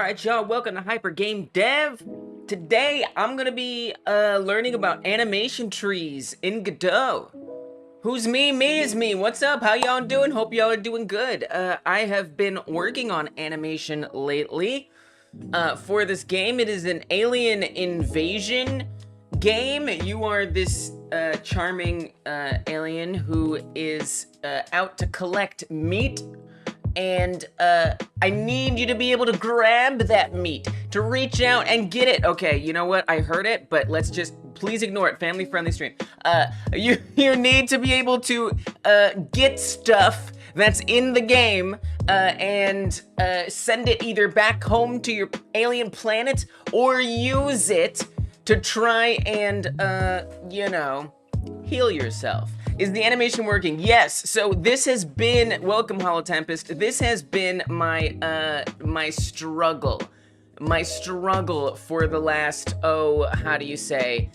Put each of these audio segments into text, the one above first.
Alright y'all, welcome to Hyper Game Dev. Today I'm gonna be learning about animation trees in Godot. Who's me? Me is me. What's up? How y'all doing? Hope y'all are doing good. I have been working on animation lately for this game. It is an alien invasion game. You are this charming alien who is out to collect meat. And I need you to be able to grab that meat, to reach out and get it. Okay, you know what? I heard it, but let's just please ignore it. Family-friendly stream. You need to be able to get stuff that's in the game and send it either back home to your alien planet or use it to try and, you know, heal yourself. Is the animation working? Yes. So this has been, welcome Hollow Tempest. This has been my my struggle for the last, how do you say,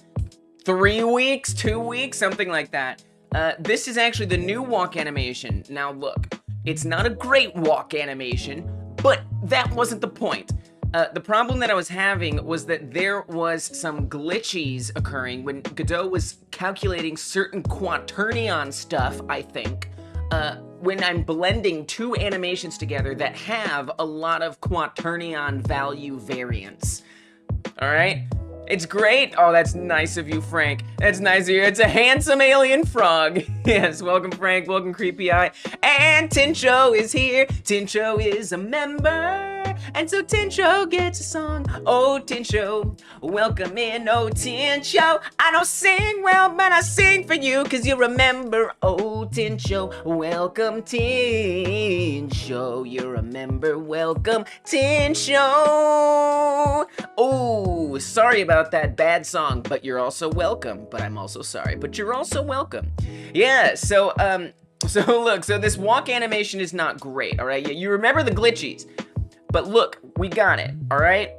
3 weeks, 2 weeks, something like that. This is actually the new walk animation. Now look, it's not a great walk animation, but that wasn't the point. The problem that I was having was that there was some glitches occurring when Godot was calculating certain quaternion stuff, I think, when I'm blending two animations together that have a lot of quaternion value variance. All right? It's great. Oh, that's nice of you, Frank. That's nice of you. It's a handsome alien frog. Yes, welcome, Frank. Welcome, Creepy Eye. And Tincho is here. Tincho is a member. And so Tincho gets a song. Oh, Tincho, welcome in. Oh, Tincho, I don't sing well, but I sing for you because you remember. Oh, Tincho, welcome, Tincho. You're a member. Welcome, Tincho. Oh, sorry about that bad song, but you're also welcome. But I'm also sorry, but you're also welcome. Yeah, so look, so this walk animation is not great, all right? You remember the glitches. But look, we got it, all right?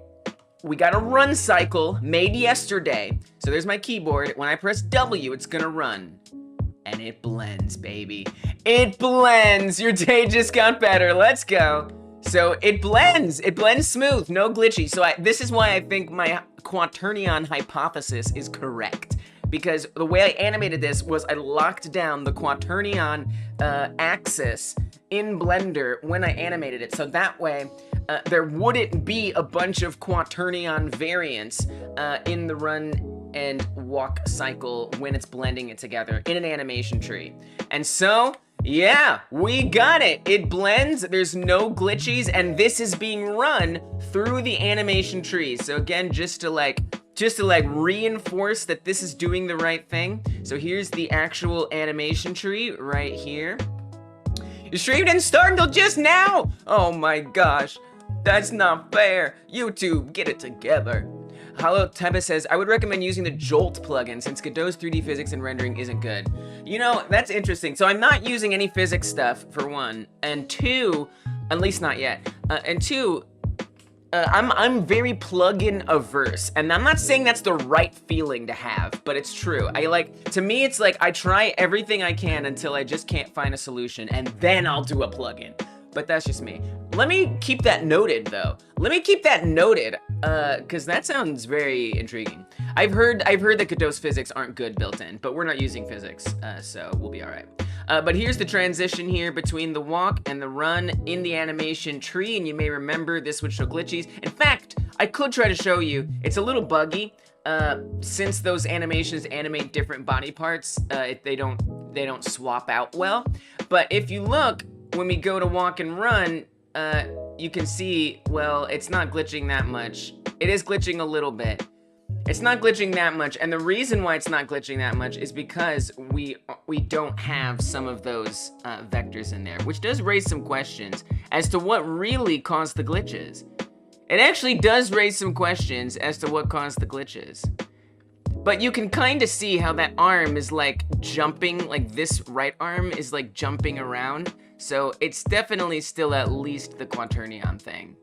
We got a run cycle made yesterday. So there's my keyboard. When I press W, it's gonna run. And it blends, baby. It blends. Your day just got better. Let's go. So it blends smooth, no glitchy. So this is why I think my quaternion hypothesis is correct. Because the way I animated this was I locked down the quaternion axis in Blender when I animated it. So that way, there wouldn't be a bunch of quaternion variants in the run and walk cycle when it's blending it together in an animation tree. And so, yeah, we got it. It blends, there's no glitches, and this is being run through the animation tree. So again, just to reinforce that this is doing the right thing. So here's the actual animation tree right here. Your stream didn't start until just now. Oh my gosh, that's not fair. YouTube, get it together. Hollow Tempest says, I would recommend using the Jolt plugin since Godot's 3D physics and rendering isn't good. You know, that's interesting. So I'm not using any physics stuff, for one. And two, at least not yet. And two, I'm very plugin averse, and I'm not saying that's the right feeling to have, but it's true. To me, it's like I try everything I can until I just can't find a solution, and then I'll do a plugin. But that's just me. Let me keep that noted, though. Let me keep that noted, because that sounds very intriguing. I've heard that Godot's physics aren't good built in, but we're not using physics, so we'll be all right. But here's the transition here between the walk and the run in the animation tree, and you may remember this would show glitches. In fact, I could try to show you. It's a little buggy, since those animations animate different body parts. They don't swap out well. But if you look, when we go to walk and run, you can see, well, it's not glitching that much. It is glitching a little bit. It's not glitching that much, and the reason why it's not glitching that much is because we don't have some of those vectors in there, which does raise some questions as to what really caused the glitches. It actually does raise some questions as to what caused the glitches. But you can kind of see how that arm is like jumping, like this right arm is like jumping around, so it's definitely still at least the quaternion thing.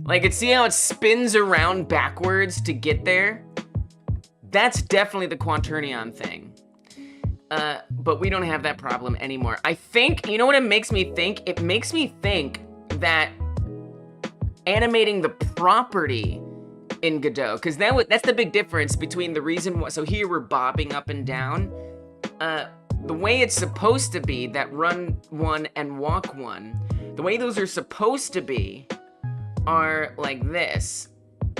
Like, see how it spins around backwards to get there? That's definitely the quaternion thing. But we don't have that problem anymore. I think, you know what it makes me think? It makes me think that animating the property in Godot, because that's the big difference between the reason why. So here we're bobbing up and down. The way it's supposed to be, that run one and walk one, the way those are supposed to be are like this.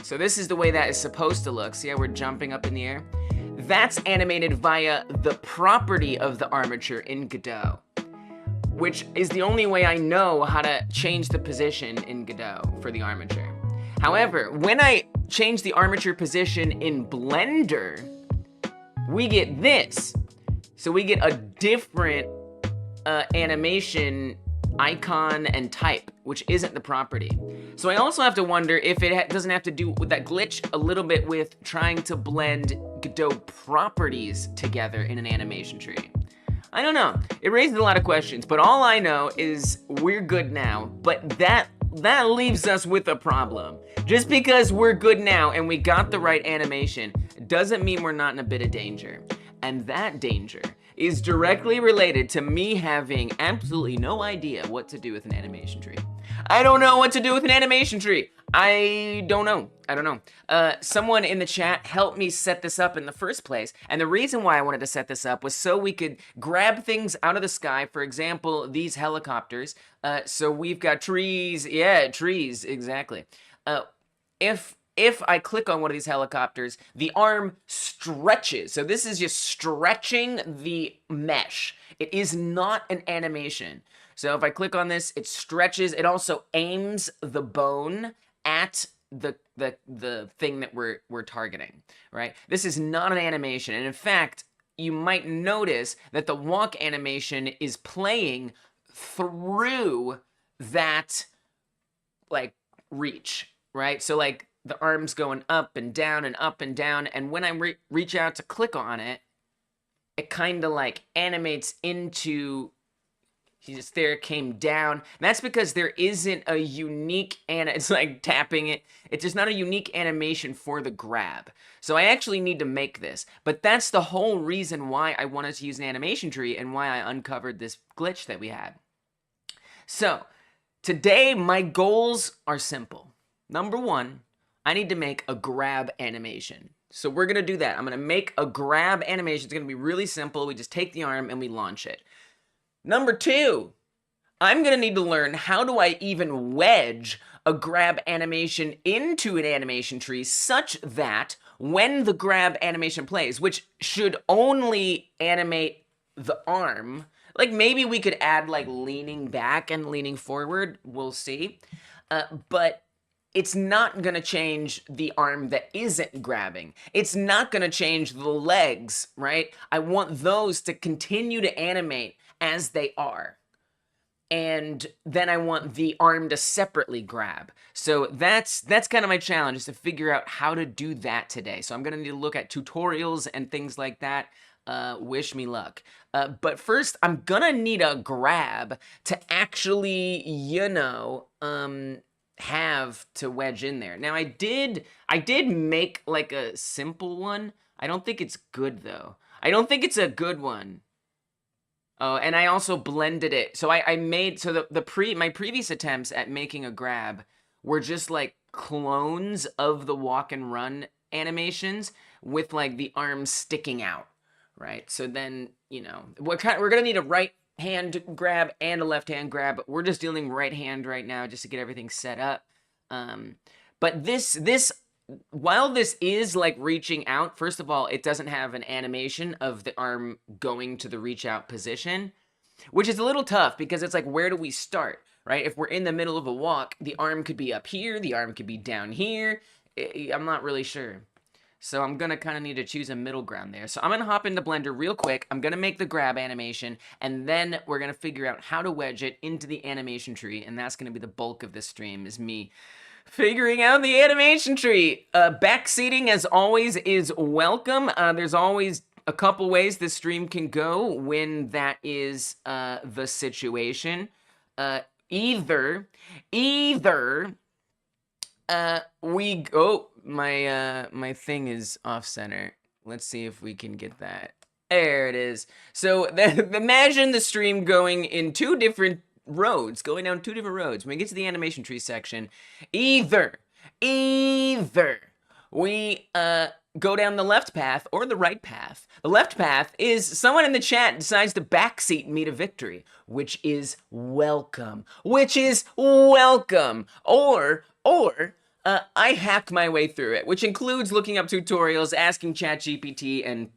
So this is the way that is supposed to look. See how we're jumping up in the air? That's animated via the property of the armature in Godot, which is the only way I know how to change the position in Godot for the armature. However, when I change the armature position in Blender, we get this. So we get a different animation icon and type, which isn't the property. So I also have to wonder if it doesn't have to do with that glitch a little bit with trying to blend Godot properties together in an animation tree. I don't know. It raises a lot of questions, but all I know is we're good now, but that leaves us with a problem. Just because we're good now and we got the right animation doesn't mean we're not in a bit of danger. And that danger is directly related to me having absolutely no idea what to do with an animation tree. I don't know what to do with an animation tree. I don't know. Someone in the chat helped me set this up in the first place. And the reason why I wanted to set this up was so we could grab things out of the sky. For example, these helicopters. So we've got trees. Yeah, trees, exactly. If I click on one of these helicopters, the arm stretches. So this is just stretching the mesh. It is not an animation. So if I click on this, it stretches. It also aims the bone at the thing that we're targeting, right? This is not an animation. And in fact, you might notice that the walk animation is playing through that, like, reach, right? So, like, the arm's going up and down and up and down, and when I reach out to click on it, it kind of like animates into, just there, came down. And that's because there isn't a unique, it's like tapping it. It's just not a unique animation for the grab. So I actually need to make this, but that's the whole reason why I wanted to use an animation tree and why I uncovered this glitch that we had. So today my goals are simple. Number one, I need to make a grab animation. So we're gonna do that. I'm gonna make a grab animation. It's gonna be really simple. We just take the arm and we launch it. Number two, I'm gonna need to learn how do I even wedge a grab animation into an animation tree such that when the grab animation plays, which should only animate the arm, like maybe we could add like leaning back and leaning forward, we'll see. But it's not gonna change the arm that isn't grabbing. It's not gonna change the legs, right? I want those to continue to animate as they are. And then I want the arm to separately grab. So that's kind of my challenge, is to figure out how to do that today. So I'm gonna need to look at tutorials and things like that. Wish me luck. But first, I'm gonna need a grab to actually, you know, have to wedge in there. Now I did make like a simple one. I don't think it's good though. I don't think it's a good one. Oh, and I also blended it. So I made, so my previous attempts at making a grab were just like clones of the walk and run animations with like the arms sticking out, right? So then, you know, we're gonna need a right hand grab and a left hand grab, but we're just dealing right hand right now just to get everything set up. But this while this is like reaching out, first of all, it doesn't have an animation of the arm going to the reach out position, which is a little tough because it's like, where do we start, right? If we're in the middle of a walk, the arm could be up here, the arm could be down here. I'm not really sure. So I'm gonna kind of need to choose a middle ground there. So I'm gonna hop into Blender real quick. I'm gonna make the grab animation, and then we're gonna figure out how to wedge it into the animation tree, and that's gonna be the bulk of this stream, is me figuring out the animation tree. Backseating, as always, is welcome. There's always a couple ways this stream can go when that is the situation. Either we go. My thing is off center. Let's see if we can get that. There it is. So imagine the stream going in two different roads, going down two different roads. When we get to the animation tree section, either we go down the left path or the right path. The left path is someone in the chat decides to backseat me to victory, which is welcome. Or I hack my way through it, which includes looking up tutorials, asking ChatGPT, and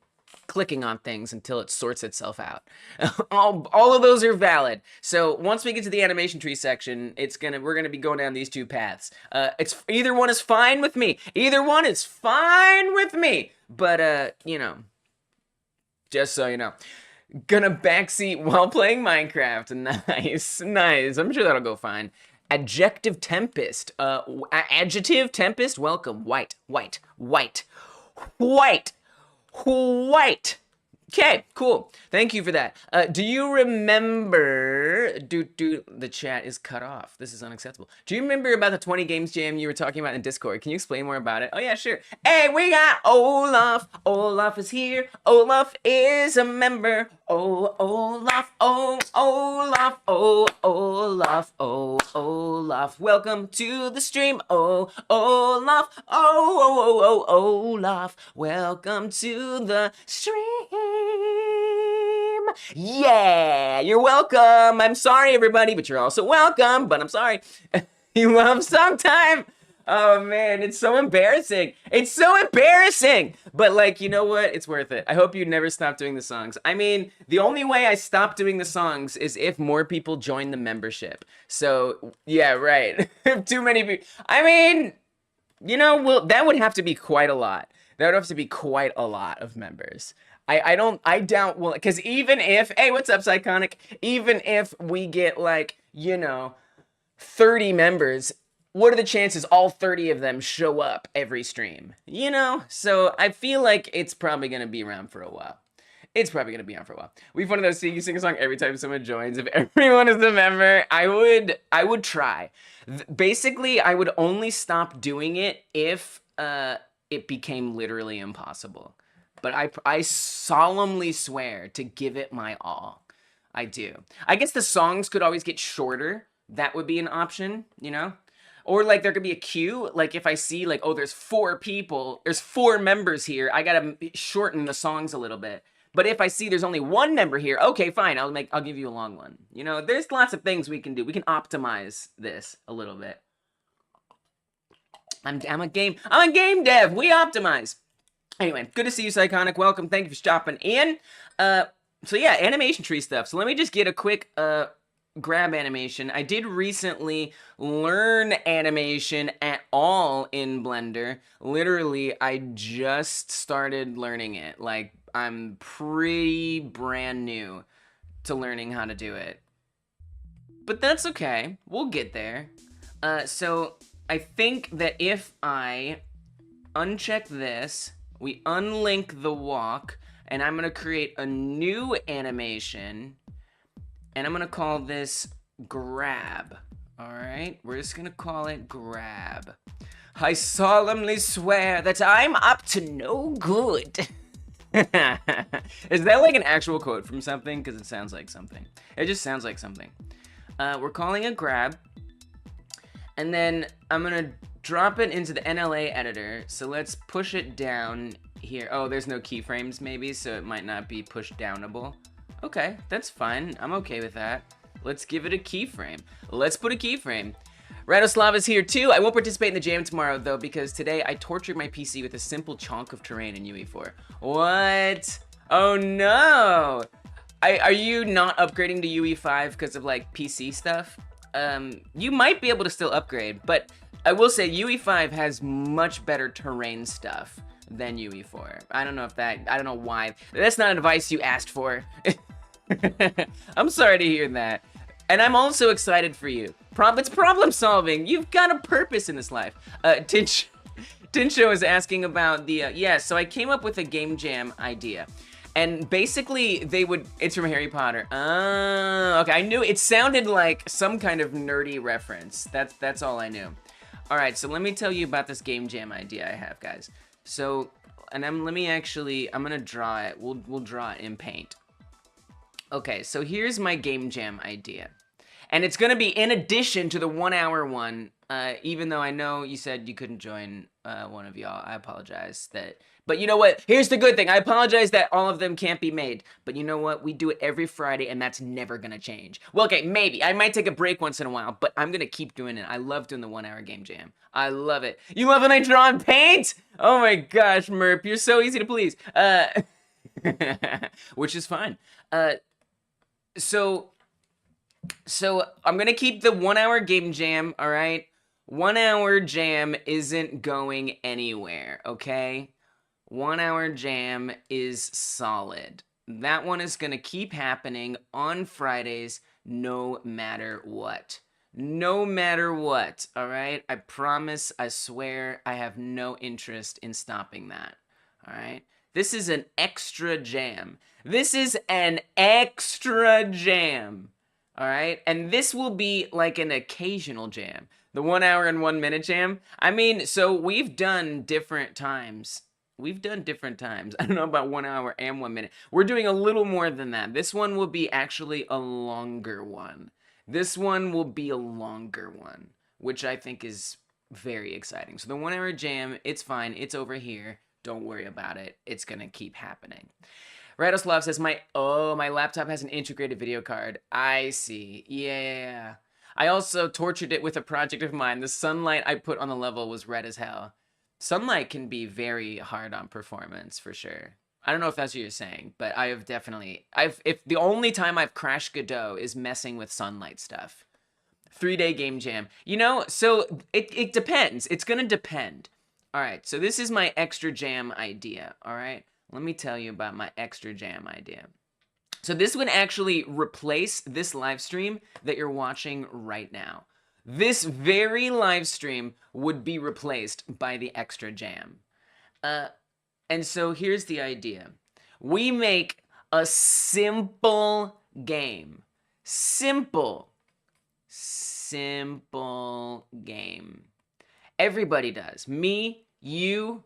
clicking on things until it sorts itself out. all of those are valid. So once we get to the animation tree section, we're gonna be going down these two paths. Either one is fine with me. But you know, just so you know, gonna backseat while playing Minecraft. Nice. I'm sure that'll go fine. Adjective Tempest. Adjective Tempest. Welcome. White. Okay, cool. Thank you for that. Do you remember... The chat is cut off. This is unacceptable. Do you remember about the 20 games jam you were talking about in Discord? Can you explain more about it? Oh, yeah, sure. Hey, we got Olaf. Olaf is here. Olaf is a member. Oh, Olaf. Oh, Olaf. Oh, Olaf. Oh, Olaf. Welcome to the stream. Oh, Olaf. Oh, Olaf. Welcome to the stream. Yeah, you're welcome. I'm sorry, everybody, but you're also welcome. But I'm sorry. You have some time. Oh, man, it's so embarrassing. But, like, you know what? It's worth it. I hope you never stop doing the songs. I mean, the only way I stop doing the songs is if more people join the membership. So, yeah, right. If too many people... I mean, you know, well, that would have to be quite a lot. That would have to be quite a lot of members. I doubt, well, because even if, hey, what's up, Psychonic? Even if we get, like, you know, 30 members, what are the chances all 30 of them show up every stream? You know? So I feel like it's probably going to be around for a while. We've one of those you sing a song every time someone joins. If everyone is a member, I would try. Basically, I would only stop doing it if it became literally impossible. But I solemnly swear to give it my all. I do. I guess the songs could always get shorter. That would be an option, you know? Or, like, there could be a queue. Like, if I see, like, oh, there's 4 members here, I gotta shorten the songs a little bit. But if I see there's only 1 member here, okay, fine, I'll give you a long one. You know, there's lots of things we can do. We can optimize this a little bit. I'm a game dev. We optimize. Anyway, good to see you, Psychonic. Welcome. Thank you for stopping in. So yeah, animation tree stuff. So let me just get a quick grab animation. I did recently learn animation at all in Blender. Literally, I just started learning it. Like, I'm pretty brand new to learning how to do it. But that's okay. We'll get there. So I think that if I uncheck this, we unlink the walk, and I'm gonna create a new animation, and I'm gonna call this grab. All right, we're just gonna call it grab. I solemnly swear that I'm up to no good. Is that like an actual quote from something? Because it sounds like something. It just sounds like something. We're calling it grab, and then I'm gonna drop it into the NLA editor. So let's push it down here. Oh, there's no keyframes maybe, so it might not be push downable. Okay, that's fine. I'm okay with that. Let's give it a keyframe. Let's put a keyframe. Radoslav is here too. I won't participate in the jam tomorrow though, because today I tortured my PC with a simple chunk of terrain in UE4. What? Oh no! Are you not upgrading to UE5 because of like PC stuff? You might be able to still upgrade, but I will say UE5 has much better terrain stuff than UE4. I don't know why. That's not advice you asked for. I'm sorry to hear that. And I'm also excited for you. It's problem solving. You've got a purpose in this life. Tinsho is asking about the, yeah, so I came up with a game jam idea. And basically, it's from Harry Potter. Okay, I knew, it sounded like some kind of nerdy reference. That's all I knew. All right, so let me tell you about this game jam idea I have, guys. So, and I'm gonna draw it. We'll draw it in Paint. Okay, so here's my game jam idea. And it's going to be in addition to the 1 hour one, even though I know you said you couldn't join one of y'all. I apologize that. But you know what? Here's the good thing. I apologize that all of them can't be made. But you know what? We do it every Friday, and that's never going to change. Well, okay, maybe. I might take a break once in a while, but I'm going to keep doing it. I love doing the 1 hour game jam. I love it. You love when I draw in paint? Oh my gosh, Merp. You're so easy to please. Which is fine. So I'm gonna keep the 1 hour game jam, all right? 1 hour jam isn't going anywhere, okay? 1 hour jam is solid. That one is gonna keep happening on Fridays, no matter what. No matter what, all right? I promise, I swear, I have no interest in stopping that, all right? This is an extra jam. This is an extra jam. All right, and this will be like an occasional jam. The 1 hour and 1 minute jam. I mean, so we've done different times. We've done different times. I don't know about 1 hour and 1 minute. We're doing a little more than that. This one will be actually a longer one. This one will be a longer one, which I think is very exciting. So the 1 hour jam, it's fine. It's over here. Don't worry about it. It's gonna keep happening. Radoslav says, my laptop has an integrated video card. I see. Yeah. I also tortured it with a project of mine. The sunlight I put on the level was red as hell. Sunlight can be very hard on performance, for sure. I don't know if that's what you're saying, but I have definitely... if the only time I've crashed Godot is messing with sunlight stuff. 3-day game jam. You know, so it depends. It's gonna depend. All right, so this is my extra jam idea, all right? Let me tell you about my extra jam idea. So this would actually replace this live stream that you're watching right now. This very live stream would be replaced by the extra jam. And so here's the idea. We make a simple game. Simple game. Everybody does. Me, you,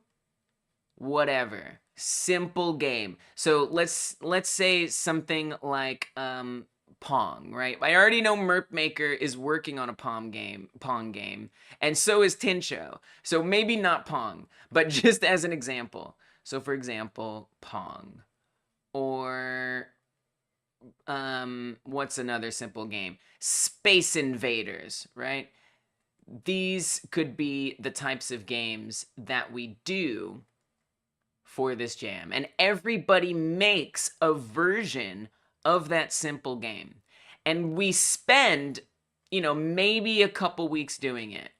whatever. Simple game. So let's say something like Pong, right? I already know Merp Maker is working on a Pong game, and so is Tincho. So maybe not Pong, but just as an example. So for example, Pong, or what's another simple game? Space Invaders, right? These could be the types of games that we do for this jam, and everybody makes a version of that simple game, and we spend, you know, maybe a couple weeks doing it,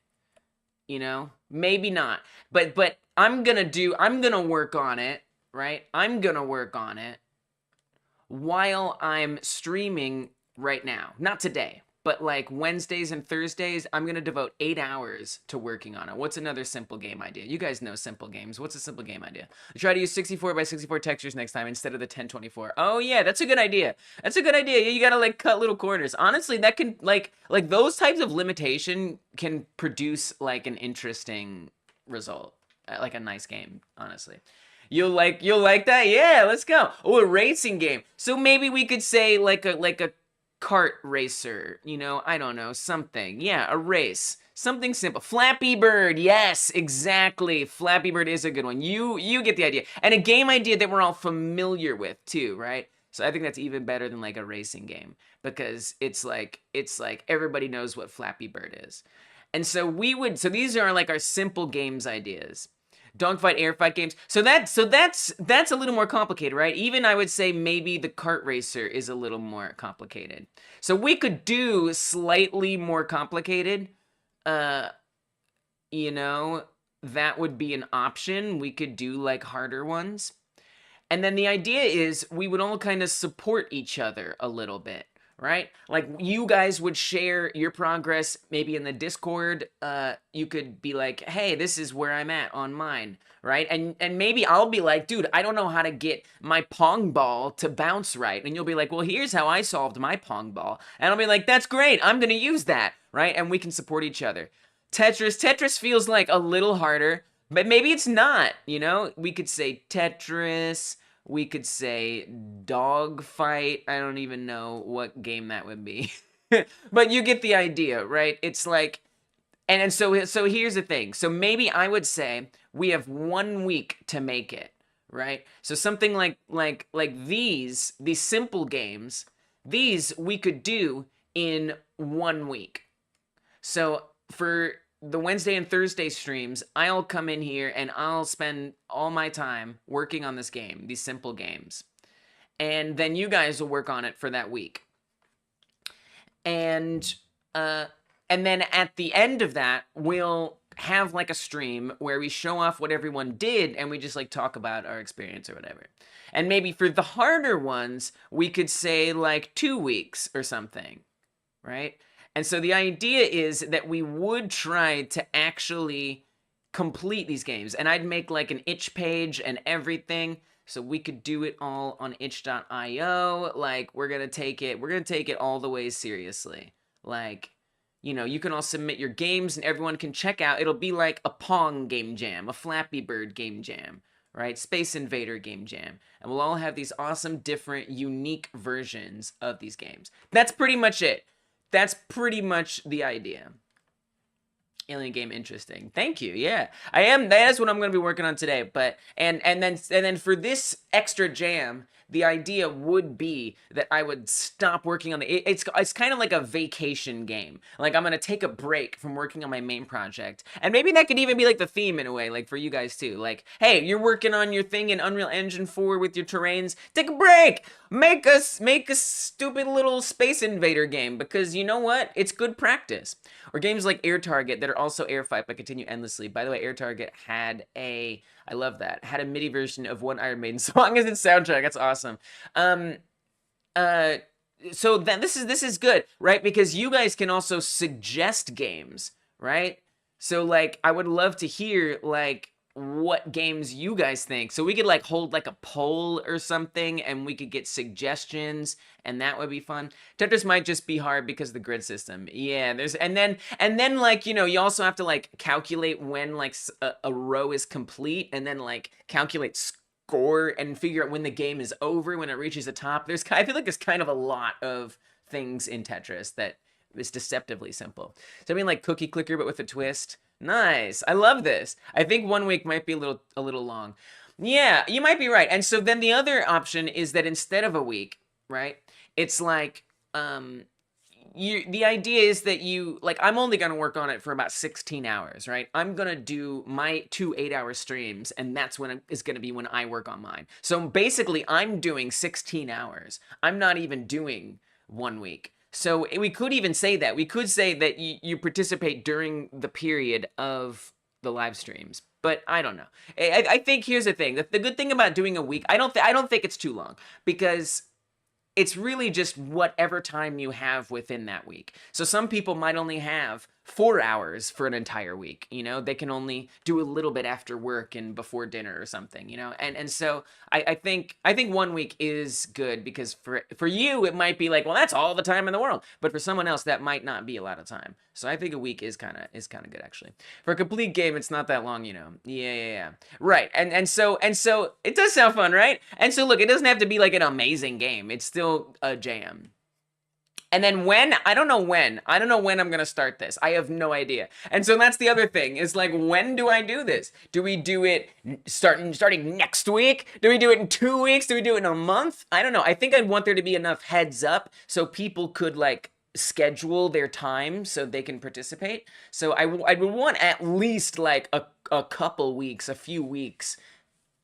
you know, maybe not, but I'm gonna work on it, right? I'm gonna work on it while I'm streaming right now, not today, but like Wednesdays and Thursdays, I'm going to devote 8 hours to working on it. What's another simple game idea? You guys know simple games. What's a simple game idea? Try to use 64 by 64 textures next time instead of the 1024. Oh yeah, that's a good idea. That's a good idea. You got to like cut little corners. Honestly, that can like those types of limitation can produce like an interesting result. Like a nice game, honestly. You'll like that? Yeah, let's go. Oh, a racing game. So maybe we could say like a kart racer, you know, I don't know, something. Yeah, a race. Something simple. Flappy Bird. Yes, exactly. Flappy Bird is a good one. You get the idea. And a game idea that we're all familiar with too, right? So I think that's even better than like a racing game, because it's like everybody knows what Flappy Bird is. And so these are like our simple games ideas. Dogfight, airfight games. So that's a little more complicated, right? Even I would say maybe the kart racer is a little more complicated. So we could do slightly more complicated. You know, that would be an option. We could do like harder ones. And then the idea is we would all kind of support each other a little bit, right? Like you guys would share your progress maybe in the Discord. You could be like, hey, this is where I'm at on mine, right? And maybe I'll be like, dude, I don't know how to get my Pong ball to bounce right. And you'll be like, well, here's how I solved my Pong ball. And I'll be like, that's great. I'm going to use that, right? And we can support each other. Tetris feels like a little harder, but maybe it's not, you know? We could say Tetris. We could say Dogfight. I don't even know what game that would be. But you get the idea, right? It's like, and so here's the thing. So maybe I would say we have 1 week to make it, right? So something like these simple games, these we could do in 1 week. So for the Wednesday and Thursday streams, I'll come in here and I'll spend all my time working on this game, these simple games. And then you guys will work on it for that week. And then at the end of that, we'll have like a stream where we show off what everyone did and we just like talk about our experience or whatever. And maybe for the harder ones, we could say like 2 weeks or something, right? And so the idea is that we would try to actually complete these games. And I'd make like an itch page and everything. So we could do it all on itch.io. Like we're going to take it all the way seriously. Like, you know, you can all submit your games and everyone can check out. It'll be like a Pong game jam, a Flappy Bird game jam, right? Space Invader game jam. And we'll all have these awesome, different, unique versions of these games. That's pretty much it. That's pretty much the idea. Alien game, interesting. Thank you. Yeah, I am. That is what I'm going to be working on today. But and then for this extra jam, the idea would be that I would stop working on it's kind of like a vacation game. Like I'm going to take a break from working on my main project. And maybe that could even be like the theme in a way, like for you guys too. Like, hey, you're working on your thing in Unreal Engine 4 with your terrains. Take a break. Make a stupid little Space Invader game because you know what? It's good practice. Or games like Air Target that are also Air Fight but continue endlessly. By the way, Air Target had I love that, had a MIDI version of one Iron Maiden song as its soundtrack. That's awesome. So then this is good, right? Because you guys can also suggest games, right? So like I would love to hear like what games you guys think. So we could like hold like a poll or something and we could get suggestions and that would be fun. Tetris might just be hard because of the grid system. Yeah, and then like, you know, you also have to like calculate when like a row is complete and then like calculate score and figure out when the game is over, when it reaches the top. I feel like there's kind of a lot of things in Tetris that is deceptively simple. So I mean like Cookie Clicker but with a twist. Nice. I love this. I think 1 week might be a little long. Yeah, you might be right. And so then the other option is that instead of a week, right? It's like the idea is that you like I'm only going to work on it for about 16 hours, right? I'm going to do my 2 8-hour streams and that's when it's going to be when I work on mine. So basically I'm doing 16 hours. I'm not even doing 1 week. So we could even say that. We could say that you participate during the period of the live streams. But I don't know. I think here's the thing. The good thing about doing a week, I don't think it's too long. Because it's really just whatever time you have within that week. So some people might only have 4 hours for an entire week, you know? They can only do a little bit after work and before dinner or something, you know? And so I think 1 week is good because for you it might be like, well, that's all the time in the world. But for someone else that might not be a lot of time. So I think a week is kind of good actually. For a complete game it's not that long, you know. Yeah. Right. And so it does sound fun, right? And so look, it doesn't have to be like an amazing game. It's still a jam. And then I don't know when I'm going to start this. I have no idea. And so that's the other thing is like, when do I do this? Do we do it starting next week? Do we do it in 2 weeks? Do we do it in a month? I don't know. I think I'd want there to be enough heads up so people could like schedule their time so they can participate. So I would want at least like a couple weeks, a few weeks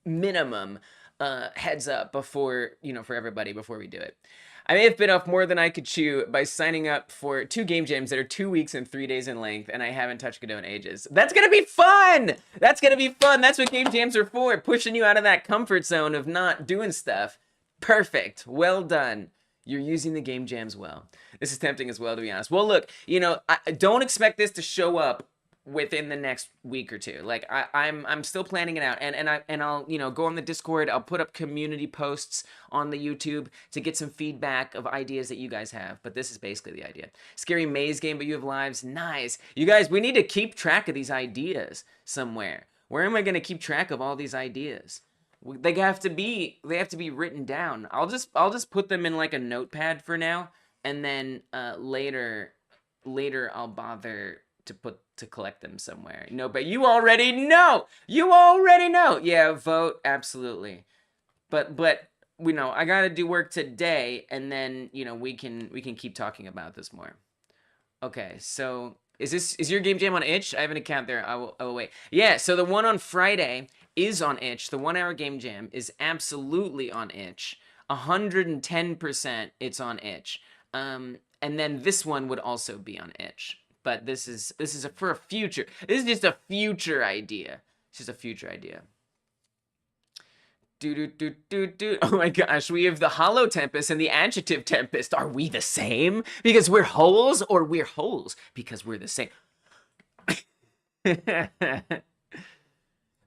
minimum heads up before, you know, for everybody before we do it. I may have bit off more than I could chew by signing up for 2 game jams that are 2 weeks and 3 days in length, and I haven't touched Godot in ages. That's gonna be fun! That's gonna be fun! That's what game jams are for, pushing you out of that comfort zone of not doing stuff. Perfect. Well done. You're using the game jams well. This is tempting as well, to be honest. Well, look, you know, I don't expect this to show up within the next week or two. Like I'm still planning it out, and I'll you know go on the Discord. I'll put up community posts on the YouTube to get some feedback of ideas that you guys have. But this is basically the idea. Scary maze game, but you have lives. Nice, you guys. We need to keep track of these ideas somewhere. Where am I going to keep track of all these ideas? They have to be written down. I'll just put them in like a notepad for now. and then later I'll bother to collect them somewhere. No, but you already know. You already know. Yeah, vote absolutely. But we know I gotta do work today, and then we can keep talking about this more. Okay, so is your game jam on itch? I have an account there. I will wait. Yeah, so the one on Friday is on itch. The 1 hour game jam is absolutely on itch. 110% it's on itch. And then this one would also be on itch. But this is for a future. This is just a future idea. It's just a future idea. Oh my gosh, we have the hollow tempest and the adjective tempest. Are we the same? Because we're holes, or we're holes because we're the same?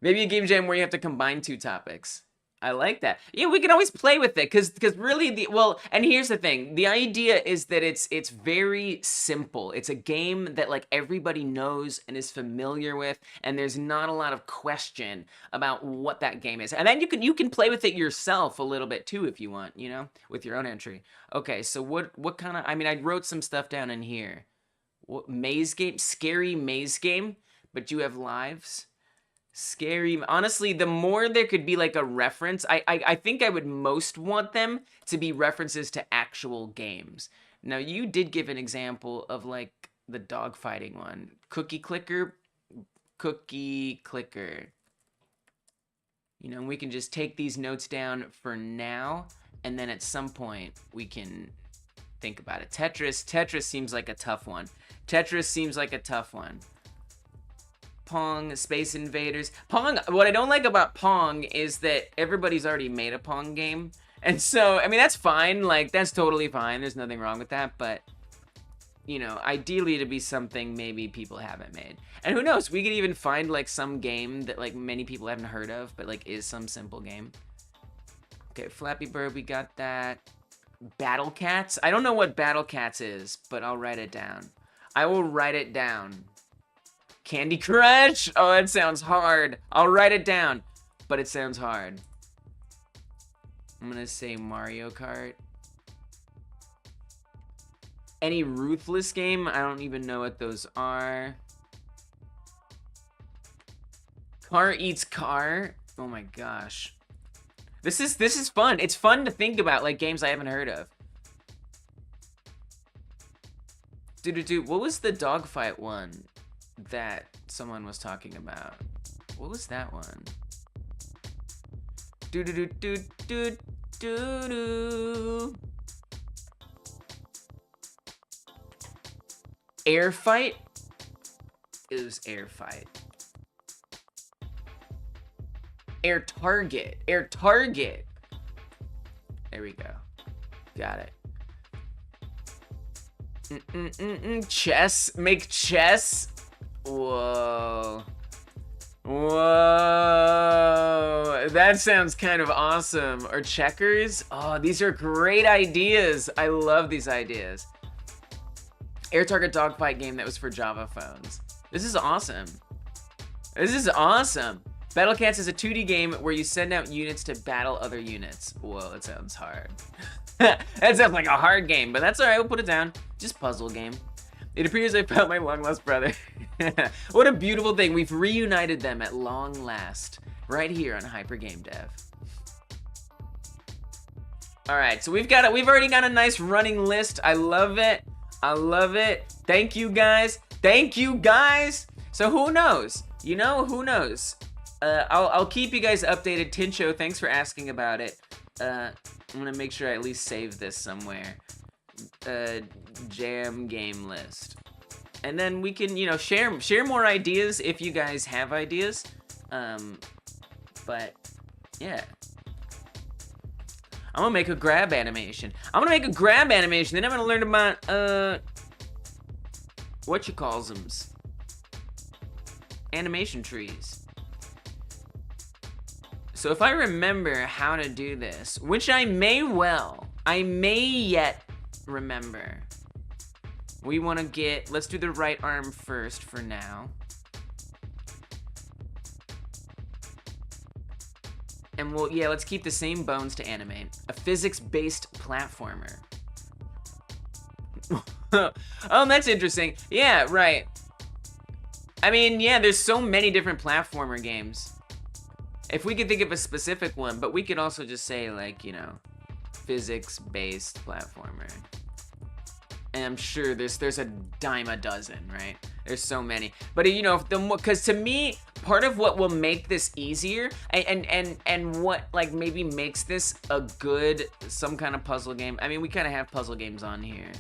Maybe a game jam where you have to combine 2 topics. I like that. Yeah, we can always play with it, because really and here's the thing. The idea is that it's very simple. It's a game that like everybody knows and is familiar with, and there's not a lot of question about what that game is. And then you can play with it yourself a little bit too if you want, with your own entry. Okay, so what kind of, I wrote some stuff down in here. What maze game? Scary maze game, but you have lives. Scary. Honestly, the more there could be like a reference, I think I would most want them to be references to actual games. Now, you did give an example of like the dogfighting one. Cookie clicker. We can just take these notes down for now, and then at some point we can think about it. Tetris seems like a tough one. Pong, Space Invaders. Pong, what I don't like about Pong is that everybody's already made a Pong game. And so, that's fine. Like, that's totally fine. There's nothing wrong with that. But, ideally to be something maybe people haven't made. And who knows, we could even find, like, some game that, like, many people haven't heard of, but, like, is some simple game. Okay, Flappy Bird, we got that. Battle Cats? I don't know what Battle Cats is, but I'll write it down. I will write it down. Candy Crush? Oh, that sounds hard. I'll write it down, but it sounds hard. I'm gonna say Mario Kart. Any Ruthless game? I don't even know what those are. Car Eats Car? Oh my gosh. This is fun. It's fun to think about, like, games I haven't heard of. What was the dogfight one that someone was talking about? What was that one? Air fight? It was air fight. Air target. Air target. There we go. Got it. Chess. Make chess. Whoa. Whoa. That sounds kind of awesome. Or checkers. Oh, these are great ideas. I love these ideas. Air target dogfight game that was for Java phones. This is awesome. This is awesome. Battle Cats is a 2D game where you send out units to battle other units. Whoa, that sounds hard. That sounds like a hard game, but that's alright, we'll put it down. Just puzzle game. It appears I found my long-lost brother. What a beautiful thing. We've reunited them at long last, right here on Hyper Game Dev. Alright, so we've already got a nice running list. I love it. I love it. Thank you guys. Thank you guys. So who knows? You know, who knows? I'll keep you guys updated. Tincho, thanks for asking about it. I'm gonna make sure I at least save this somewhere. Jam game list. And then we can, you know, share more ideas if you guys have ideas. But yeah. I'm gonna make a grab animation. Then I'm gonna learn about what you calls them. Animation trees. So if I remember how to do this, which I may yet remember. Let's do the right arm first for now. And let's keep the same bones to animate. A physics-based platformer. Oh, that's interesting. Yeah, right. I mean, yeah, there's so many different platformer games. If we could think of a specific one, but we could also just say, like, you know, physics-based platformer. And I'm sure there's a dime a dozen, right? There's so many. But you know, because to me, part of what will make this easier and what like maybe makes this a good some kind of puzzle game. I mean, we kind of have puzzle games on here.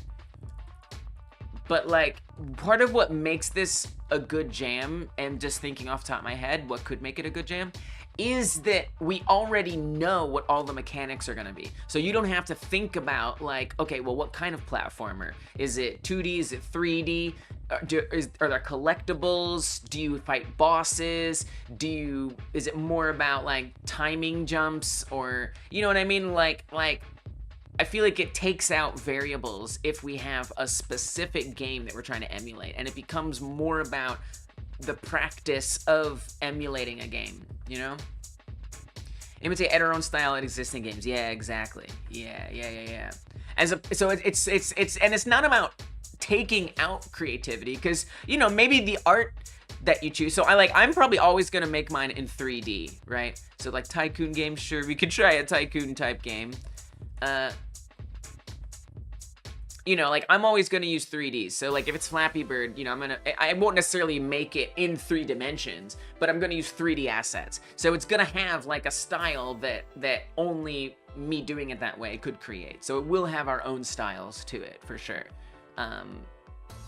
But like part of what makes this a good jam, and just thinking off the top of my head, what could make it a good jam, is that we already know what all the mechanics are gonna be. So you don't have to think about like, okay, well, what kind of platformer? Is it 2D? Is it 3D? Are there collectibles? Do you fight bosses? Is it more about like timing jumps, or, you know what I mean? Like, I feel like it takes out variables if we have a specific game that we're trying to emulate, and it becomes more about the practice of emulating a game, you know? Imitate at our own style at existing games. Yeah, exactly. Yeah. So it's not about taking out creativity, because, you know, maybe the art that you choose. So I'm probably always gonna make mine in 3D, right? So like tycoon games, sure, we could try a tycoon type game. You know, like I'm always gonna use 3D. So like if it's Flappy Bird, you know, I won't necessarily make it in 3 dimensions, but I'm gonna use 3D assets. So it's gonna have like a style that only me doing it that way could create. So it will have our own styles to it for sure.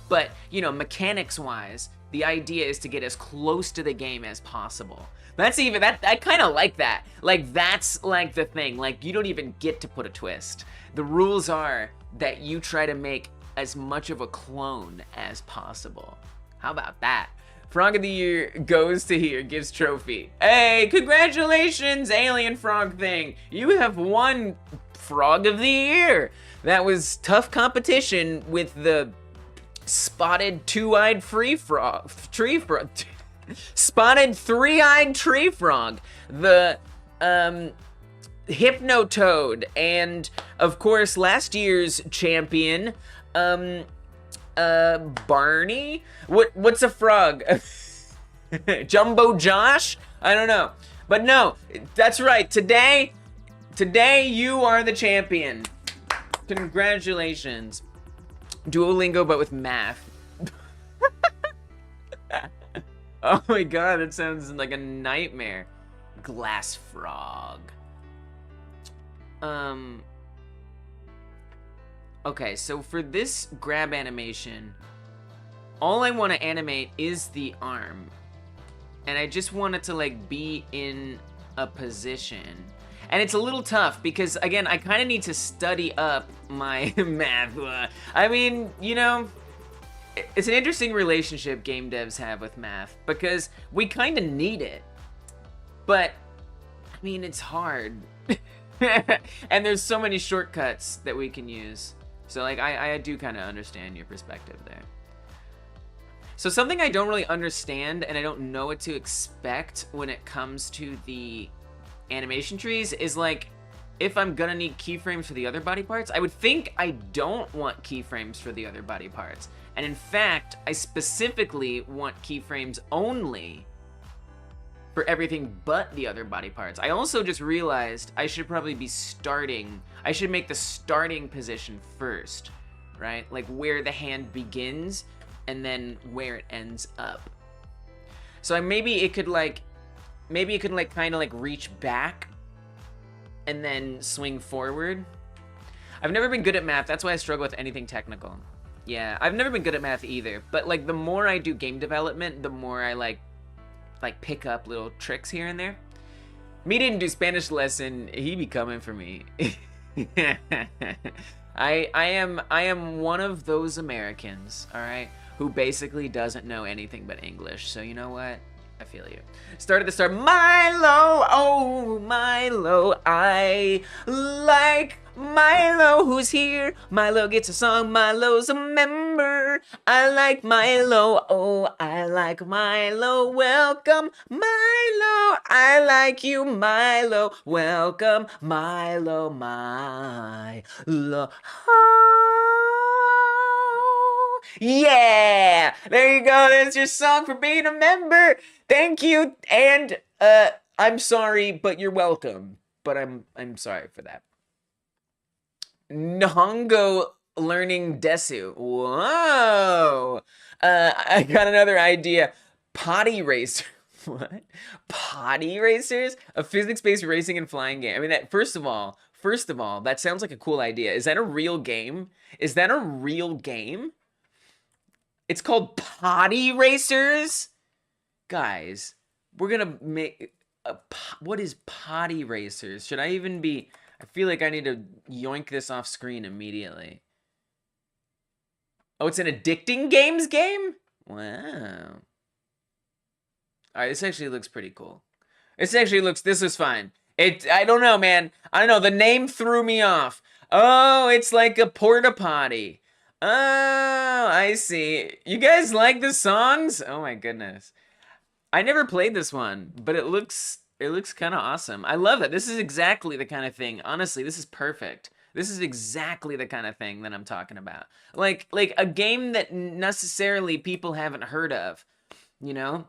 But you know, mechanics wise, the idea is to get as close to the game as possible. That's even, I kind of like that. Like that's like the thing, like you don't even get to put a twist. The rules are that you try to make as much of a clone as possible. How about that? Frog of the Year goes to here, gives trophy. Hey, congratulations, Alien Frog Thing. You have won Frog of the Year. That was tough competition with the spotted two-eyed tree frog. Spotted three-eyed tree frog. The, Hypnotoad, and of course last year's champion, Barney? What's a frog? Jumbo Josh? I don't know. But no, that's right. Today you are the champion. Congratulations. Duolingo, but with math. Oh my god, that sounds like a nightmare. Glass frog. Okay, so for this grab animation, all I want to animate is the arm. And I just want it to like be in a position. And it's a little tough because, again, I kind of need to study up my math. I mean, you know, it's an interesting relationship game devs have with math because we kind of need it. But, I mean, it's hard. And there's so many shortcuts that we can use. So like I do kind of understand your perspective there. So something I don't really understand and I don't know what to expect when it comes to the animation trees is like, if I'm gonna need keyframes for the other body parts, I would think I don't want keyframes for the other body parts. And in fact, I specifically want keyframes only for everything but the other body parts. I also just realized I should probably be I should make the starting position first, right? Like where the hand begins and then where it ends up. So maybe it could kind of like reach back and then swing forward. I've never been good at math, that's why I struggle with anything technical. Yeah, I've never been good at math either, but like the more I do game development, the more I like pick up little tricks here and there. Me didn't do Spanish lesson, he be coming for me. I am one of those Americans, all right, who basically doesn't know anything but English. So you know what? I feel you. Start at the start. Milo, oh Milo, I like Milo. Who's here? Milo gets a song. Milo's a member. I like Milo, oh I like Milo. Welcome Milo. I like you Milo. Welcome Milo, Milo. Yeah! There you go. There's your song for being a member. Thank you. And I'm sorry, but you're welcome. But I'm sorry for that. Nihongo learning desu. Whoa. I got another idea. Potty racer. What? Potty racers? A physics-based racing and flying game. I mean, that first of all, that sounds like a cool idea. Is that a real game? Is that a real game? It's called Potty Racers? Guys, we're gonna make what is Potty Racers? Should I even be... I feel like I need to yoink this off screen immediately. Oh, it's an addicting games game? Wow. Alright, this actually looks pretty cool. This is fine. I don't know, man. I don't know, the name threw me off. Oh, it's like a porta potty. Oh, I see. You guys like the songs? Oh my goodness. I never played this one, but it looks kind of awesome. I love it. This is exactly the kind of thing. Honestly, this is perfect. This is exactly the kind of thing that I'm talking about. Like a game that necessarily people haven't heard of, you know?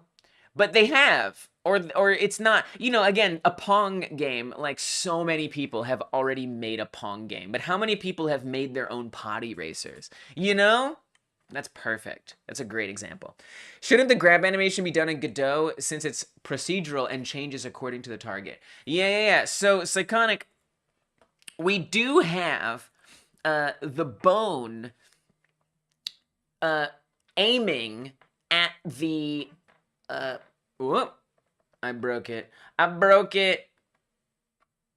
But they have. Or it's not, you know, again, a Pong game, like so many people have already made a Pong game. But how many people have made their own potty racers? You know? That's perfect. That's a great example. Shouldn't the grab animation be done in Godot since it's procedural and changes according to the target? Yeah. So, Psychonic, we do have the bone aiming at the... whoop. I broke it.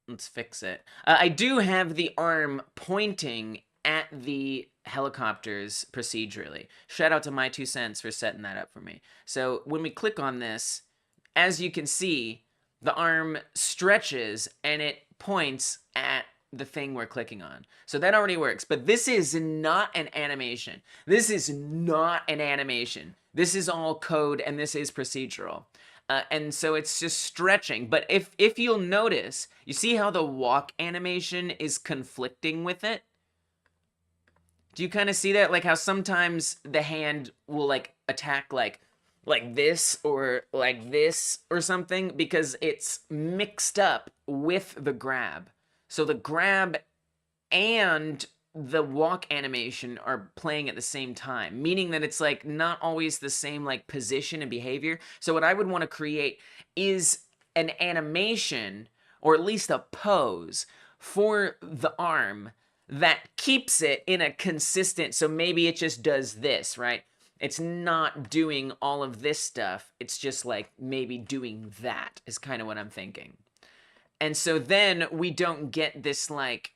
Let's fix it. I do have the arm pointing at the helicopters procedurally. Shout out to my 2 cents for setting that up for me. So when we click on this, as you can see, the arm stretches and it points at the thing we're clicking on. So that already works. But this is not an animation. This is all code and this is procedural. And so it's just stretching. But if you'll notice, you see how the walk animation is conflicting with it? Do you kind of see that? Like how sometimes the hand will like attack like this or like this or something because it's mixed up with the grab. So the grab and the walk animation are playing at the same time, meaning that it's like not always the same like position and behavior. So what I would want to create is an animation or at least a pose for the arm that keeps it in a consistent, so maybe it just does this, right? It's not doing all of this stuff. It's just like maybe doing that is kind of what I'm thinking. And so then we don't get this like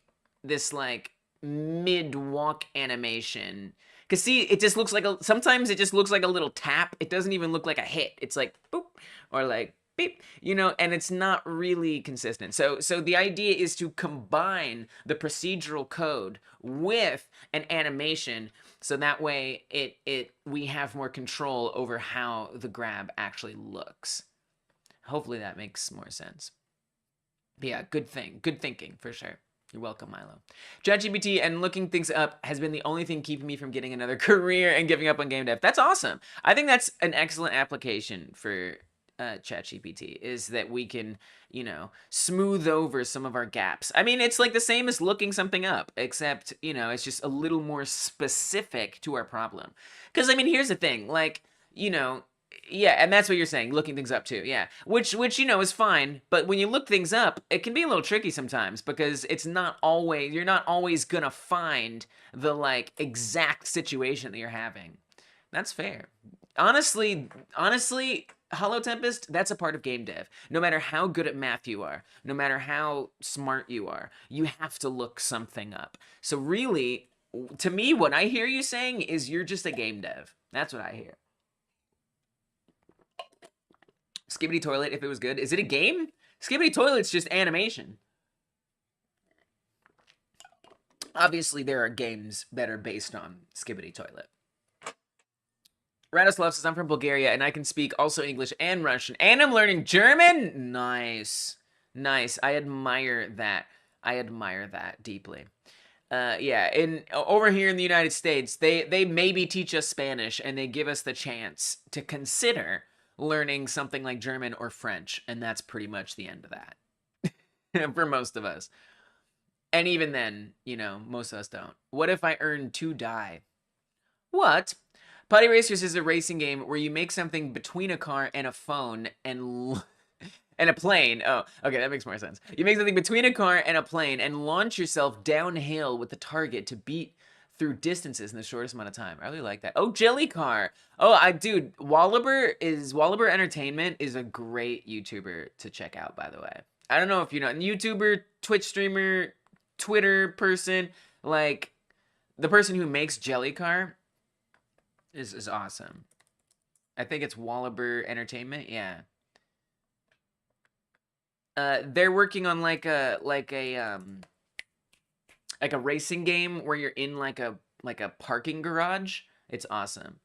mid-walk animation. Because see, it just looks like sometimes it just looks like a little tap. It doesn't even look like a hit. It's like boop or like beep, you know, and it's not really consistent. So the idea is to combine the procedural code with an animation so that way we have more control over how the grab actually looks. Hopefully that makes more sense. But yeah, good thinking for sure. You're welcome, Milo. ChatGPT and looking things up has been the only thing keeping me from getting another career and giving up on game dev. That's awesome. I think that's an excellent application for ChatGPT, is that we can, you know, smooth over some of our gaps. I mean, it's like the same as looking something up, except, you know, it's just a little more specific to our problem. Because, I mean, here's the thing, like, you know, yeah, and that's what you're saying, looking things up too, yeah. Which you know, is fine, but when you look things up, it can be a little tricky sometimes, because it's not always, you're not always gonna find the, like, exact situation that you're having. That's fair. Honestly, Hollow Tempest, that's a part of game dev. No matter how good at math you are, no matter how smart you are, you have to look something up. So really, to me, what I hear you saying is you're just a game dev. That's what I hear. Skibbity Toilet, if it was good. Is it a game? Skibbity Toilet's just animation. Obviously, there are games that are based on Skibbity Toilet. Radoslav says, I'm from Bulgaria, and I can speak also English and Russian, and I'm learning German? Nice. Nice. I admire that. I admire that deeply. Yeah, over here in the United States, they maybe teach us Spanish and they give us the chance to consider learning something like German or French, and that's pretty much the end of that for most of us. And even then, you know, most of us don't. What if I earn 2 die? What? Potty Racers is a racing game where you make something between a car and a phone and a plane. Oh, okay, that makes more sense. You make something between a car and a plane and launch yourself downhill with the target to beat through distances in the shortest amount of time. I really like that. Oh, Jelly Car. Oh, dude, Wallaber Entertainment is a great YouTuber to check out, by the way. I don't know if you know, YouTuber, Twitch streamer, Twitter person, like the person who makes Jelly Car is awesome. I think it's Wallaber Entertainment. Yeah. They're working on like a racing game where you're in like a parking garage. It's awesome.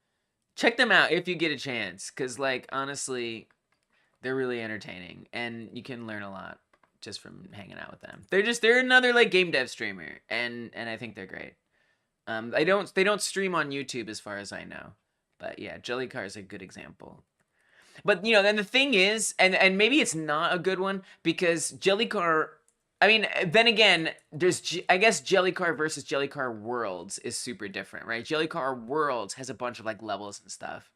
Check them out if you get a chance, cause like honestly, they're really entertaining and you can learn a lot just from hanging out with them. They're another like game dev streamer, and I think they're great. They don't stream on YouTube as far as I know, but yeah, Jellycar is a good example. But you know, then the thing is, and maybe it's not a good one because Jellycar. I mean, then again, I guess Jellycar versus Jellycar Worlds is super different, right? Jellycar Worlds has a bunch of like levels and stuff.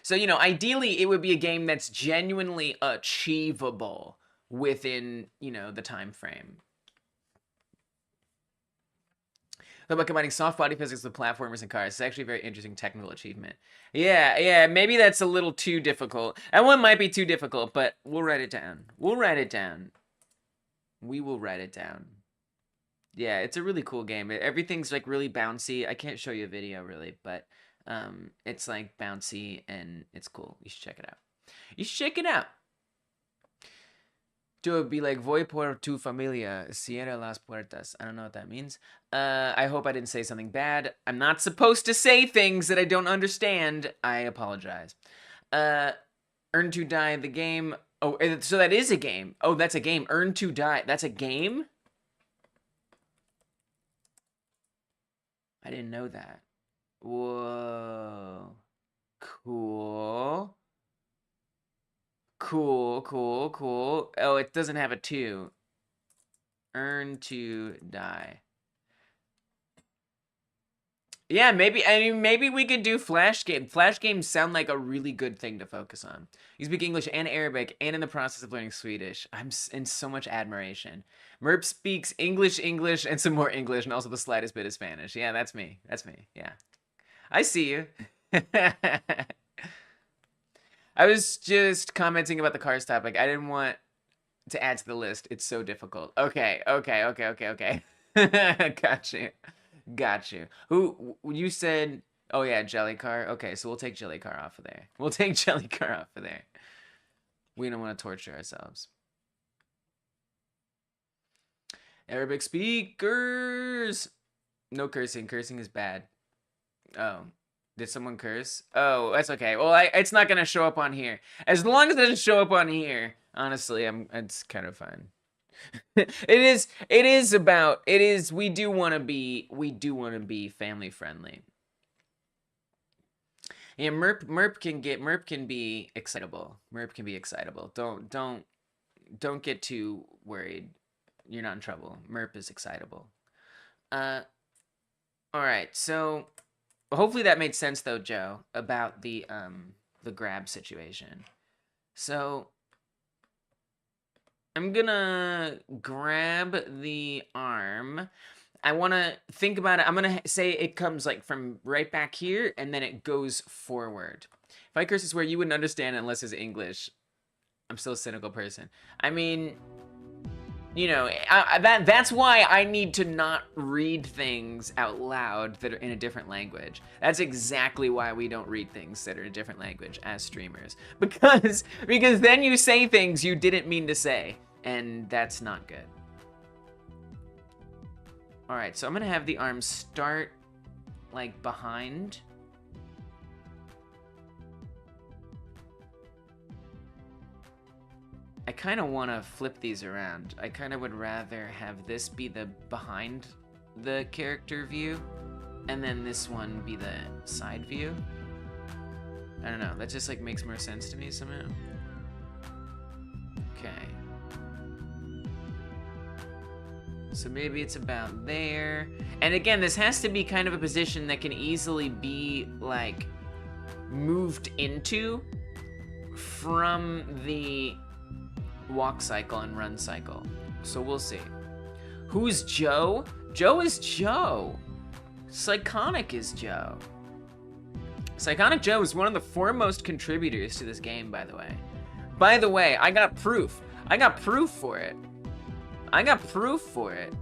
So, you know, ideally it would be a game that's genuinely achievable within, you know, the time frame. About combining soft body physics with platformers and cars. It's actually a very interesting technical achievement. Yeah, maybe that's a little too difficult. That one might be too difficult, but we'll write it down. We'll write it down. We will write it down. Yeah, it's a really cool game. Everything's like really bouncy. I can't show you a video really, but it's like bouncy and it's cool. You should check it out. You should check it out. It would be like Voy por tu familia, cierra las puertas. I don't know what that means. I hope I didn't say something bad. I'm not supposed to say things that I don't understand. I apologize. Earn to die the game. Oh, so that is a game. Oh, that's a game. Earn to die. That's a game? I didn't know that. Whoa. Cool. Cool. Oh, it doesn't have a 2. Earn to die. Yeah, maybe, I mean, maybe we could do Flash game. Flash games sound like a really good thing to focus on. You speak English and Arabic, and in the process of learning Swedish. I'm in so much admiration. Merp speaks English, and some more English, and also the slightest bit of Spanish. Yeah, that's me. Yeah. I see you. I was just commenting about the cars topic. I didn't want to add to the list. It's so difficult. Okay. Got you. Who, you said, oh yeah, Jellycar. Okay, so we'll take Jellycar off of there. We don't want to torture ourselves. Arabic speakers. No cursing. Cursing is bad. Oh. Did someone curse? Oh, that's okay. Well, it's not gonna show up on here. As long as it doesn't show up on here, honestly, it's kind of fine. We do want to be family friendly. Yeah, Merp can be excitable. Don't get too worried. You're not in trouble. Merp is excitable. All right, so hopefully that made sense though, Joe, about the grab situation. So I'm gonna grab the arm. I want to think about it. I'm going to say it comes like from right back here and then it goes forward. If I curse and swear, you wouldn't understand it unless it's English. I'm still a cynical person. I mean, you know, that's why I need to not read things out loud that are in a different language. That's exactly why we don't read things that are in a different language as streamers. Because then you say things you didn't mean to say, and that's not good. All right, so I'm gonna have the arm start like behind. I kind of want to flip these around. I kind of would rather have this be the behind the character view, and then this one be the side view. I don't know, that just like makes more sense to me somehow. Okay. So maybe it's about there. And again, this has to be kind of a position that can easily be like moved into from the walk cycle and run cycle. So we'll see. Who's Joe? Joe is Joe. Psychonic is Joe. Psychonic Joe is one of the foremost contributors to this game, by the way. By the way, I got proof. I got proof for it. I got proof for it.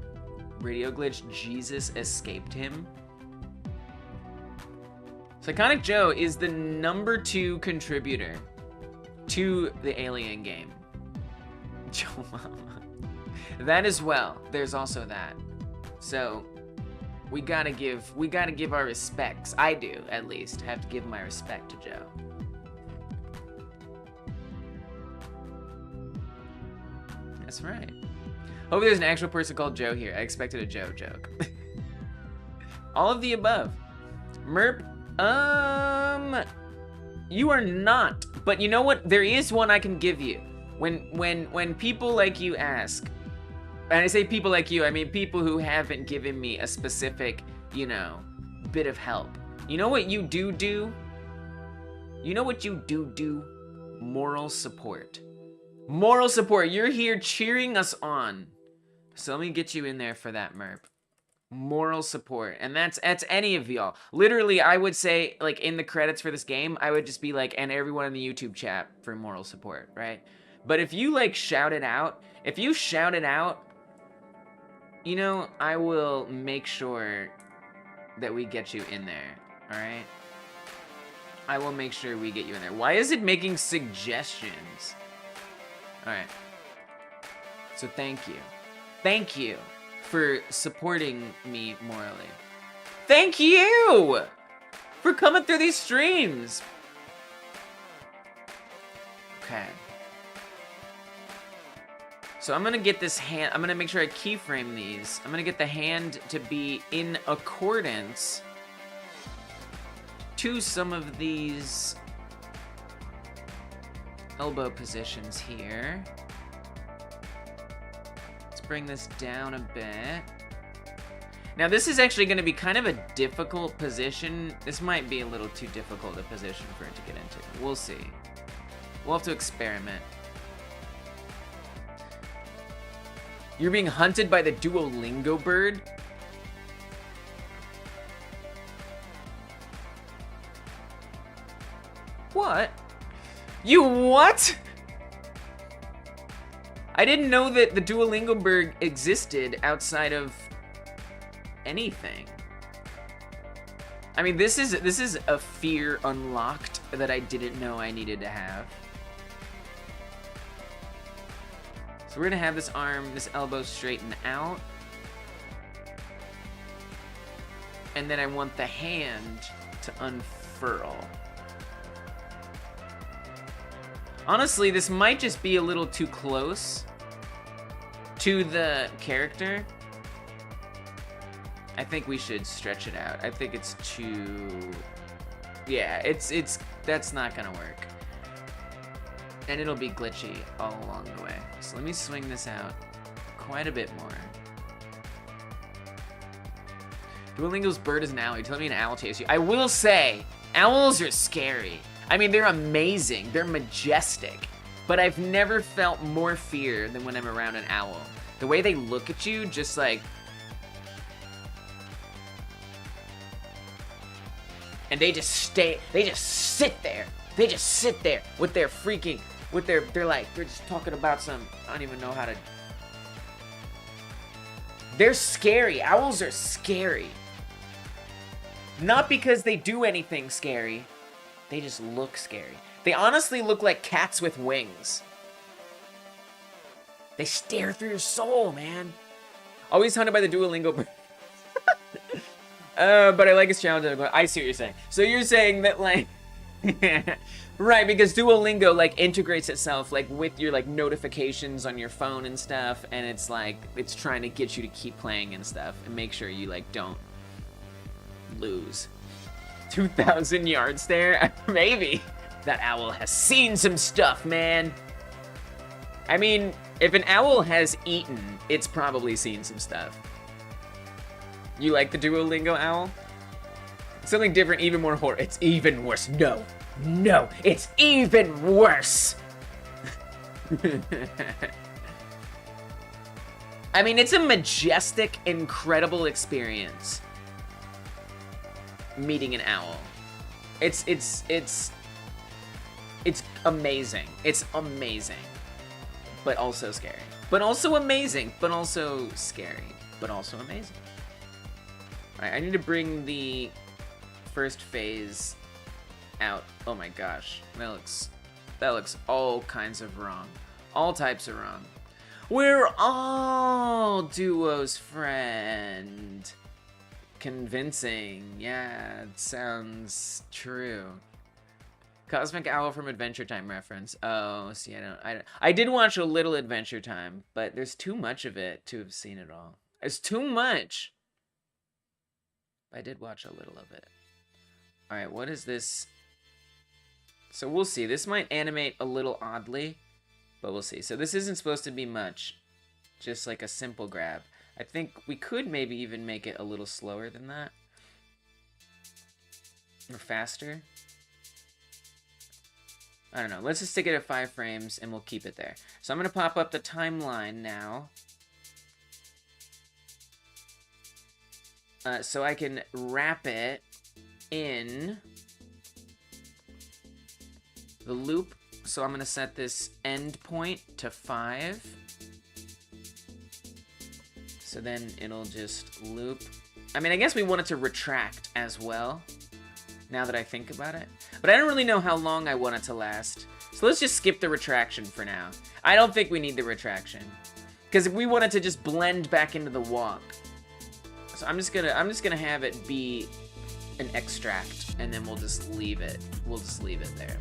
Radio glitch, Jesus escaped him. Psychonic Joe is the #2 contributor to the Alien game. Joe Mama. That as well. There's also that. So we gotta give our respects. I do, at least, have to give my respect to Joe. That's right. Hope there's an actual person called Joe here. I expected a Joe joke. All of the above. Merp, you are not. But you know what? There is one I can give you. When people like you ask, and I say people like you, I mean people who haven't given me a specific, you know, bit of help. You know what you do? You know what you do? Moral support. Moral support. You're here cheering us on. So let me get you in there for that, Merp. Moral support. And that's any of y'all. Literally, I would say, like, in the credits for this game, I would just be like, and everyone in the YouTube chat for moral support, right? But if you, like, shout it out, you know, I will make sure that we get you in there, all right? I will make sure we get you in there. Why is it making suggestions? All right. So thank you. Thank you for supporting me morally. Thank you for coming through these streams. Okay. So I'm gonna get this hand, I'm gonna make sure I keyframe these. I'm gonna get the hand to be in accordance to some of these elbow positions here. Let's bring this down a bit. Now this is actually gonna be kind of a difficult position. This might be a little too difficult a position for it to get into. We'll see. We'll have to experiment. You're being hunted by the Duolingo bird? What? You what? I didn't know that the Duolingo bird existed outside of anything. I mean, this is a fear unlocked that I didn't know I needed to have. So we're gonna have this arm, this elbow straighten out. And then I want the hand to unfurl. Honestly, this might just be a little too close to the character. I think we should stretch it out. I think it's too... Yeah, that's not gonna work. And it'll be glitchy all along the way. So let me swing this out quite a bit more. Duolingo's bird is an owl. You're telling me an owl chased you. I will say, owls are scary. I mean, they're amazing. They're majestic. But I've never felt more fear than when I'm around an owl. The way they look at you, just like... And they just sit there. They just sit there with their freaking, they're just talking about some, I don't even know how to. They're scary. Owls are scary. Not because they do anything scary. They just look scary. They honestly look like cats with wings. They stare through your soul, man. Always hunted by the Duolingo bird. But I like his challenge. I see what you're saying. So you're saying that, like, Right, because Duolingo like integrates itself like with your like notifications on your phone and stuff, and it's like it's trying to get you to keep playing and stuff and make sure you like don't lose. 2,000 yard stare? Maybe. That owl has seen some stuff, man. I mean, if an owl has eaten, it's probably seen some stuff. You like the Duolingo owl? Something different, even more horror. It's even worse. No. No, it's even worse. I mean, it's a majestic, incredible experience meeting an owl. It's amazing. It's amazing. But also scary. But also amazing. But also scary. But also amazing. Alright, I need to bring the first phase out. Oh my gosh. That looks all kinds of wrong. All types of wrong. We're all Duo's friend. Convincing. Yeah, it sounds true. Cosmic Owl from Adventure Time reference. Oh, see, I did watch a little Adventure Time, but there's too much of it to have seen it all. There's too much. I did watch a little of it. All right, what is this? So we'll see. This might animate a little oddly, but we'll see. So this isn't supposed to be much, just like a simple grab. I think we could maybe even make it a little slower than that. Or faster. I don't know. Let's just stick it at 5 frames and we'll keep it there. So I'm going to pop up the timeline now. So I can wrap it in the loop. So I'm going to set this end point to 5. So then it'll just loop. I mean, I guess we want it to retract as well, now that I think about it. But I don't really know how long I want it to last. So let's just skip the retraction for now. I don't think we need the retraction, because if we want it to just blend back into the walk. So I'm just gonna have it be an extract, and then we'll just leave it. We'll just leave it there.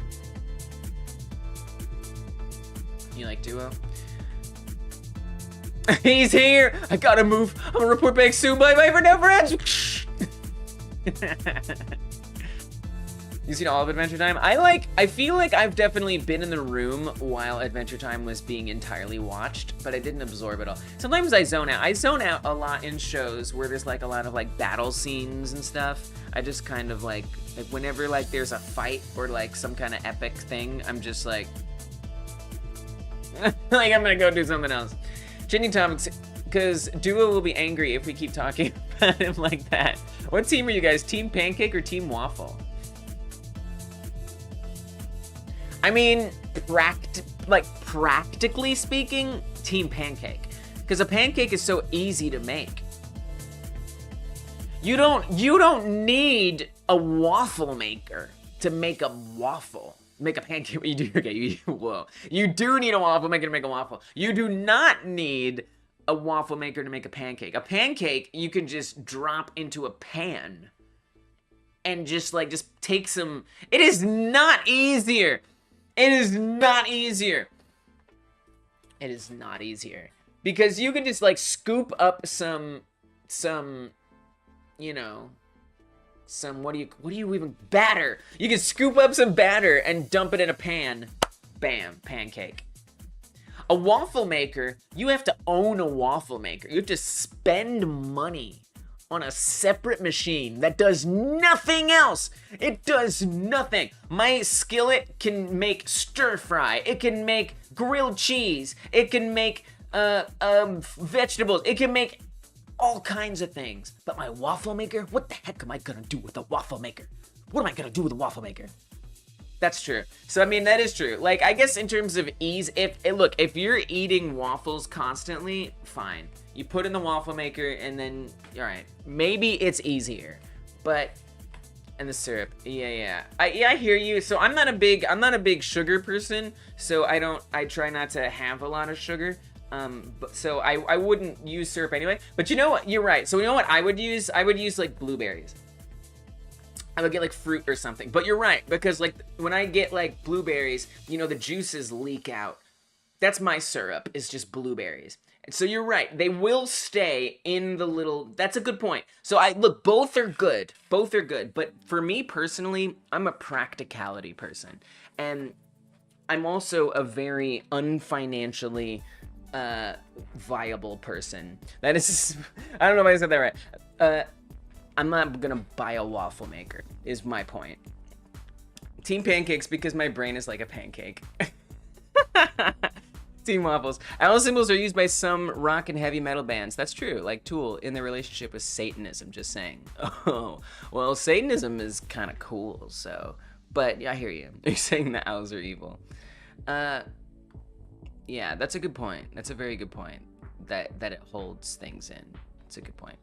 You like Duo? He's here! I gotta move! I'm gonna report back soon, bye-bye for now, friends! You seen all of Adventure Time? I feel like I've definitely been in the room while Adventure Time was being entirely watched, but I didn't absorb it all. Sometimes I zone out. I zone out a lot in shows where there's like a lot of like battle scenes and stuff. I just kind of like whenever like there's a fight or like some kind of epic thing, I'm just like, like I'm gonna go do something else. Changing topics, because Duo will be angry if we keep talking about him like that. What team are you guys? Team Pancake or Team Waffle? I mean, practically speaking, Team Pancake. Because a pancake is so easy to make. You don't need a waffle maker to make a waffle. Make a pancake. You do. Okay. Whoa. You do need a waffle maker to make a waffle. You do not need a waffle maker to make a pancake. A pancake you can just drop into a pan and just take some. It is not easier. It is not easier. It is not easier. Because you can just like scoop up some, you know, what do you even, batter. You can scoop up some batter and dump it in a pan. Bam, pancake. A waffle maker, you have to own a waffle maker. You have to spend money on a separate machine that does nothing else. It does nothing. My skillet can make stir fry. It can make grilled cheese. It can make vegetables. It can make all kinds of things. But my waffle maker, what the heck am I gonna do with a waffle maker? What am I gonna do with a waffle maker? That's true. So, I mean, that is true. Like, I guess in terms of ease, if you're eating waffles constantly, fine. You put in the waffle maker and then, all right, maybe it's easier. But, and the syrup, yeah. I hear you. So I'm not a big sugar person. So I try not to have a lot of sugar. So I wouldn't use syrup anyway. But you know what? You're right. So you know what I would use? I would use like blueberries. I would get like fruit or something. But you're right, because like when I get like blueberries, you know, the juices leak out. That's my syrup, is just blueberries. And so you're right, they will stay in the little, that's a good point. So look, both are good, but for me personally, I'm a practicality person. And I'm also a very unfinancially viable person. That is, I don't know if I said that right. I'm not gonna buy a waffle maker, is my point. Team pancakes, because my brain is like a pancake. Team waffles. Owl symbols are used by some rock and heavy metal bands. That's true, like Tool in their relationship with Satanism, just saying. Oh, well, Satanism is kind of cool, so. But yeah, I hear you. You're saying the owls are evil. Yeah, that's a good point. That's a very good point. That it holds things in. It's a good point.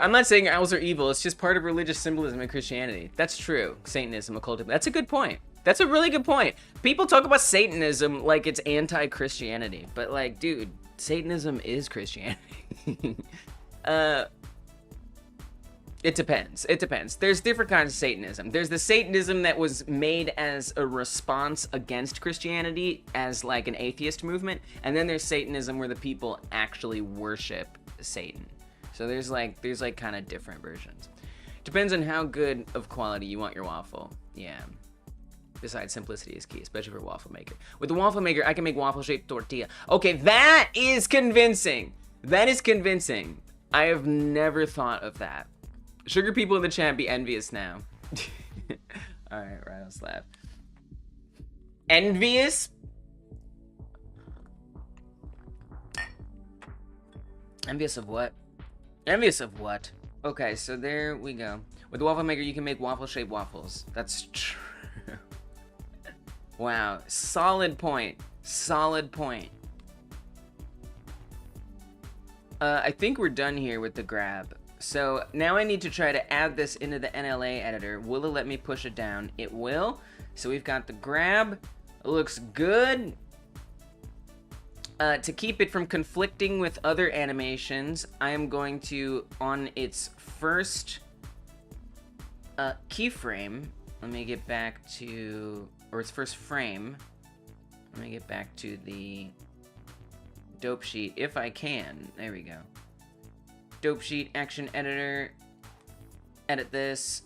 I'm not saying owls are evil. It's just part of religious symbolism in Christianity. That's true. Satanism, occultism. That's a good point. That's a really good point. People talk about Satanism like it's anti-Christianity, but like, dude, Satanism is Christianity. It depends. It depends. There's different kinds of Satanism. There's the Satanism that was made as a response against Christianity, as like an atheist movement, and then there's Satanism where the people actually worship Satan. So there's like kind of different versions. Depends on how good of quality you want your waffle. Yeah. Besides, simplicity is key, especially for a waffle maker. With the waffle maker, I can make waffle-shaped tortilla. Okay, that is convincing. That is convincing. I have never thought of that. Sugar people in the chat be envious now. All right, I'll slap. Envious? Envious of what? Envious of what? Okay, so there we go. With the waffle maker, you can make waffle-shaped waffles. That's true. Wow, solid point. Solid point. I think we're done here with the grab. So now I need to try to add this into the NLA editor. Will it let me push it down? It will. So we've got the grab. It looks good. To keep it from conflicting with other animations, I am going to, on its first keyframe, let me get back to, or its first frame, let me get back to the dope sheet, if I can. There we go. Dope sheet, action editor, edit this,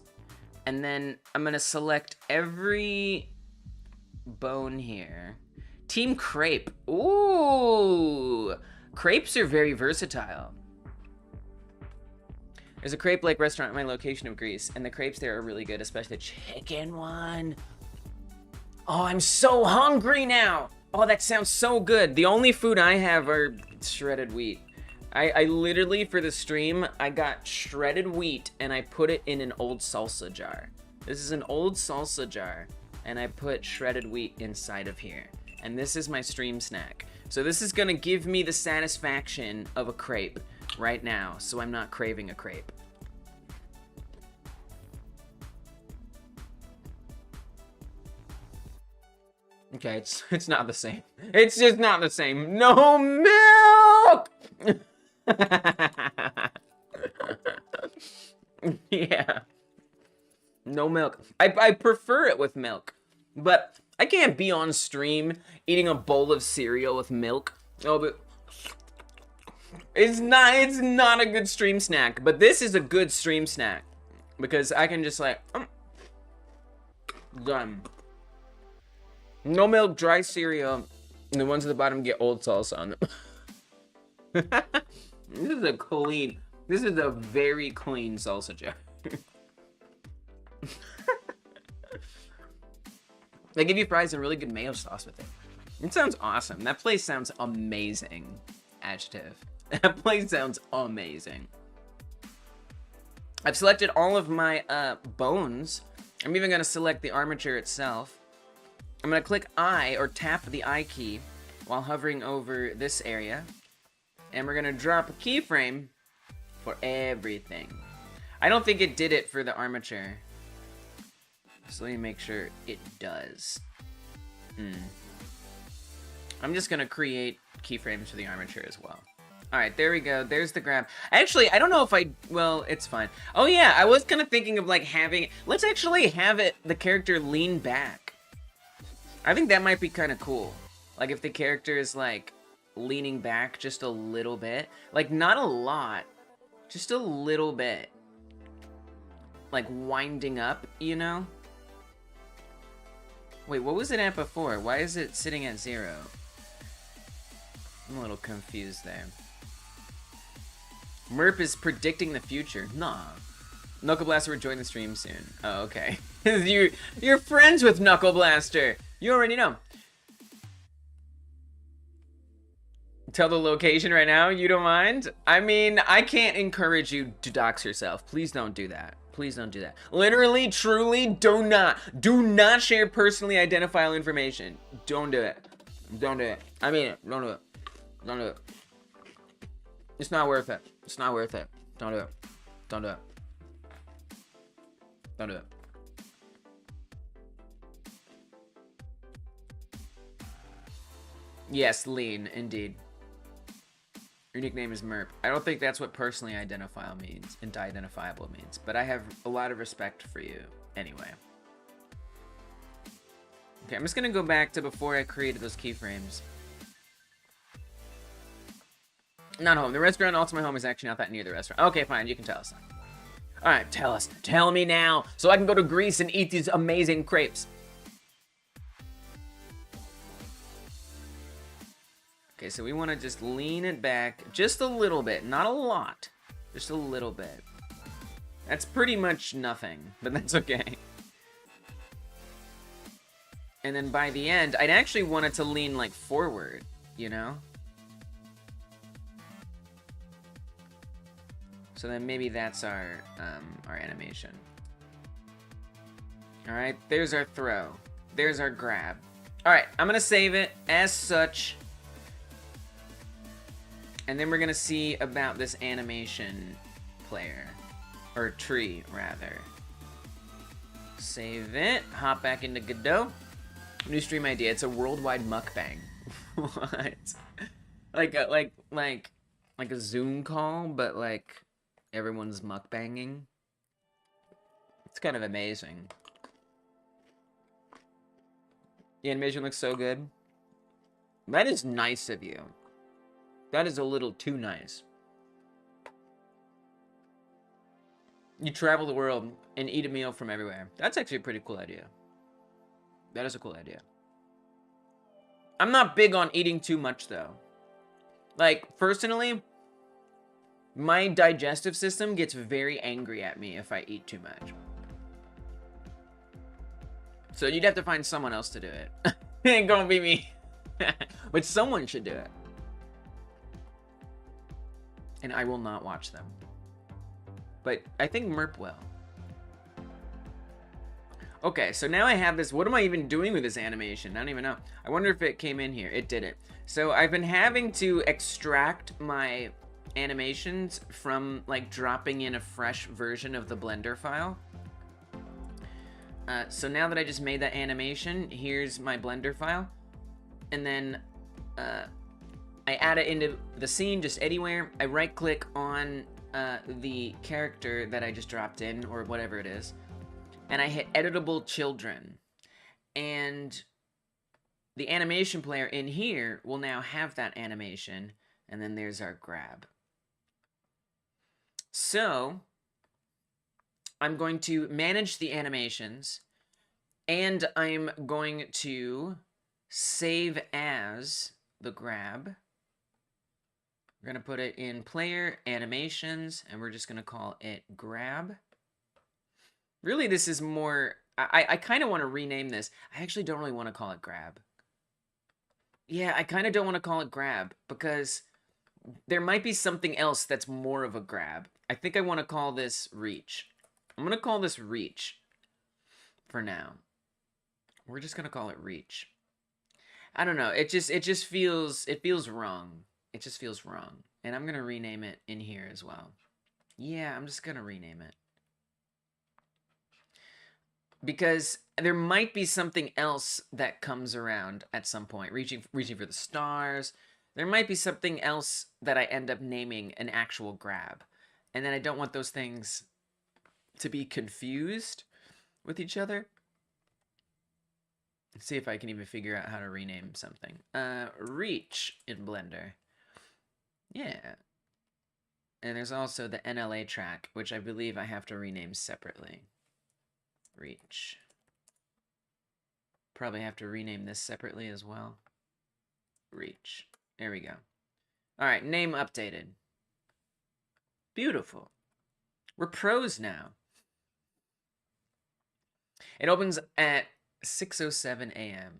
and then I'm gonna select every bone here. Team Crepe. Ooh! Crepes are very versatile. There's a crepe-like restaurant in my location of Greece, and the crepes there are really good, especially the chicken one. Oh, I'm so hungry now! Oh, that sounds so good. The only food I have are shredded wheat. I literally, for the stream, I got shredded wheat, and I put it in an old salsa jar. This is an old salsa jar, and I put shredded wheat inside of here. And this is my stream snack. So this is gonna give me the satisfaction of a crepe right now, so I'm not craving a crepe. Okay, it's not the same. It's just not the same. No milk! Yeah. No milk. I prefer it with milk, but I can't be on stream eating a bowl of cereal with milk. Oh, but it's not a good stream snack, but this is a good stream snack because I can just like done. No milk, dry cereal, and the ones at the bottom get old salsa on them. This is a very clean salsa jar. They give you fries and really good mayo sauce with it. It sounds awesome. That place sounds amazing. Adjective. That place sounds amazing. I've selected all of my bones. I'm even gonna select the armature itself. I'm gonna click I, or tap the I key, while hovering over this area. And we're gonna drop a keyframe for everything. I don't think it did it for the armature. So let me make sure it does. I'm just gonna create keyframes for the armature as well. All right, there we go. There's the grab. Actually, I don't know if well, it's fine. Oh yeah, I was kind of thinking of like let's actually have the character lean back. I think that might be kind of cool. Like if the character is like leaning back just a little bit. Like not a lot, just a little bit. Like winding up, you know? Wait, what was it at before? Why is it sitting at 0? I'm a little confused there. Merp is predicting the future. Nah. Knuckle Blaster will join the stream soon. Oh, okay. You're friends with Knuckle Blaster. You already know. Tell the location right now. You don't mind? I mean, I can't encourage you to dox yourself. Please don't do that. Please don't do that. Literally, truly, do not share personally identifiable information. Don't do it. Don't do it. I mean it. Don't do it. Don't do it. It's not worth it. It's not worth it. Don't do it. Don't do it. Don't do it. Yes, lean, indeed. Your nickname is Merp. I don't think that's what personally identifiable means, but I have a lot of respect for you anyway. Okay, I'm just gonna go back to before I created those keyframes. Not home. The restaurant, also my home, is actually not that near the restaurant. Okay, fine, you can tell us. Alright, tell us. Tell me now, so I can go to Greece and eat these amazing crepes. Okay, so we want to just lean it back just a little bit. Not a lot. Just a little bit. That's pretty much nothing, but that's okay. And then by the end, I'd actually want it to lean, like, forward, you know? So then maybe that's our animation. Alright, there's our throw. There's our grab. Alright, I'm gonna save it as such. And then we're gonna see about this animation player. Or tree, rather. Save it. Hop back into Godot. New stream idea. It's a worldwide mukbang. What? Like a Zoom call, but like everyone's mukbanging. It's kind of amazing. The animation looks so good. That is nice of you. That is a little too nice. You travel the world and eat a meal from everywhere. That's actually a pretty cool idea. That is a cool idea. I'm not big on eating too much, though. Like, personally, my digestive system gets very angry at me if I eat too much. So you'd have to find someone else to do it. It ain't gonna be me. But someone should do it. And I will not watch them. But I think Merp will. Okay, so now I have this. What am I even doing with this animation? I don't even know. I wonder if it came in here. It didn't. So I've been having to extract my animations from like dropping in a fresh version of the Blender file. So now that I just made that animation, here's my Blender file. And then I add it into the scene just anywhere. I right click on the character that I just dropped in, or whatever it is, and I hit editable children. And the animation player in here will now have that animation, and then there's our grab. So I'm going to manage the animations, and I'm going to save as the grab. We're going to put it in player animations, and we're just going to call it grab. Really, this is more, I kind of want to rename this. I actually don't really want to call it grab. Yeah, I kind of don't want to call it grab because there might be something else that's more of a grab. I think I want to call this reach. I'm going to call this reach for now. We're just going to call it reach. I don't know. It just feels wrong. It just feels wrong. And I'm going to rename it in here as well. Yeah, I'm just going to rename it. Because there might be something else that comes around at some point. Reaching for the stars. There might be something else that I end up naming an actual grab. And then I don't want those things to be confused with each other. Let's see if I can even figure out how to rename something. Reach in Blender. Yeah. And there's also the NLA track, which I believe I have to rename separately. Reach. Probably have to rename this separately as well. Reach. There we go. All right, name updated. Beautiful. We're pros now. It opens at 6:07 a.m.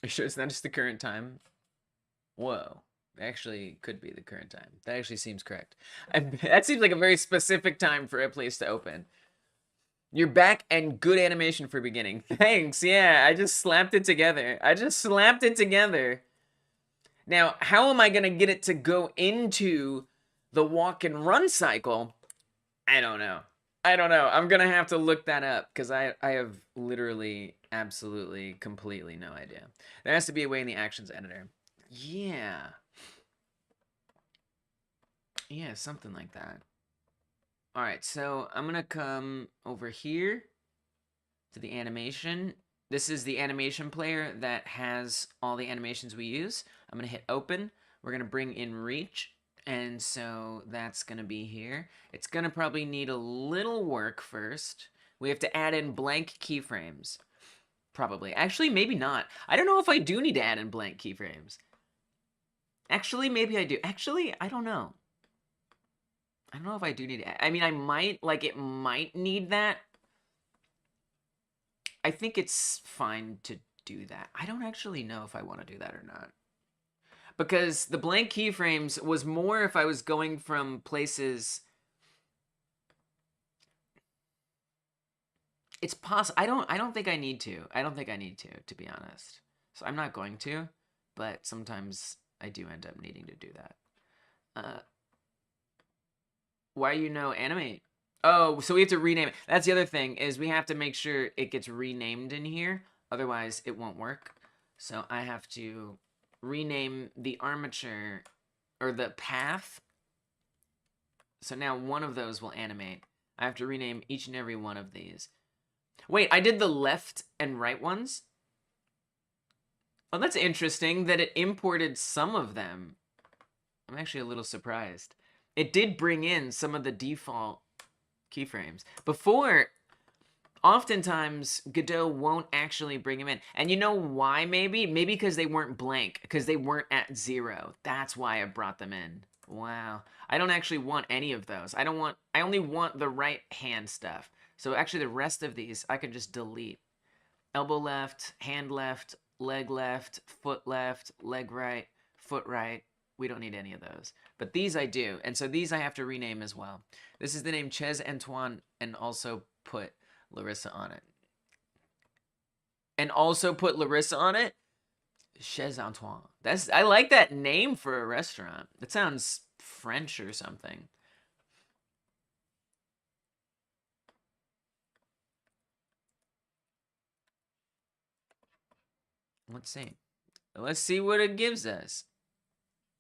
Are you sure it's not just the current time? Whoa. Actually, could be the current time. That actually seems correct. That seems like a very specific time for a place to open. You're back and good animation for beginning. Thanks, yeah, I just slapped it together. Now, how am I gonna get it to go into the walk and run cycle? I don't know. I'm gonna have to look that up because I have literally, absolutely, completely no idea. There has to be a way in the actions editor. Yeah. Yeah, something like that. All right, so I'm gonna come over here to the animation. This is the animation player that has all the animations we use. I'm gonna hit open. We're gonna bring in reach. And so that's gonna be here. It's gonna probably need a little work first. We have to add in blank keyframes. Probably. Actually, maybe not. I don't know if I do need to add in blank keyframes. Actually, maybe I do. Actually, I don't know. I don't know if I do need to. I mean, I might, like, it might need that. I think it's fine to do that. I don't actually know if I want to do that or not. Because the blank keyframes was more if I was going from places. It's possible. I don't think I need to. I don't think I need to be honest. So I'm not going to, but sometimes I do end up needing to do that. Why animate? Oh, so we have to rename it. That's the other thing, is we have to make sure it gets renamed in here. Otherwise, it won't work. So I have to rename the armature, or the path. So now one of those will animate. I have to rename each and every one of these. Wait, I did the left and right ones? Oh, that's interesting that it imported some of them. I'm actually a little surprised. It did bring in some of the default keyframes. Before, oftentimes, Godot won't actually bring them in. And you know why, maybe? Maybe because they weren't blank, because they weren't at 0. That's why I brought them in. Wow. I don't actually want any of those. I only want the right hand stuff. So actually the rest of these, I can just delete. Elbow left, hand left, leg left, leg right, foot right. We don't need any of those. But these I do. And so these I have to rename as well. This is the name Ches Antoine, and also put Larissa on it. And also put Larissa on it? Chez Antoine. I like that name for a restaurant. That sounds French or something. Let's see. Let's see what it gives us.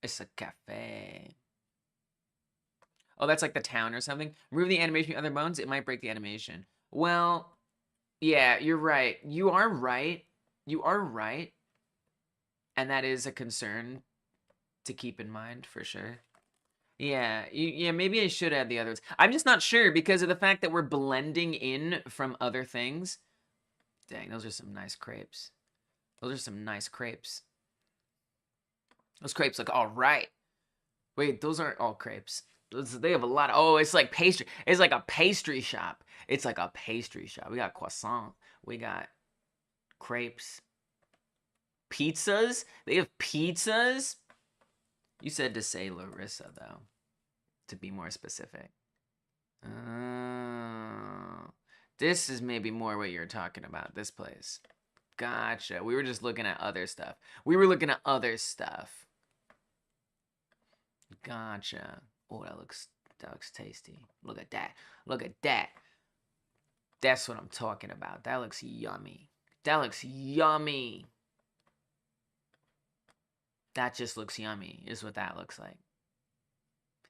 It's a cafe. Oh, that's like the town or something. Remove the animation of other bones, it might break the animation. Well, yeah, you're right. You are right. You are right. And that is a concern to keep in mind for sure. Yeah, yeah, maybe I should add the others. I'm just not sure because of the fact that we're blending in from other things. Dang, those are some nice crepes. Those are some nice crepes. Those crepes look all right. Wait, those aren't all crepes. They have a lot of, oh, it's like pastry. It's like a pastry shop. It's like a pastry shop. We got croissant. We got crepes. Pizzas? They have pizzas? You said to say Larissa, though, to be more specific. This is maybe more what you're talking about, this place. Gotcha. We were just looking at other stuff. Gotcha. Oh, that looks tasty. Look at that. Look at that. That's what I'm talking about. That looks yummy. That looks yummy. That just looks yummy, is what that looks like.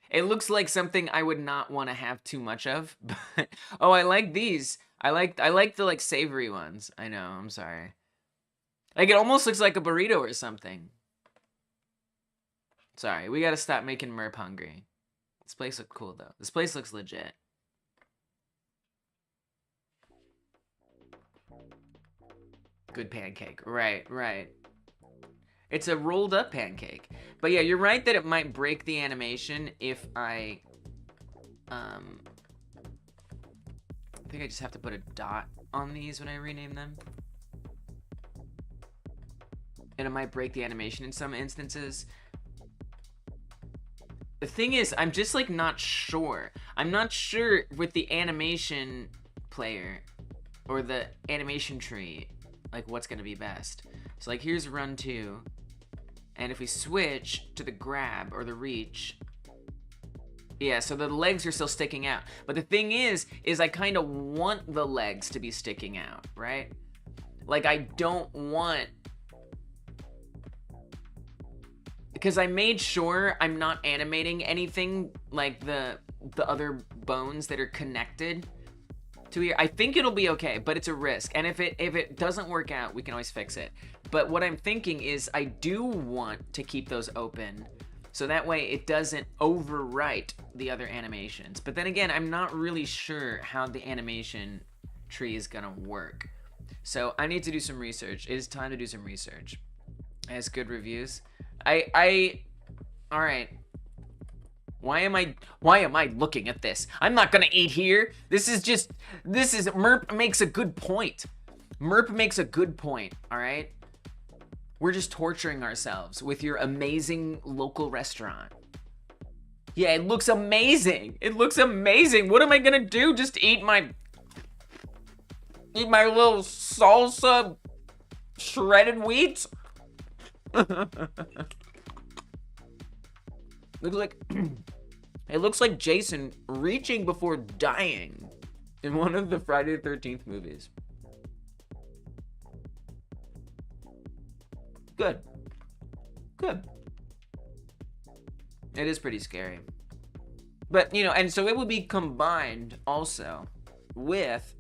It looks like something I would not want to have too much of. But, oh, I like these. I like the like savory ones. I know, I'm sorry. Like it almost looks like a burrito or something. Sorry, we gotta stop making Merp hungry. This place looks cool though. This place looks legit. Good pancake. Right, right. It's a rolled up pancake. But yeah, you're right that it might break the animation if I think I just have to put a dot on these when I rename them. And it might break the animation in some instances. The thing is, I'm just like not sure. I'm not sure with the animation player or the animation tree, like what's gonna be best. So like here's run 2. And if we switch to the grab or the reach, yeah, so the legs are still sticking out. But the thing is I kind of want the legs to be sticking out, right? Like I don't want, because I made sure I'm not animating anything like the other bones that are connected to here. I think it'll be okay, but it's a risk. And if it doesn't work out, we can always fix it. But what I'm thinking is I do want to keep those open so that way it doesn't overwrite the other animations. But then again, I'm not really sure how the animation tree is gonna work. So I need to do some research. It is time to do some research. It has good reviews. All right. Why am I looking at this? I'm not gonna eat here. Merp makes a good point. Merp makes a good point, all right? We're just torturing ourselves with your amazing local restaurant. Yeah, it looks amazing. It looks amazing. What am I gonna do? Just eat my little salsa shredded wheat? It looks like Jason reaching before dying in one of the Friday the 13th movies. Good. Good. It is pretty scary. But, you know, and so it would be combined also with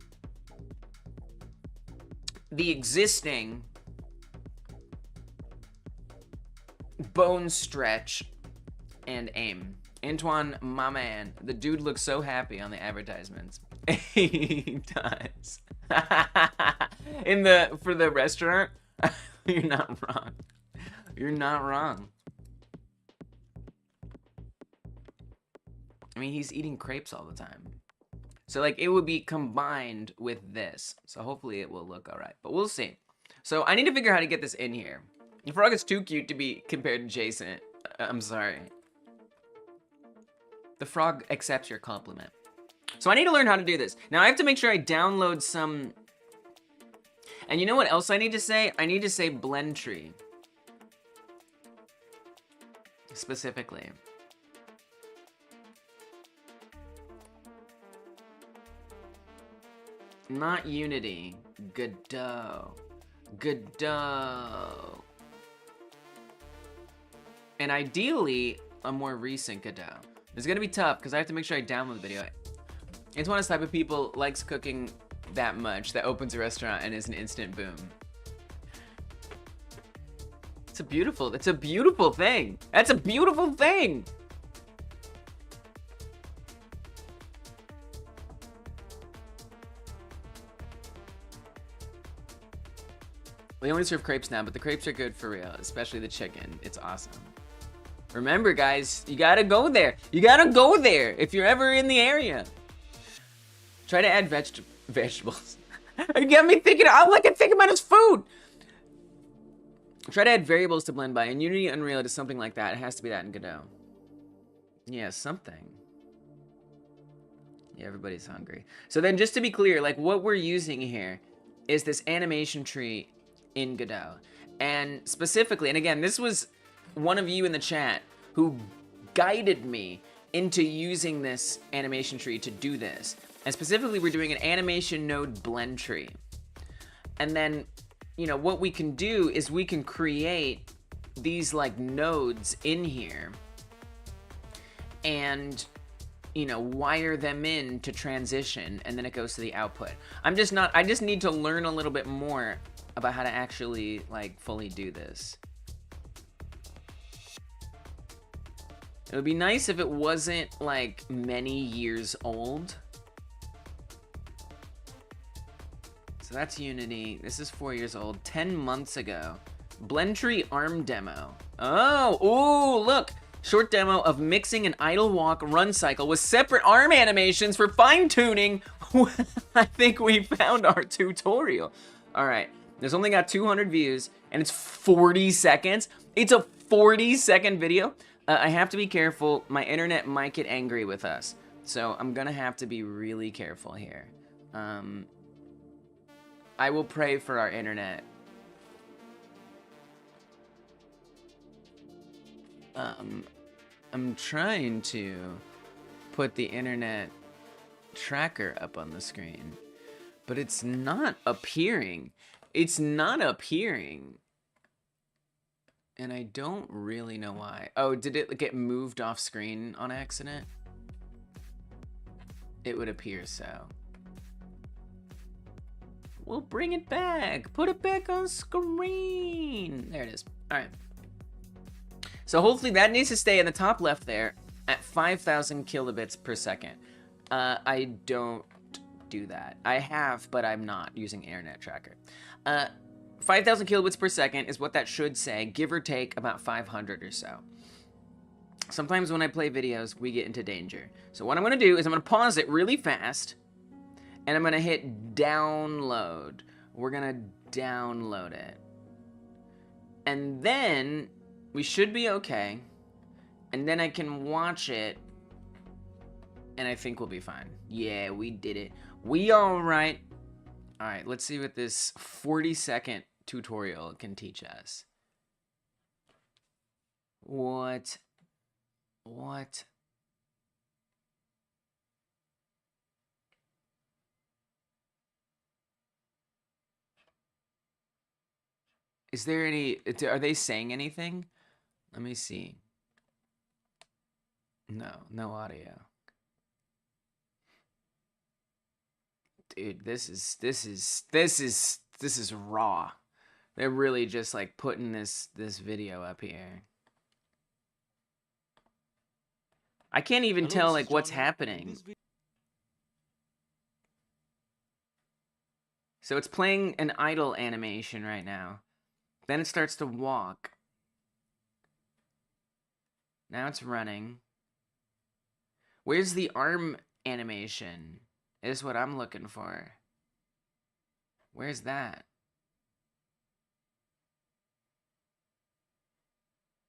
the existing bone stretch and aim. Antoine, my man, the dude looks so happy on the advertisements. He does. For the restaurant, you're not wrong. You're not wrong. I mean, he's eating crepes all the time. So like it would be combined with this. So hopefully it will look all right, but we'll see. So I need to figure out how to get this in here. The frog is too cute to be compared to Jason. I'm sorry. The frog accepts your compliment. So I need to learn how to do this. Now I have to make sure I download some. And you know what else I need to say? I need to say blend tree. Specifically. Not Unity. Godot. Godot. And ideally, a more recent Godot. It's gonna be tough because I have to make sure I download the video. It's one of the type of people likes cooking that much that opens a restaurant and is an instant boom. It's a beautiful thing. That's a beautiful thing. We only serve crepes now, but the crepes are good for real, especially the chicken. It's awesome. Remember, guys, you gotta go there. You gotta go there if you're ever in the area. Try to add vegetables. You got me thinking, all I can think about is food. Try to add variables to blend by. In Unity, Unreal, it is something like that. It has to be that in Godot. Yeah, something. Yeah, everybody's hungry. So then just to be clear, like what we're using here is this animation tree in Godot. And specifically, and again, this was one of you in the chat who guided me into using this animation tree to do this. And specifically, we're doing an animation node blend tree. And then, you know, what we can do is we can create these like nodes in here and, you know, wire them in to transition, and then it goes to the output. I just need to learn a little bit more about how to actually like fully do this. It would be nice if it wasn't like many years old. So that's Unity. This is 4 years old. 10 months ago. BlendTree ARM demo. Oh, ooh, look. Short demo of mixing an idle walk run cycle with separate ARM animations for fine-tuning. I think we found our tutorial. All right. This only got 200 views, and it's 40 seconds. It's a 40-second video. I have to be careful. My internet might get angry with us. So I'm going to have to be really careful here. I will pray for our internet. I'm trying to put the internet tracker up on the screen, but it's not appearing. It's not appearing. And I don't really know why. Oh, did it get moved off screen on accident? It would appear so. We'll bring it back. Put it back on screen. There it is. All right. So hopefully that needs to stay in the top left there at 5,000 kilobits per second. I don't do that. I have, but I'm not using internet tracker. 5,000 kilobits per second is what that should say, give or take about 500 or so. Sometimes when I play videos, we get into danger. So what I'm going to do is I'm going to pause it really fast, and I'm going to hit download. We're going to download it. And then we should be okay. And then I can watch it, and I think we'll be fine. Yeah, we did it. We all right. All right, let's see what this 40-second tutorial can teach us. What? Is there any, are they saying anything? Let me see. No audio. Dude, this is raw. They're really just like putting this video up here. I can't even tell like what's happening. So it's playing an idle animation right now. Then it starts to walk. Now it's running. Where's the arm animation? Is what I'm looking for. Where's that?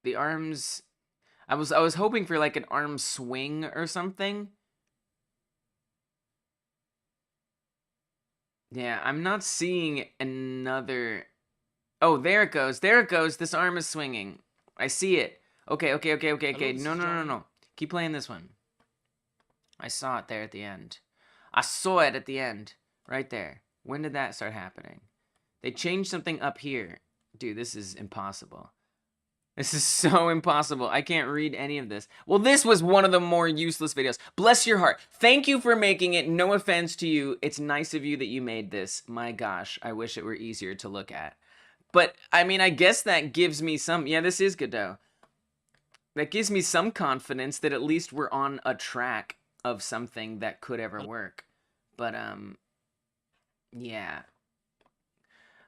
The arms. I was hoping for like an arm swing or something. Yeah, I'm not seeing another. Oh, there it goes. There it goes. This arm is swinging. I see it. Okay. No. Keep playing this one. I saw it there at the end. I saw it at the end. Right there. When did that start happening? They changed something up here. Dude, this is impossible. This is so impossible. I can't read any of this. Well, this was one of the more useless videos. Bless your heart. Thank you for making it. No offense to you. It's nice of you that you made this. My gosh, I wish it were easier to look at. But, I mean, I guess that gives me some... Yeah, this is Godot. That gives me some confidence that at least we're on a track of something that could ever work. But, yeah.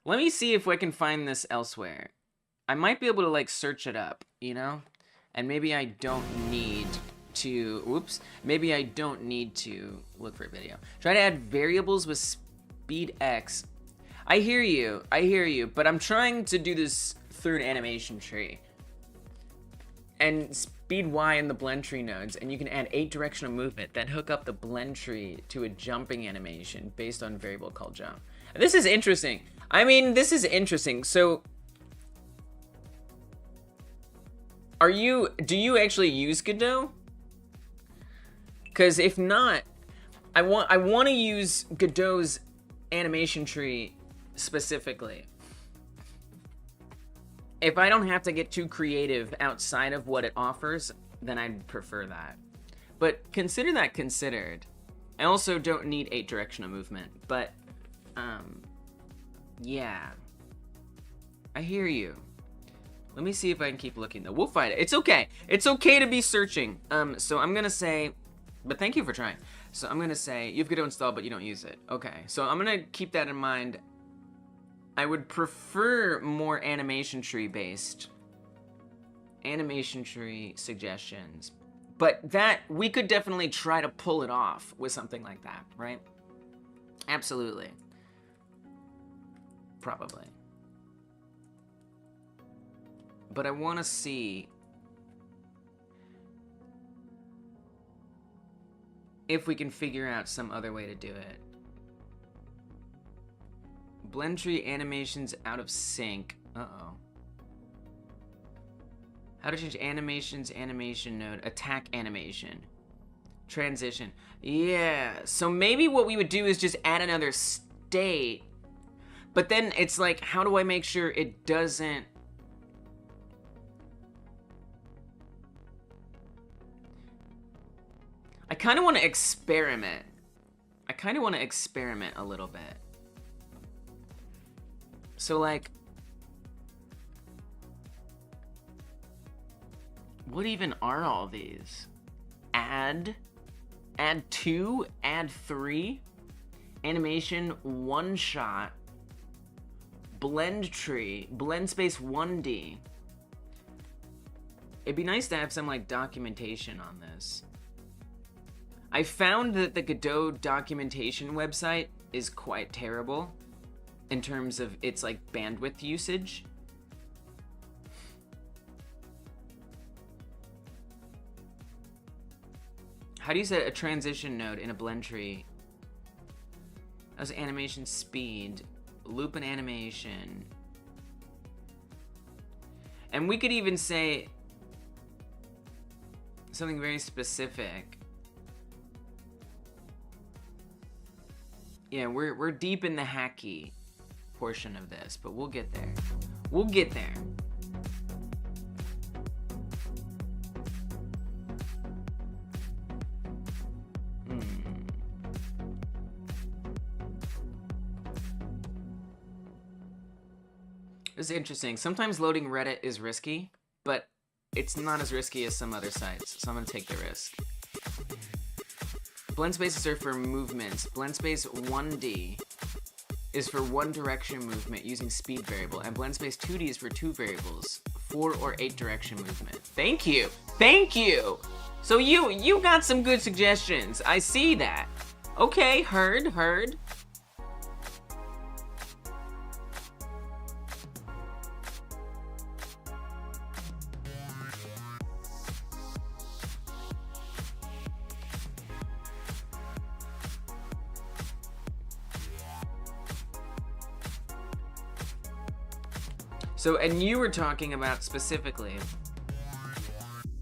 Let me see if I can find this elsewhere. I might be able to, like, search it up, you know? And maybe I don't need to... Whoops. Maybe I don't need to look for a video. Try to add variables with speed X. I hear you, but I'm trying to do this through an AnimationTree. And speed Y in the BlendTree nodes, and you can add 8 directional movement, then hook up the BlendTree to a jumping animation based on a variable called jump. This is interesting. I mean, this is interesting. So, do you actually use Godot? Because if not, I want to use Godot's AnimationTree specifically. If I don't have to get too creative outside of what it offers, then I'd prefer that. But consider that considered. I also don't need 8 directional movement, but, yeah. I hear you. Let me see if I can keep looking, though. We'll find it. It's okay. It's okay to be searching. So I'm gonna say, but thank you for trying. So I'm gonna say, you have Godot installed, but you don't use it. Okay, so I'm gonna keep that in mind. I would prefer more AnimationTree based. AnimationTree suggestions. But that, we could definitely try to pull it off with something like that, right? Absolutely. Probably. But I want to see if we can figure out some other way to do it. Blend tree animations out of sync. Uh-oh. How to change animations, animation node, attack animation. Transition. Yeah, so maybe what we would do is just add another state. But then it's like, how do I make sure it doesn't... I kind of want to experiment. I kind of want to experiment a little bit. So like, what even are all these? Add 2, add 3, animation, one shot, blend tree, blend space 1D. It'd be nice to have some like documentation on this. I found that the Godot documentation website is quite terrible in terms of its like bandwidth usage. How do you set a transition node in a blend tree? How's animation speed? Loop and animation. And we could even say something very specific. Yeah, we're deep in the hacky portion of this, but we'll get there. We'll get there. This is interesting. Sometimes loading Reddit is risky, but it's not as risky as some other sites, so I'm gonna take the risk. Blend spaces are for movements. Blend space 1D is for one direction movement using speed variable, and blend space 2D is for 2 variables, 4 or 8 direction movement. Thank you, thank you. So you got some good suggestions. I see that. Okay, heard. So, and you were talking about specifically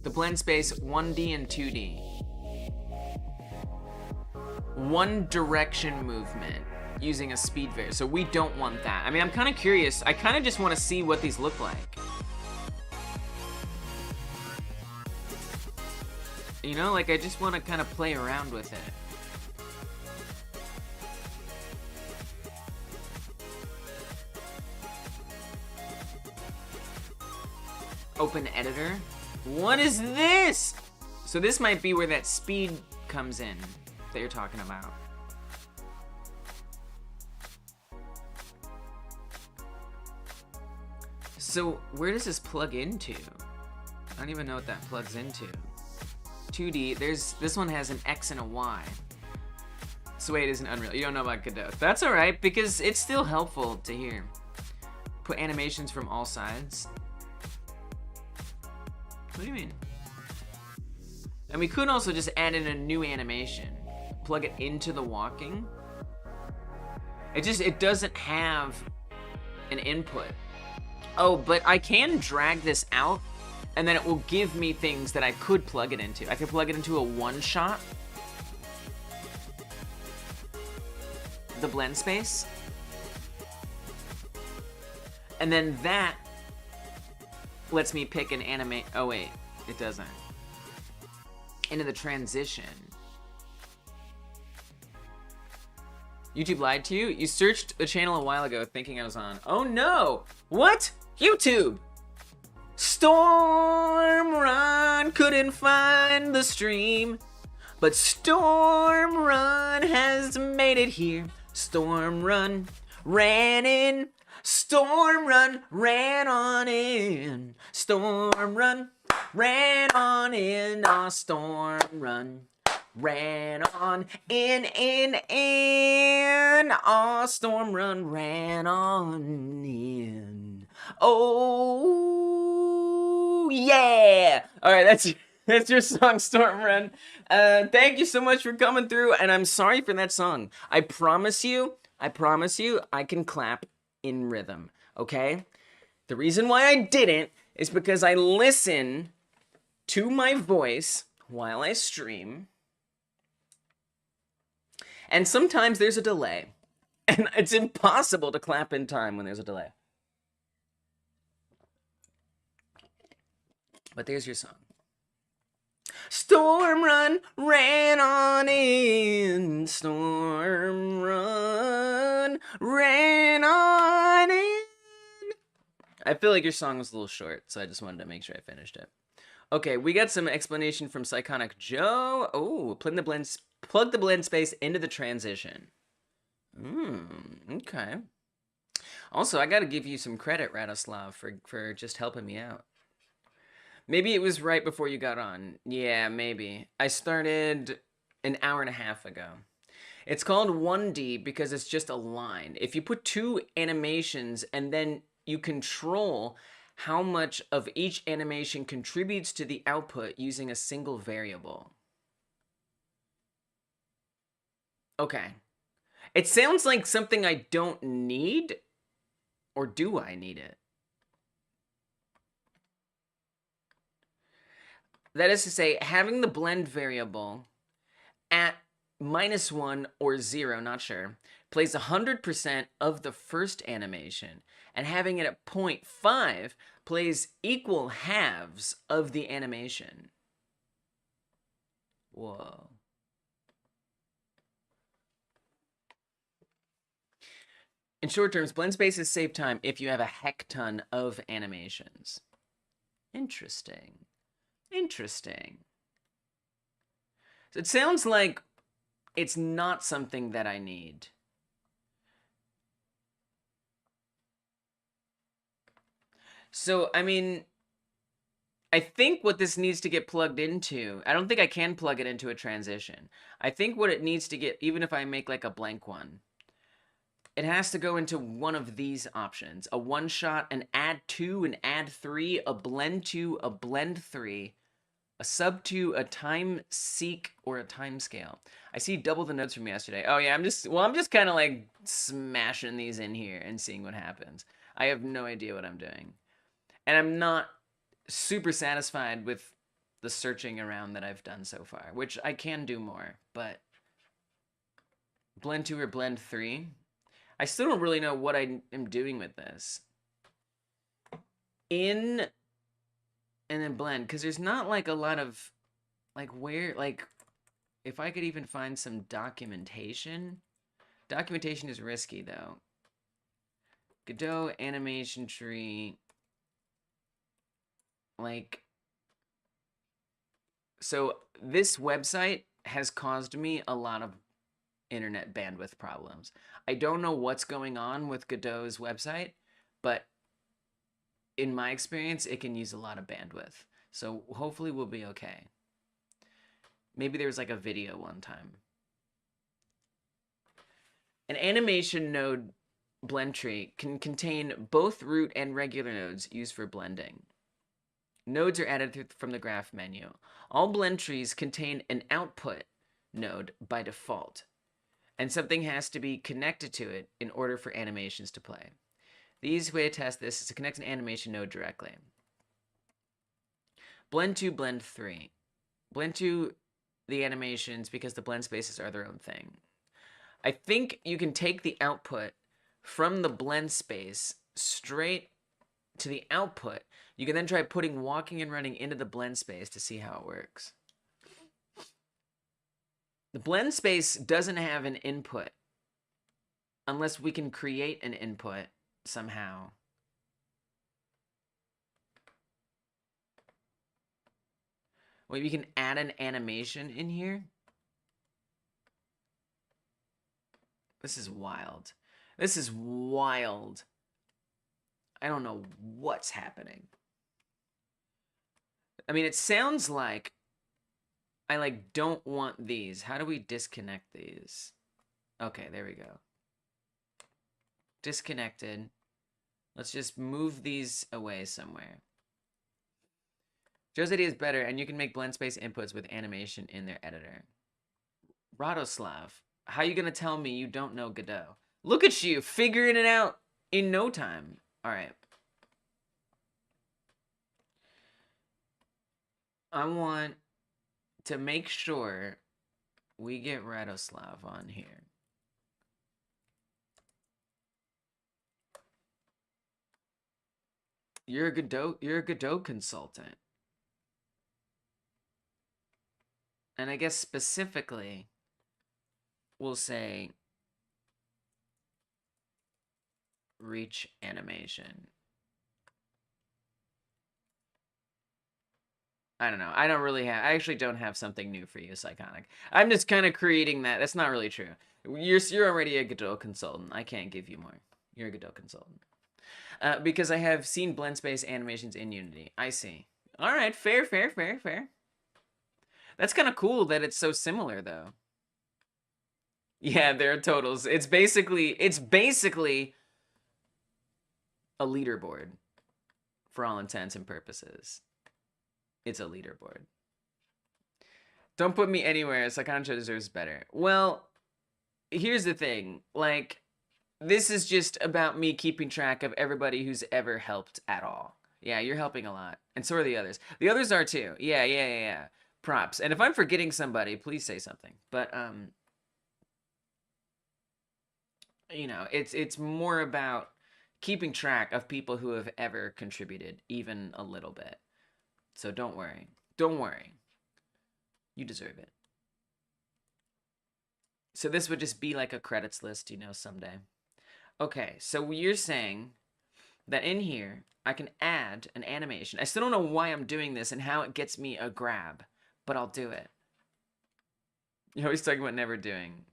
the blend space 1D and 2D. One direction movement using a speed variable. So we don't want that. I mean, I'm kind of curious. I kind of just want to see what these look like. You know, like I just want to kind of play around with it. Open editor. What is this? So this might be where that speed comes in that you're talking about. So where does this plug into? I don't even know what that plugs into. 2D, this one has an X and a Y. So wait, it isn't Unreal. You don't know about Godot. That's all right, because it's still helpful to hear. Put animations from all sides. What do you mean? And we could also just add in a new animation. Plug it into the walking. It doesn't have an input. Oh, but I can drag this out, and then it will give me things that I could plug it into. I could plug it into a one-shot. The blend space. And then that lets me pick an anime. Oh wait, it doesn't. Into the transition. YouTube lied to you? You searched the channel a while ago thinking I was on. Oh no! What? YouTube! Storm Run couldn't find the stream, but Storm Run has made it here. Storm Run ran in. Storm Run ran on in. Storm Run ran on in. Oh, Storm Run ran on in. Oh, Storm Run ran on in. Oh, yeah. All right, that's your song, Storm Run. Thank you so much for coming through, and I'm sorry for that song. I promise you, I can clap in rhythm, okay? The reason why I didn't is because I listen to my voice while I stream, and sometimes there's a delay, and it's impossible to clap in time when there's a delay. But there's your song. Storm Run ran on in. Storm Run ran on in. I feel like your song was a little short, so I just wanted to make sure I finished it. Okay, we got some explanation from Psychonic Joe. Oh, plug the blend space into the transition. Okay. Also, I gotta give you some credit, Radoslav, for just helping me out. Maybe it was right before you got on. Yeah, maybe. I started an hour and a half ago. It's called 1D because it's just a line. If you put two animations and then you control how much of each animation contributes to the output using a single variable. Okay. It sounds like something I don't need, or do I need it? That is to say, having the blend variable at -1 or 0, not sure, plays 100% of the first animation, and having it at 0.5 plays equal halves of the animation. Whoa. In short terms, blend spaces save time if you have a heck ton of animations. Interesting. Interesting. So it sounds like it's not something that I need. So, I mean, I think what this needs to get plugged into, I don't think I can plug it into a transition. I think what it needs to get, even if I make like a blank one, it has to go into one of these options. A one-shot, an add 2, an add 3, a blend 2, a blend 3, a sub 2, a time seek, or a time scale. I see double the notes from yesterday. Oh yeah, I'm just kind of like smashing these in here and seeing what happens. I have no idea what I'm doing. And I'm not super satisfied with the searching around that I've done so far, which I can do more, but blend 2 or blend 3, I still don't really know what I am doing with this. In and then blend, because there's not like a lot of like where, like if I could even find some documentation. Documentation is risky though. Godot, AnimationTree, like, so this website has caused me a lot of internet bandwidth problems. I don't know what's going on with Godot's website, but in my experience, it can use a lot of bandwidth. So hopefully we'll be okay. Maybe there was like a video one time. An animation node blend tree can contain both root and regular nodes used for blending. Nodes are added from the graph menu. All blend trees contain an output node by default, and something has to be connected to it in order for animations to play. The easiest way to test this is to connect an animation node directly. Blend 2, blend 3. Blend 2 the animations because the blend spaces are their own thing. I think you can take the output from the blend space straight to the output, you can then try putting walking and running into the blend space to see how it works. The blend space doesn't have an input unless we can create an input somehow. Wait, we can add an animation in here? This is wild. This is wild. I don't know what's happening. I mean, it sounds like I like don't want these. How do we disconnect these? Okay, there we go. Disconnected. Let's just move these away somewhere. Joe's idea is better, and you can make blend space inputs with animation in their editor. Radoslav, how are you going to tell me you don't know Godot? Look at you, figuring it out in no time. All right. I want to make sure we get Radoslav on here. You're a Godot consultant. And I guess specifically, we'll say reach animation. I don't know. I don't really have, I actually don't have something new for you, Psychonic. I'm just kind of creating that. That's not really true. You're already a Godot consultant. I can't give you more. You're a Godot consultant. Because I have seen blend space animations in Unity. I see. All right, fair. That's kind of cool that it's so similar, though. Yeah, there are totals. It's basically a leaderboard for all intents and purposes. It's a leaderboard. Don't put me anywhere. Psychoncho deserves better. Well, here's the thing. Like, this is just about me keeping track of everybody who's ever helped at all. Yeah, you're helping a lot. And so are the others. The others are too. Yeah. Props. And if I'm forgetting somebody, please say something. But, you know, it's more about keeping track of people who have ever contributed, even a little bit. So don't worry. Don't worry. You deserve it. So this would just be like a credits list, you know, someday. Okay, so you're saying that in here, I can add an animation. I still don't know why I'm doing this and how it gets me a grab, but I'll do it. You're always talking about never doing.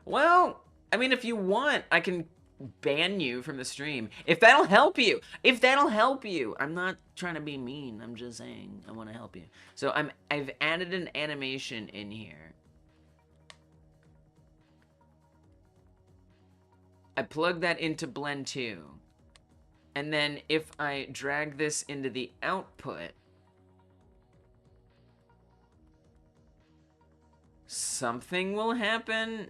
Well, I mean, if you want, I can ban you from the stream. If that'll help you. If that'll help you. I'm not trying to be mean. I'm just saying I want to help you. So I've added an animation in here. I plug that into Blend 2. And then if I drag this into the output, something will happen.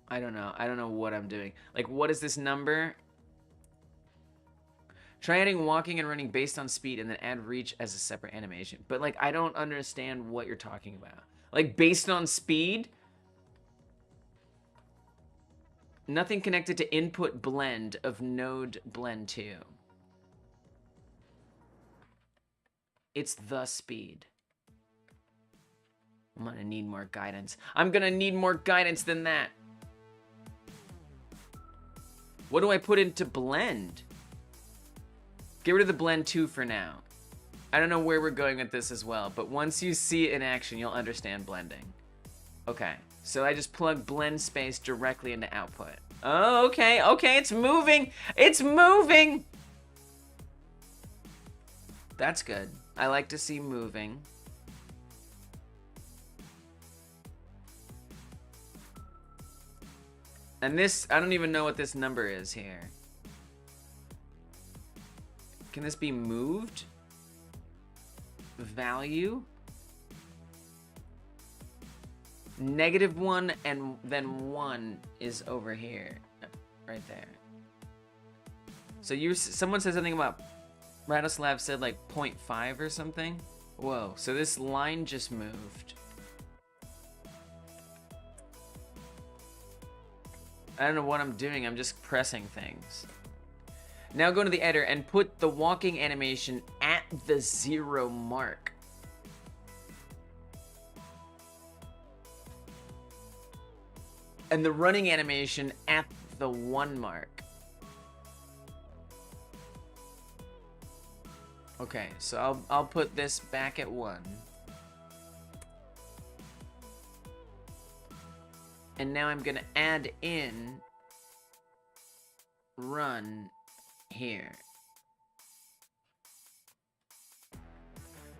I don't know. I don't know what I'm doing. Like, what is this number? Try adding walking and running based on speed and then add reach as a separate animation. But, like, I don't understand what you're talking about. Like, based on speed? Nothing connected to input blend of node blend 2. It's the speed. I'm gonna need more guidance. I'm gonna need more guidance than that. What do I put into blend? Get rid of the blend 2 for now. I don't know where we're going with this as well, but once you see it in action, you'll understand blending. Okay, so I just plug blend space directly into output. Oh, okay, it's moving. It's moving. That's good. I like to see moving. And this, I don't even know what this number is here. Can this be moved? Value? -1 and then 1 is over here. Right there. So someone said something about, Radoslav said like 0.5 or something? Whoa, so this line just moved. I don't know what I'm doing. I'm just pressing things. Now go to the editor and put the walking animation at the 0 mark. And the running animation at the 1 mark. Okay, so I'll put this back at 1. And now I'm gonna add in run here.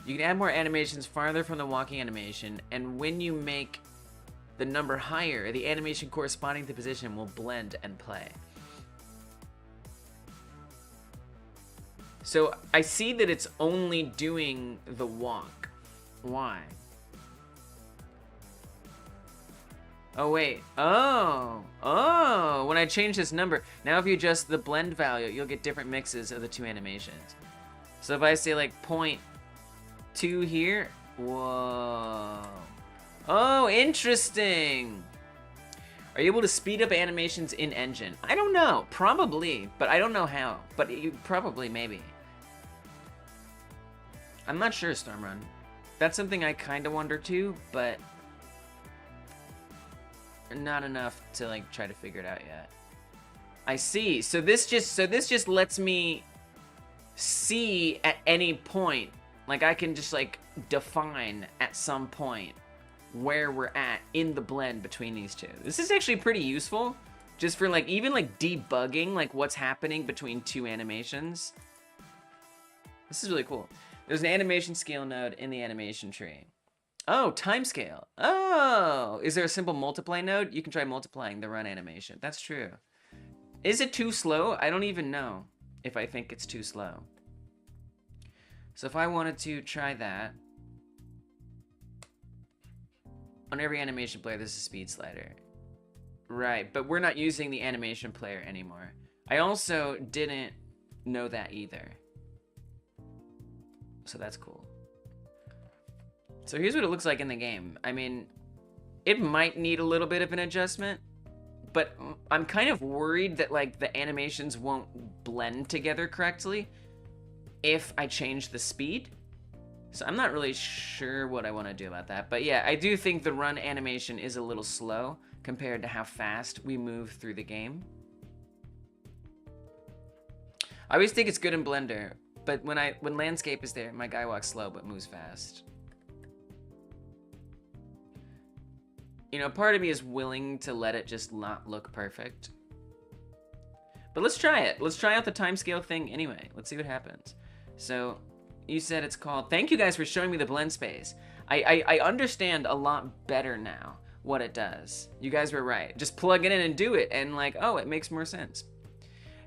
You can add more animations farther from the walking animation, and when you make the number higher, the animation corresponding to the position will blend and play. So I see that it's only doing the walk. Why? Oh, wait. Oh, when I change this number, now if you adjust the blend value, you'll get different mixes of the 2 animations. So if I say like 0.2 here, whoa. Oh, interesting. Are you able to speed up animations in engine? I don't know, probably, but I don't know how, but you probably, maybe. I'm not sure, Stormrun. That's something I kind of wonder too, but not enough to like try to figure it out yet. I see. So this just lets me see at any point, like I can just like define at some point where we're at in the blend between these two. This is actually pretty useful just for like even like debugging like what's happening between 2 animations. This is really cool. There's an animation scale node in the animation tree. Oh, timescale. Oh, is there a simple multiply node? You can try multiplying the run animation. That's true. Is it too slow? I don't even know if I think it's too slow. So if I wanted to try that, on every animation player, there's a speed slider. Right, but we're not using the animation player anymore. I also didn't know that either. So that's cool. So here's what it looks like in the game. I mean, it might need a little bit of an adjustment, but I'm kind of worried that like the animations won't blend together correctly if I change the speed. So I'm not really sure what I want to do about that. But yeah, I do think the run animation is a little slow compared to how fast we move through the game. I always think it's good in Blender, but when landscape is there, my guy walks slow but moves fast. You know, part of me is willing to let it just not look perfect. But let's try it. Let's try out the timescale thing anyway. Let's see what happens. So you said it's called, thank you guys for showing me the blend space. I understand a lot better now what it does. You guys were right. Just plug it in and do it and like, oh, it makes more sense.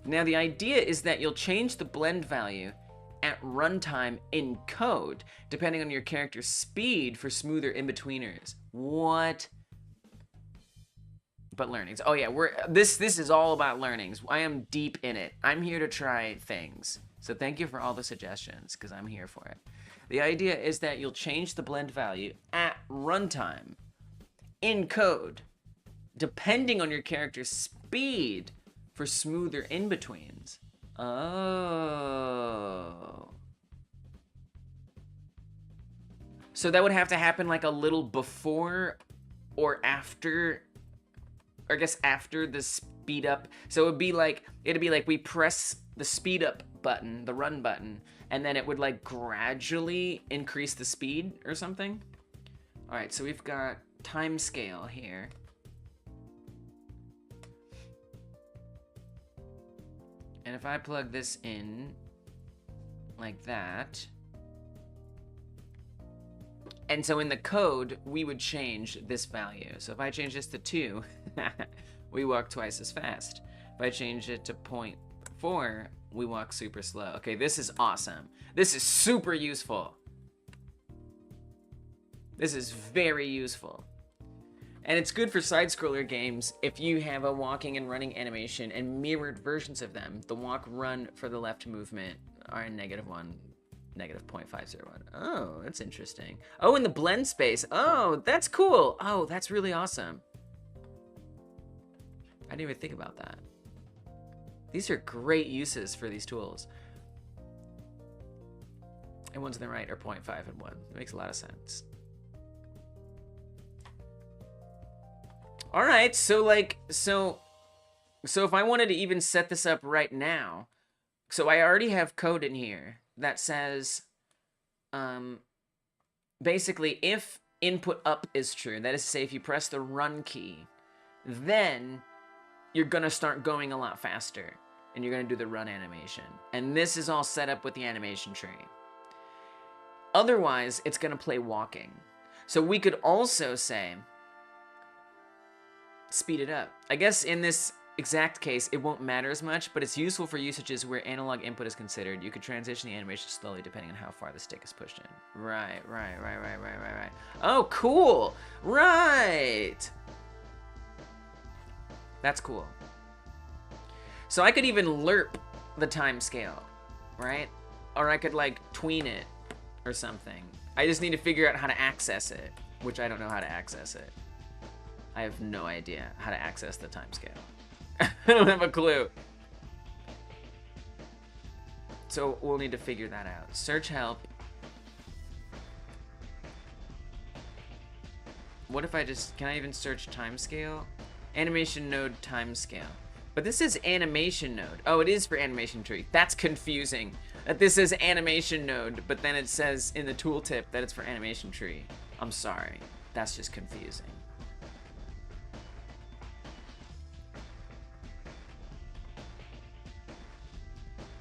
Now the idea is that you'll change the blend value at runtime in code, depending on your character's speed for smoother in-betweeners. What? But learnings. Oh yeah, this is all about learnings. I am deep in it. I'm here to try things. So thank you for all the suggestions, because I'm here for it. The idea is that you'll change the blend value at runtime in code, depending on your character's speed for smoother in-betweens. Oh. So that would have to happen like a little before or after, or I guess after the speed up. So it'd be like we press the speed up button, the run button, and then it would like gradually increase the speed or something. All right, so we've got time scale here. And if I plug this in like that, and so in the code, we would change this value. So if I change this to 2, we walk twice as fast. If I change it to 0.4, we walk super slow. Okay, this is awesome. This is super useful. This is very useful. And it's good for side-scroller games if you have a walking and running animation and mirrored versions of them. The walk-run for the left movement are in -1, -0.501. Oh, that's interesting. Oh, in the blend space. Oh, that's cool. Oh, that's really awesome. I I didn't even think about that. These are great uses for these tools. And ones on the right are 0.5 and 1. It makes a lot of sense. All right, so like, so if I wanted to even set this up right now, so I already have code in here that says, basically, if input up is true, that is to say, if you press the run key, then you're gonna start going a lot faster, and you're gonna do the run animation. And this is all set up with the animation tree. Otherwise, it's gonna play walking. So we could also say, speed it up. I guess in this exact case, it won't matter as much, but it's useful for usages where analog input is considered. You could transition the animation slowly depending on how far the stick is pushed in. Right. Oh, cool. Right. That's cool. So I could even lerp the timescale, right? Or I could like tween it or something. I just need to figure out how to access it, which I don't know how to access it. I have no idea how to access the timescale. I don't have a clue. So we'll need to figure that out. Search help. What if I just, can I even search timescale? Animation node timescale. But this is animation node. Oh, it is for AnimationTree. That's confusing. That this is animation node, but then it says in the tooltip that it's for AnimationTree. I'm sorry. That's just confusing.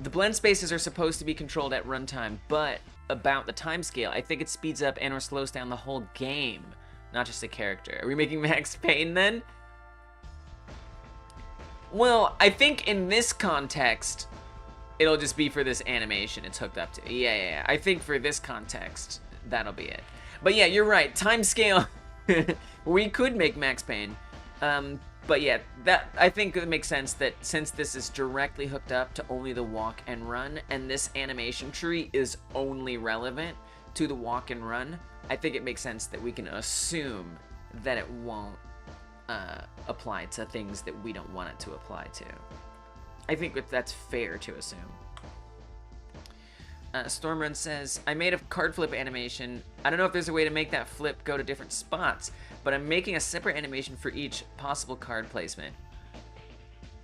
The blend spaces are supposed to be controlled at runtime, but about the timescale, I think it speeds up and or slows down the whole game, not just a character. Are we making Max Payne then? Well, I think in this context, it'll just be for this animation it's hooked up to. Yeah. I think for this context, that'll be it. But yeah, you're right. Timescale, we could make Max Payne. But yeah, that I think it makes sense that since this is directly hooked up to only the walk and run, and this animation tree is only relevant to the walk and run, I think it makes sense that we can assume that it won't apply to things that we don't want it to apply to. I think that's fair to assume. Stormrun says, I made a card flip animation. I don't know if there's a way to make that flip go to different spots, but I'm making a separate animation for each possible card placement.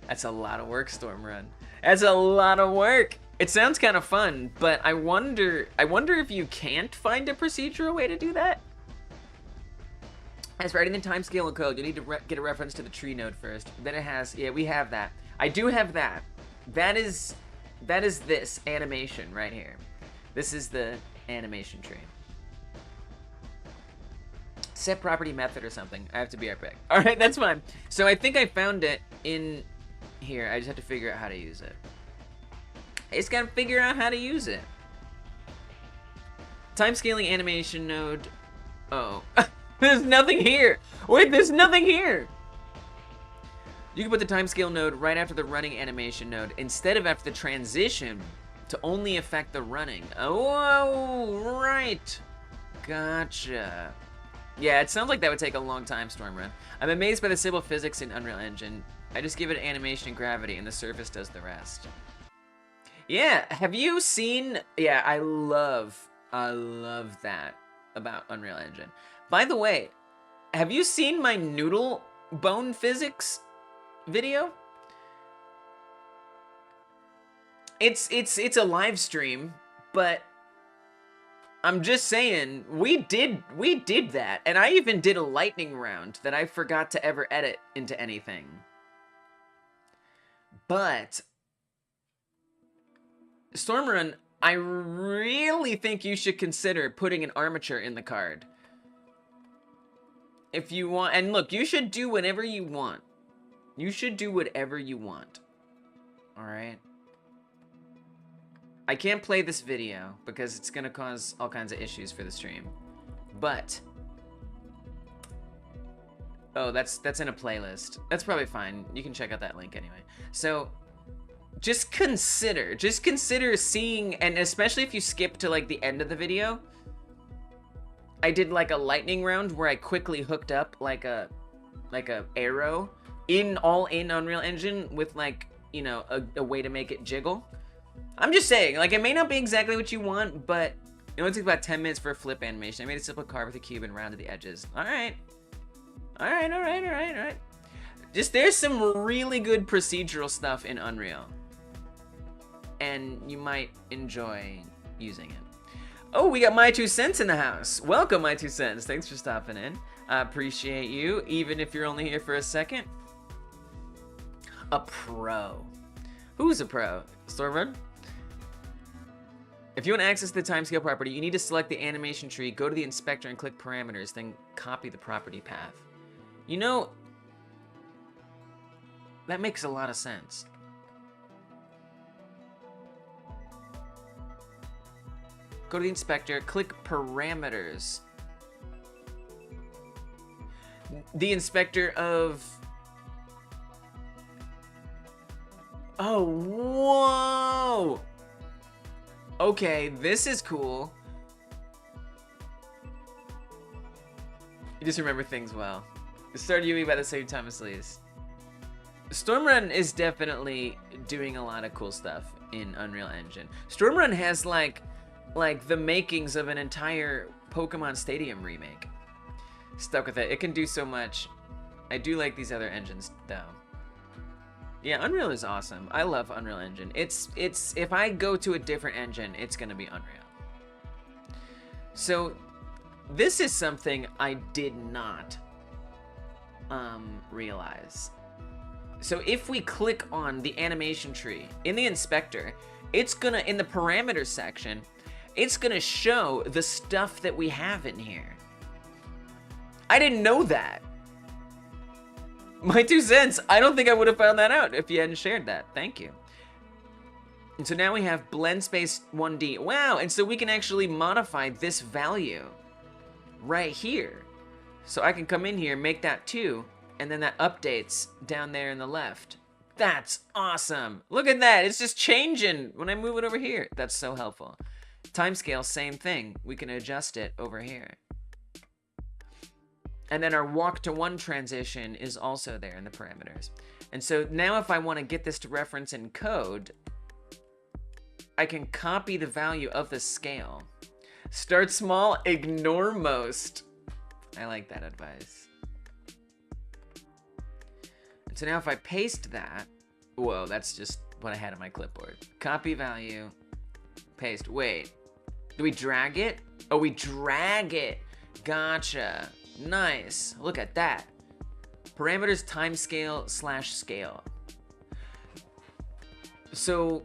That's a lot of work, Stormrun. That's a lot of work. It sounds kind of fun, but I wonder if you can't find a procedural way to do that. As for writing the timescale in code, you need to get a reference to the tree node first. Then it has, yeah, we have that. I do have that. That is this animation right here. This is the animation tree. Set property method or something. I have to be right back. All right, that's fine. So I think I found it in here. I just have to figure out how to use it. I just gotta figure out how to use it. Timescaling animation node. Oh, there's nothing here. Wait, there's nothing here. You can put the timescale node right after the running animation node instead of after the transition to only affect the running. Oh, right. Gotcha. Yeah, it sounds like that would take a long time, Stormrun. I'm amazed by the simple physics in Unreal Engine. I just give it animation and gravity, and the surface does the rest. Yeah, have you seen... Yeah, I love that about Unreal Engine. By the way, have you seen my noodle bone physics video? It's a live stream, but I'm just saying we did that, and I even did a lightning round that I forgot to ever edit into anything. But Stormrun, I really think you should consider putting an armature in the card. If you want, and look, you should do whatever you want. You should do whatever you want. Alright? I can't play this video because it's gonna cause all kinds of issues for the stream. But... Oh, that's in a playlist. That's probably fine. You can check out that link anyway. So, just consider seeing, and especially if you skip to like the end of the video, I did like a lightning round where I quickly hooked up like a arrow all in Unreal Engine with like, you know, a way to make it jiggle. I'm just saying, like, it may not be exactly what you want, but it only takes about 10 minutes for a flip animation. I made a simple car with a cube and rounded the edges. All right. Just, there's some really good procedural stuff in Unreal. And you might enjoy using it. Oh, we got My 2 Cents in the house. Welcome, My 2 Cents. Thanks for stopping in. I appreciate you, even if you're only here for a second. A pro. Who's a pro? Stormrun? If you want to access the timescale property, you need to select the animation tree, go to the inspector and click parameters, then copy the property path. You know, that makes a lot of sense. Go to the inspector, click parameters. The inspector of... Oh, whoa! Okay, this is cool. You just remember things well. It started UE by the same time as Lee's. Stormrun is definitely doing a lot of cool stuff in Unreal Engine. Stormrun has like the makings of an entire Pokemon Stadium remake. Stuck with it. It can do so much. I do like these other engines though. Yeah, Unreal is awesome. I love Unreal Engine. It's if I go to a different engine, it's gonna be Unreal. So this is something I did not realize. So if we click on the animation tree in the inspector, it's gonna, in the parameters section, it's gonna show the stuff that we have in here. I didn't know that. My 2 cents. I don't think I would have found that out if you hadn't shared that. Thank you. And so now we have blend space 1D. Wow, and so we can actually modify this value right here. So I can come in here, make that 2, and then that updates down there in the left. That's awesome. Look at that. It's just changing when I move it over here. That's so helpful. Timescale, same thing. We can adjust it over here. And then our walk to 1 transition is also there in the parameters. And so now if I want to get this to reference in code, I can copy the value of the scale. Start small, ignore most. I like that advice. And so now if I paste that, whoa, that's just what I had on my clipboard. Copy value, paste. Wait, do we drag it? Oh, we drag it. Gotcha. Nice. Look at that. Parameters timescale / scale. So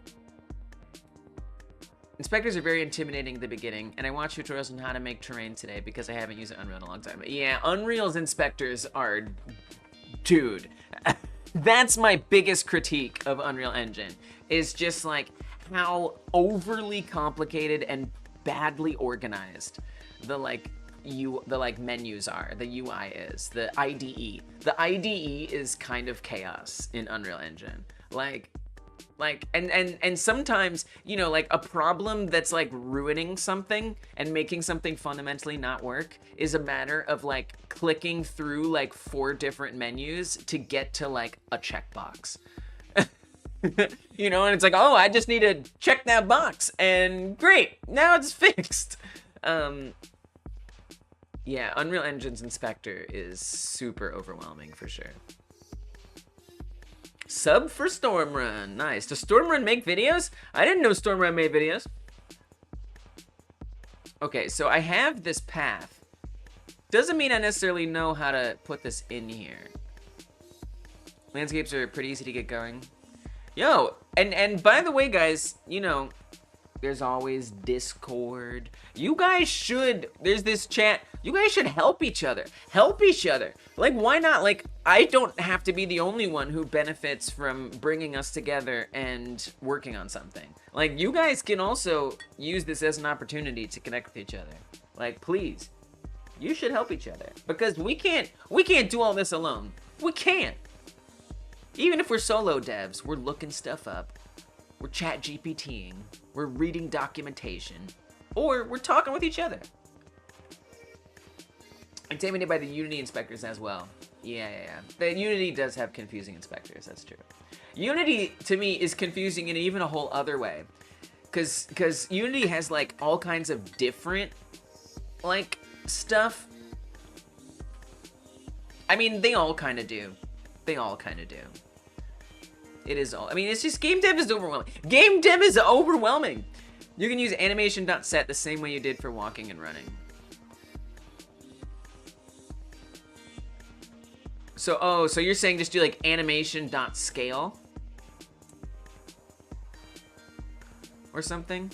inspectors are very intimidating at the beginning, and I watched tutorials on how to make terrain today because I haven't used Unreal in a long time. But yeah, Unreal's inspectors are, dude. That's my biggest critique of Unreal Engine, is just like how overly complicated and badly organized the menus are, the UI is, the IDE. The IDE is kind of chaos in Unreal Engine. And sometimes, you know, like a problem that's like ruining something and making something fundamentally not work is a matter of like clicking through like 4 different menus to get to like a checkbox. You know, and it's like, oh, I just need to check that box and great, now it's fixed. Yeah, Unreal Engine's inspector is super overwhelming for sure. Sub for Stormrun. Nice. Does Stormrun make videos? I didn't know Stormrun made videos. Okay, so I have this path. Doesn't mean I necessarily know how to put this in here. Landscapes are pretty easy to get going. Yo, and by the way, guys, you know, there's always Discord. You guys should, there's this chat. You guys should help each other. Help each other. Like, why not? Like, I don't have to be the only one who benefits from bringing us together and working on something. Like, you guys can also use this as an opportunity to connect with each other. Like, please, you should help each other because we can't do all this alone. We can't. Even if we're solo devs, we're looking stuff up. We're chat GPTing. We're reading documentation. Or we're talking with each other. Intimidated by the Unity inspectors as well. Yeah. The Unity does have confusing inspectors, that's true. Unity, to me, is confusing in even a whole other way. Because Unity has, like, all kinds of different, like, stuff. I mean, they all kind of do. They all kind of do. It is all... I mean, it's just... Game dev is overwhelming. Game dev is overwhelming! You can use animation.set the same way you did for walking and running. So, oh, so you're saying just do, like, animation.scale? Or something?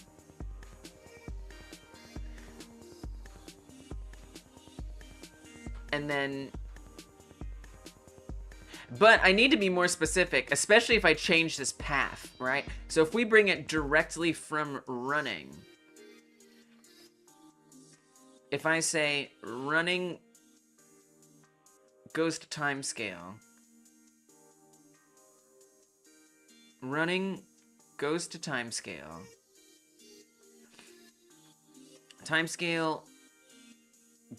And then... But I need to be more specific, especially if I change this path, right? So if we bring it directly from running, if I say running goes to timescale, running goes to timescale, timescale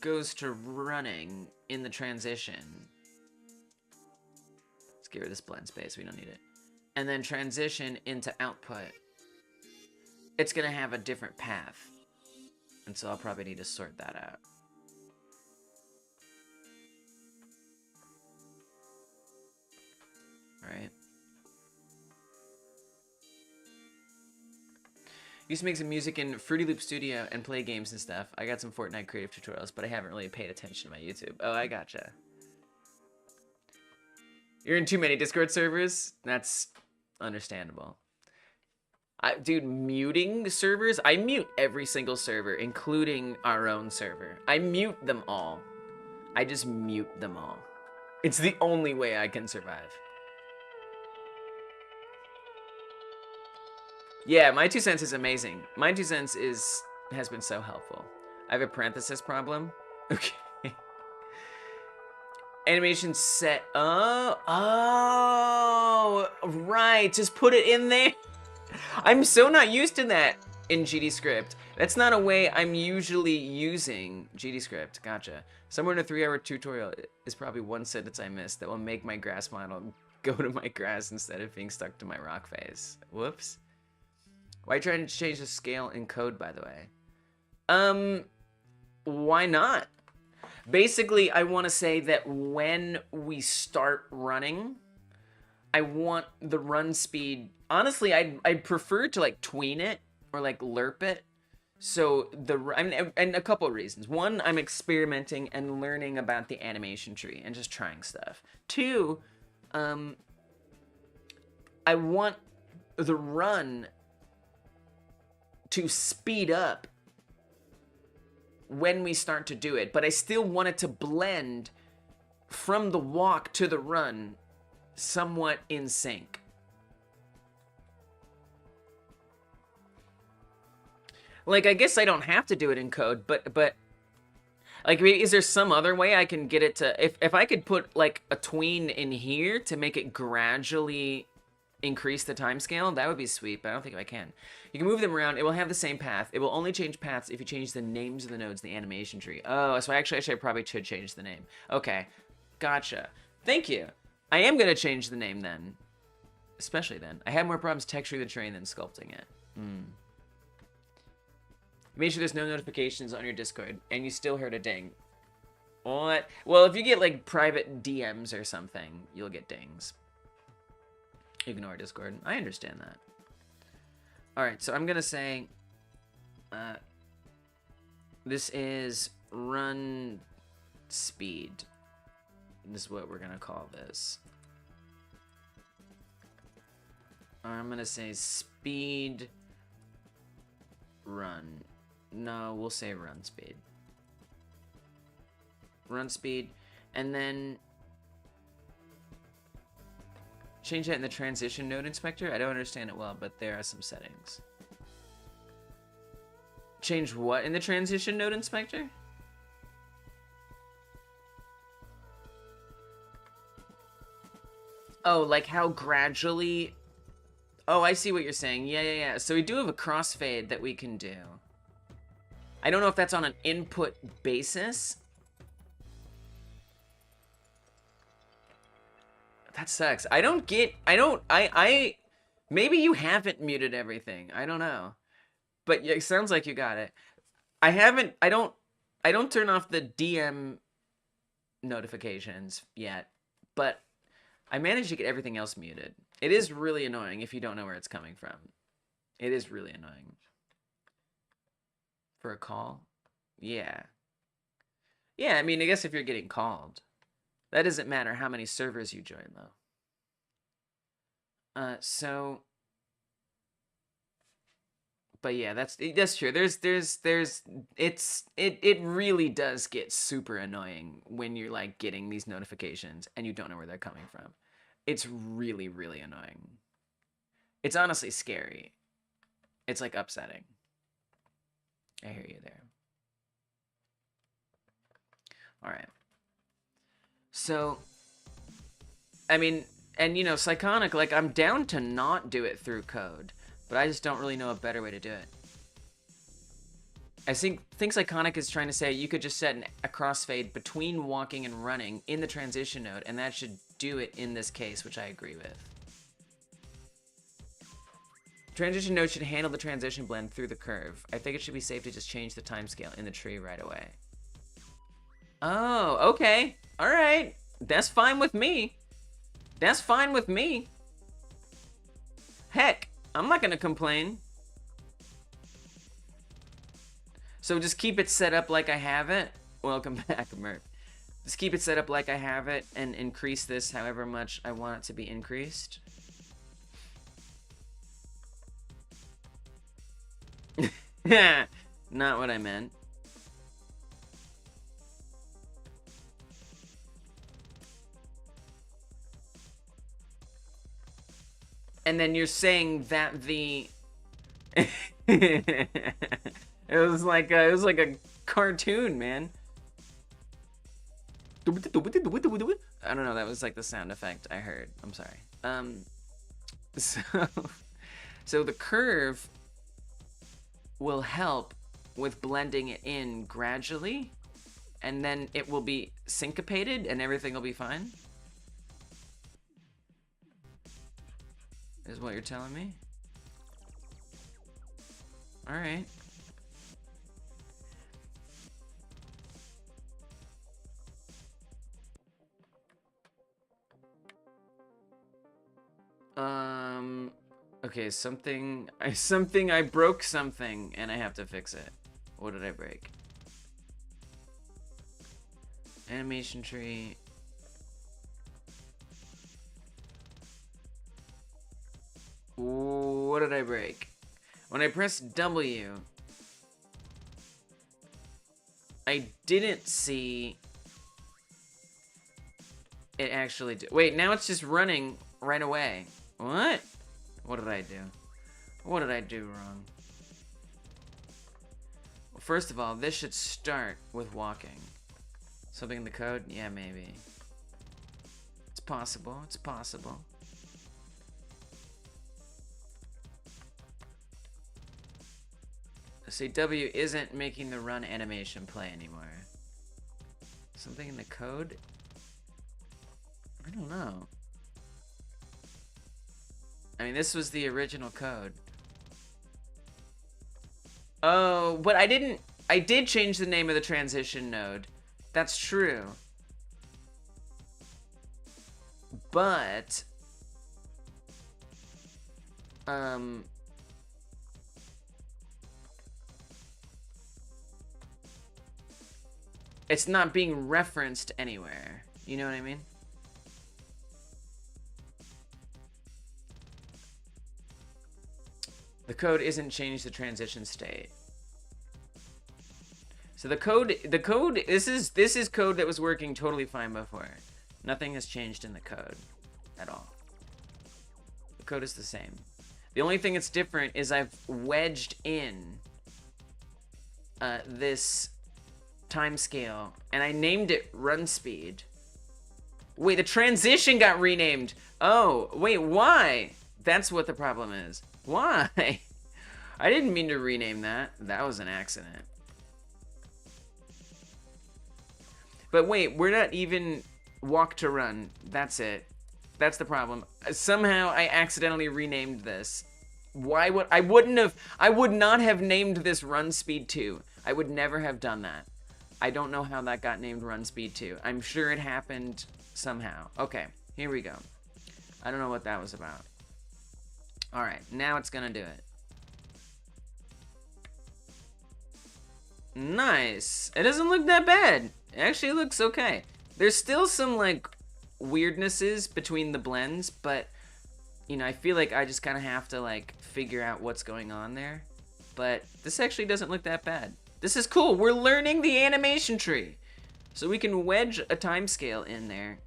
goes to running in the transition. Get rid of this blend space, we don't need it. And then transition into output. It's gonna have a different path. And so I'll probably need to sort that out. Right? Used to make some music in Fruity Loop Studio and play games and stuff. I got some Fortnite creative tutorials, but I haven't really paid attention to my YouTube. Oh, I gotcha. You're in too many Discord servers? That's understandable. Dude, muting servers? I mute every single server, including our own server. I mute them all. I just mute them all. It's the only way I can survive. Yeah, my 2 cents is amazing. My 2 cents has been so helpful. I have a parenthesis problem. Okay. Animation set. Oh, right. Just put it in there. I'm so not used to that in GDScript. That's not a way I'm usually using GDScript. Gotcha. Somewhere in a 3-hour tutorial is probably one sentence I missed that will make my grass model go to my grass instead of being stuck to my rock face. Whoops. Why are you trying to change the scale in code, by the way? Why not? Basically, I want to say that when we start running, I want the run speed... Honestly, I'd prefer to, like, tween it or, like, lerp it. So, and a couple of reasons. One, I'm experimenting and learning about the animation tree and just trying stuff. 2, I want the run to speed up when we start to do it, but I still want it to blend from the walk to the run somewhat in sync. Like, I guess I don't have to do it in code, but like, is there some other way I can get it to, if I could put, like, a tween in here to make it gradually increase the timescale, that would be sweet, but I don't think I can. You can move them around. It will have the same path. It will only change paths if you change the names of the nodes in the animation tree. Oh, so actually I probably should change the name. Okay, gotcha. Thank you. I am going to change the name then. Especially then. I had more problems texturing the terrain than sculpting it. Make sure there's no notifications on your Discord, and you still heard a ding. What? Well, if you get, like, private DMs or something, you'll get dings. Ignore Discord. I understand that. Alright, so I'm gonna say... this is run speed. This is what we're gonna call this. I'm gonna say speed run. No, we'll say run speed. Run speed, and then change that in the transition node inspector. I don't understand it well, but there are some settings. Change what in the transition node inspector? Oh, like how gradually... Oh, I see what you're saying. Yeah. So we do have a crossfade that we can do. I don't know if that's on an input basis. That sucks. Maybe you haven't muted everything. I don't know. But it sounds like you got it. I don't turn off the DM notifications yet, but I managed to get everything else muted. It is really annoying if you don't know where it's coming from. It is really annoying. For a call? Yeah. Yeah, I mean, I guess if you're getting called. That doesn't matter how many servers you join, though. But yeah, that's true. It really does get super annoying when you're like getting these notifications and you don't know where they're coming from. It's really, really annoying. It's honestly scary. It's like upsetting. I hear you there. All right. So, I mean, and you know, Psychonic, like I'm down to not do it through code, but I just don't really know a better way to do it. I think Psychonic is trying to say you could just set a crossfade between walking and running in the transition node, and that should do it in this case, which I agree with. Transition node should handle the transition blend through the curve. I think it should be safe to just change the timescale in the tree right away. Oh, okay. All right. That's fine with me. That's fine with me. Heck, I'm not gonna complain. So just keep it set up like I have it. Welcome back, Mert. Just keep it set up like I have it and increase this however much I want it to be increased. Not what I meant. And then you're saying that the it was like a cartoon, man. I don't know, that was like the sound effect I heard. I'm sorry. So the curve will help with blending it in gradually, and then it will be syncopated and everything will be fine. Is what you're telling me? All right. Okay, I broke something and I have to fix it. What did I break? AnimationTree. What did I break? When I pressed W, I didn't see it actually do. Wait, now it's just running right away. What? What did I do? What did I do wrong? Well, first of all, this should start with walking. Something in the code? Yeah, maybe. It's possible. It's possible. See, W isn't making the run animation play anymore. Something in the code? I don't know. I mean, this was the original code. Oh, but I did change the name of the transition node. That's true. But, it's not being referenced anywhere. You know what I mean? The code isn't changed the transition state. So the code, this is code that was working totally fine before. Nothing has changed in the code at all. The code is the same. The only thing that's different is I've wedged in this timescale, and I named it run speed. Wait, the transition got renamed. Oh, wait, why? That's what the problem is. Why? I didn't mean to rename that. That was an accident. But wait, we're not even walk to run. That's it. That's the problem. Somehow I accidentally renamed this. Why would I would not have named this Run Speed 2. I would never have done that. I don't know how that got named Run Speed 2. I'm sure it happened somehow. Okay, here we go. I don't know what that was about. All right, now it's gonna do it. Nice. It doesn't look that bad. It actually looks okay. There's still some like weirdnesses between the blends, but you know, I feel like I just kind of have to like figure out what's going on there. But this actually doesn't look that bad. This is cool. We're learning the animation tree. So we can wedge a timescale in there.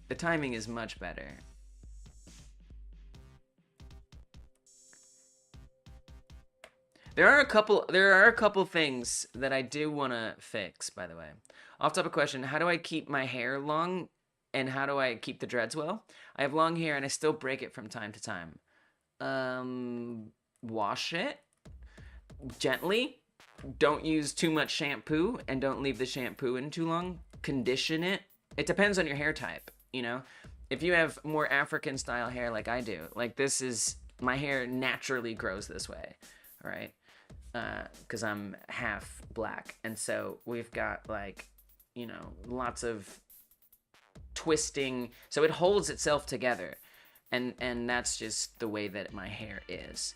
The timing is much better. There are a couple things that I do want to fix, by the way. Off topic question, how do I keep my hair long and how do I keep the dreads well? I have long hair and I still break it from time to time. Wash it gently. Don't use too much shampoo and don't leave the shampoo in too long. Condition it. It depends on your hair type, you know? If you have more African style hair like I do, like this is, my hair naturally grows this way, all right? Because I'm half black, and so we've got like, you know, lots of twisting, so it holds itself together, and that's just the way that my hair is.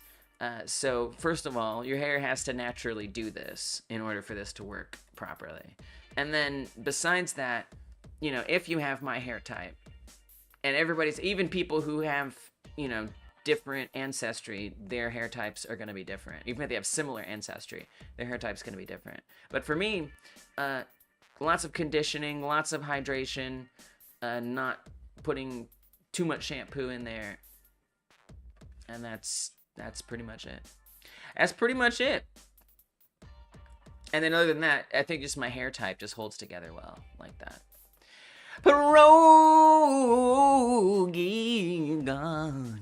So first of all, your hair has to naturally do this in order for this to work properly. And then besides that, you know, if you have my hair type, and everybody's, even people who have, you know, different ancestry, their hair types are going to be different. Even if they have similar ancestry, their hair type's going to be different. But for me, lots of conditioning, lots of hydration, not putting too much shampoo in there, and that's pretty much it. That's pretty much it. And then other than that, I think just my hair type just holds together well, like that. Pierogi gone.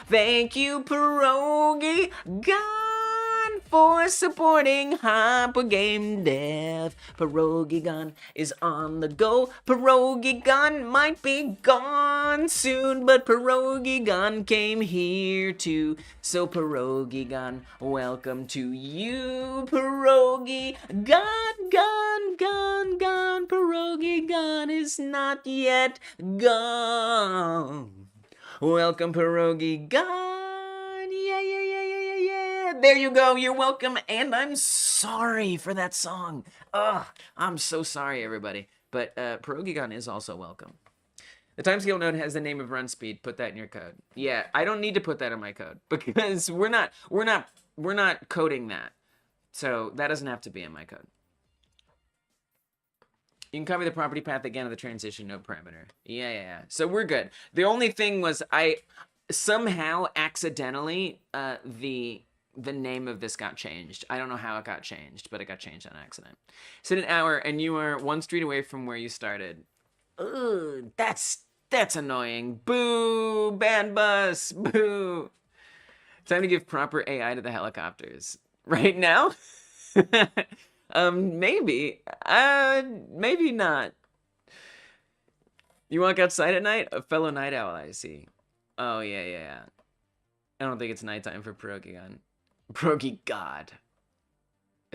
Thank you, Pierogi gone, for supporting Hyper Game Dev. Pierogi gone is on the go. Pierogi gone might be gone soon, but Pierogi gone came here too. So Pierogi gone, welcome to you. Pierogi gone, gone, gone, gone. Pierogi gone is not yet gone. Welcome, Pierogi gone. Yeah, yeah, yeah, yeah, yeah, yeah. There you go. You're welcome. And I'm sorry for that song. Ugh, I'm so sorry, everybody. But Pierogi gone is also welcome. The timescale node has the name of run speed. Put that in your code. Yeah, I don't need to put that in my code because we're not coding that. So that doesn't have to be in my code. You can copy the property path again of the transition node parameter. Yeah. So we're good. The only thing was I somehow accidentally the name of this got changed. I don't know how it got changed, but it got changed on accident. Sit an hour and you are one street away from where you started. Ugh, that's annoying. Boo, bad bus, boo. Time to give proper AI to the helicopters. Right now? Maybe. Maybe not. You walk outside at night? A fellow night owl, I see. Oh, yeah. I don't think it's nighttime for Pierogigon. Pierogi God.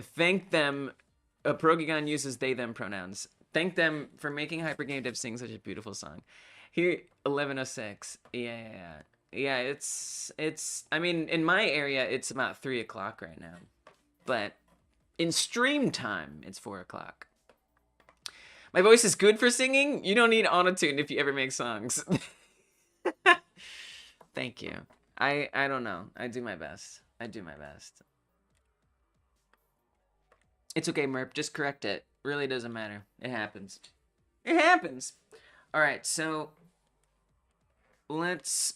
Thank them. Pierogigon uses they, them pronouns. Thank them for making Hyper Game Dev sing such a beautiful song. Here, 11:06. Yeah. It's, I mean, in my area, it's about 3 o'clock right now. But in stream time, it's 4 o'clock. My voice is good for singing. You don't need autotune if you ever make songs. Thank you. I don't know. I do my best. It's okay, Merp. Just correct it. Really doesn't matter. It happens. All right, so let's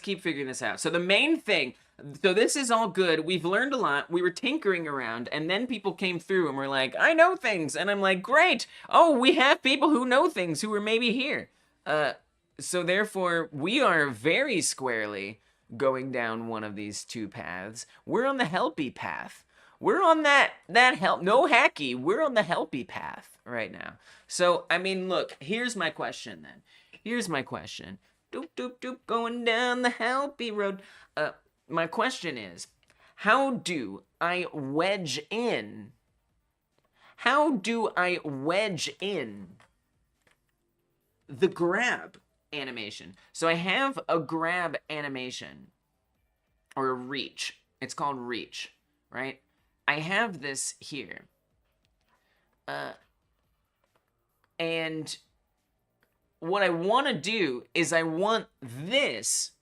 keep figuring this out. So the main thing, so this is all good. We've learned a lot. We were tinkering around, and then people came through and were like, I know things. And I'm like, great. Oh, we have people who know things who are maybe here. So therefore, we are very squarely going down one of these two paths. We're on the helpy path. We're on that help, no hacky, we're on the helpy path right now. So, I mean, look, here's my question then. Here's my question. Doop, doop, doop, going down the helpy road. My question is, how do I wedge in the grab animation? So I have a grab animation, or a reach. It's called reach, right? I have this here. And what I want to do is I want this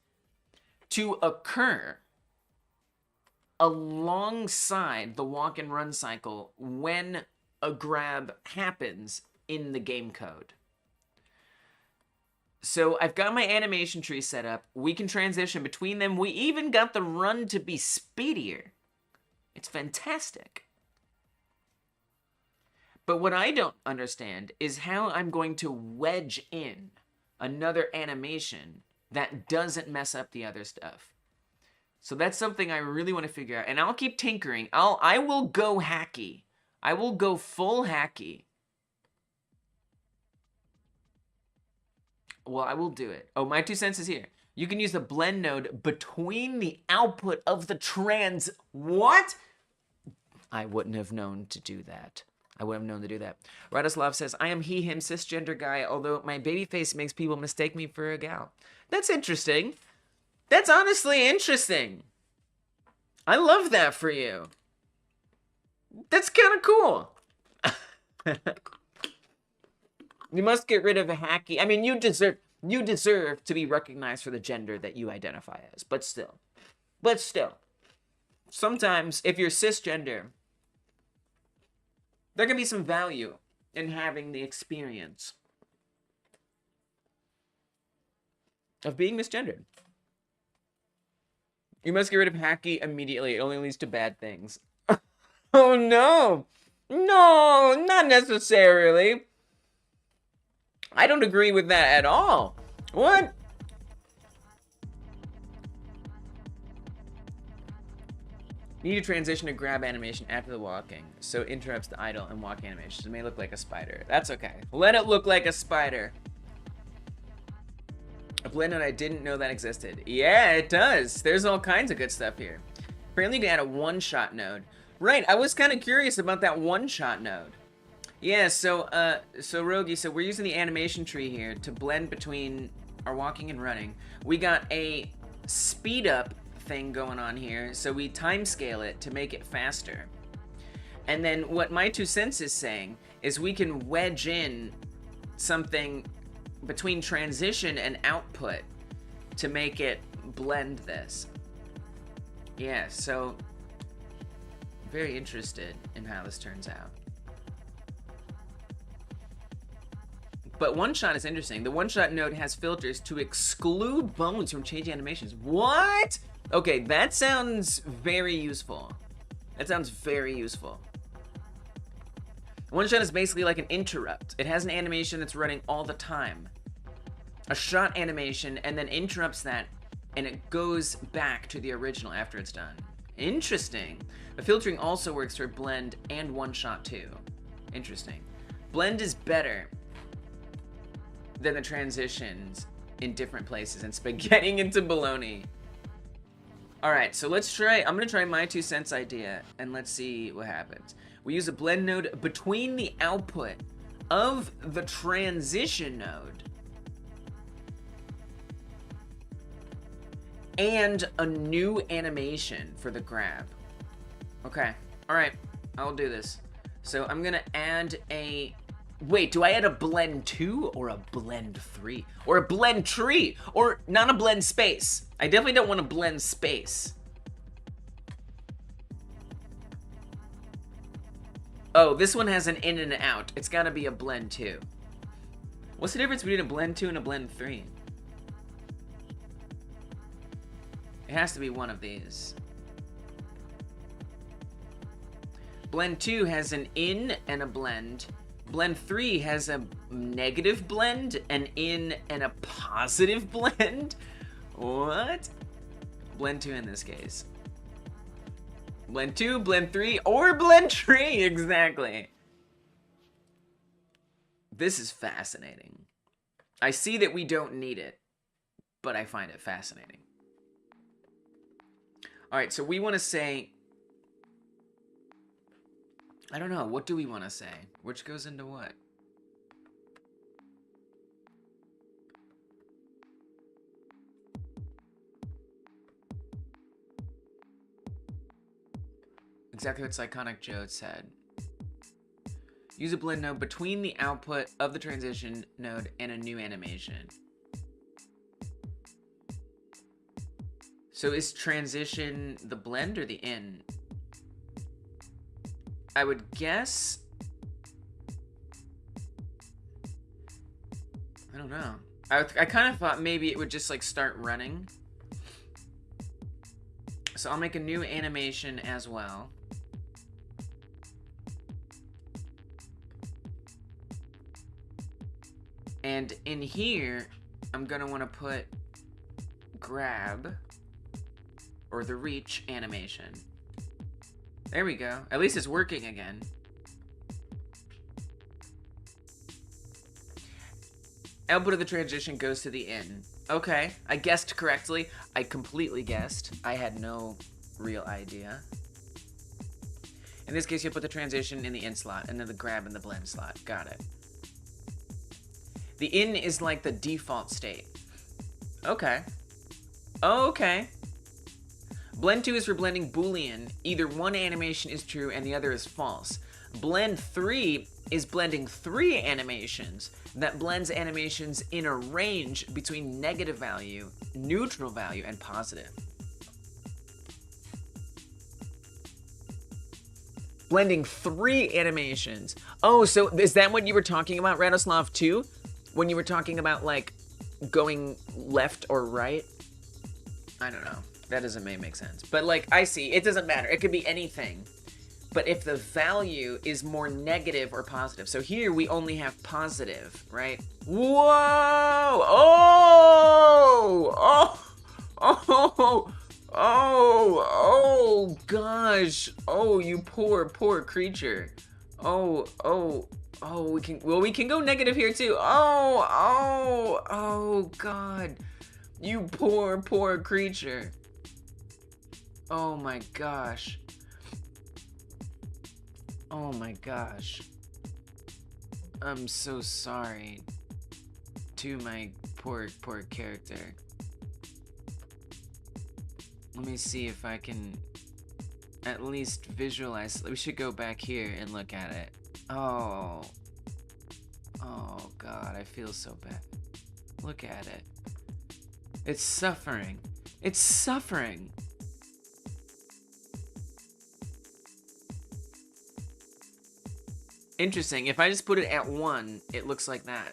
to occur alongside the walk and run cycle when a grab happens in the game code. So I've got my animation tree set up. We can transition between them. We even got the run to be speedier. It's fantastic. But what I don't understand is how I'm going to wedge in another animation that doesn't mess up the other stuff. So that's something I really want to figure out. And I'll keep tinkering. I will go hacky. I will go full hacky. Well, I will do it. Oh, my 2 cents is here. You can use the blend node between the output of the trans... What? I wouldn't have known to do that. I would have known to do that. Radoslav says, I am he, him, cisgender guy, although my baby face makes people mistake me for a gal. That's interesting. That's honestly interesting. I love that for you. That's kind of cool. You must get rid of a hacky. I mean, you deserve to be recognized for the gender that you identify as, but still. Sometimes, if you're cisgender, there can be some value in having the experience of being misgendered. You must get rid of hacky immediately. It only leads to bad things. Oh no! No, not necessarily. I don't agree with that at all. What? Need to transition to grab animation after the walking, so it interrupts the idle and walk animations. It may look like a spider. That's okay. Let it look like a spider. A blend node, I didn't know that existed. Yeah, it does. There's all kinds of good stuff here. Apparently you can add a one-shot node. Right, I was kind of curious about that one-shot node. Yeah, so Rogi, so we're using the animation tree here to blend between our walking and running. We got a speed up thing going on here, so we time scale it to make it faster. And then what my 2 cents is saying is we can wedge in something between transition and output to make it blend this. Yeah, so very interested in how this turns out. But one-shot is interesting. The one-shot node has filters to exclude bones from changing animations. What? Okay, that sounds very useful. That sounds very useful. One-shot is basically like an interrupt. It has an animation that's running all the time. A shot animation, and then interrupts that, and it goes back to the original after it's done. Interesting. The filtering also works for blend and one-shot too. Interesting. Blend is better than the transitions in different places and spaghetting into bologna. Alright, so let's try, I'm gonna try my 2 cents idea and let's see what happens. We use a blend node between the output of the transition node and a new animation for the grab. Okay, alright, I'll do this. So I'm gonna add a... Wait, do I add a blend 2 or a blend 3? Or a blend tree? Or not a blend space? I definitely don't want a blend space. Oh, this one has an in and out. It's gotta be a blend 2. What's the difference between a blend 2 and a blend 3? It has to be one of these. Blend 2 has an in and a blend. Blend 3 has a negative blend, an in, and a positive blend? What? Blend 2 in this case. Blend 2, Blend 3, or Blend Tree, exactly. This is fascinating. I see that we don't need it, but I find it fascinating. All right, so we want to say, I don't know, what do we want to say? Which goes into what? Exactly what Psychonic Joe said. Use a blend node between the output of the transition node and a new animation. So is transition the blend or the in? I would guess... I don't know. I kind of thought maybe it would just like start running. So I'll make a new animation as well. And in here, I'm gonna want to put grab or the reach animation. There we go. At least it's working again. Output of the transition goes to the in. Okay, I guessed correctly. I completely guessed. I had no real idea. In this case, you put the transition in the in slot and then the grab in the blend slot. Got it. The in is like the default state. Okay. Okay. Blend 2 is for blending Boolean. Either one animation is true and the other is false. Blend 3 is blending 3 animations that blends animations in a range between negative value, neutral value, and positive. Blending 3 animations. Oh, so is that what you were talking about, Radoslav, too? When you were talking about, like, going left or right? I don't know. That doesn't make sense. But, like, I see. It doesn't matter. It could be anything. But if the value is more negative or positive. So here we only have positive, right? Whoa! Oh! Oh! Oh, gosh. Oh, you poor creature. Oh, we can go negative here too. Oh, God. You poor creature. Oh my gosh. Oh my gosh. I'm so sorry to my poor character. Let me see if I can at least visualize. We should go back here and look at it. Oh God, I feel so bad. Look at it. It's suffering. It's suffering. Interesting. If I just put it at 1, it looks like that.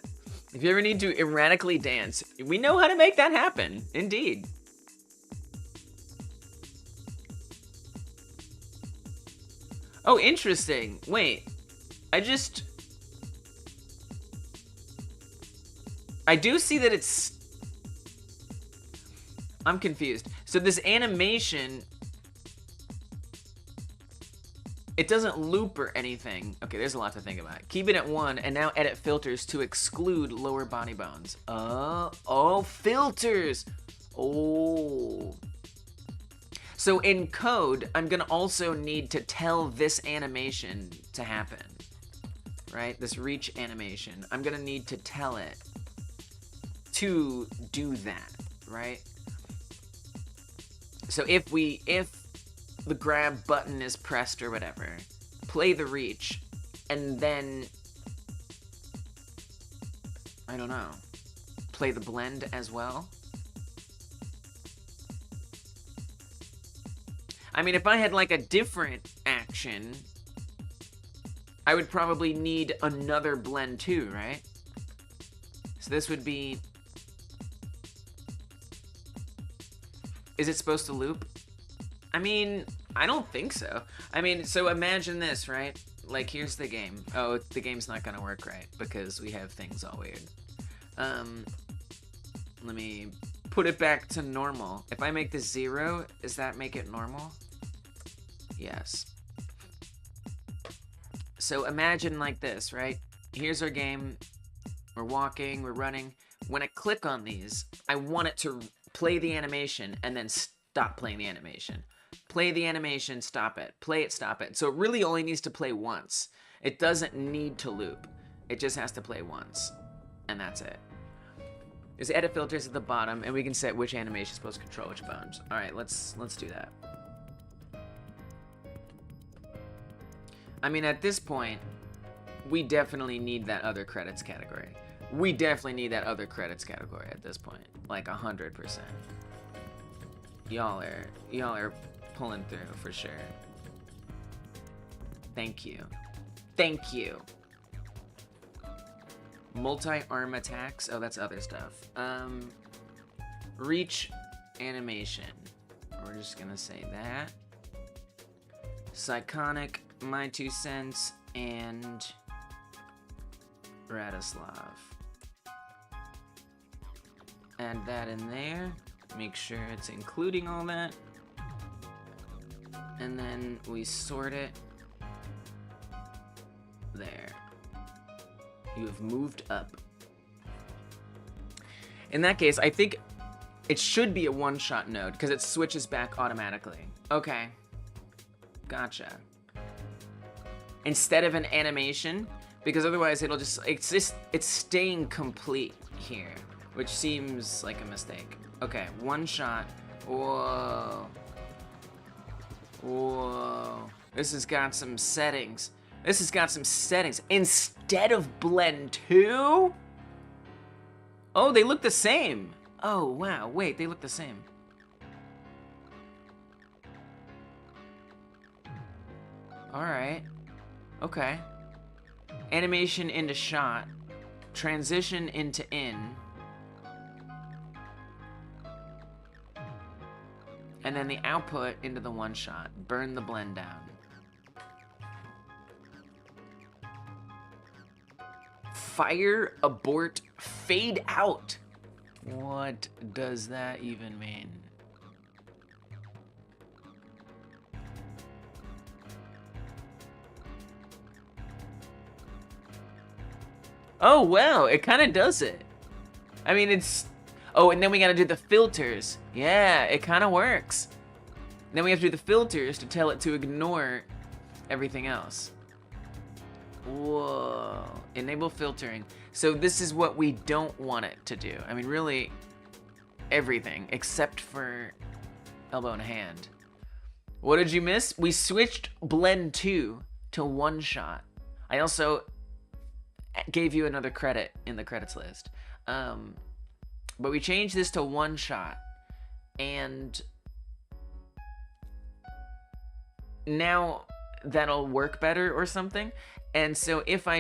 If you ever need to erratically dance, we know how to make that happen. Indeed. Oh, interesting. Wait. I do see that it's... I'm confused. So this animation... It doesn't loop or anything. Okay, there's a lot to think about. Keep it at 1, and now edit filters to exclude lower body bones. Oh, filters! Oh. So in code, I'm gonna also need to tell this animation to happen, right? This reach animation. I'm gonna need to tell it to do that, right? So if the grab button is pressed or whatever, play the reach, and then, I don't know, play the blend as well. I mean, if I had like a different action, I would probably need another blend too, right? So this would be, is it supposed to loop? I mean, I don't think so. I mean, so imagine this, right? Like, here's the game. Oh, the game's not gonna work right because we have things all weird. Let me put it back to normal. If I make this 0, does that make it normal? Yes. So imagine like this, right? Here's our game. We're walking, we're running. When I click on these, I want it to play the animation and then stop playing the animation. Play the animation, stop it. Play it, stop it. So it really only needs to play once. It doesn't need to loop. It just has to play once. And that's it. There's edit filters at the bottom, and we can set which animation is supposed to control which bones. All right, let's do that. I mean, at this point, we definitely need that other credits category. We definitely need that other credits category at this point, like 100%. Y'all are pulling through for sure. Thank you. Thank you. Multi-arm attacks. Oh, that's other stuff. Reach animation. We're just gonna say that. Psychonic, my 2 cents, and Radislav. Add that in there. Make sure it's including all that. And then we sort it. There. You have moved up. In that case, I think it should be a one-shot node because it switches back automatically. Okay. Gotcha. Instead of an animation, because otherwise it'll just, it's staying complete here, which seems like a mistake. Okay, one shot. Whoa. Whoa. This has got some settings. This has got some settings. Instead of blend 2? Oh, they look the same. Oh, wow. Wait, they look the same. Alright. Okay. Animation into shot. Transition into in. And then the output into the one shot. Burn the blend down. Fire, abort, fade out. What does that even mean? Oh, wow, it kind of does it. I mean, it's... Oh, and then we gotta do the filters. Yeah, it kind of works. Then we have to do the filters to tell it to ignore everything else. Whoa. Enable filtering. So this is what we don't want it to do. I mean, really, everything except for elbow and hand. What did you miss? We switched blend 2 to one shot. I also gave you another credit in the credits list. But we changed this to one shot. And now that'll work better or something. And so if I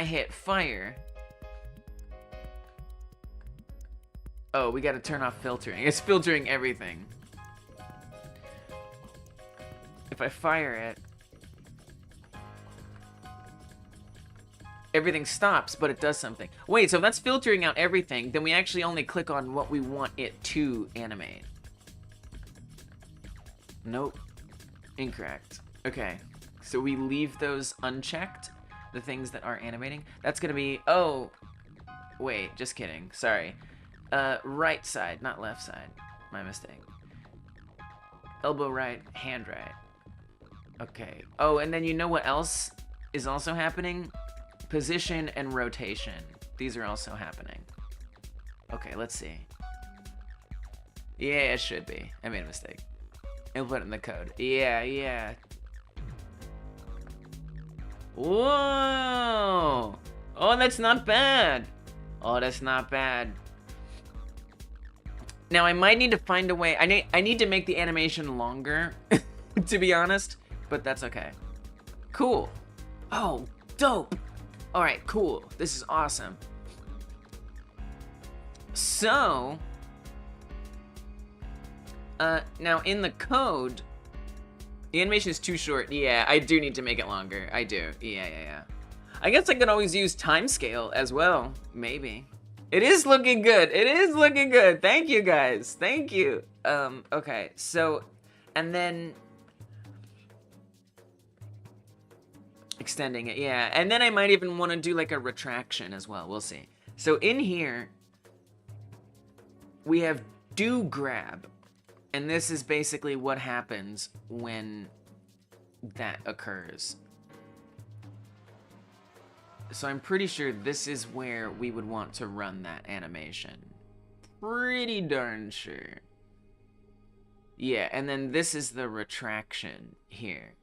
hit fire. Oh, we gotta turn off filtering. It's filtering everything. If I fire it, everything stops, but it does something. Wait, so if that's filtering out everything, then we actually only click on what we want it to animate. Nope. Incorrect. Okay. So we leave those unchecked, the things that are animating. That's gonna be, oh, wait, just kidding. Sorry. Right side, not left side. My mistake. Elbow right, hand right. Okay. Oh, and then you know what else is also happening? Position and rotation. These are also happening. Okay, let's see. Yeah, it should be. I made a mistake. I'll put it in the code. Yeah. Whoa! Oh, that's not bad. Oh, that's not bad. Now, I might need to find a way. I need to make the animation longer, to be honest, but that's okay. Cool. Oh, dope. All right, cool. This is awesome. So, now in the code, the animation is too short. Yeah, I do need to make it longer. I do. Yeah. I guess I could always use timescale as well. Maybe. It is looking good. It is looking good. Thank you, guys. Thank you. Okay, so, and then extending it, yeah. And then I might even want to do like a retraction as well. We'll see. So in here, we have do grab. And this is basically what happens when that occurs. So I'm pretty sure this is where we would want to run that animation. Pretty darn sure. Yeah, and then this is the retraction here.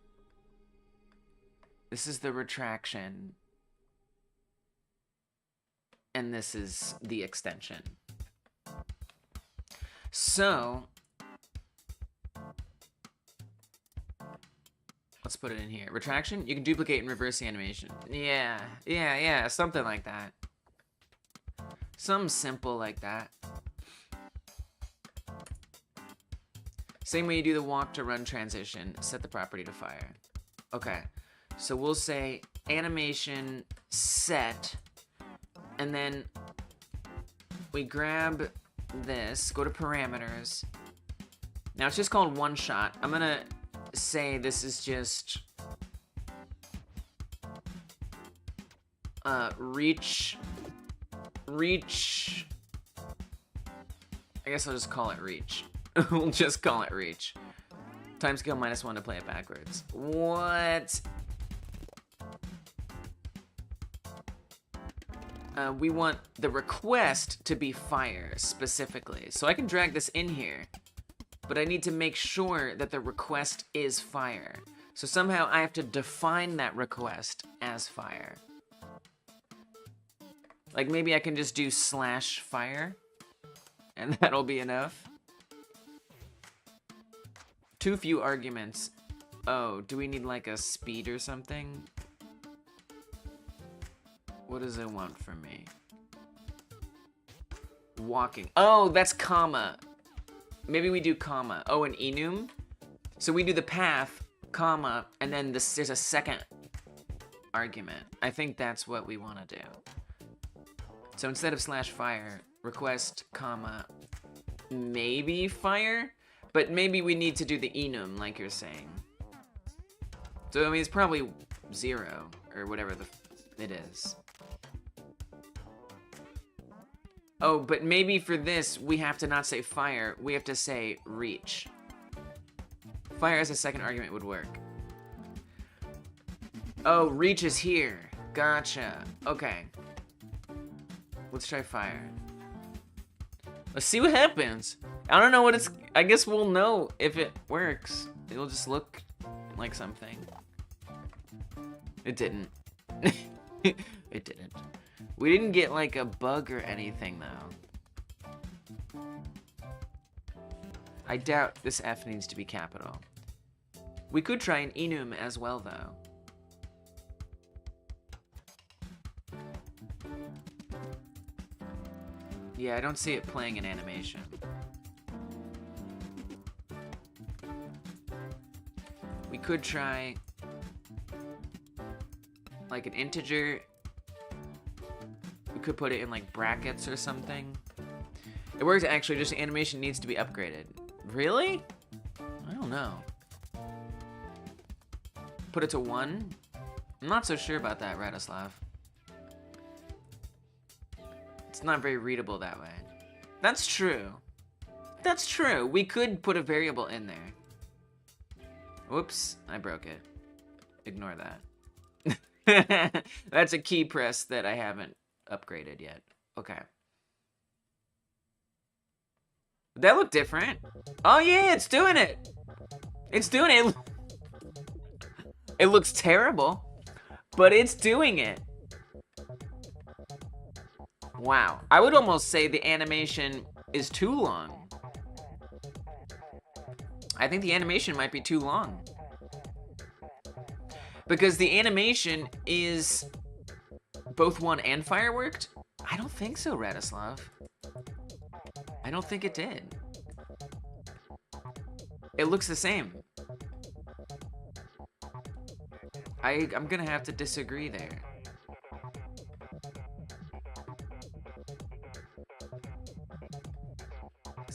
This is the retraction. And this is the extension. So let's put it in here. Retraction, you can duplicate and reverse the animation. Yeah, something like that. Something simple like that. Same way you do the walk to run transition, set the property to fire. Okay, so we'll say animation set, and then we grab this, go to parameters. Now it's just called one shot. I'm gonna say this is just reach. I guess I'll just call it reach. We'll just call it reach. Timescale -1 to play it backwards. What? We want the request to be fire specifically. So I can drag this in here, but I need to make sure that the request is fire. So somehow I have to define that request as fire. Like maybe I can just do /fire, and that'll be enough. Too few arguments. Oh, do we need like a speed or something? What does it want from me? Walking. Oh, that's comma. Maybe we do comma. Oh, an enum? So we do the path, comma, and then there's a second argument. I think that's what we want to do. So instead of /fire, request, comma, maybe fire? But maybe we need to do the enum, like you're saying. So, I mean, it's probably 0, or whatever it is. Oh, but maybe for this, we have to not say fire, we have to say reach. Fire as a second argument would work. Oh, reach is here. Gotcha. Okay. Let's try fire. Let's see what happens. I don't know what it's... I guess we'll know if it works. It'll just look like something. It didn't. It didn't. We didn't get like a bug or anything though. I doubt this F needs to be capital. We could try an enum as well though. Yeah, I don't see it playing an animation. We could try like an integer. We could put it in like brackets or something. It works actually, just the animation needs to be upgraded. Really? I don't know. Put it to 1? I'm not so sure about that, Radislav. It's not very readable that way. That's true. That's true. We could put a variable in there. Whoops, I broke it. Ignore that. That's a key press that I haven't upgraded yet. Okay. Would that look different? Oh yeah, it's doing it. It's doing it. It looks terrible, but it's doing it. Wow. I would almost say the animation is too long. I think the animation might be too long. Because the animation is both one and fireworked? I don't think so, Radislav. I don't think it did. It looks the same. I'm gonna have to disagree there.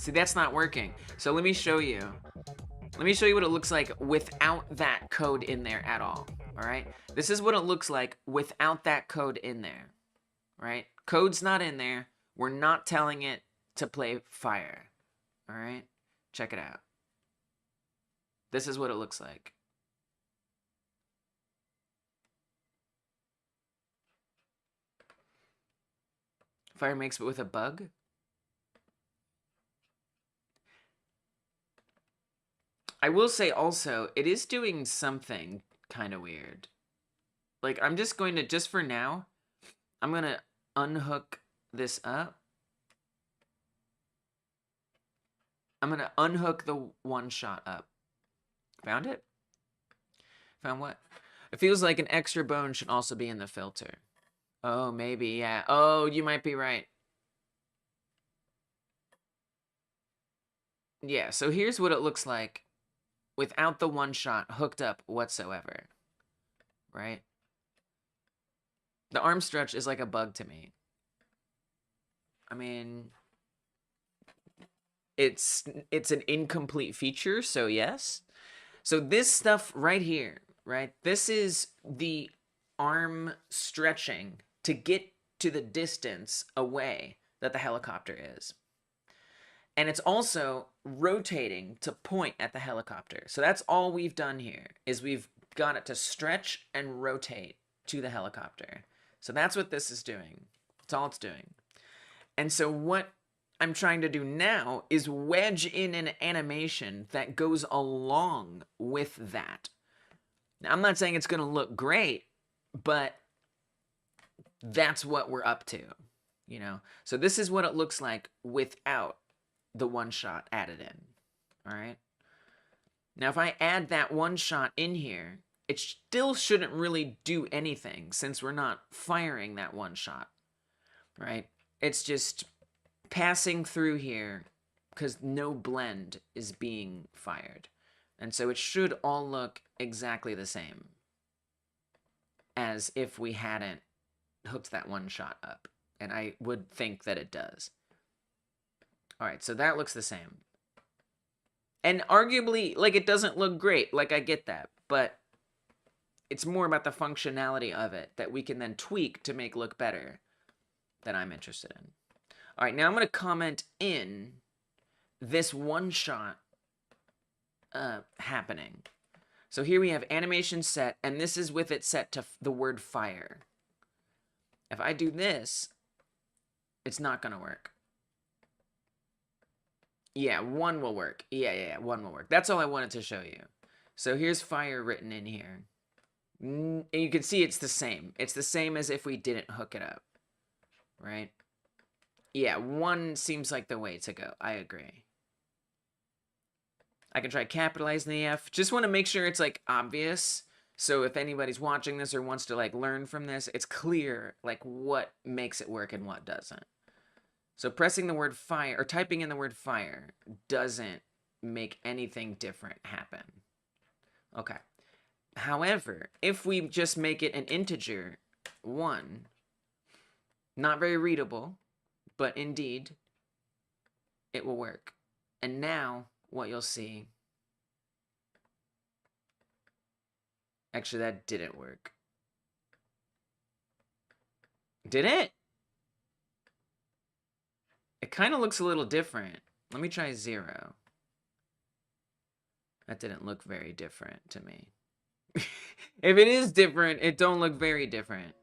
See, that's not working. So let me show you. Let me show you what it looks like without that code in there at all. All right. This is what it looks like without that code in there. Right? Code's not in there. We're not telling it to play fire. All right. Check it out. This is what it looks like. Fire makes it with a bug. I will say also, it is doing something kind of weird. Like, I'm just going to, just for now, I'm going to unhook this up. I'm going to unhook the one shot up. Found it? Found what? It feels like an extra bone should also be in the filter. Oh, maybe, yeah. Oh, you might be right. Yeah, so here's what it looks like without the one shot hooked up whatsoever. Right? The arm stretch is like a bug to me. I mean, it's an incomplete feature, so yes. So this stuff right here, right? This is the arm stretching to get to the distance away that the helicopter is. And it's also rotating to point at the helicopter. So that's all we've done here, is we've got it to stretch and rotate to the helicopter. So that's what this is doing. That's all it's doing. And so what I'm trying to do now is wedge in an animation that goes along with that. Now, I'm not saying it's going to look great, but that's what we're up to, you know? So this is what it looks like without the one shot added in, all right? Now, if I add that one shot in here, it still shouldn't really do anything since we're not firing that one shot, right? It's just passing through here because no blend is being fired. And so it should all look exactly the same as if we hadn't hooked that one shot up. And I would think that it does. All right, so that looks the same. And arguably, like, it doesn't look great. Like, I get that. But it's more about the functionality of it that we can then tweak to make look better that I'm interested in. All right, now I'm going to comment in this one shot happening. So here we have animation set, and this is with it set to the word fire. If I do this, it's not going to work. Yeah, one will work. Yeah, one will work. That's all I wanted to show you. So here's fire written in here. And you can see it's the same. It's the same as if we didn't hook it up, right? Yeah, one seems like the way to go. I agree. I can try capitalizing the F. Just want to make sure it's, like, obvious. So if anybody's watching this or wants to, like, learn from this, it's clear, like, what makes it work and what doesn't. So pressing the word fire, or typing in the word fire, doesn't make anything different happen. Okay. However, if we just make it an integer, 1, not very readable, but indeed, it will work. And now, what you'll see... Actually, that didn't work. Did it? It kind of looks a little different. Let me try 0. That didn't look very different to me. If it is different, it don't look very different.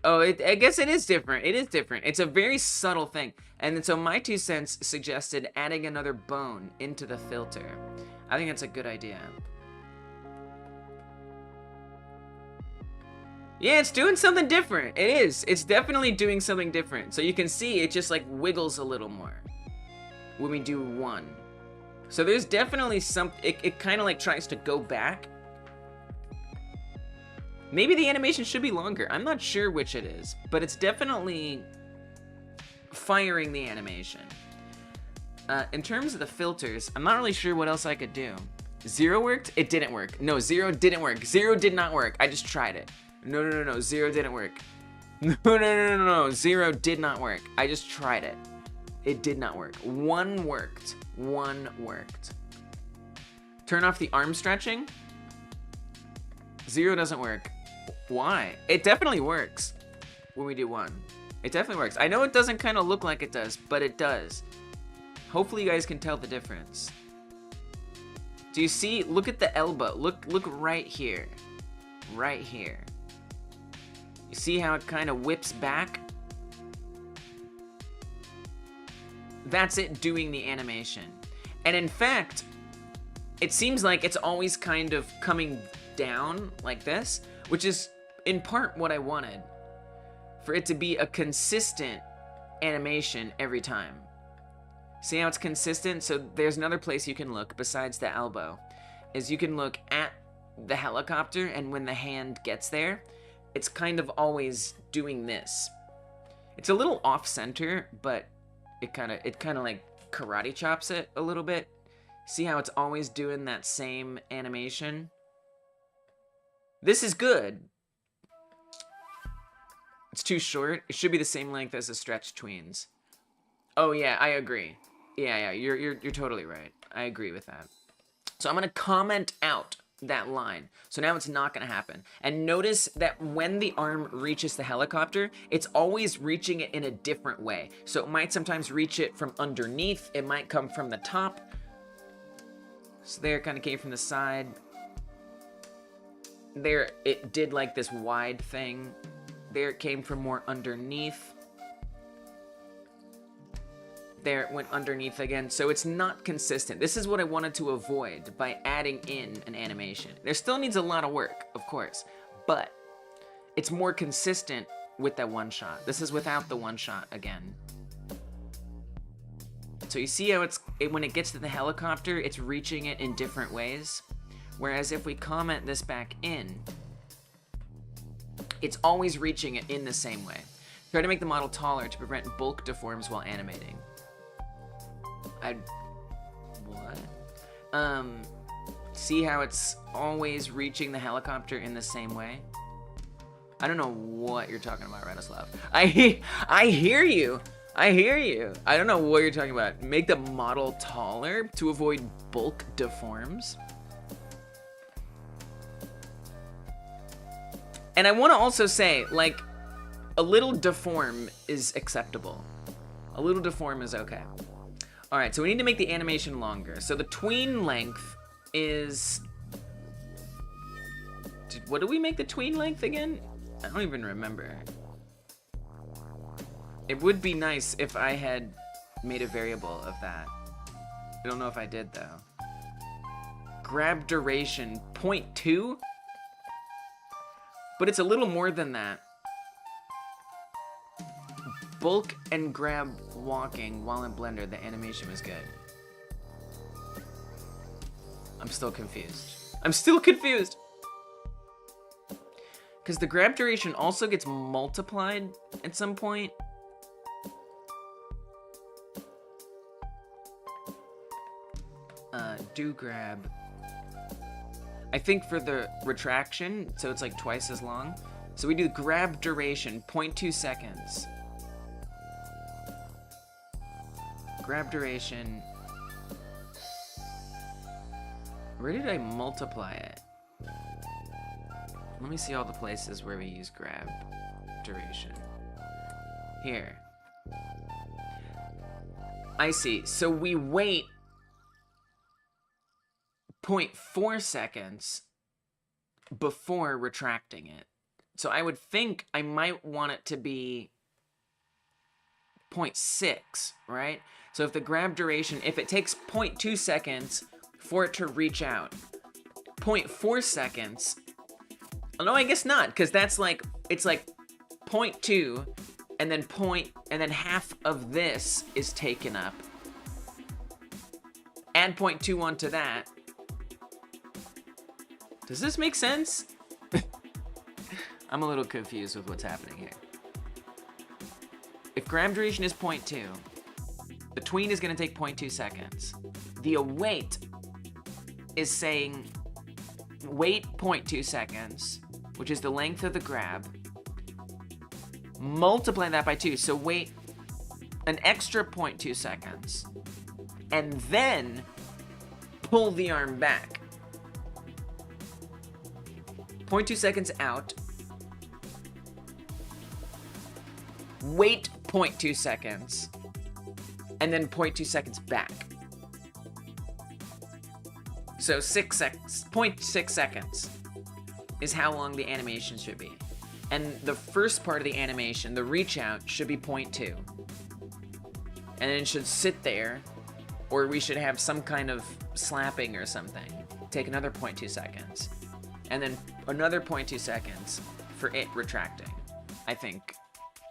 Oh, I guess it is different. It is different. It's a very subtle thing. And so my 2 cents suggested adding another bone into the filter. I think that's a good idea. Yeah, it's doing something different. It is. It's definitely doing something different. So you can see it just like wiggles a little more when we do 1. So there's definitely some, it kind of like tries to go back. Maybe the animation should be longer. I'm not sure which it is, but it's definitely firing the animation. In terms of the filters, I'm not really sure what else I could do. 0 worked? It didn't work. No, 0 didn't work. 0 did not work. I just tried it. No, 0 didn't work. No. 0 did not work. I just tried it. It did not work. 1 worked. 1 worked. Turn off the arm stretching. 0 doesn't work. Why? It definitely works when we do 1. It definitely works. I know it doesn't kind of look like it does, but it does. Hopefully you guys can tell the difference. Do you see? Look at the elbow. Look right here. Right here. You see how it kind of whips back? That's it doing the animation. And in fact, it seems like it's always kind of coming down like this, which is in part what I wanted. For it to be a consistent animation every time. See how it's consistent? So there's another place you can look besides the elbow, is you can look at the helicopter, and when the hand gets there, it's kind of always doing this. It's a little off center, but it kind of like karate chops it a little bit. See how it's always doing that same animation? This is good. It's too short. It should be the same length as the stretch tweens. Oh yeah, I agree. Yeah, you're totally right. I agree with that. So I'm gonna comment out that line. So now it's not gonna happen. And notice that when the arm reaches the helicopter, it's always reaching it in a different way. So it might sometimes reach it from underneath. It might come from the top. So there it kind of came from the side. There it did like this wide thing. There it came from more underneath. There it went underneath again. So it's not consistent. This is what I wanted to avoid by adding in an animation. There still needs a lot of work, of course, but it's more consistent with that one shot. This is without the one shot again. So you see how when it gets to the helicopter, it's reaching it in different ways. Whereas if we comment this back in, it's always reaching it in the same way. Try to make the model taller to prevent bulk deforms while animating. What? See how it's always reaching the helicopter in the same way? I don't know what you're talking about, Radislav. I hear you. I hear you. I don't know what you're talking about. Make the model taller to avoid bulk deforms. And I want to also say, like, a little deform is acceptable. A little deform is okay. All right, so we need to make the animation longer. So the tween length is... What do we make the tween length again? I don't even remember. It would be nice if I had made a variable of that. I don't know if I did, though. Grab duration, 0.2? But it's a little more than that. Bulk and grab walking while in Blender, the animation was good. I'm still confused. I'm still confused! Because the grab duration also gets multiplied at some point. Do grab. I think for the retraction, so it's like twice as long. So we do grab duration, 0.2 seconds. Grab duration. Where did I multiply it? Let me see all the places where we use grab duration. Here. I see. So we wait 0.4 seconds before retracting it. So I would think I might want it to be 0.6, right? So if the grab duration, if it takes 0.2 seconds for it to reach out, 0.4 seconds, oh, no, I guess not, because that's like, it's like 0.2, and then half of this is taken up. Add 0.2 onto that. Does this make sense? I'm a little confused with what's happening here. If grab duration is 0.2, the tween is going to take 0.2 seconds. The await is saying wait 0.2 seconds, which is the length of the grab, multiply that by 2. So wait an extra 0.2 seconds, and then pull the arm back. 0.2 seconds out. Wait 0.2 seconds, and then 0.2 seconds back. So 0.6 seconds is how long the animation should be. And the first part of the animation, the reach out, should be 0.2. And then it should sit there, or we should have some kind of slapping or something. Take another 0.2 seconds. And then another 0.2 seconds for it retracting. I think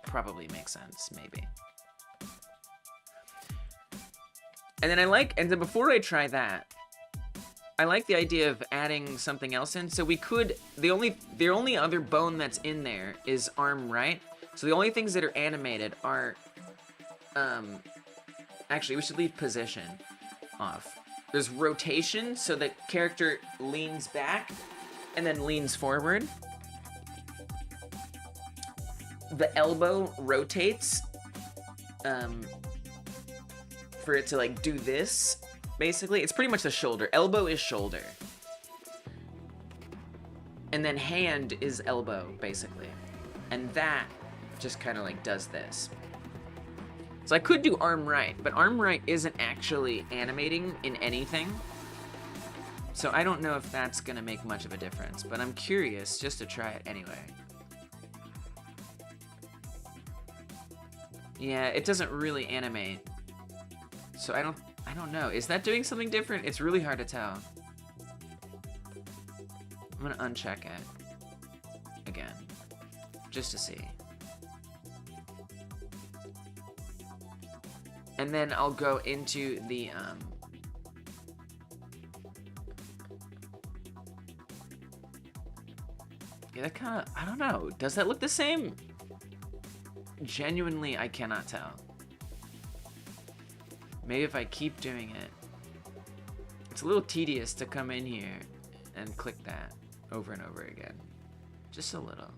probably makes sense, maybe. And then before I try that, I like the idea of adding something else in. So we could, the only other bone that's in there is arm right. So the only things that are animated are, actually we should leave position off. There's rotation, so the character leans back and then leans forward. The elbow rotates, for it to like do this. Basically, it's pretty much the shoulder. Elbow is shoulder. And then hand is elbow, basically. And that just kind of like does this. So I could do arm right, but arm right isn't actually animating in anything. So I don't know if that's gonna make much of a difference, but I'm curious just to try it anyway. Yeah, it doesn't really animate. So I don't know. Is that doing something different? It's really hard to tell. I'm gonna uncheck it again, just to see. And then I'll go into the, yeah, that kinda, I don't know. Does that look the same? Genuinely, I cannot tell. Maybe if I keep doing it. It's a little tedious to come in here and click that over and over again. Just a little.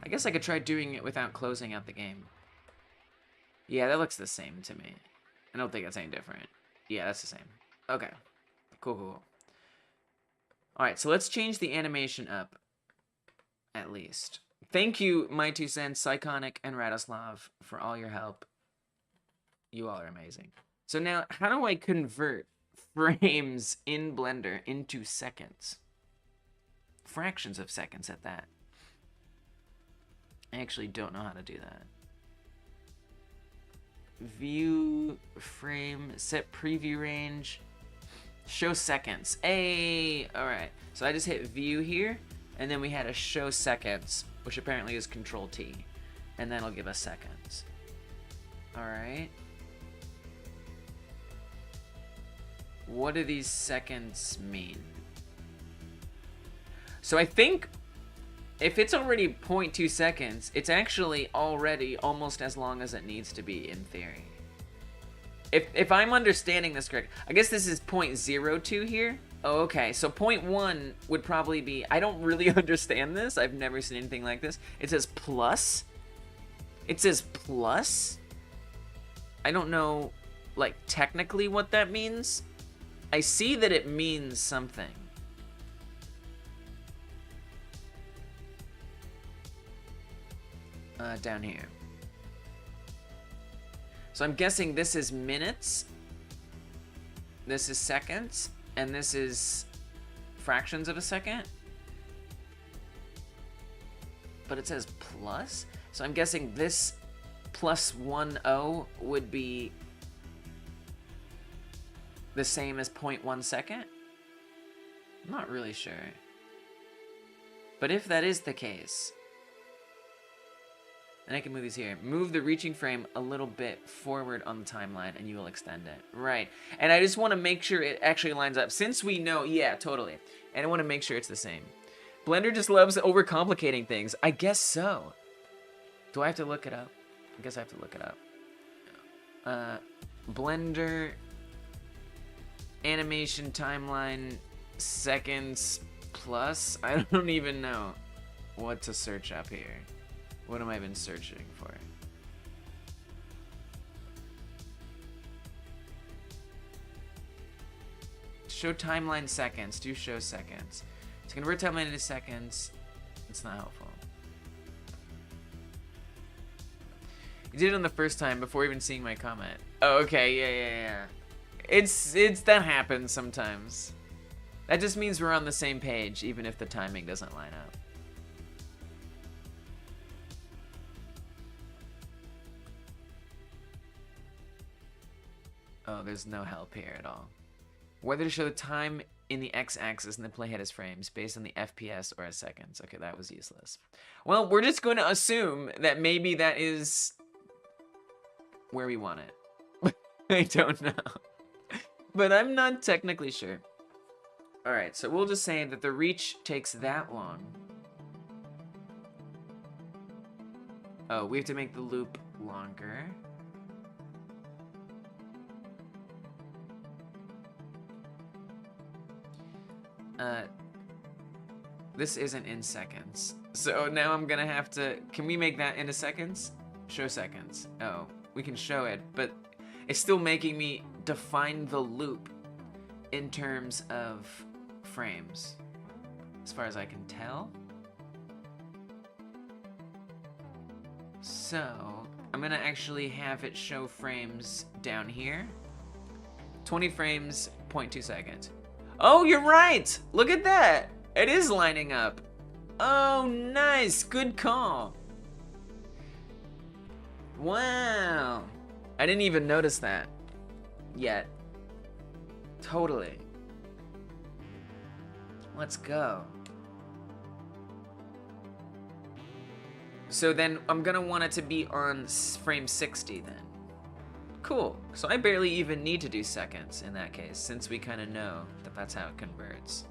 I guess I could try doing it without closing out the game. Yeah, that looks the same to me. I don't think it's any different. Yeah, that's the same. Okay. Cool. Alright, so let's change the animation up. At least. Thank you, my 2 cents, Psychonic and Radoslav, for all your help. You all are amazing. So now, how do I convert frames in Blender into seconds? Fractions of seconds at that. I actually don't know how to do that. View, frame, set preview range, show seconds. Hey, alright. So I just hit view here, and then we had a show seconds, which apparently is Control T, and that'll give us seconds. Alright. What do these seconds mean? So I think if it's already 0.2 seconds, it's actually already almost as long as it needs to be in theory. If I'm understanding this correct, I guess this is 0.02 here. Oh, okay, so 0.1 would probably be, I don't really understand this. I've never seen anything like this. It says plus. It says plus. I don't know, like, technically what that means. I see that it means something. Down here. So I'm guessing this is minutes, this is seconds, and this is fractions of a second. But it says plus, so I'm guessing this plus 10 would be the same as 0.1 second? I'm not really sure. But if that is the case, then I can move these here. Move the reaching frame a little bit forward on the timeline and you will extend it. Right. And I just want to make sure it actually lines up. Since we know, yeah, totally. And I want to make sure it's the same. Blender just loves overcomplicating things. I guess so. Do I have to look it up? I guess I have to look it up. Blender animation timeline seconds plus. I don't even know. what to search up here. What am I been searching for? Show timeline seconds. Do show seconds. To convert timeline into seconds, it's not helpful. You did it on the first time before even seeing my comment. Oh, okay, yeah. It's that happens sometimes. That just means we're on the same page, even if the timing doesn't line up. Oh, there's no help here at all. Whether to show the time in the x-axis and the playhead as frames based on the FPS or as seconds. Okay, that was useless. Well, we're just going to assume that maybe that is where we want it. I don't know. But I'm not technically sure. Alright, so we'll just say that the reach takes that long. Oh, we have to make the loop longer. This isn't in seconds. So now I'm gonna have to, can we make that into seconds? Show seconds. Oh, we can show it, but it's still making me define the loop in terms of frames, as far as I can tell. So I'm gonna actually have it show frames down here. 20 frames, 0.2 seconds. Oh, you're right! Look at that! It is lining up. Oh, nice! Good call. Wow. I didn't even notice that yet. Totally. Let's go. So then I'm gonna want it to be on frame 60 then. Cool. So I barely even need to do seconds in that case, since we kind of know that that's how it converts.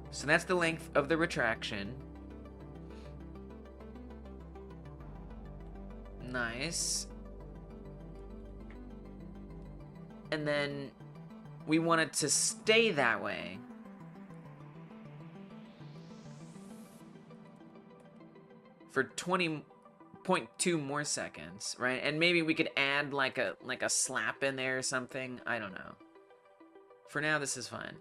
So that's the length of the retraction. Nice. And then we want it to stay that way. For 20.2 more seconds, right? And maybe we could add like a slap in there or something. I don't know. For now, this is fine.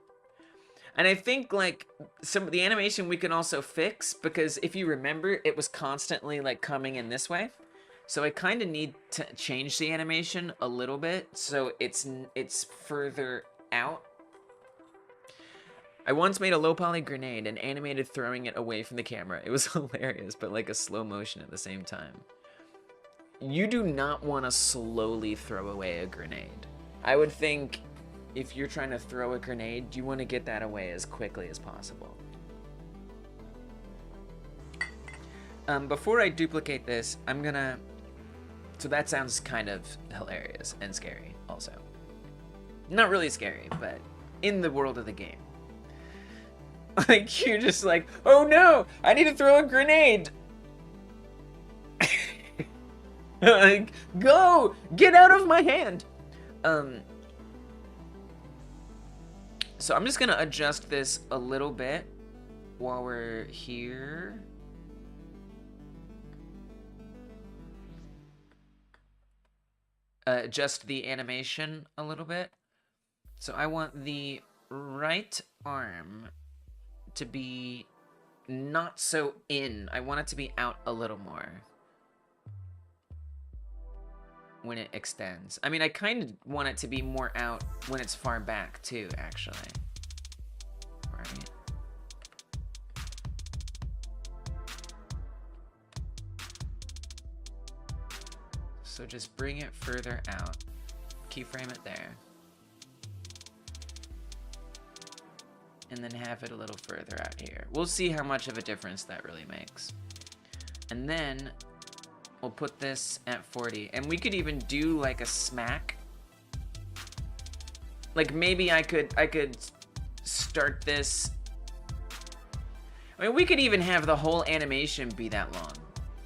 And I think like some of the animation we can also fix, because if you remember, it was constantly like coming in this way. So I kind of need to change the animation a little bit so it's further out. I once made a low poly grenade and animated throwing it away from the camera. It was hilarious, but like a slow motion at the same time. You do not want to slowly throw away a grenade. I would think if you're trying to throw a grenade, you want to get that away as quickly as possible. Before I duplicate this, I'm gonna... So that sounds kind of hilarious and scary also. Not really scary, but in the world of the game. Like, you're just like, oh no, I need to throw a grenade. Like, go, get out of my hand. So I'm just gonna adjust this a little bit while we're here. Adjust the animation a little bit. So I want the right arm to be not so in. I want it to be out a little more when it extends. I mean, I kind of want it to be more out when it's far back too, actually. Right. So just bring it further out. Keyframe it there. And then have it a little further out here. We'll see how much of a difference that really makes. And then we'll put this at 40. And we could even do like a smack. Like maybe I could start this. I mean, we could even have the whole animation be that long,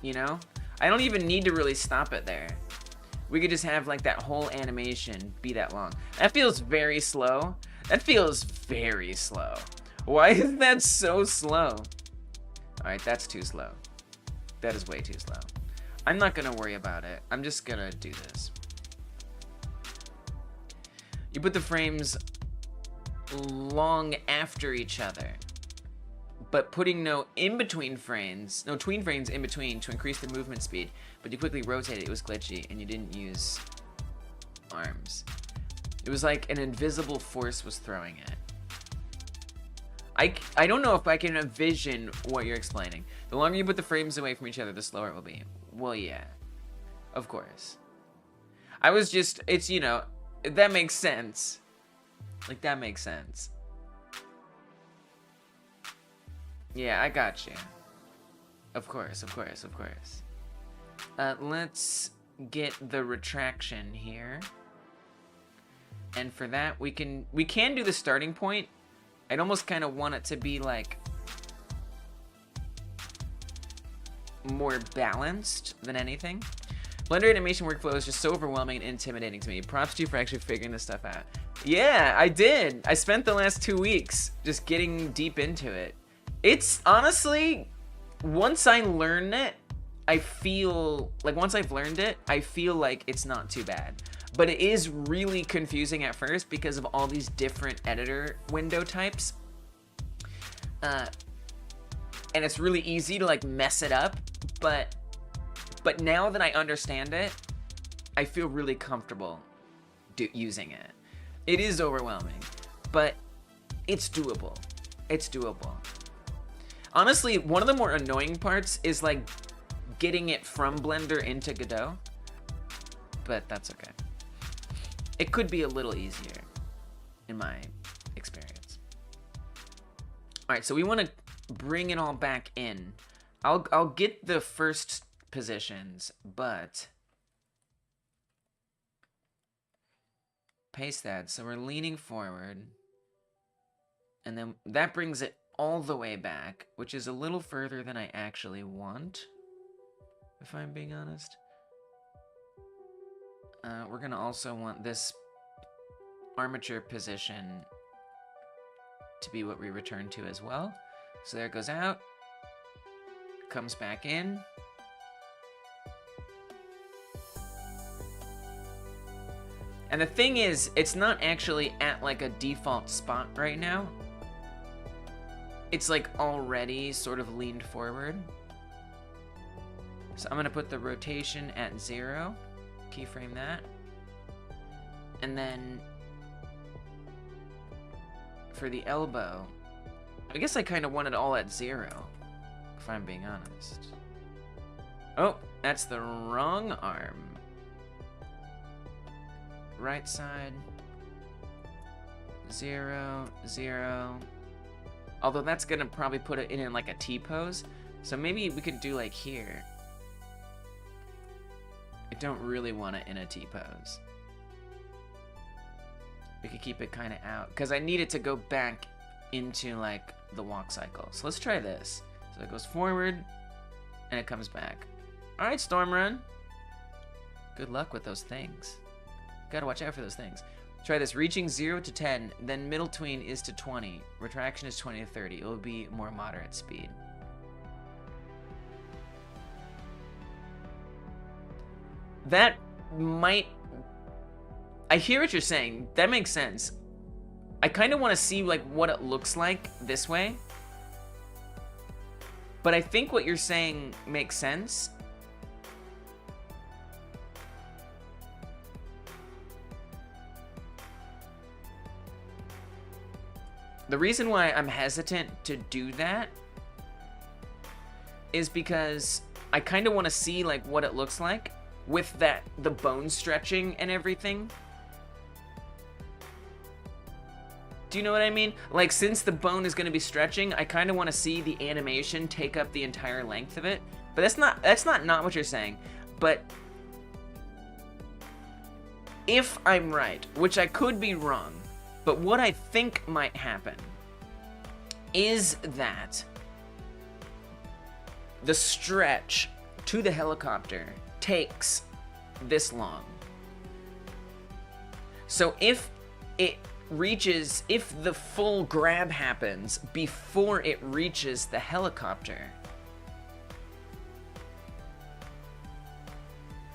you know? I don't even need to really stop it there. We could just have like that whole animation be that long. That feels very slow. That feels very slow. Why is that so slow? Alright, that's too slow. That is way too slow. I'm not gonna worry about it. I'm just gonna do this. You put the frames long after each other, but putting no in-between frames, no tween frames in between to increase the movement speed, but you quickly rotated, it was glitchy, and you didn't use arms. It was like an invisible force was throwing it. I don't know if I can envision what you're explaining. The longer you put the frames away from each other, the slower it will be. Well, yeah. Of course. I was just, it's, you know, that makes sense. Like, that makes sense. Yeah, I got you. Of course, of course, of course. Let's get the retraction here. And for that, we can do the starting point. I'd almost kind of want it to be, like, more balanced than anything. Blender animation workflow is just so overwhelming and intimidating to me. Props to you for actually figuring this stuff out. Yeah, I did. I spent the last 2 weeks just getting deep into it. It's honestly, once I learn it, I feel like once I've learned it, I feel like it's not too bad. But it is really confusing at first because of all these different editor window types. And it's really easy to like mess it up, but now that I understand it, I feel really comfortable using it. It is overwhelming, but it's doable. It's doable. Honestly, one of the more annoying parts is like getting it from Blender into Godot, but that's okay. It could be a little easier, in my experience. All right, so we want to bring it all back in. I'll get the first positions, but paste that. So we're leaning forward, and then that brings it all the way back, which is a little further than I actually want, if I'm being honest. We're gonna also want this armature position to be what we return to as well. So there it goes out, comes back in. And the thing is, it's not actually at like a default spot right now. It's like already sort of leaned forward. So I'm gonna put the rotation at 0. Keyframe that. And then for the elbow, I guess I kind of want it all at 0, if I'm being honest. Oh, that's the wrong arm. Right side, 0, 0. Although that's gonna probably put it in like a T pose. So maybe we could do like here. I don't really want it in a T pose. We could keep it kind of out because I need it to go back into like the walk cycle. So let's try this. So it goes forward and it comes back. All right, Storm Run. Good luck with those things. Gotta watch out for those things. Try this. Reaching 0 to 10, then middle tween is to 20. Retraction is 20 to 30. It will be more moderate speed. That might... I hear what you're saying. That makes sense. I kind of want to see like what it looks like this way. But I think what you're saying makes sense. The reason why I'm hesitant to do that is because I kind of want to see like what it looks like with that, the bone stretching and everything. Do you know what I mean? Like, since the bone is going to be stretching, I kind of want to see the animation take up the entire length of it. But that's not what you're saying. But if I'm right, which I could be wrong, but what I think might happen is that the stretch to the helicopter takes this long. So if it reaches, if the full grab happens before it reaches the helicopter,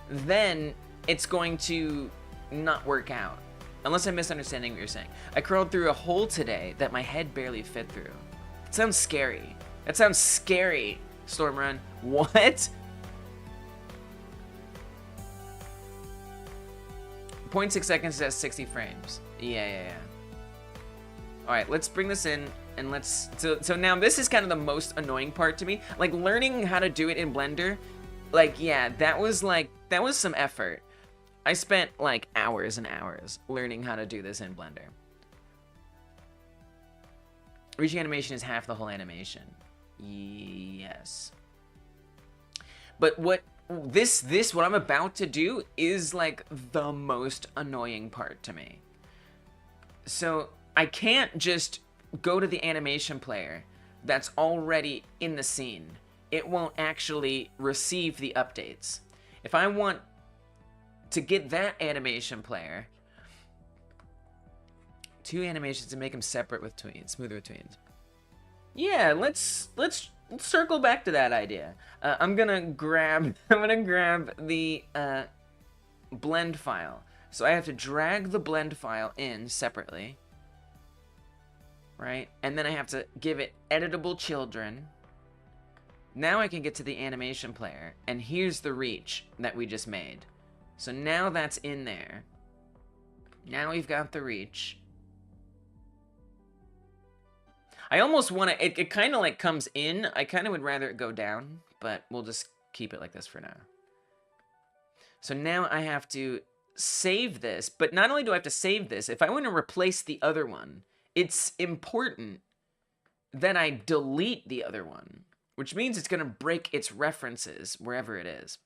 then it's going to not work out. Unless I'm misunderstanding what you're saying. I crawled through a hole today that my head barely fit through. It sounds scary. That sounds scary, Stormrun. What? 0.6 seconds at 60 frames. Yeah. Alright, let's bring this in and let's... So now this is kind of the most annoying part to me. Like, learning how to do it in Blender, like, yeah, that was some effort. I spent like hours and hours learning how to do this in Blender. Reaching animation is half the whole animation. Yes. But what I'm about to do is like the most annoying part to me. So I can't just go to the animation player that's already in the scene. It won't actually receive the updates. If I want to get that animation player, 2 animations and make them separate with tweens, smoother with tweens. Yeah, let's circle back to that idea. I'm gonna grab the blend file. So I have to drag the blend file in separately, right? And then I have to give it editable children. Now I can get to the animation player, and here's the reach that we just made. So now that's in there. Now we've got the reach. I almost want to... It kind of like comes in. I kind of would rather it go down, but we'll just keep it like this for now. So now I have to save this, but not only do I have to save this, if I want to replace the other one, it's important that I delete the other one, which means it's going to break its references wherever it is.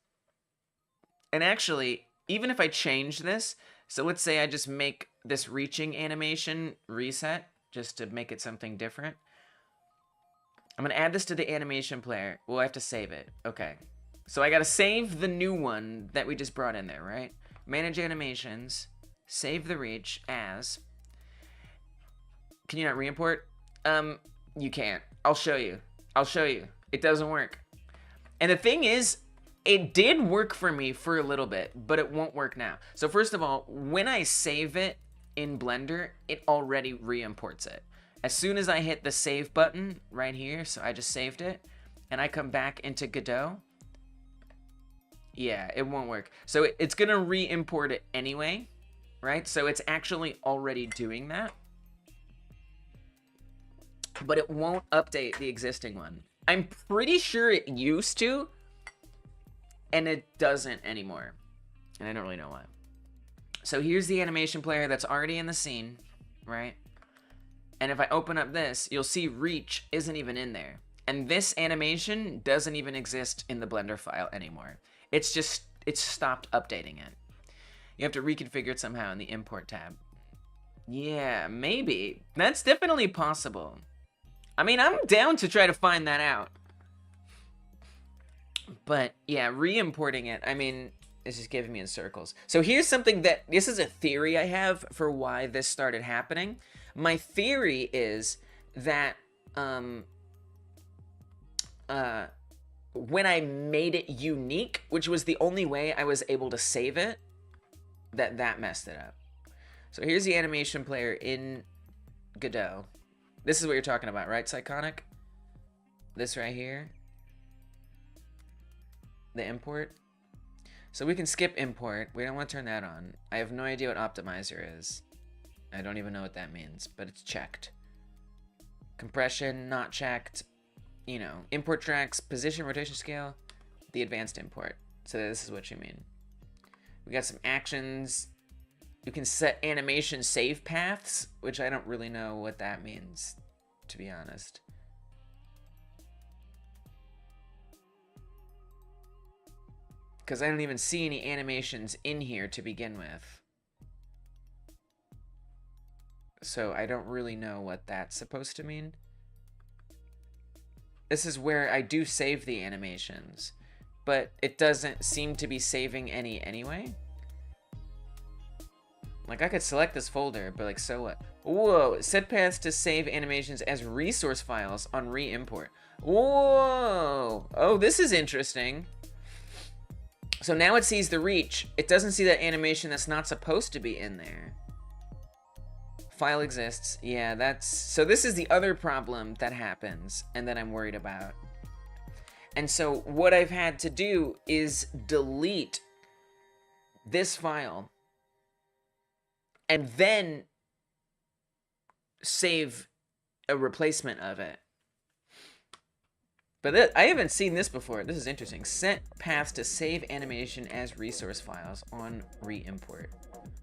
And actually, even if I change this, so let's say I just make this reaching animation reset, just to make it something different. I'm going to add this to the animation player. Well, I have to save it. Okay. So I got to save the new one that we just brought in there, right? Manage animations. Save the reach as... Can you not re-import? You can't. I'll show you. It doesn't work. And the thing is, it did work for me for a little bit, but it won't work now. So first of all, when I save it in Blender, it already re-imports it. As soon as I hit the save button right here, so I just saved it, and I come back into Godot, yeah, it won't work. So it's gonna re-import it anyway, right? So it's actually already doing that, but it won't update the existing one. I'm pretty sure it used to, and it doesn't anymore. And I don't really know why. So here's the animation player that's already in the scene, right? And if I open up this, you'll see reach isn't even in there. And this animation doesn't even exist in the Blender file anymore. It's stopped updating it. You have to reconfigure it somehow in the import tab. Yeah, maybe. That's definitely possible. I mean, I'm down to try to find that out. But yeah, re-importing it, I mean, it's just giving me in circles. So here's something this is a theory I have for why this started happening. My theory is that when I made it unique, which was the only way I was able to save it, that messed it up. So here's the animation player in Godot. This is what you're talking about, right, Psychonic? This right here. The import. So we can skip import. We don't want to turn that on. I have no idea what optimizer is. I don't even know what that means, but it's checked. Compression, not checked. You know, import tracks, position, rotation scale, the advanced import. So this is what you mean. We got some actions. You can set animation save paths, which I don't really know what that means, to be honest. Because I don't even see any animations in here to begin with. So I don't really know what that's supposed to mean. This is where I do save the animations, but it doesn't seem to be saving any anyway. Like, I could select this folder, but like, so what? Whoa, set paths to save animations as resource files on re-import. Whoa, oh, this is interesting. So now it sees the reach. It doesn't see that animation that's not supposed to be in there. File exists. Yeah, that's... So this is the other problem that happens and that I'm worried about. And so what I've had to do is delete this file and then save a replacement of it. But I haven't seen this before. This is interesting. Set paths to save animation as resource files on re-import.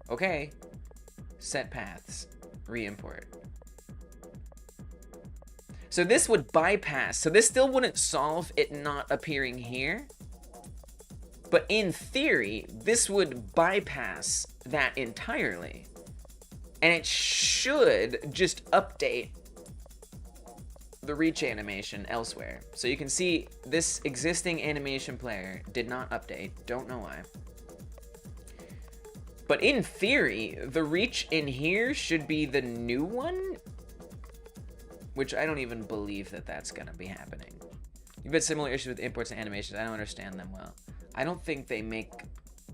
Okay. Set paths. Re-import. So this would bypass. So this still wouldn't solve it not appearing here. But in theory, this would bypass that entirely. And it should just update the reach animation elsewhere. So you can see this existing animation player did not update. Don't know why. But in theory, the reach in here should be the new one, which I don't even believe that that's gonna be happening. You've had similar issues with imports and animations. I don't understand them well. I don't think they make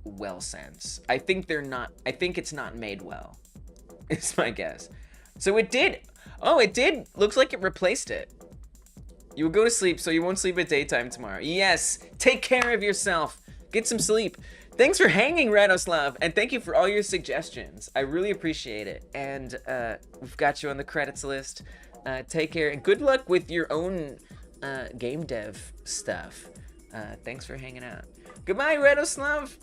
well sense. I think they're not, I think it's not made well. It's my guess. So it did. Oh, it did. Looks like it replaced it. You will go to sleep so you won't sleep at daytime tomorrow. Yes. Take care of yourself. Get some sleep. Thanks for hanging, Radoslav, and thank you for all your suggestions. I really appreciate it. And we've got you on the credits list. Take care, and good luck with your own game dev stuff. Thanks for hanging out. Goodbye, Radoslav.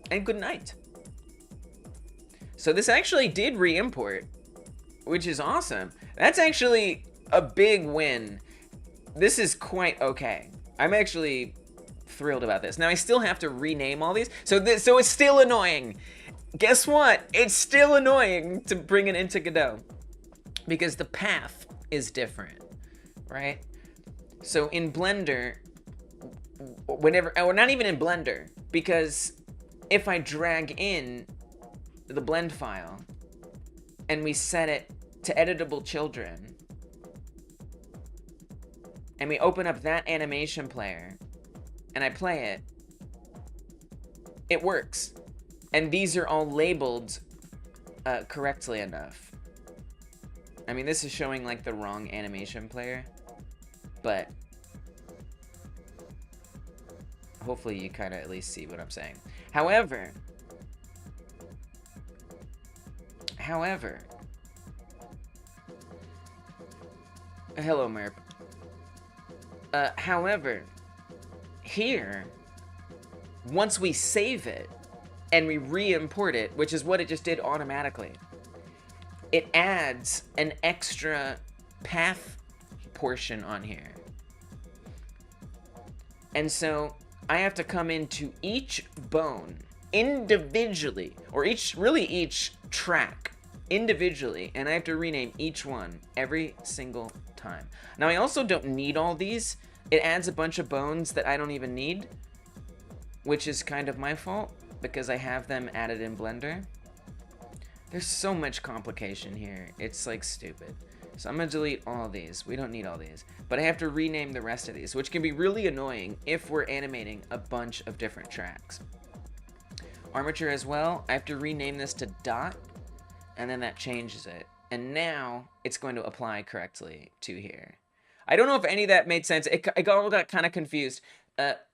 And good night. So this actually did re-import, which is awesome. That's actually a big win. This is quite okay. I'm actually thrilled about this. Now I still have to rename all these. So it's still annoying. Guess what? It's still annoying to bring it into Godot because the path is different, right? So in Blender, whenever, or not even in Blender, because if I drag in the blend file and we set it to editable children and we open up that animation player and I play it, it works. And these are all labeled correctly enough. I mean, this is showing like the wrong animation player, but hopefully you kind of at least see what I'm saying. However, hello, Merp. However, here, once we save it and we re-import it, which is what it just did automatically, it adds an extra path portion on here. And so I have to come into each bone individually, or each track individually, and I have to rename each one every single time. Now I also don't need all these. It adds a bunch of bones that I don't even need, which is kind of my fault because I have them added in Blender. There's so much complication here. It's like stupid. So I'm gonna delete all of these. We don't need all these. But I have to rename the rest of these, which can be really annoying if we're animating a bunch of different tracks. Armature as well. I have to rename this to dot, and then that changes it. And now it's going to apply correctly to here. I don't know if any of that made sense. It all got kind of confused.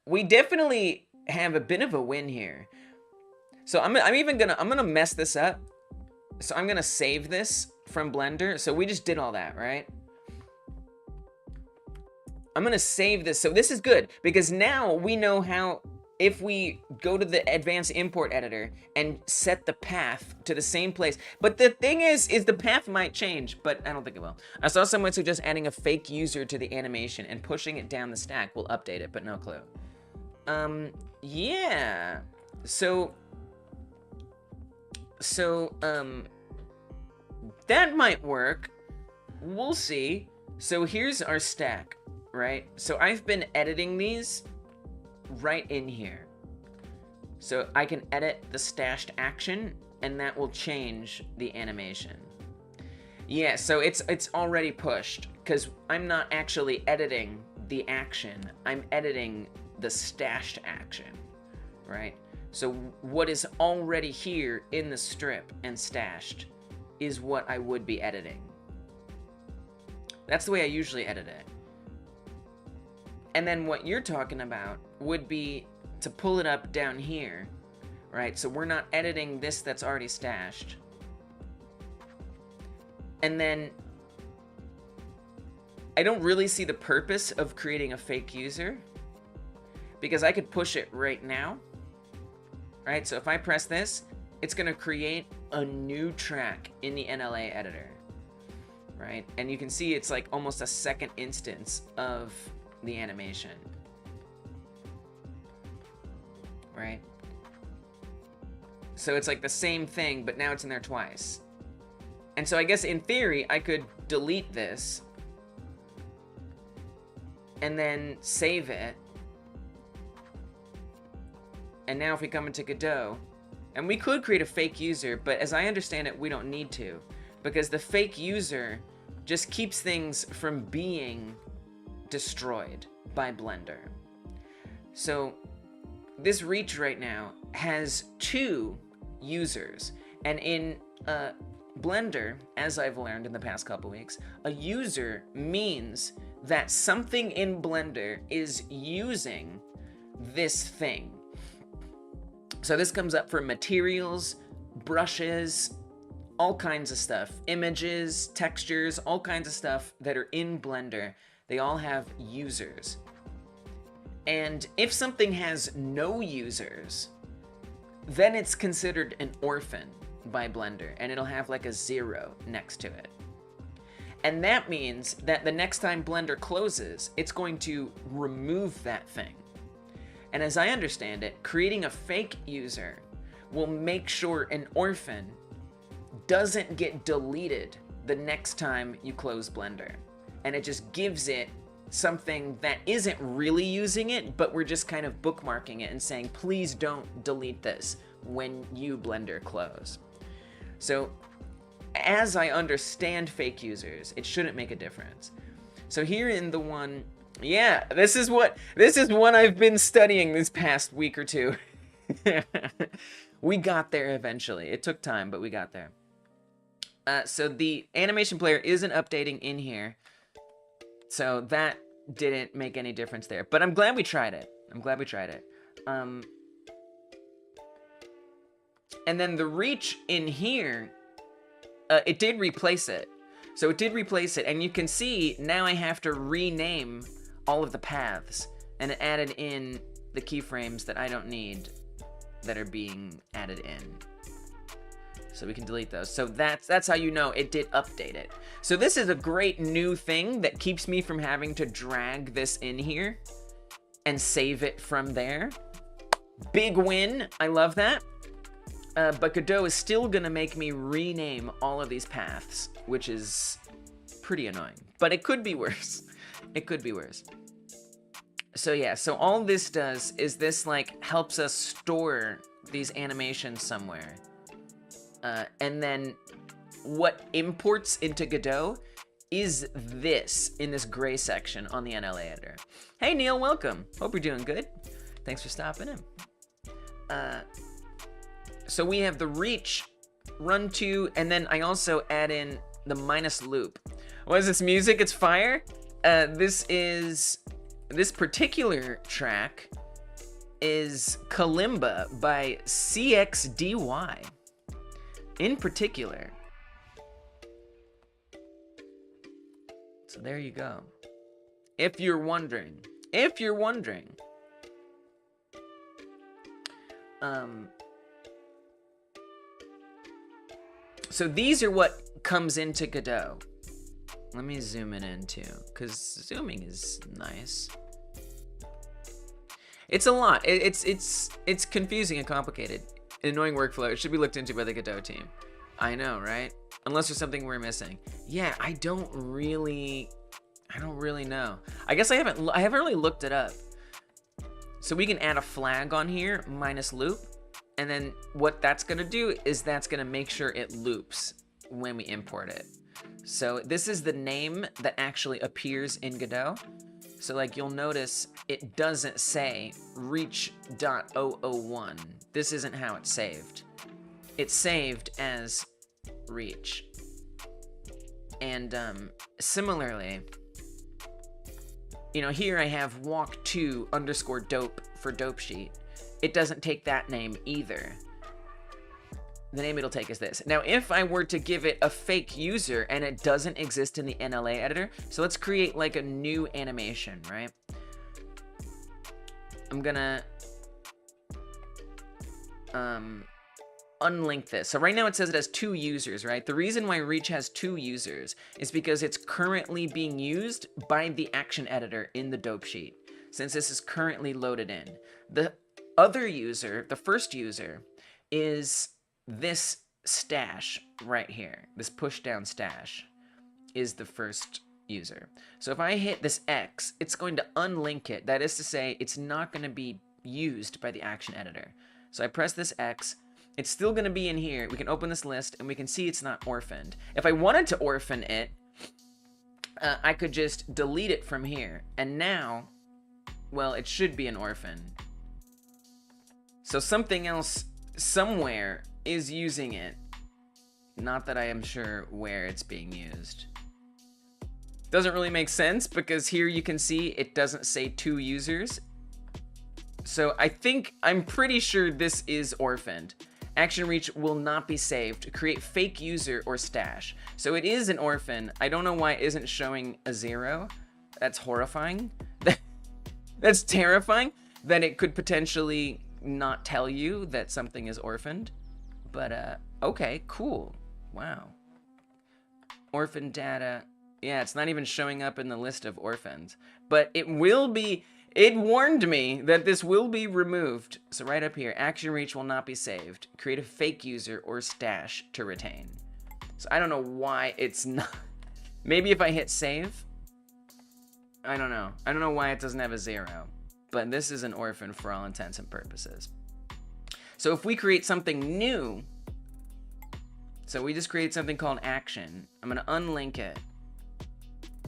We definitely have a bit of a win here. So I'm gonna mess this up. So I'm gonna save this from Blender. So we just did all that, right? I'm gonna save this. So this is good because now we know how, if we go to the advanced import editor and set the path to the same place. But the thing is the path might change, but I don't think it will. I saw someone suggest adding a fake user to the animation and pushing it down the stack will update it, but no clue. Yeah. So that might work. We'll see. So here's our stack, right? So I've been editing these right in here. So I can edit the stashed action, and that will change the animation. Yeah, so it's already pushed, because I'm not actually editing the action. I'm editing the stashed action, right? So what is already here in the strip and stashed is what I would be editing. That's the way I usually edit it. And then what you're talking about would be to pull it up down here, right? So we're not editing this that's already stashed. And then I don't really see the purpose of creating a fake user, because I could push it right now, right? So if I press this, it's gonna create a new track in the NLA editor, right? And you can see it's like almost a second instance of the animation, right? So it's like the same thing, but now it's in there twice. And so I guess in theory, I could delete this and then save it. And now if we come into Godot, and we could create a fake user, but as I understand it, we don't need to, because the fake user just keeps things from being destroyed by Blender. So this reach right now has 2 users, and in Blender, as I've learned in the past couple weeks, a user means that something in Blender is using this thing. So this comes up for materials, brushes, all kinds of stuff, images, textures, all kinds of stuff that are in Blender. They all have users. And if something has no users, then it's considered an orphan by Blender, and it'll have like a 0 next to it. And that means that the next time Blender closes, it's going to remove that thing. And as I understand it, creating a fake user will make sure an orphan doesn't get deleted the next time you close Blender. And it just gives it something that isn't really using it, but we're just kind of bookmarking it and saying, please don't delete this when you Blender close. So as I understand fake users, it shouldn't make a difference. So here in the one, yeah, this is one I've been studying this past week or two. We got there eventually. It took time, but we got there. So the animation player isn't updating in here, so that didn't make any difference there. But I'm glad we tried it. And then the reach in here, it did replace it. So it did replace it, and you can see now I have to rename all of the paths, and it added in the keyframes that I don't need that are being added in. So we can delete those. So that's how you know it did update it. So this is a great new thing that keeps me from having to drag this in here and save it from there. Big win. I love that. But Godot is still gonna make me rename all of these paths, which is pretty annoying. But it could be worse. It could be worse. So yeah, so all this does is this like helps us store these animations somewhere. And then what imports into Godot is this in this gray section on the NLA editor. Hey Neil, welcome. Hope you're doing good. Thanks for stopping in. So we have the reach, run to, and then I also add in the minus loop. What is this music? It's fire. This particular track is Kalimba by CXDY. In particular. So there you go. If you're wondering. So these are what comes into Godot. Let me zoom it in too, because zooming is nice. It's a lot. It's confusing and complicated. An annoying workflow. It should be looked into by the Godot team. I know, right? Unless there's something we're missing. Yeah, I don't really know. I guess I haven't really looked it up. So we can add a flag on here, minus loop. And then what that's gonna do is that's gonna make sure it loops when we import it. So this is the name that actually appears in Godot. So like you'll notice it doesn't say reach.001. This isn't how it's saved. It's saved as reach. And similarly, you know, here I have walk2 underscore dope for dope sheet. It doesn't take that name either. The name it'll take is this. Now, if I were to give it a fake user and it doesn't exist in the NLA editor, so let's create like a new animation, right? I'm gonna unlink this. So right now it says it has 2 users, right? The reason why Reach has 2 users is because it's currently being used by the action editor in the dope sheet, since this is currently loaded in. The other user, the first user, is this stash right here. This push down stash is the first user. So if I hit this X, it's going to unlink it. That is to say, it's not going to be used by the action editor. So I press this X, it's still going to be in here. We can open this list and we can see it's not orphaned. If I wanted to orphan it, I could just delete it from here. And now, well, it should be an orphan. So something else somewhere is using it. Not that I am sure where it's being used. Doesn't really make sense because here you can see it doesn't say 2 users. So I'm pretty sure this is orphaned. Action reach will not be saved. Create fake user or stash. So it is an orphan. I don't know why it isn't showing a 0. That's horrifying. That's terrifying that it could potentially not tell you that something is orphaned. But okay, cool. Wow. Orphan data. Yeah, it's not even showing up in the list of orphans. But it will be. It warned me that this will be removed. So right up here, action reach will not be saved. Create a fake user or stash to retain. So I don't know why it's not. Maybe if I hit save. I don't know. I don't know why it doesn't have a 0. But this is an orphan for all intents and purposes. So if we create something new, so we just create something called action. I'm going to unlink it.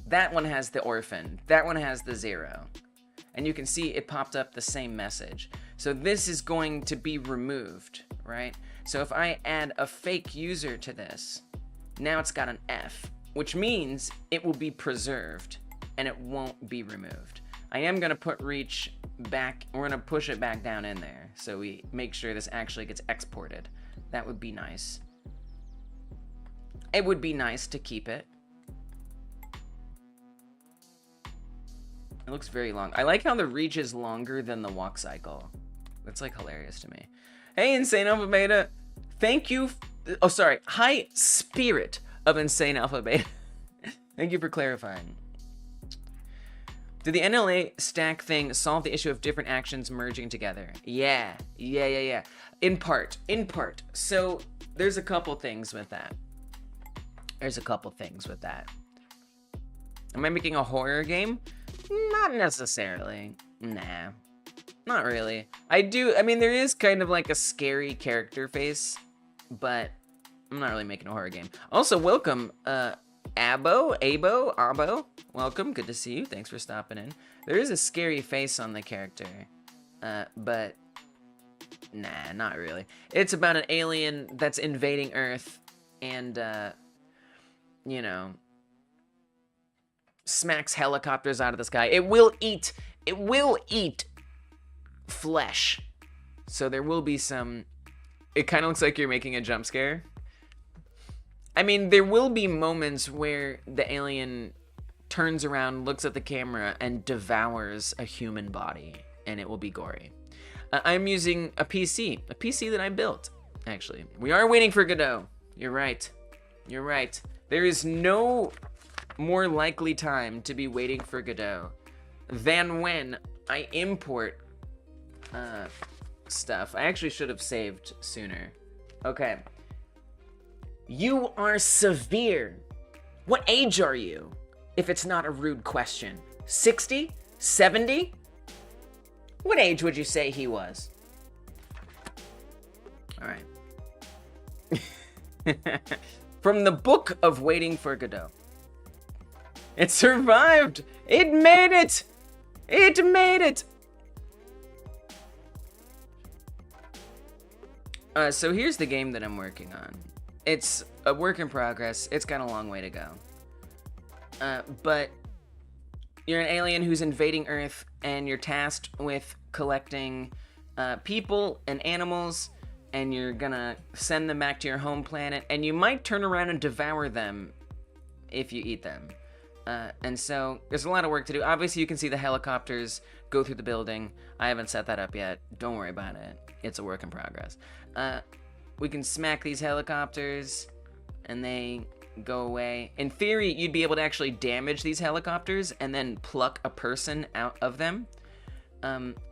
That one has the orphan. That one has the 0. And you can see it popped up the same message. So this is going to be removed, right? So if I add a fake user to this, now it's got an F, which means it will be preserved and it won't be removed. I am going to put reach back. We're going to push it back down in there so we make sure this actually gets exported. That would be nice. It would be nice to keep it. It looks very long. I like how the reach is longer than the walk cycle. That's like hilarious to me. Hey, Insane Alpha Beta. Thank you. Oh, sorry. Hi, Spirit of Insane Alpha Beta. Thank you for clarifying. Did the NLA stack thing solve the issue of different actions merging together? Yeah. In part. So there's a couple things with that. Am I making a horror game? Not necessarily. Nah, not really. I mean, there is kind of like a scary character face, but I'm not really making a horror game. Also, welcome, Abo. Welcome, good to see you. Thanks for stopping in. There is a scary face on the character, but nah, not really. It's about an alien that's invading Earth and, you know, smacks helicopters out of the sky. It will eat flesh. So there will be some, it kind of looks like you're making a jump scare. I mean, there will be moments where the alien turns around, looks at the camera, and devours a human body, and it will be gory. I'm using a PC that I built, actually. We are waiting for Godot. You're right. There is no more likely time to be waiting for Godot than when I import stuff. I actually should have saved sooner. Okay. You are severe. What age are you? If it's not a rude question. 60? 70? What age would you say he was? All right. From the Book of Waiting for Godot. It survived! It made it! It made it! So here's the game that I'm working on. It's a work in progress. It's got a long way to go. But you're an alien who's invading Earth, and you're tasked with collecting people and animals, and you're gonna send them back to your home planet, and you might turn around and devour them if you eat them. And so there's a lot of work to do. Obviously, you can see the helicopters go through the building. I haven't set that up yet. Don't worry about it. It's a work in progress. We can smack these helicopters, and they go away. In theory, you'd be able to actually damage these helicopters and then pluck a person out of them.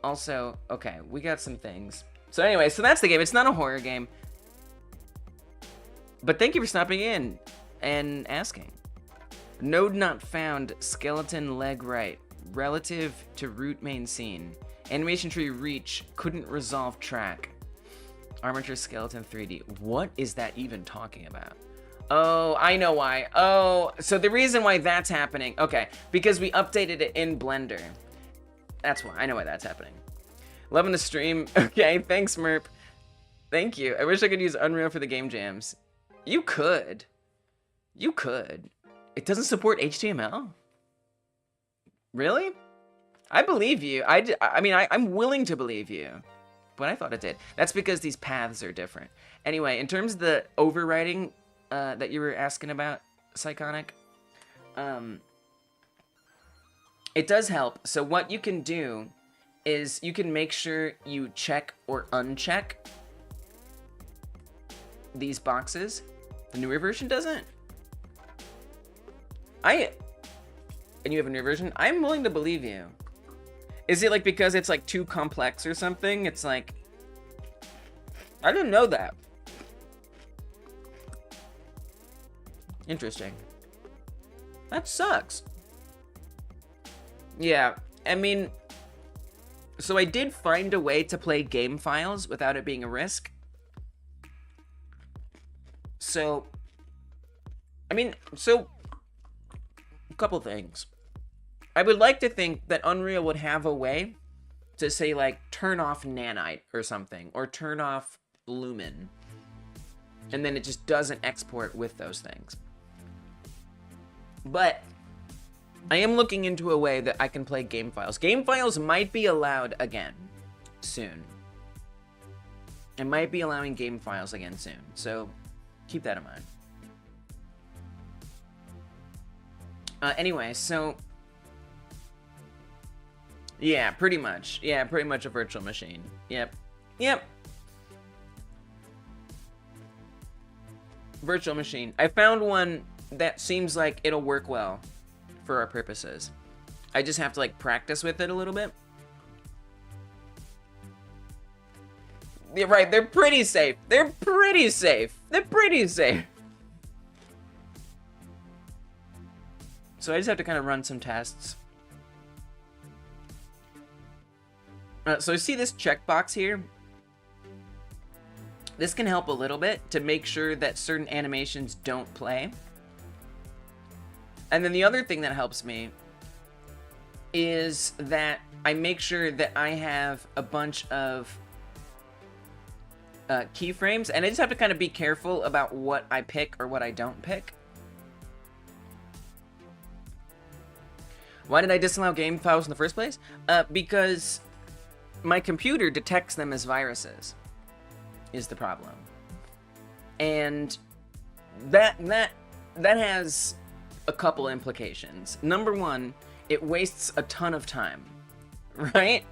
Also, okay, we got some things. So anyway, so that's the game. It's not a horror game. But thank you for stopping in and asking. Node not found, skeleton leg right, relative to root main scene. AnimationTree reach, couldn't resolve track. Armature skeleton 3D. What is that even talking about? Oh, I know why. Oh, so the reason why that's happening, okay, because we updated it in Blender. That's why, I know why that's happening. Loving the stream. Okay, thanks, Merp. Thank you. I wish I could use Unreal for the game jams. You could. You could. It doesn't support HTML? Really? I believe you. I mean, I'm willing to believe you. But I thought it did. That's because these paths are different. Anyway, in terms of the overwriting that you were asking about, Psychonic, it does help. So what you can do is you can make sure you check or uncheck these boxes. The newer version doesn't. And you have a new version? I'm willing to believe you. Is it like because it's like too complex or something? It's like, I didn't know that. Interesting. That sucks. Yeah, I mean, so I did find a way to play game files without it being a risk. So, I mean, so, a couple things. I would like to think that Unreal would have a way to say, like, turn off Nanite or something, or turn off Lumen, and then it just doesn't export with those things. But I am looking into a way that I can play game files. Game files might be allowed again soon. I might be allowing game files again soon, so keep that in mind. Anyway, so yeah, pretty much. Yeah, pretty much a virtual machine. Yep. Yep. Virtual machine. I found one that seems like it'll work well for our purposes. I just have to like practice with it a little bit. Yeah, right, they're pretty safe. They're pretty safe. They're pretty safe. So I just have to kind of run some tests. So you see this checkbox here? This can help a little bit to make sure that certain animations don't play. And then the other thing that helps me is that I make sure that I have a bunch of keyframes, and I just have to kind of be careful about what I pick or what I don't pick. Why did I disallow game files in the first place? Because my computer detects them as viruses, is the problem. And that has a couple implications. Number one, it wastes a ton of time, right?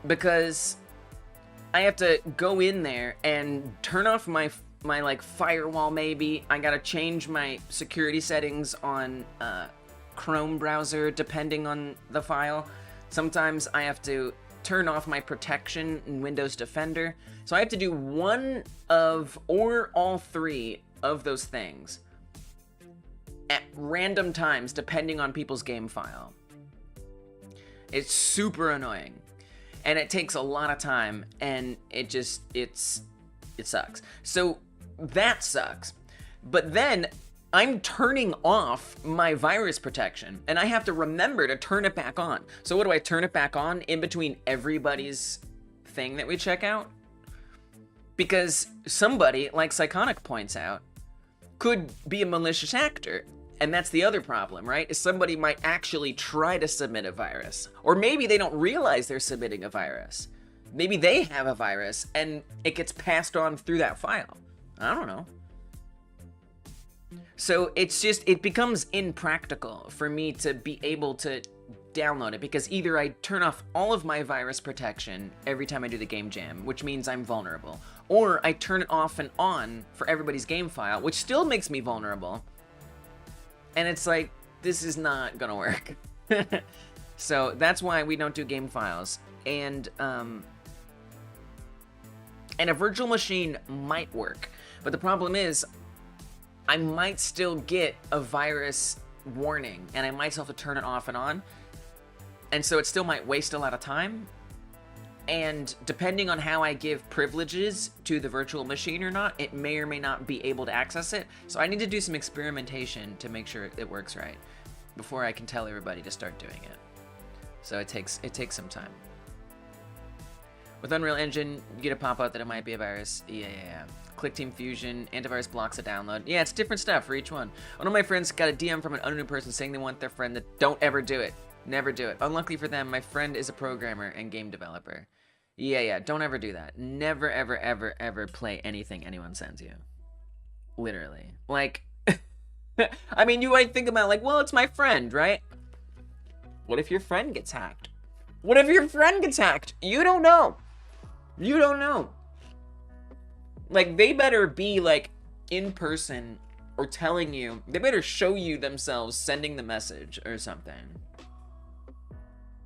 Because I have to go in there and turn off my like firewall maybe. I gotta change my security settings on Chrome browser depending on the file. Sometimes I have to turn off my protection in Windows Defender. So I have to do one of or all three of those things at random times depending on people's game file. It's super annoying. And it takes a lot of time, and it sucks. So that sucks. But then I'm turning off my virus protection, and I have to remember to turn it back on. So what do I turn it back on in between everybody's thing that we check out? Because somebody, like Psychonic points out, could be a malicious actor. And that's the other problem, right? Is somebody might actually try to submit a virus. Or maybe they don't realize they're submitting a virus. Maybe they have a virus and it gets passed on through that file. I don't know. So it becomes impractical for me to be able to download it, because either I turn off all of my virus protection every time I do the game jam, which means I'm vulnerable, or I turn it off and on for everybody's game file, which still makes me vulnerable. And it's like, this is not gonna work. So that's why we don't do game files. And a virtual machine might work, but the problem is I might still get a virus warning, and I might still have to turn it off and on. And so it still might waste a lot of time. And depending on how I give privileges to the virtual machine or not, it may or may not be able to access it. So I need to do some experimentation to make sure it works right before I can tell everybody to start doing it. So it takes some time. With Unreal Engine, you get a pop-up that it might be a virus. Yeah. Click Team Fusion, antivirus blocks a download. Yeah, it's different stuff for each one. One of my friends got a DM from an unknown person saying they want their friend to don't ever do it. Never do it. Unluckily for them, my friend is a programmer and game developer. Yeah, don't ever do that. Never, ever, ever, ever play anything anyone sends you. Literally. Like, I mean, you might think about, like, well, it's my friend, right? What if your friend gets hacked? What if your friend gets hacked? You don't know. You don't know. Like, they better be, like, in person or telling you. They better show you themselves sending the message or something.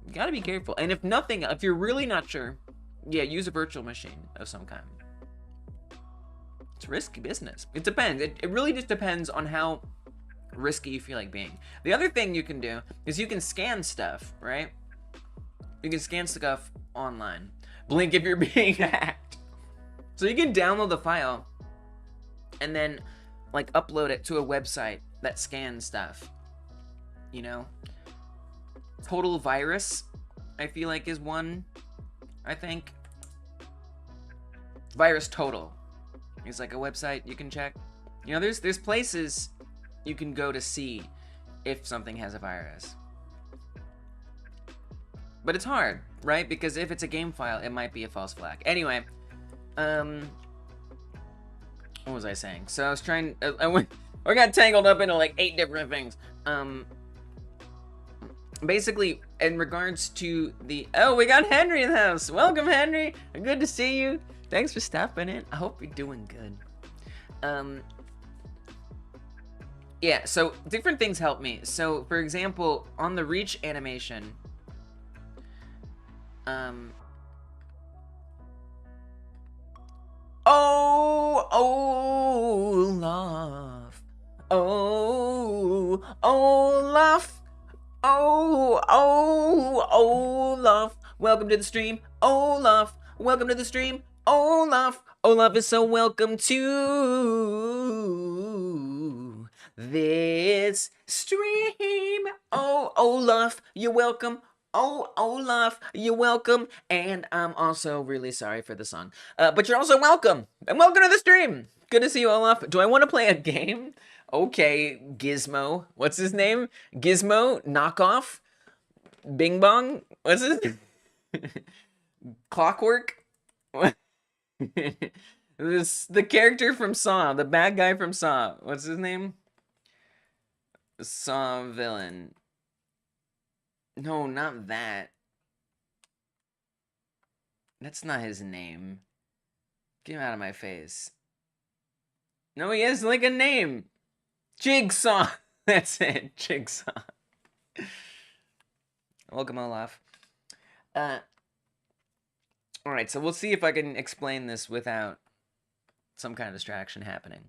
You gotta be careful. And if nothing, if you're really not sure, yeah, use a virtual machine of some kind. It's risky business. It depends. It really just depends on how risky you feel like being. The other thing you can do is you can scan stuff, right? You can scan stuff online. Blink if you're being hacked. So you can download the file and then, like, upload it to a website that scans stuff. You know? Total Virus, I feel like, is one, I think. Virus Total. It's like a website you can check. You know, there's places you can go to see if something has a virus. But it's hard, right? Because if it's a game file, it might be a false flag. Anyway, what was I saying? So I was trying, I got tangled up into like 8 different things. Basically, in regards to the... Oh, we got Henry in the house. Welcome, Henry. Good to see you. Thanks for stopping in. I hope you're doing good. Yeah, so different things help me. So, for example, on the Reach animation... Oh, Olaf. Oh, Olaf. Oh, Olaf. Welcome to the stream, Olaf. Welcome to the stream, Olaf. Olaf is so welcome to this stream. Oh, Olaf, you're welcome. Oh, Olaf, you're welcome. And I'm also really sorry for the song. But you're also welcome. And welcome to the stream. Good to see you, Olaf. Do I want to play a game? Okay, Gizmo. What's his name? Gizmo? Knockoff? Bing Bong? What's his name? Clockwork? The character from Saw. The bad guy from Saw. What's his name? Saw villain. No, not that. That's not his name. Get him out of my face. No, he has like a name. Jigsaw. That's it. Jigsaw. Welcome, Olaf. Alright, so we'll see if I can explain this without some kind of distraction happening.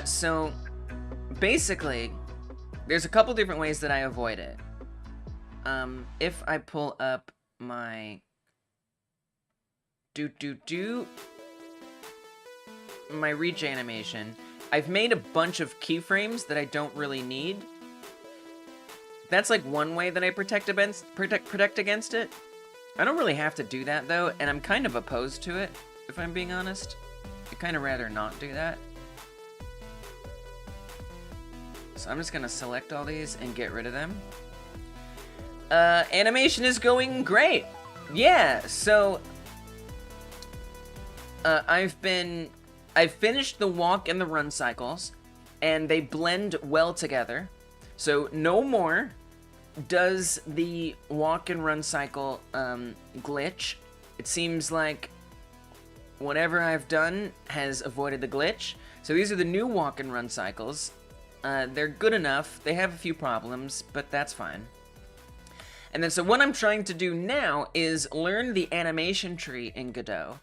So, basically, there's a couple different ways that I avoid it. if I pull up my my reach animation, I've made a bunch of keyframes that I don't really need. That's like one way that I protect against it. I don't really have to do that though, and I'm kind of opposed to it, if I'm being honest. I'd kind of rather not do that. So I'm just gonna select all these and get rid of them. Animation is going great. Yeah, so I've finished the walk and the run cycles, and they blend well together. So no more does the walk and run cycle glitch. It seems like whatever I've done has avoided the glitch. So these are the new walk and run cycles. They're good enough. They have a few problems, but that's fine. And then so what I'm trying to do now is learn the animation tree in Godot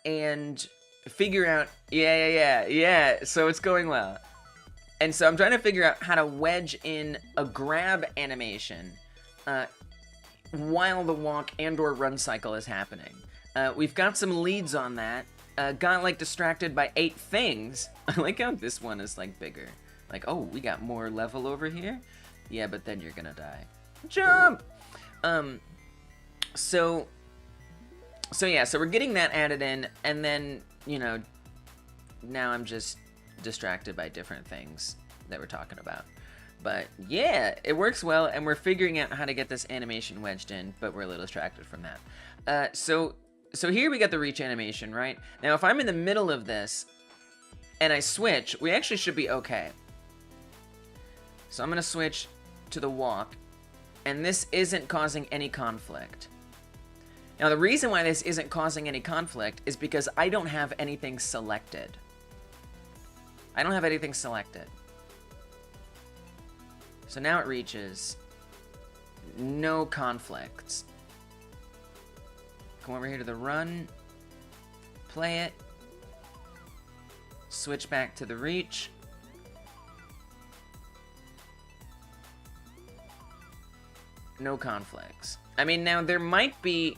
and figure out, yeah, so it's going well. And so I'm trying to figure out how to wedge in a grab animation while the walk and or run cycle is happening. We've got some leads on that. Got like distracted by 8 things. I like how this one is like bigger. Like, oh, we got more level over here? Yeah, but then you're gonna die. Jump! So yeah, so we're getting that added in, and then, you know, now I'm just distracted by different things that we're talking about. But yeah, it works well, and we're figuring out how to get this animation wedged in, but we're a little distracted from that. So here we got the reach animation, right? Now, if I'm in the middle of this, and I switch, we actually should be okay. So I'm gonna switch to the walk, and this isn't causing any conflict. Now, the reason why this isn't causing any conflict is because I don't have anything selected. I don't have anything selected. So now it reaches. No conflicts. Come over here to the run. Play it. Switch back to the reach. No conflicts. I mean, now there might be...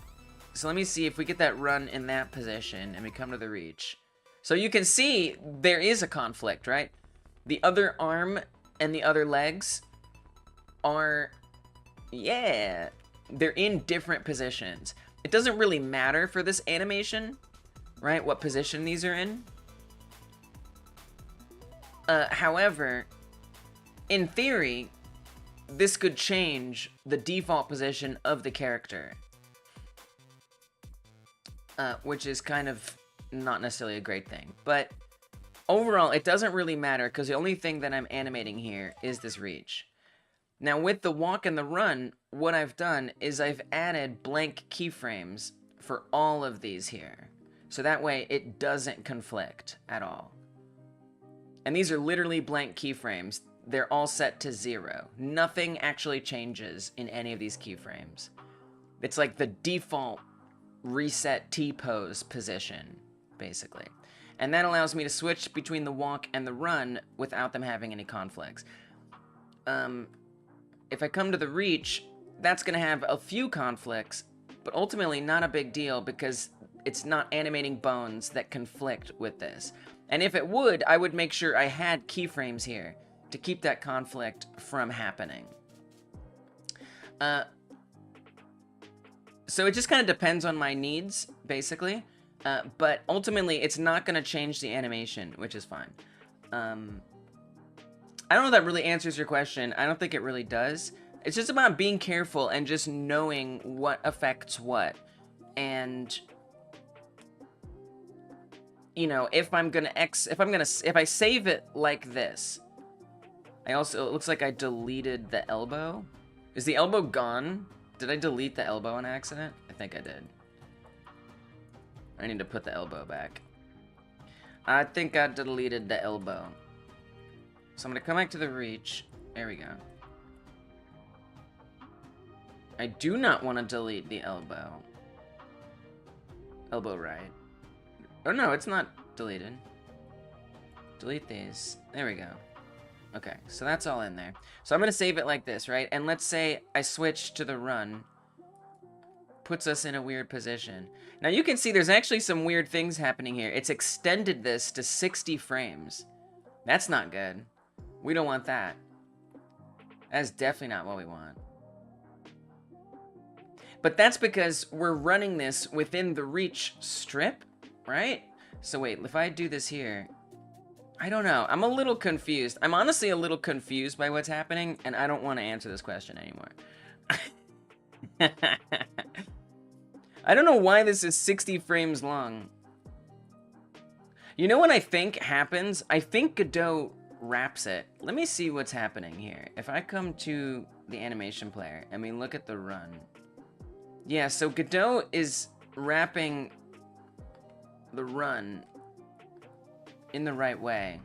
So let me see if we get that run in that position and we come to the reach. So you can see there is a conflict, right? The other arm and the other legs are... Yeah, they're in different positions. It doesn't really matter for this animation, right, what position these are in. However, in theory, this could change the default position of the character. Which is kind of not necessarily a great thing. But overall, it doesn't really matter, because the only thing that I'm animating here is this reach. Now, with the walk and the run, what I've done is I've added blank keyframes for all of these here. So that way, it doesn't conflict at all. And these are literally blank keyframes. They're all set to 0. Nothing actually changes in any of these keyframes. It's like the default reset T-pose position, basically. And that allows me to switch between the walk and the run without them having any conflicts. If I come to the reach, that's going to have a few conflicts, but ultimately not a big deal because it's not animating bones that conflict with this. And if it would, I would make sure I had keyframes here to keep that conflict from happening. So it just kind of depends on my needs, basically. But ultimately, it's not going to change the animation, which is fine. I don't know if that really answers your question. I don't think it really does. It's just about being careful and just knowing what affects what. And, you know, if I save it like this. It looks like I deleted the elbow. Is the elbow gone? Did I delete the elbow on accident? I think I did. I need to put the elbow back. I think I deleted the elbow. So I'm gonna come back to the reach. There we go. I do not want to delete the elbow. Elbow right. Oh no, it's not deleted. Delete these. There we go. Okay, so that's all in there. So I'm gonna save it like this, right? And let's say I switch to the run. Puts us in a weird position. Now you can see there's actually some weird things happening here. It's extended this to 60 frames. That's not good. We don't want that. That's definitely not what we want. But that's because we're running this within the reach strip, right? So wait, if I do this here, I don't know. I'm a little confused. I'm honestly a little confused by what's happening, and I don't want to answer this question anymore. I don't know why this is 60 frames long. You know what I think happens? I think Godot wraps it. Let me see what's happening here. If I come to the animation player and we look at the run. Yeah, so Godot is wrapping the run in the right way.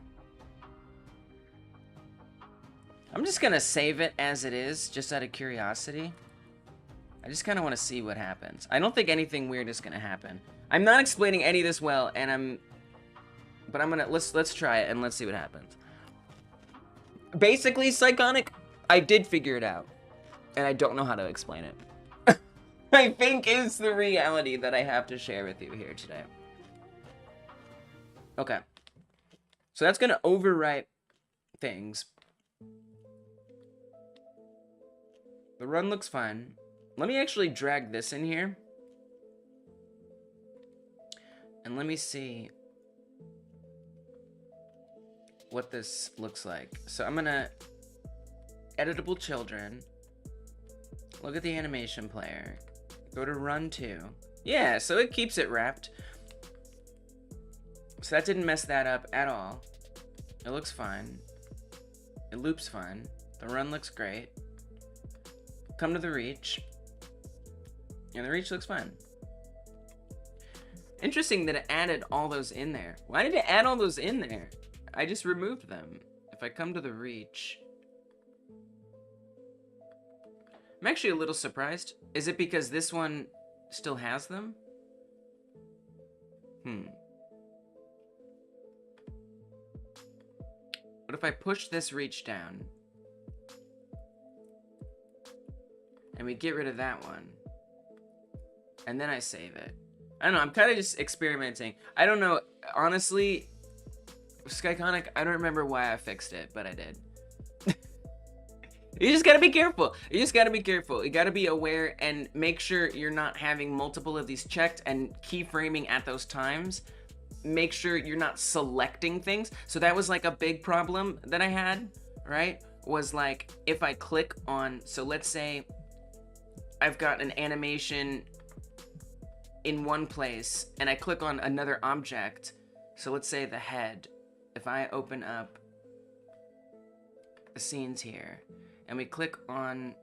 I'm just gonna save it as it is, just out of curiosity. I just kind of want to see what happens. I don't think anything weird is gonna happen. I'm not explaining any of this well, and but I'm gonna let's try it and let's see what happens. Basically, Psychonic, I did figure it out, and I don't know how to explain it. I think is the reality that I have to share with you here today. Okay. So that's gonna overwrite things. The run looks fine. Let me actually drag this in here. And let me see what this looks like. So I'm gonna editable children. Look at the animation player. Go to run 2. Yeah, so it keeps it wrapped. So that didn't mess that up at all. It looks fine. It loops fine. The run looks great. Come to the reach. And the reach looks fine. Interesting that it added all those in there. Why did it add all those in there? I just removed them. If I come to the reach... I'm actually a little surprised. Is it because this one still has them? What if I push this reach down? And we get rid of that one. And then I save it. I don't know, I'm kind of just experimenting. I don't know, honestly, Skyconic, I don't remember why I fixed it, but I did. You just gotta be careful. You just gotta be careful. You gotta be aware and make sure you're not having multiple of these checked and keyframing at those times. Make sure you're not selecting things. So that was like a big problem that I had, right? Was like, if I click on, so let's say I've got an animation in one place and I click on another object. So let's say the head. If I open up the scenes here and we click on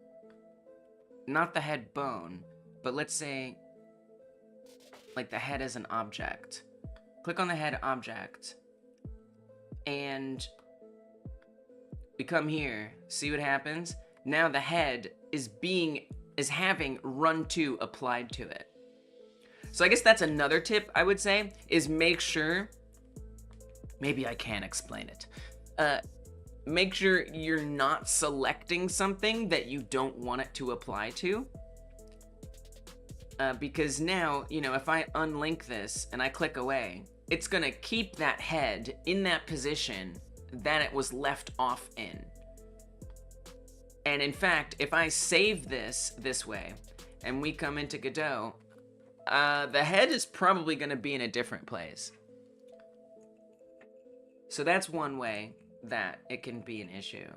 not the head bone, but let's say like the head as an object. Click on the head object and we come here, see what happens? Now the head is having run 2 applied to it. So I guess that's another tip I would say, is make sure, maybe I can explain it. Make sure you're not selecting something that you don't want it to apply to. Because now, you know, if I unlink this and I click away, it's gonna keep that head in that position that it was left off in. And in fact, if I save this way and we come into Godot, the head is probably gonna be in a different place. So that's one way that it can be an issue.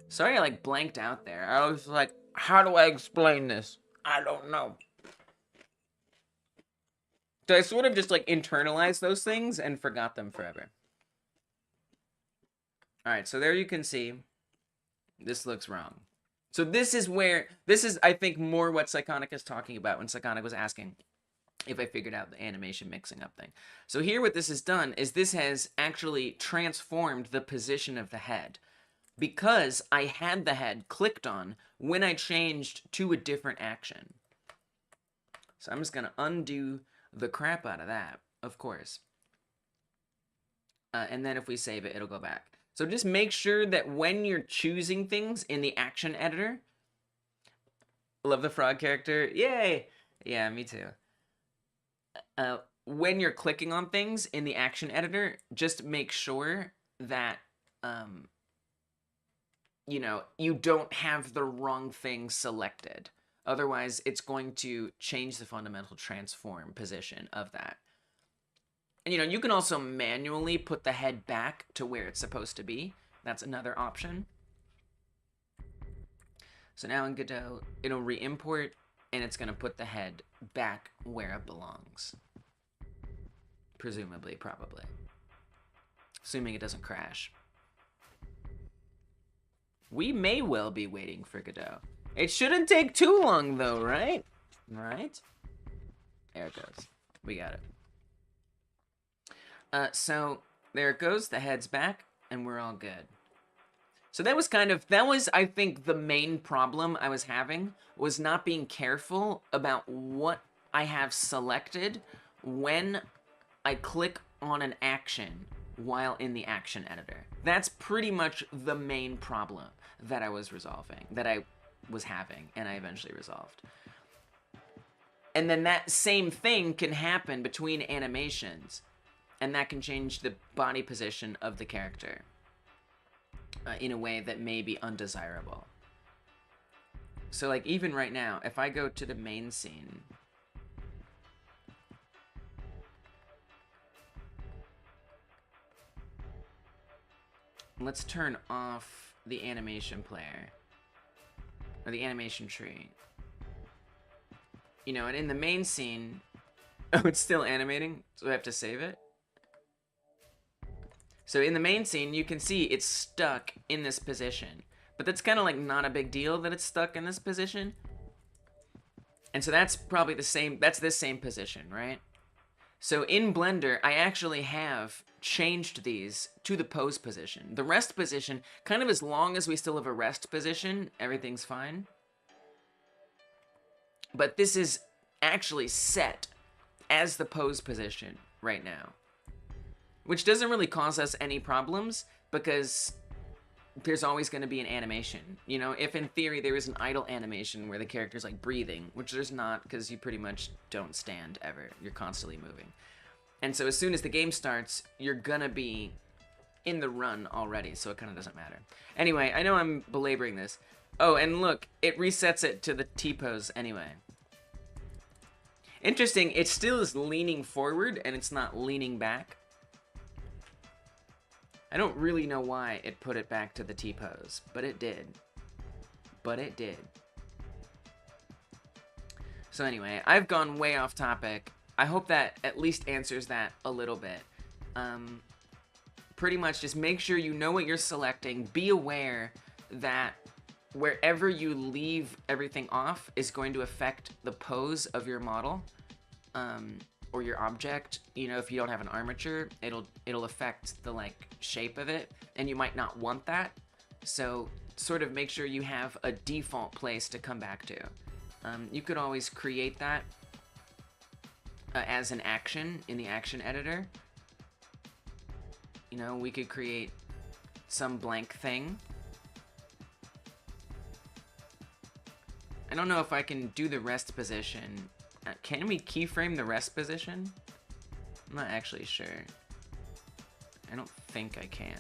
Sorry I like blanked out there. I was like, how do I explain this? I don't know. So I sort of just like internalized those things and forgot them forever. Alright, so there you can see this looks wrong. So this is I think more what Psychonic is talking about when Psychonic was asking if I figured out the animation mixing up thing. So here what this has done is this has actually transformed the position of the head because I had the head clicked on when I changed to a different action. So I'm just gonna undo the crap out of that, of course. And then if we save it, it'll go back. So just make sure that when you're choosing things in the action editor, love the frog character, yay! Yeah, me too. When you're clicking on things in the action editor, just make sure that, you know, you don't have the wrong thing selected. Otherwise, it's going to change the fundamental transform position of that. And, you know, you can also manually put the head back to where it's supposed to be. That's another option. So now in Godot, it'll re-import, and it's going to put the head back where it belongs. Presumably, probably. Assuming it doesn't crash. We may well be waiting for Godot. It shouldn't take too long, though, right? Right? There it goes. We got it. So there it goes. The head's back, and we're all good. So that was I think, the main problem I was having, was not being careful about what I have selected when I click on an action while in the action editor. That's pretty much the main problem that I was resolving, that I was having, and I eventually resolved. And then that same thing can happen between animations, and that can change the body position of the character in a way that may be undesirable. So like even right now, if I go to the main scene, let's turn off the animation player, or the animation tree. You know, and in the main scene, oh, it's still animating, so I have to save it. So in the main scene, you can see it's stuck in this position. But that's kind of like not a big deal that it's stuck in this position. And so that's probably the same, that's this same position, right? So in Blender, I actually have changed these to the pose position. The rest position, kind of as long as we still have a rest position, everything's fine. But this is actually set as the pose position right now. Which doesn't really cause us any problems, because there's always going to be an animation. You know, if in theory there is an idle animation where the character's like breathing, which there's not, because you pretty much don't stand ever. You're constantly moving. And so as soon as the game starts, you're gonna be in the run already, so it kind of doesn't matter. Anyway, I know I'm belaboring this. Oh, and look, it resets it to the T-pose anyway. Interesting, it still is leaning forward, and it's not leaning back. I don't really know why it put it back to the T-pose, but it did. But it did. So anyway, I've gone way off topic. I hope that at least answers that a little bit. Pretty much just make sure you know what you're selecting. Be aware that wherever you leave everything off is going to affect the pose of your model. Or your object. You know, if you don't have an armature, it'll affect the like shape of it, and you might not want that. So sort of make sure you have a default place to come back to. You could always create that as an action in the action editor. You know, we could create some blank thing. I don't know if I can do the rest position. Can we keyframe the rest position? I'm not actually sure. I don't think I can.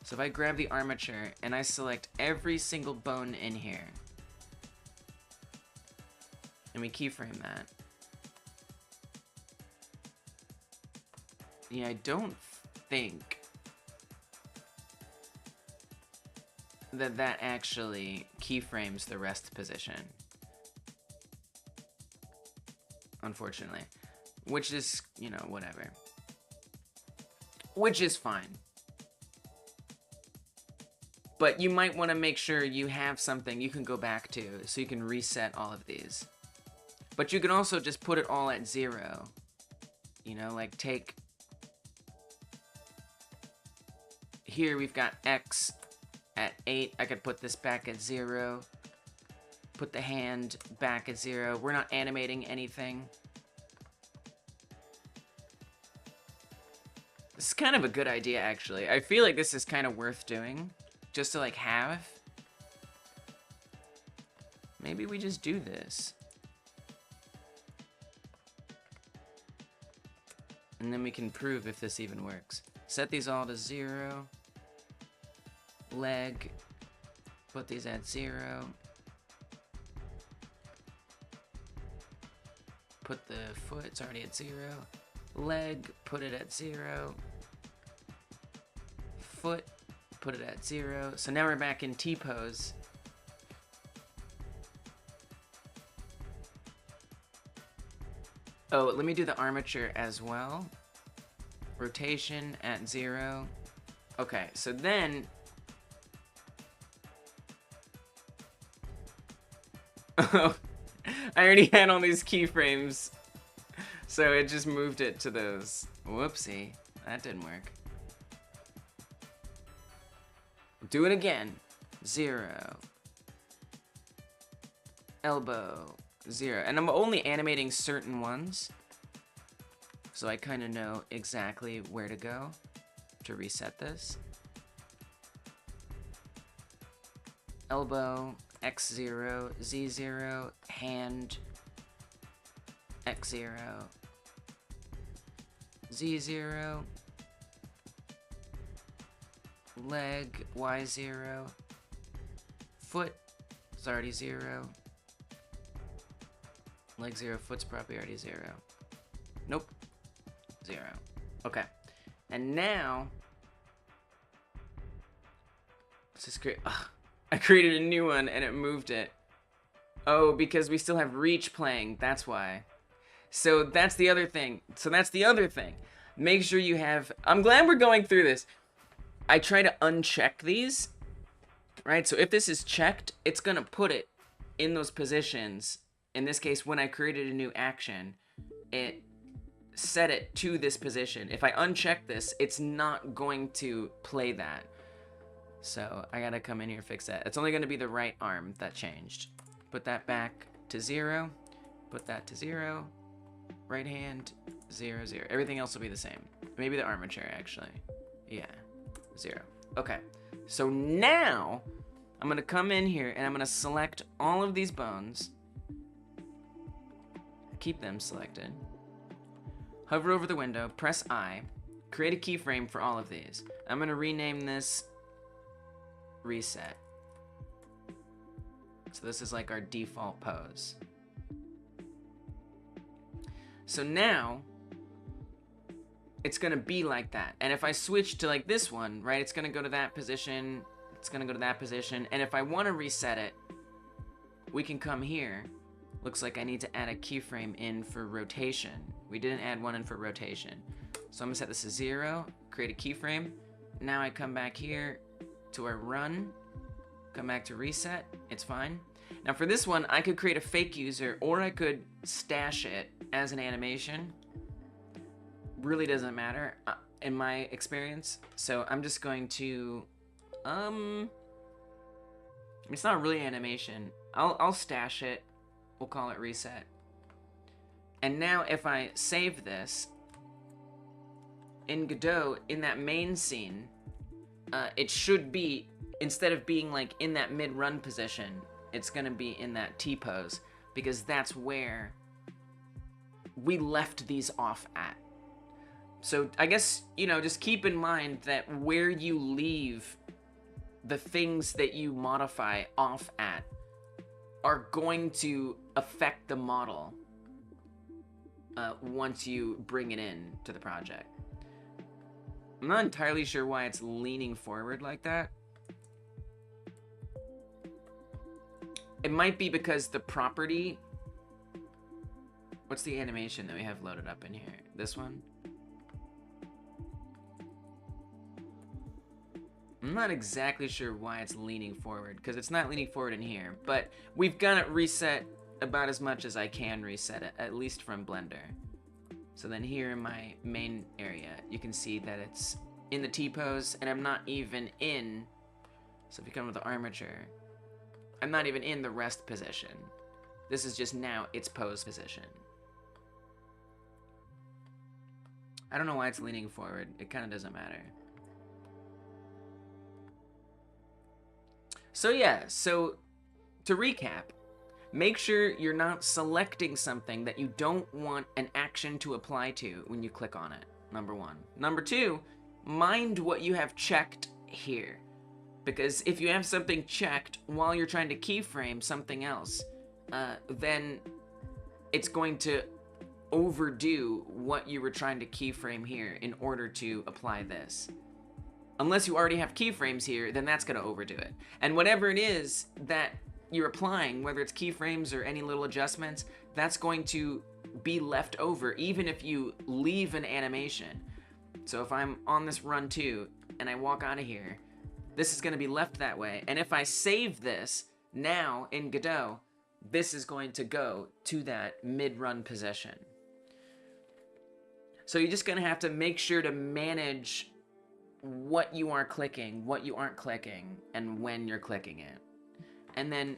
So if I grab the armature and I select every single bone in here, and we keyframe that. Yeah, I don't think that actually keyframes the rest position. Unfortunately. Which is, you know, whatever. Which is fine. But you might want to make sure you have something you can go back to, so you can reset all of these. But you can also just put it all at 0. You know, like take... Here we've got X at 8. I could put this back at 0. Put the hand back at 0. We're not animating anything. This is kind of a good idea, actually. I feel like this is kind of worth doing, just to like have. Maybe we just do this. And then we can prove if this even works. Set these all to 0. Leg. Put these at 0. Put the foot, it's already at 0. Leg, put it at 0. Foot, put it at 0. So now we're back in T-pose. Oh, let me do the armature as well. Rotation at 0. Okay, so then... Oh, I already had all these keyframes, so it just moved it to those. Whoopsie, that didn't work. Do it again. 0. Elbow. 0. And I'm only animating certain ones, so I kind of know exactly where to go to reset this. Elbow, X0, Z0, hand, X0, Z0, leg, Y0, foot is already 0, leg 0, foot's probably already 0. Nope, 0. Okay, and now, this is great. Ugh. I created a new one and it moved it. Oh, because we still have reach playing, that's why. So that's the other thing. Make sure you have, I'm glad we're going through this. I try to uncheck these, right? So if this is checked, it's gonna put it in those positions. In this case, when I created a new action, it set it to this position. If I uncheck this, it's not going to play that. So I gotta come in here and fix that. It's only gonna be the right arm that changed. Put that back to 0. Put that to 0. Right hand, 0, 0. Everything else will be the same. Maybe the armature, actually. Yeah, 0. Okay, so now I'm gonna come in here and I'm gonna select all of these bones. Keep them selected. Hover over the window, press I. Create a keyframe for all of these. I'm gonna rename this reset. So this is like our default pose. So now it's gonna be like that. And if I switch to like this one, right, it's gonna go to that position, it's gonna go to that position, and if I wanna reset it, we can come here. Looks like I need to add a keyframe in for rotation. We didn't add one in for rotation. So I'm gonna set this to 0, create a keyframe. Now I come back here to our run, come back to reset, it's fine. Now for this one, I could create a fake user or I could stash it as an animation. Really doesn't matter in my experience. So I'm just going to, it's not really animation. I'll stash it, we'll call it reset. And now if I save this, in Godot, in that main scene, it should be, instead of being like in that mid-run position, it's gonna be in that T-pose, because that's where we left these off at. So I guess, you know, just keep in mind that where you leave the things that you modify off at are going to affect the model once you bring it in to the project. I'm not entirely sure why it's leaning forward like that. It might be because the property... What's the animation that we have loaded up in here? This one? I'm not exactly sure why it's leaning forward, because it's not leaning forward in here, but we've got it reset about as much as I can reset it, at least from Blender. So then here in my main area, you can see that it's in the T-pose, and I'm not even in, so if you come with the armature, I'm not even in the rest position. This is just now its pose position. I don't know why it's leaning forward. It kind of doesn't matter. So yeah, so to recap, make sure you're not selecting something that you don't want an action to apply to when you click on it, number one. Number two, mind what you have checked here. Because if you have something checked while you're trying to keyframe something else, then it's going to overdo what you were trying to keyframe here in order to apply this. Unless you already have keyframes here, then that's going to overdo it. And whatever it is that you're applying, whether it's keyframes or any little adjustments, that's going to be left over even if you leave an animation. So if I'm on this run 2 and I walk out of here, this is going to be left that way. And if I save this now in Godot, this is going to go to that mid-run position. So you're just going to have to make sure to manage what you are clicking, what you aren't clicking, and when you're clicking it. And then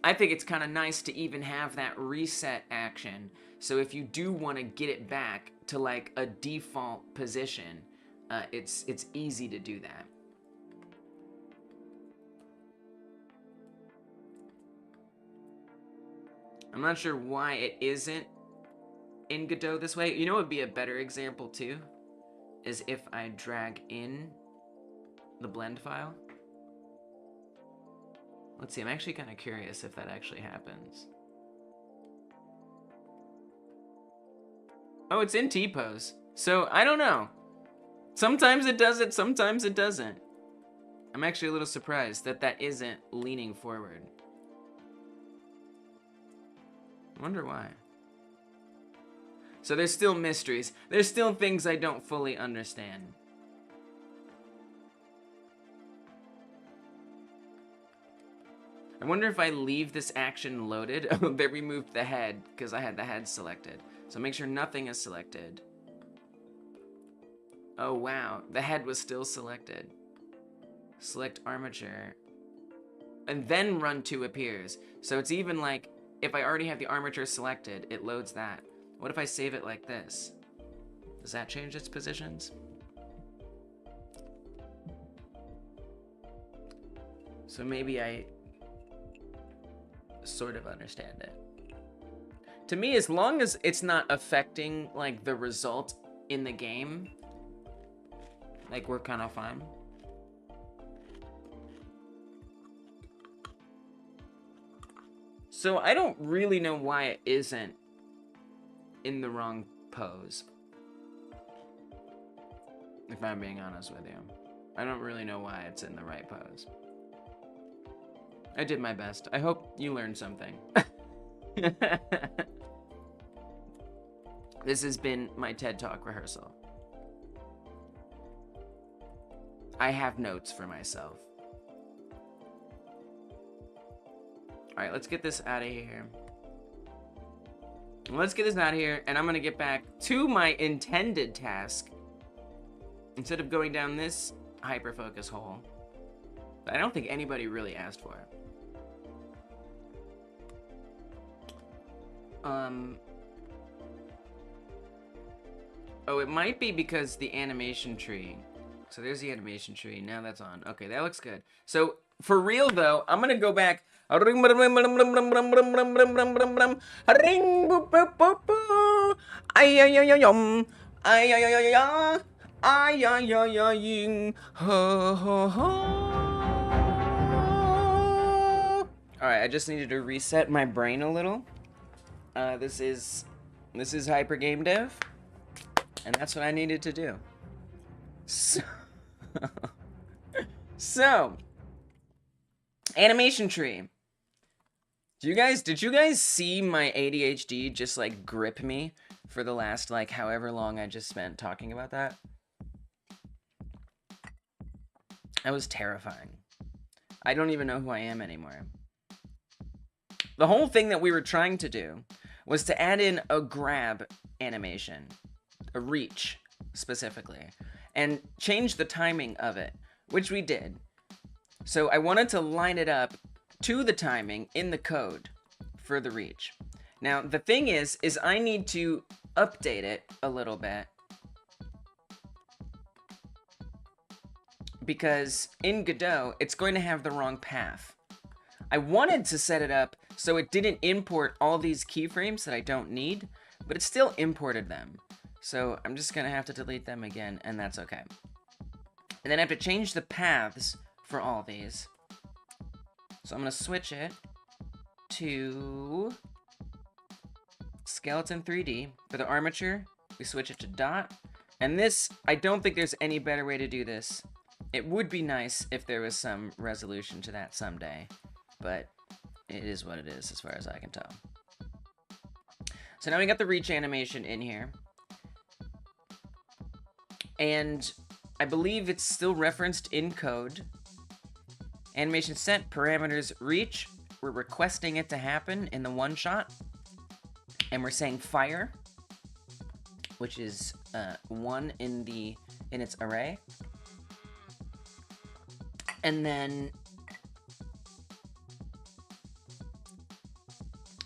I think it's kind of nice to even have that reset action. So if you do want to get it back to like a default position, it's easy to do that. I'm not sure why it isn't in Godot this way. You know what would be a better example too? Is if I drag in the blend file. Let's see, I'm actually kind of curious if that actually happens. Oh, it's in T-pose. So, I don't know. Sometimes it does it, sometimes it doesn't. I'm actually a little surprised that that isn't leaning forward. I wonder why. So there's still mysteries. There's still things I don't fully understand. I wonder if I leave this action loaded. Oh, they removed the head because I had the head selected. So make sure nothing is selected. Oh wow, the head was still selected. Select armature. And then run 2 appears. So it's even like, if I already have the armature selected, it loads that. What if I save it like this? Does that change its positions? So maybe I sort of understand it. To me, as long as it's not affecting like the result in the game, like we're kind of fine. So I don't really know why it isn't in the wrong pose. If I'm being honest with you. I don't really know why it's in the right pose. I did my best. I hope you learned something. This has been my TED Talk rehearsal. I have notes for myself. Alright, let's get this out of here. Let's get this out of here, and I'm gonna get back to my intended task instead of going down this hyperfocus hole that I don't think anybody really asked for. Oh, it might be because the animation tree. So there's the animation tree. Now that's on. Okay, that looks good. So for real though, I'm gonna go back. Alright, I just needed to reset my brain a little. This is hyper game dev, and that's what I needed to do. So AnimationTree. Did you guys see my ADHD just like grip me for the last like however long I just spent talking about that? That was terrifying. I don't even know who I am anymore. The whole thing that we were trying to do was to add in a grab animation, a reach specifically, and change the timing of it, which we did. So I wanted to line it up to the timing in the code for the reach. Now, the thing is I need to update it a little bit because in Godot, it's going to have the wrong path. I wanted to set it up so it didn't import all these keyframes that I don't need, but it still imported them. So I'm just gonna have to delete them again, and that's okay. And then I have to change the paths for all these. So I'm gonna switch it to Skeleton 3D. For the armature, we switch it to dot. And this, I don't think there's any better way to do this. It would be nice if there was some resolution to that someday, but it is what it is as far as I can tell. So now we got the reach animation in here. And I believe it's still referenced in code. Animation set, parameters reach. We're requesting it to happen in the one shot. And we're saying fire, which is 1 in its array. And then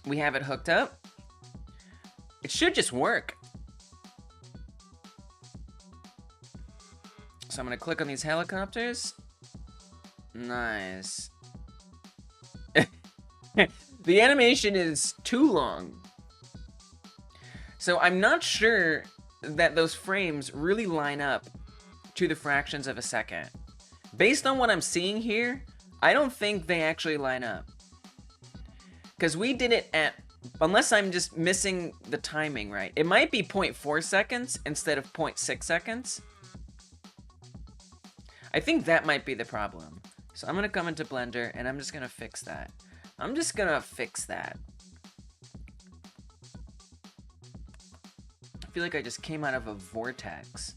we have it hooked up. It should just work. So I'm gonna click on these helicopters. Nice. The animation is too long. So I'm not sure that those frames really line up to the fractions of a second. Based on what I'm seeing here, I don't think they actually line up. Because we did it at, unless I'm just missing the timing right, it might be 0.4 seconds instead of 0.6 seconds. I think that might be the problem. So I'm gonna come into Blender and I'm just gonna fix that. I feel like I just came out of a vortex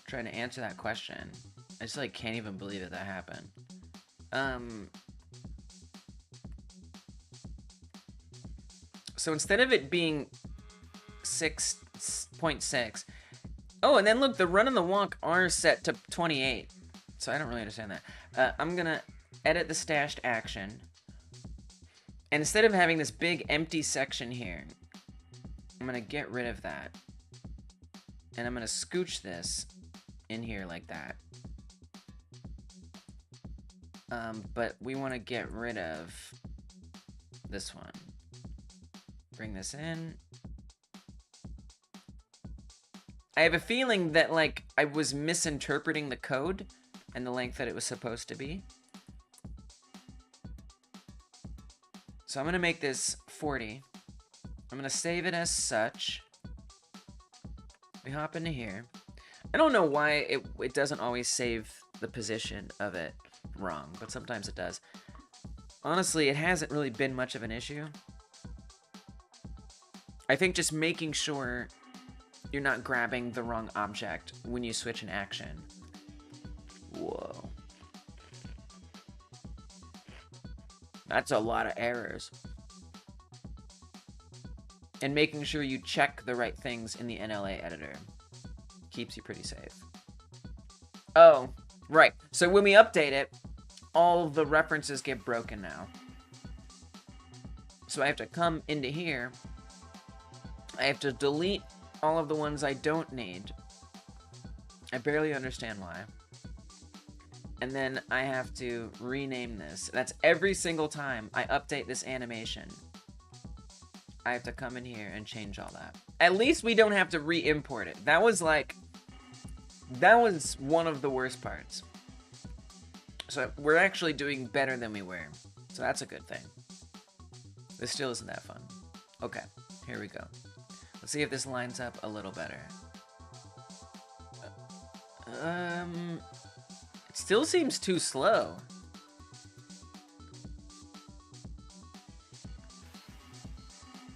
trying to answer that question. I just like can't even believe that happened. So instead of it being 6.6, oh, and then look, the run and the walk are set to 28. So I don't really understand that. I'm gonna edit the stashed action. And instead of having this big empty section here, I'm gonna get rid of that. And I'm gonna scooch this in here like that. But we wanna get rid of this one. Bring this in. I have a feeling that, like, I was misinterpreting the code and the length that it was supposed to be. So I'm gonna make this 40. I'm gonna save it as such. We hop into here. I don't know why it doesn't always save the position of it wrong, but sometimes it does. Honestly, it hasn't really been much of an issue. I think just making sure you're not grabbing the wrong object when you switch an action. Whoa. That's a lot of errors. And making sure you check the right things in the NLA editor keeps you pretty safe. Oh, right. So when we update it, all the references get broken now. So I have to come into here. I have to delete all of the ones I don't need. I barely understand why. And then I have to rename this. That's every single time I update this animation. I have to come in here and change all that. At least we don't have to re-import it. That was one of the worst parts. So we're actually doing better than we were. So that's a good thing. This still isn't that fun. Okay, here we go. Let's see if this lines up a little better. It still seems too slow.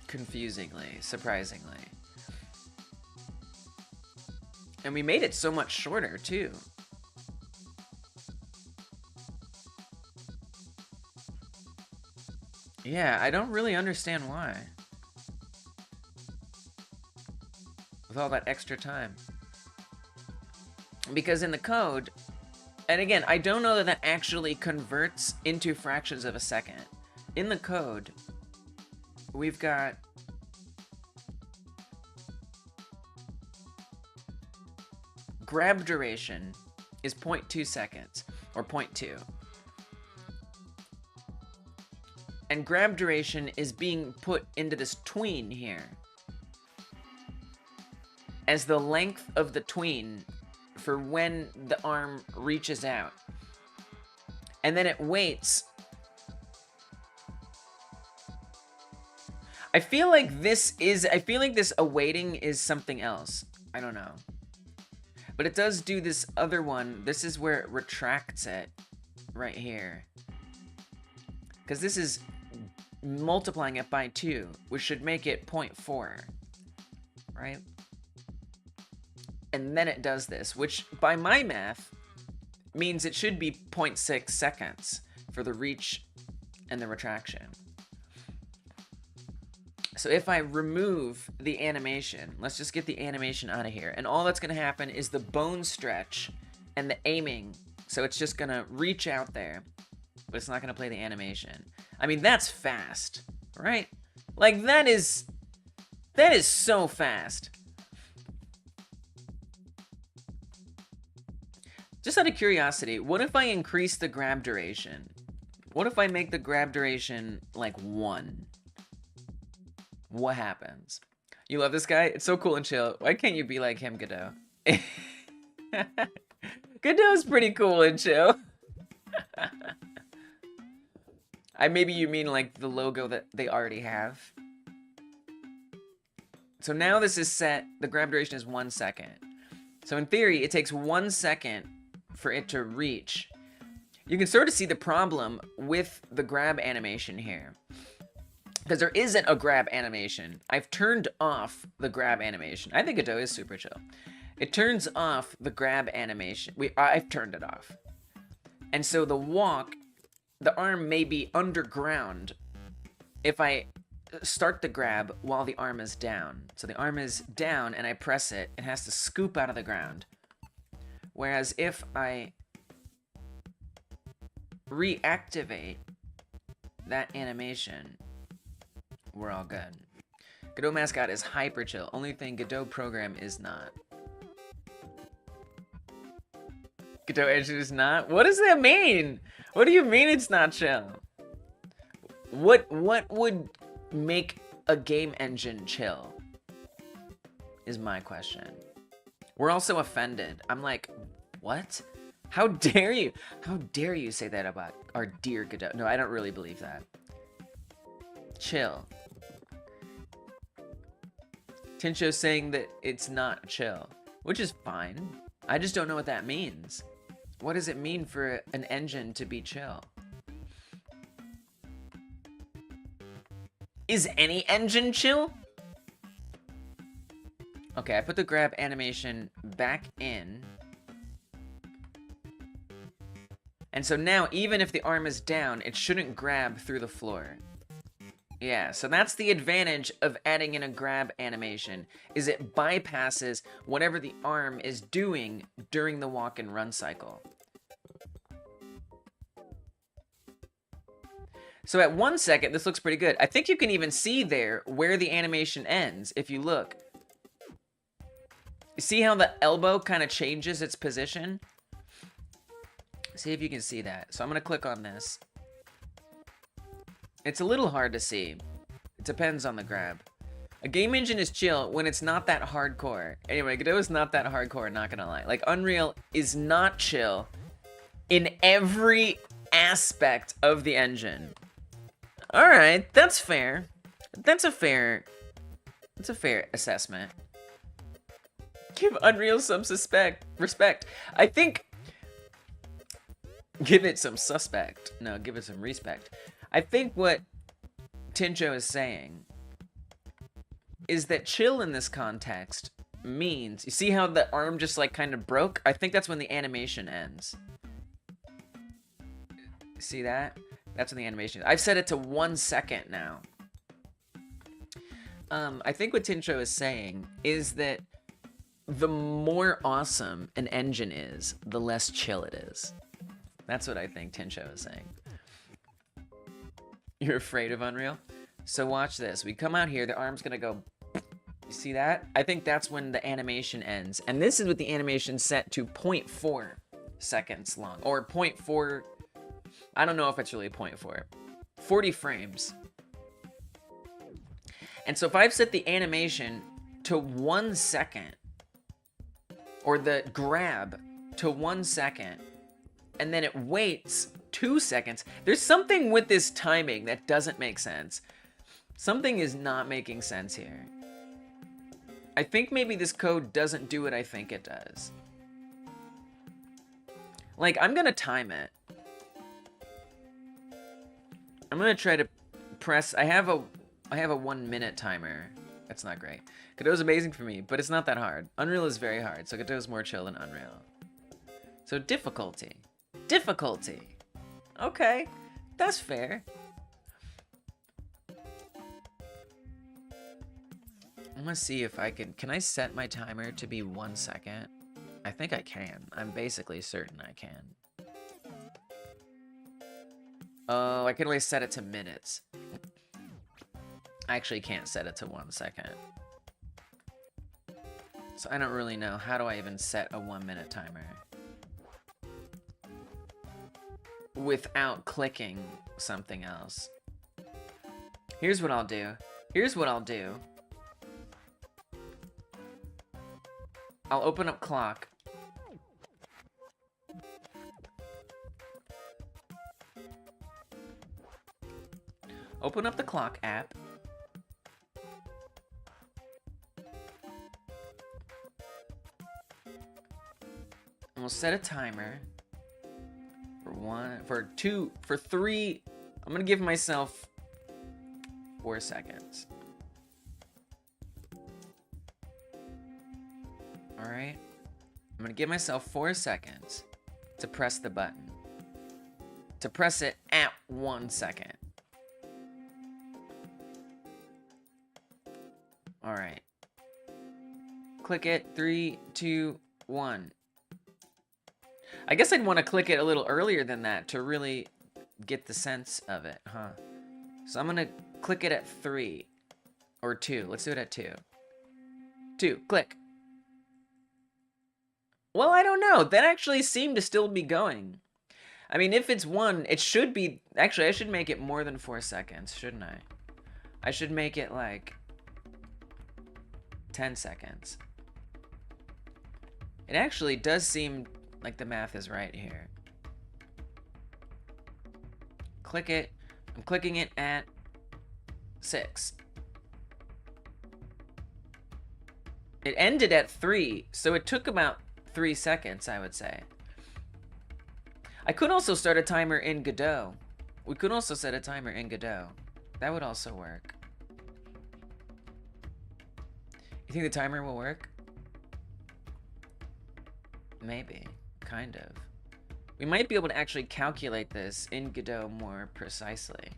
Confusingly, surprisingly. And we made it so much shorter, too. Yeah, I don't really understand why. With all that extra time. Because in the code, and again, I don't know that that actually converts into fractions of a second. In the code, we've got grab duration is 0.2 seconds, or 0.2. And grab duration is being put into this tween here as the length of the tween for when the arm reaches out. And then it waits. I feel like this awaiting is something else. I don't know. But it does do this other one. This is where it retracts it right here. Because this is multiplying it by 2, which should make it 0.4, right? And then it does this, which by my math means it should be 0.6 seconds for the reach and the retraction. So if I remove the animation, let's just get the animation out of here, and all that's going to happen is the bone stretch and the aiming. So it's just going to reach out there, but it's not going to play the animation. I mean, that's fast, right? Like, that is so fast. Just out of curiosity, what if I increase the grab duration? What if I make the grab duration like 1? What happens? You love this guy? It's so cool and chill. Why can't you be like him, Godot? Godot's pretty cool and chill. Maybe you mean like the logo that they already have. So now this is set, the grab duration is 1 second. So in theory, it takes 1 second for it to reach. You can sort of see the problem with the grab animation here. Because there isn't a grab animation. I've turned off the grab animation. I think Godot is super chill. It turns off the grab animation. I've turned it off. And so the walk, the arm may be underground if I start the grab while the arm is down. So the arm is down and I press it, it has to scoop out of the ground. Whereas if I reactivate that animation, we're all good. Godot mascot is hyper chill. Only thing Godot program is not. Godot engine is not? What does that mean? What do you mean it's not chill? What would make a game engine chill? Is my question. We're also offended. I'm like, what? How dare you? How dare you say that about our dear Godot? No, I don't really believe that. Chill. Tincho's saying that it's not chill, which is fine. I just don't know what that means. What does it mean for an engine to be chill? Is any engine chill? Okay, I put the grab animation back in. And so now, even if the arm is down, it shouldn't grab through the floor. Yeah, so that's the advantage of adding in a grab animation, is it bypasses whatever the arm is doing during the walk and run cycle. So at 1 second, this looks pretty good. I think you can even see there where the animation ends, if you look. You see how the elbow kind of changes its position? See if you can see that. So I'm going to click on this. It's a little hard to see. It depends on the grab. A game engine is chill when it's not that hardcore. Anyway, Godot is not that hardcore, not gonna lie. Like, Unreal is not chill in every aspect of the engine. Alright, that's fair. That's a fair assessment. Give Unreal some respect. I think... Give it some suspect. No, give it some respect. I think what Tincho is saying is that chill in this context means... You see how the arm just like kind of broke? I think that's when the animation ends. See that? That's when the animation... I've set it to 1 second now. I think what Tincho is saying is that the more awesome an engine is, the less chill it is. That's what I think Tincho is saying. You're afraid of Unreal? So watch this. We come out here, the arm's gonna go... You see that? I think that's when the animation ends. And this is with the animation set to 0.4 seconds long, or 0.4. I don't know if it's really 0.4. 40 frames. And so if I've set the animation to 1 second, or the grab to 1 second, and then it waits 2 seconds, there's something with this timing that doesn't make sense. Something is not making sense here. I think maybe this code doesn't do what I think it does. Like, I'm gonna time it. I'm gonna try to press. I have a 1 minute timer. That's not great. Godot's amazing for me, but it's not that hard. Unreal is very hard, so Godot's more chill than Unreal. So difficulty. Difficulty. Okay, that's fair. I'm gonna see if I can I set my timer to be 1 second? I think I can. I'm basically certain I can. Oh, I can only set it to minutes. I actually can't set it to 1 second. So I don't really know. How do I even set a 1 minute timer? Without clicking something else. Here's what I'll do. Here's what I'll do. I'll open up clock. Open up the clock app. And we'll set a timer for 1, for 2, for 3. I'm gonna give myself 4 seconds. All right. I'm gonna give myself 4 seconds to press the button. To press it at 1 second. All right. Click it. 3, 2, 1. I guess I'd want to click it a little earlier than that to really get the sense of it, huh? So I'm gonna click it at 3 or 2. Let's do it at 2. 2. Click. Well, I don't know. That actually seemed to still be going. I mean, if it's 1, it should be... Actually, I should make it more than 4 seconds, shouldn't I? I should make it like 10 seconds. It actually does seem like the math is right here. Click it. I'm clicking it at 6. It ended at 3, so it took about 3 seconds, I would say. I could also start a timer in Godot. We could also set a timer in Godot. That would also work. You think the timer will work? Maybe. Kind of. We might be able to actually calculate this in Godot more precisely.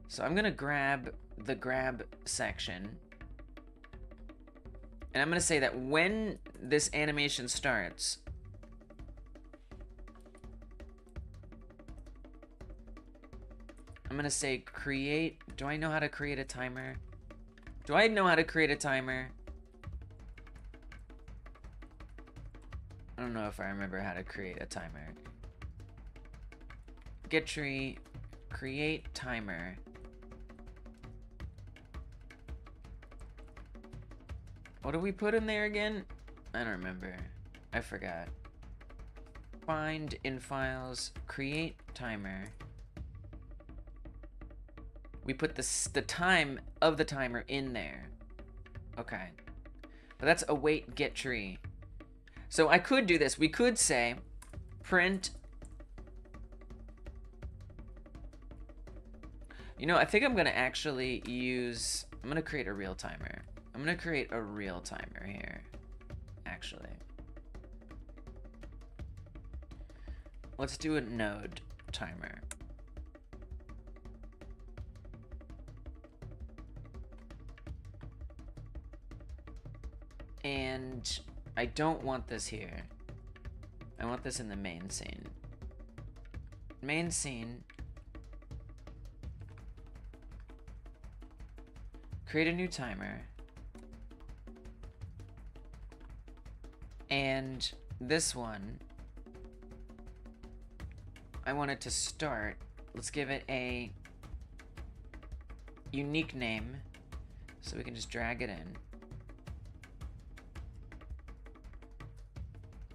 So I'm gonna grab the grab section. And I'm gonna say that when this animation starts, I'm gonna say create. Do I know how to create a timer? Do I know how to create a timer? I don't know if I remember how to create a timer. Get tree, create timer. What do we put in there again? I don't remember. I forgot. Find in files, create timer. We put the time of the timer in there. Okay. But that's await get tree. So I could do this. We could say print. You know, I think I'm gonna actually use, I'm gonna create a real timer. I'm gonna create a real timer here, actually. Let's do a node timer. And I don't want this here. I want this in the main scene. Main scene. Create a new timer. And this one, I want it to start. Let's give it a unique name so we can just drag it in.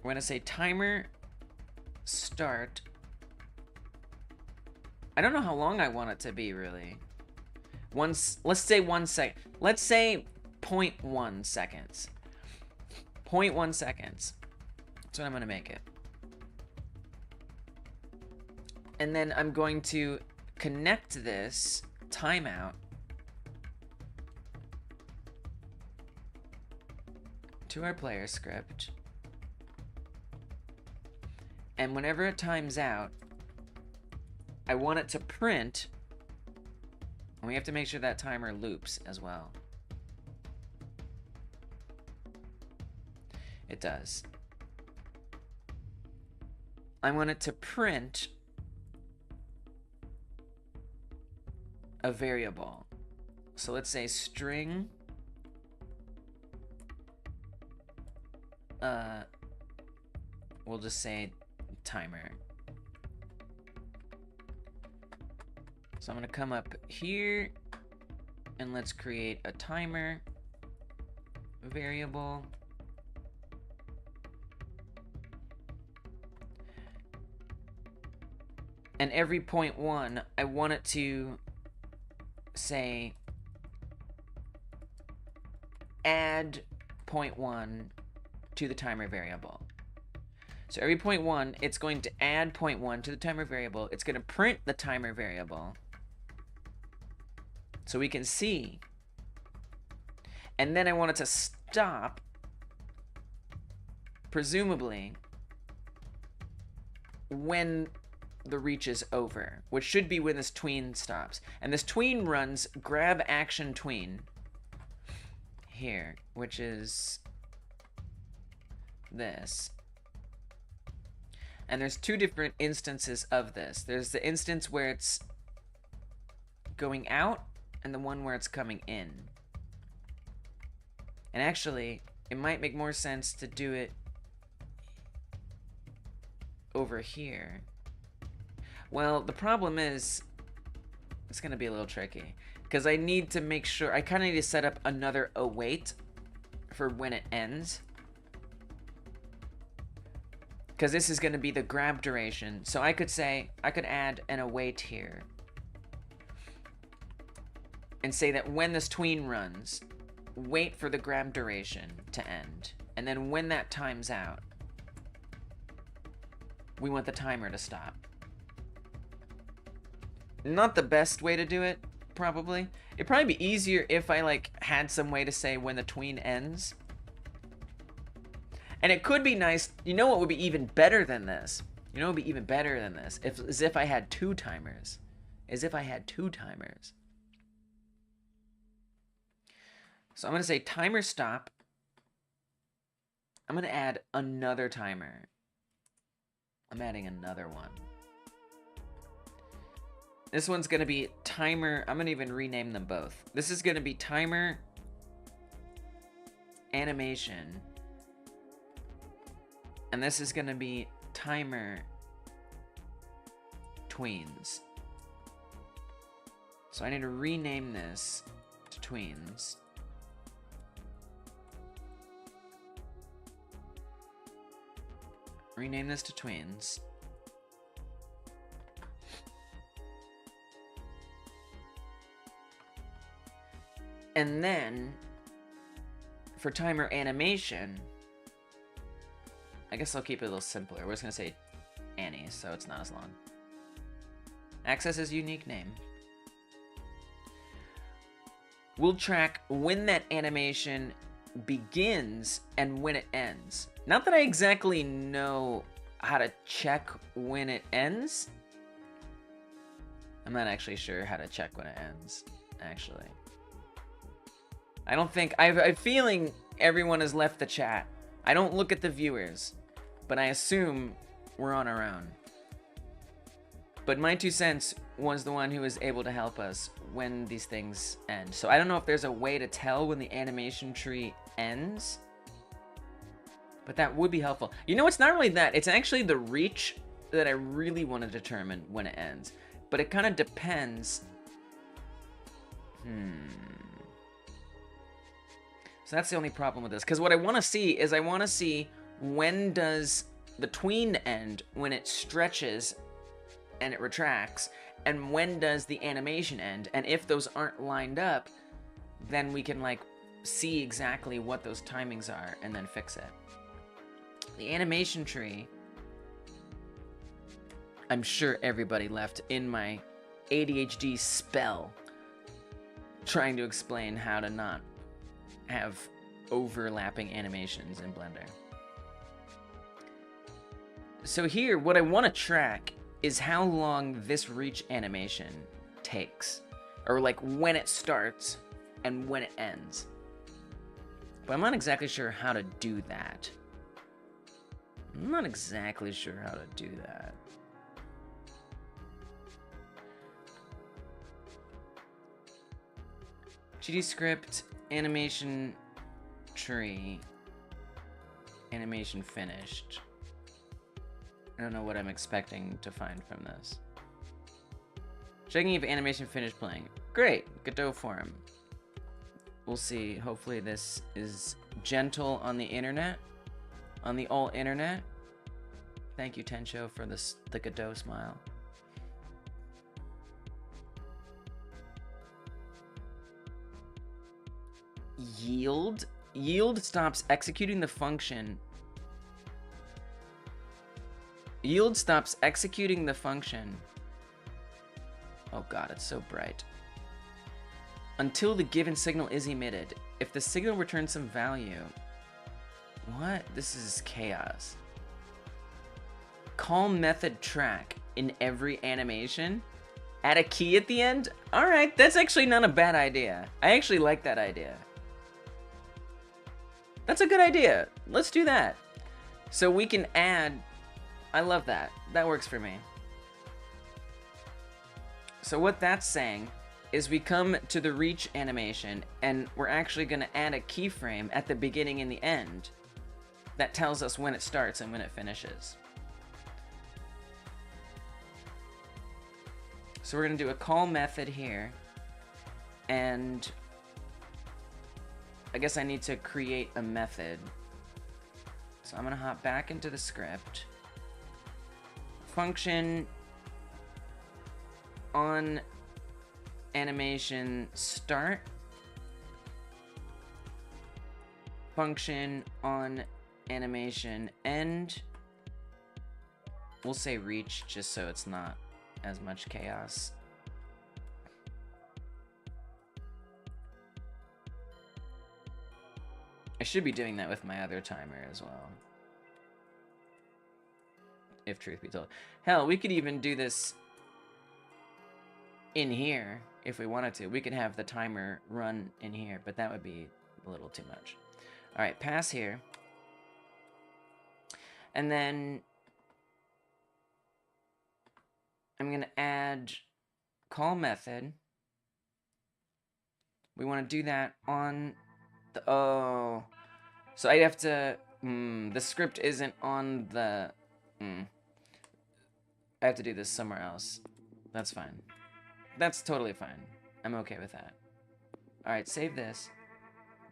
We're gonna say timer start. I don't know how long I want it to be, really. Let's say 1 second. Let's say 0.1 seconds. 0.1 seconds. That's what I'm gonna make it. And then I'm going to connect this timeout to our player script. And whenever it times out, I want it to print, and we have to make sure that timer loops as well. It does. I want it to print a variable. So let's say string we'll just say timer. So I'm gonna come up here and let's create a timer variable. And every 0.1, I want it to say add 0.1 to the timer variable. So every 0.1, it's going to add 0.1 to the timer variable. It's going to print the timer variable so we can see. And then I want it to stop, presumably, when the reach is over, which should be when this tween stops. And this tween runs grab action tween here, which is this. And there's two different instances of this. There's the instance where it's going out and the one where it's coming in. And actually, it might make more sense to do it over here. Well, the problem is, it's gonna be a little tricky, because I need to make sure, I kind of need to set up another await for when it ends. Because this is gonna be the grab duration. So I could say, I could add an await here. And say that when this tween runs, wait for the grab duration to end. And then when that times out, we want the timer to stop. Not the best way to do it, probably. It'd probably be easier if I like had some way to say when the tween ends. And it could be nice. You know what would be even better than this? You know what would be even better than this? Is if I had two timers. As if I had two timers. So I'm going to say timer stop. I'm going to add another timer. I'm adding another one. This one's going to be timer. I'm going to even rename them both. This is going to be timer animation. And this is going to be timer tweens. So I need to rename this to tweens. Rename this to tweens. And then, for timer animation, I guess I'll keep it a little simpler. We're just going to say Annie, so it's not as long. Access is unique name. We'll track when that animation begins and when it ends. Not that I exactly know how to check when it ends. I'm not actually sure how to check when it ends, actually. I don't think, I have a feeling everyone has left the chat. I don't look at the viewers, but I assume we're on our own. But my 2 cents was the one who was able to help us when these things end. So I don't know if there's a way to tell when the animation tree ends. But that would be helpful. You know, it's not really that. It's actually the reach that I really want to determine when it ends. But it kind of depends. So that's the only problem with this. Because what I want to see is I want to see when does the tween end, when it stretches and it retracts, and when does the animation end. And if those aren't lined up, then we can like see exactly what those timings are and then fix it. The animation tree, I'm sure everybody left in my ADHD spell trying to explain how to not have overlapping animations in Blender. So here, what I want to track is how long this reach animation takes, or like when it starts and when it ends. But I'm not exactly sure how to do that. I'm not exactly sure how to do that. GD script, animation tree, animation finished. I don't know what I'm expecting to find from this. Checking if animation finished playing. Great, Godot forum. We'll see. Hopefully this is gentle on the internet, on the all internet. Thank you, Tencho, for the Godot smile. Yield? Yield stops executing the function. Yield stops executing the function. Oh god, it's so bright. Until the given signal is emitted. If the signal returns some value. What? This is chaos. Call method track in every animation. Add a key at the end? Alright, that's actually not a bad idea. I actually like that idea. That's a good idea. Let's do that. So we can add... I love that. That works for me. So what that's saying is we come to the reach animation and we're actually going to add a keyframe at the beginning and the end that tells us when it starts and when it finishes. So we're going to do a call method here, and I guess I need to create a method. So I'm going to hop back into the script. Function on animation start. Function on animation end. We'll say reach just so it's not as much chaos. I should be doing that with my other timer as well, if truth be told. Hell, we could even do this in here if we wanted to. We could have the timer run in here, but that would be a little too much. All right, pass here. And then I'm going to add call method. We want to do that on the... Oh. So I have to... the script isn't on the... I have to do this somewhere else. That's fine. That's totally fine. I'm okay with that. Alright, save this.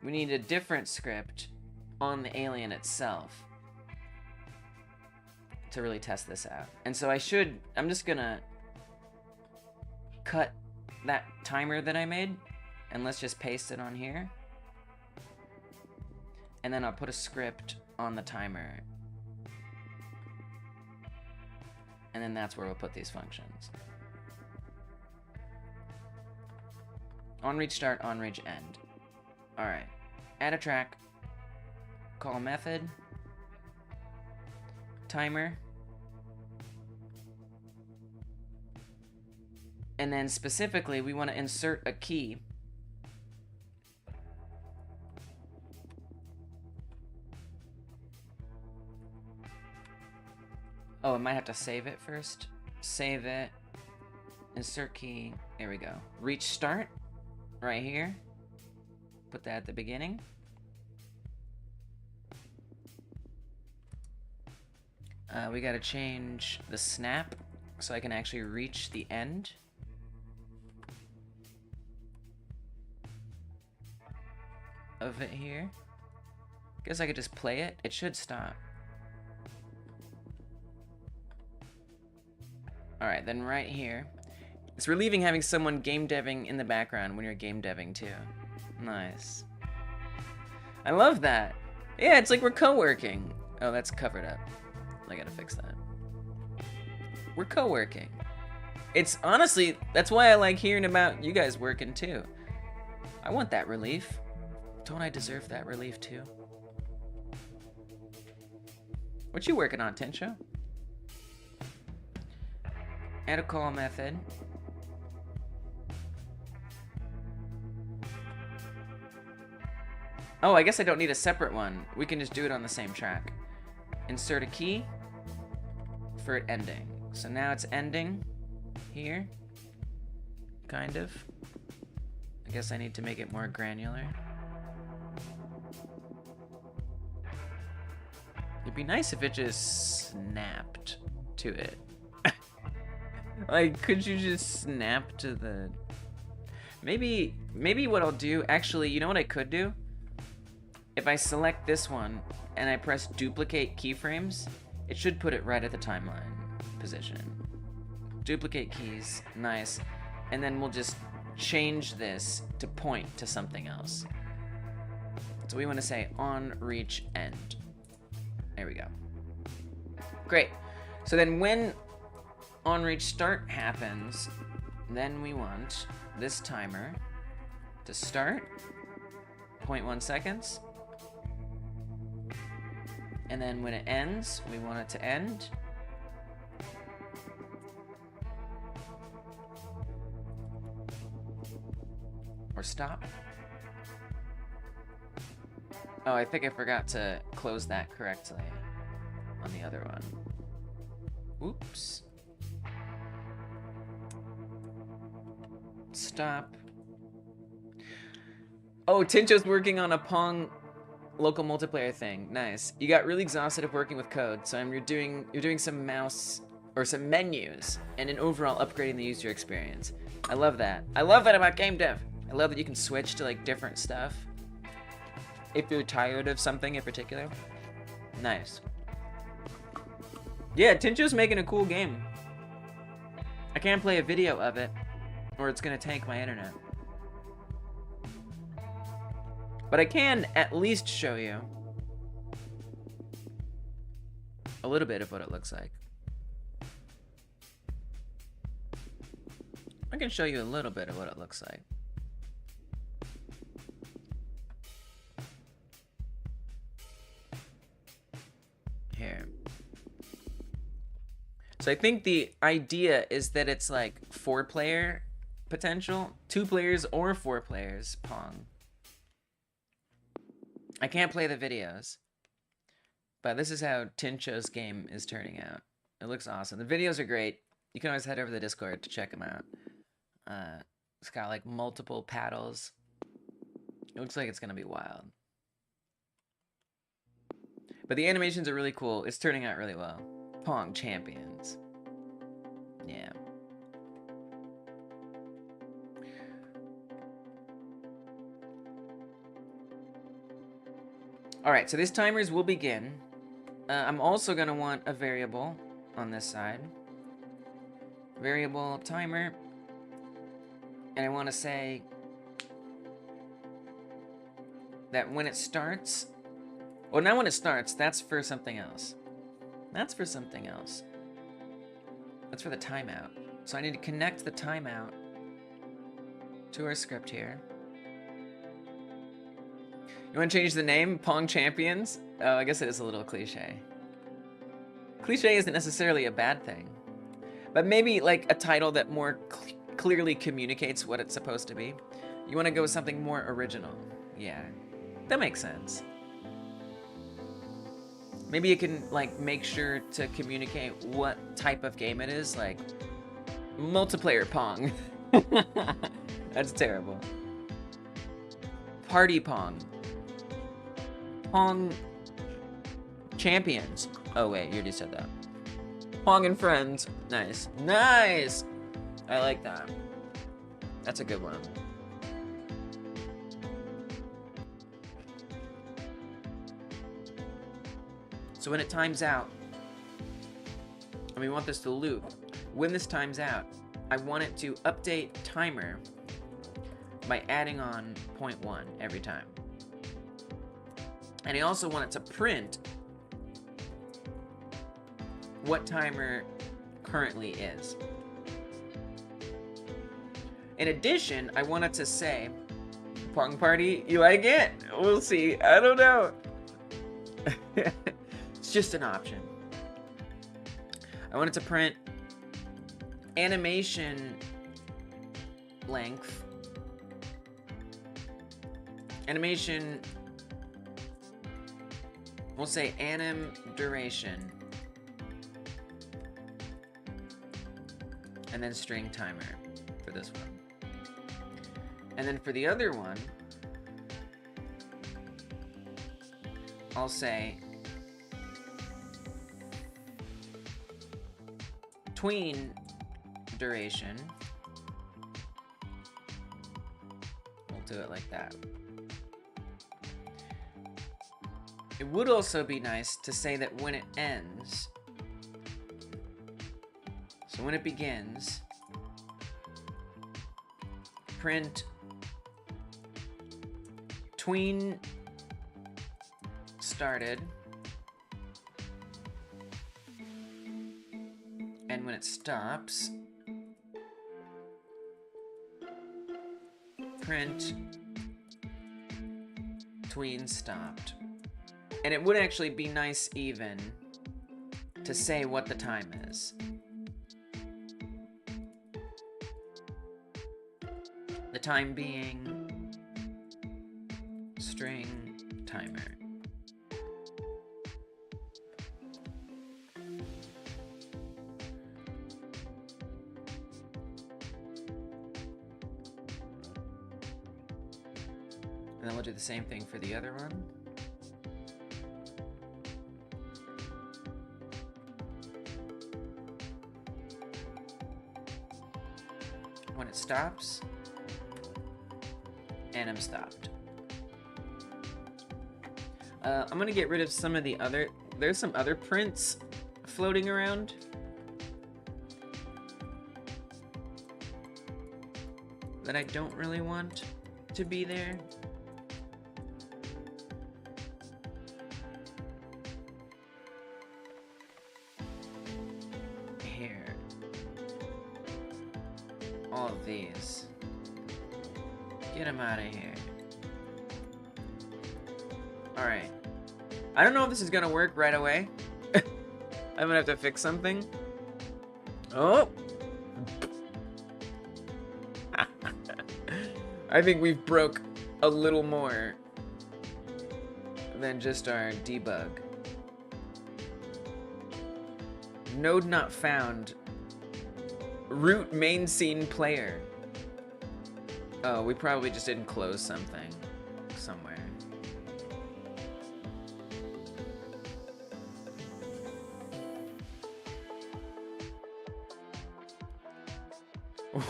We need a different script on the alien itself to really test this out. And so I'm just gonna cut that timer that I made, and let's just paste it on here. And then I'll put a script on the timer. And then that's where we'll put these functions. On reach start, on reach end. Alright. Add a track. Call method. Timer. And then specifically, we want to insert a key. Oh, I might have to save it first. Save it. Insert key. There we go. Reach start. Right here. Put that at the beginning. We gotta change the snap so I can actually reach the end. Of it here. Guess I could just play it. It should stop. Alright, then right here. It's relieving having someone game deving in the background when you're game deving too. Nice. I love that. Yeah, it's like we're co-working. Oh, that's covered up. I gotta fix that. We're co-working. It's honestly, that's why I like hearing about you guys working too. I want that relief. Don't I deserve that relief too? What you working on, Tencho? Add a call method. Oh, I guess I don't need a separate one. We can just do it on the same track. Insert a key for it ending. So now it's ending here. Kind of. I guess I need to make it more granular. It'd be nice if it just snapped to it. Like, could you just snap to the... Maybe what I'll do... Actually, you know what I could do? If I select this one and I press duplicate keyframes, it should put it right at the timeline position. Duplicate keys, nice. And then we'll just change this to point to something else. So we want to say on reach end. There we go. Great. So then when on reach start happens, then we want this timer to start 0.1 seconds. And then when it ends, we want it to end. Or stop. Oh, I think I forgot to close that correctly on the other one. Oops. Stop. Oh, Tincho's working on a Pong local multiplayer thing. Nice. You got really exhausted of working with code, so you're doing some mouse or some menus and an overall upgrading the user experience. I love that. I love that about game dev. I love that you can switch to like different stuff if you're tired of something in particular. Nice. Yeah, Tincho's making a cool game. I can't play a video of it or it's gonna tank my internet. But I can at least show you a little bit of what it looks like. I can show you a little bit of what it looks like. Here. So I think the idea is that it's like 4-player potential, 2 players or 4 players Pong. I can't play the videos, but this is how Tincho's game is turning out. It looks awesome. The videos are great. You can always head over to the Discord to check them out. It's got like multiple paddles. It looks like it's gonna be wild. But the animations are really cool. It's turning out really well. Pong champions. Yeah. Alright, so this timers will begin. I'm also going to want a variable on this side. Variable timer. And I want to say that when it starts... Well, not when it starts, that's for something else. That's for something else. That's for the timeout. So I need to connect the timeout to our script here. You want to change the name? Pong Champions? Oh, I guess it is a little cliche. Cliche isn't necessarily a bad thing. But maybe like a title that more clearly communicates what it's supposed to be. You want to go with something more original. Yeah, that makes sense. Maybe you can like make sure to communicate what type of game it is, like multiplayer Pong. That's terrible. Party Pong. Pong Champions. Oh wait, you already said that. Pong and Friends. Nice. Nice! I like that. That's a good one. So when it times out, and we want this to loop, when this times out, I want it to update timer by adding on 0.1 every time. And I also want it to print what timer currently is. In addition, I want it to say, Pong Party, you like it? We'll see. I don't know. It's just an option. I want it to print animation length, animation, we'll say anim duration, and then string timer for this one. And then for the other one, I'll say tween duration. We'll do it like that. It would also be nice to say that when it ends, so when it begins, print tween started, and when it stops, print tween stopped. And it would actually be nice even to say what the time is. The time being string timer. And then we'll do the same thing for the other one. When it stops, and I'm stopped. I'm gonna get rid of some of the other, there's some other prints floating around. That I don't really want to be there. Here. All of these. Get them out of here. Alright. I don't know if this is gonna work right away. I'm gonna have to fix something. Oh! I think we've broke a little more than just our debug. Node not found. Root main scene player. Oh, we probably just didn't close something somewhere.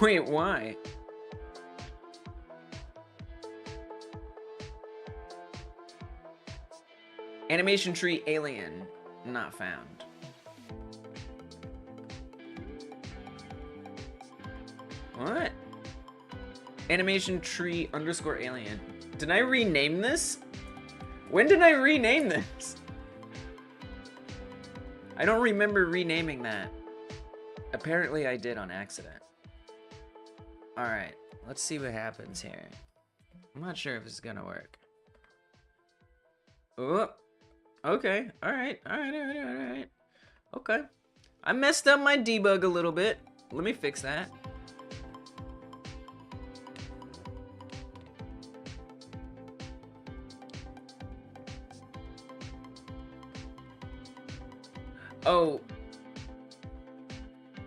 Wait, why? AnimationTree alien not found. What? AnimationTree _ alien. Did I rename this? When did I rename this? I don't remember renaming that. Apparently I did on accident. Alright, let's see what happens here. I'm not sure if this is gonna work. Oh, okay, alright. Okay. I messed up my debug a little bit. Let me fix that. Oh,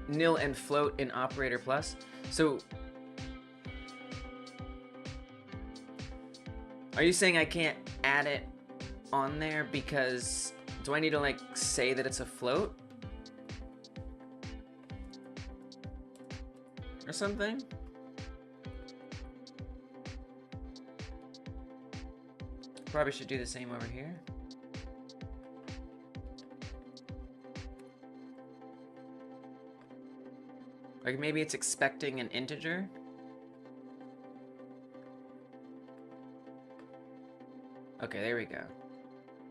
nil and float in operator plus. So, are you saying I can't add it on there because, do I need to like say that it's a float? or something. Probably should do the same over here. Like maybe it's expecting an integer. Okay, there we go.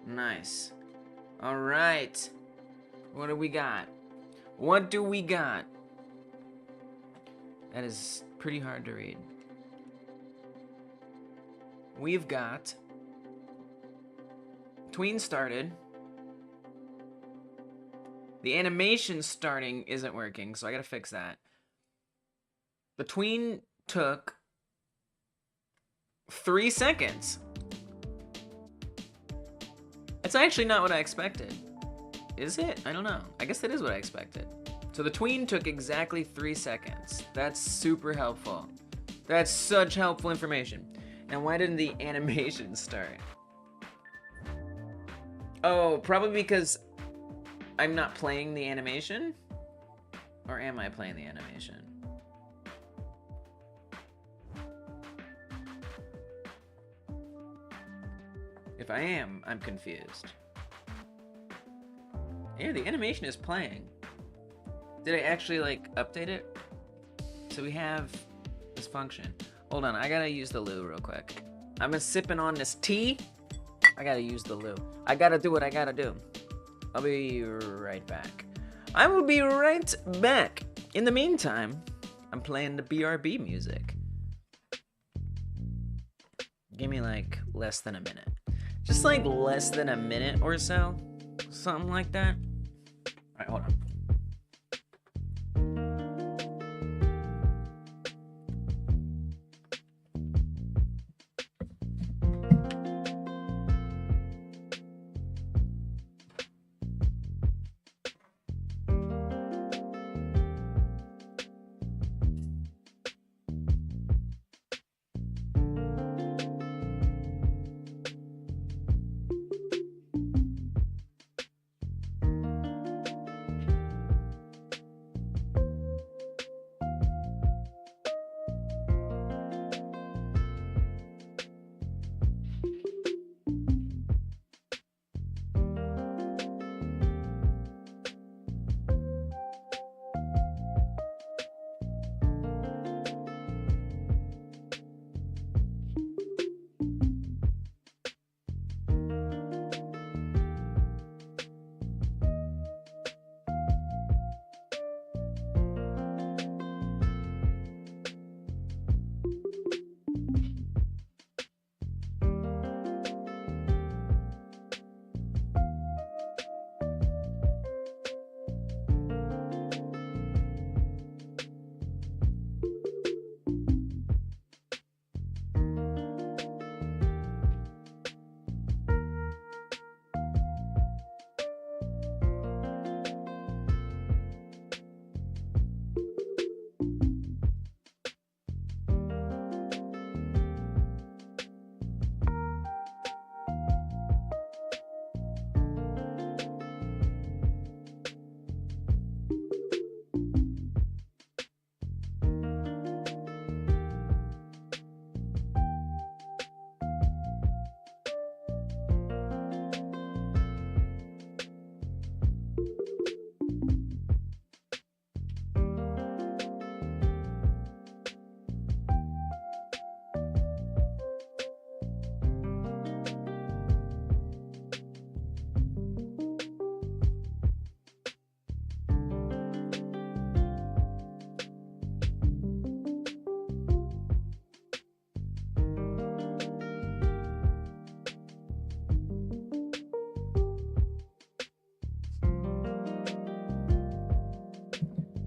Nice. All right. What do we got? What do we got? That is pretty hard to read. We've got tween started. The animation starting isn't working, so I gotta fix that. The tween took 3 seconds. That's actually not what I expected. Is it? I don't know. I guess that is what I expected. So the tween took exactly 3 seconds. That's super helpful. That's such helpful information. And why didn't the animation start? Oh, probably because I'm not playing the animation? Or am I playing the animation? If I am, I'm confused. Yeah, the animation is playing. Did I actually, like, update it? So we have this function. Hold on, I gotta use the loo real quick. I've been sipping on this tea. I gotta use the loo. I gotta do what I gotta do. I'll be right back. I will be right back. In the meantime, I'm playing the BRB music. Give me, like, less than a minute. Just, like, less than a minute or so. Something like that. All right, hold on.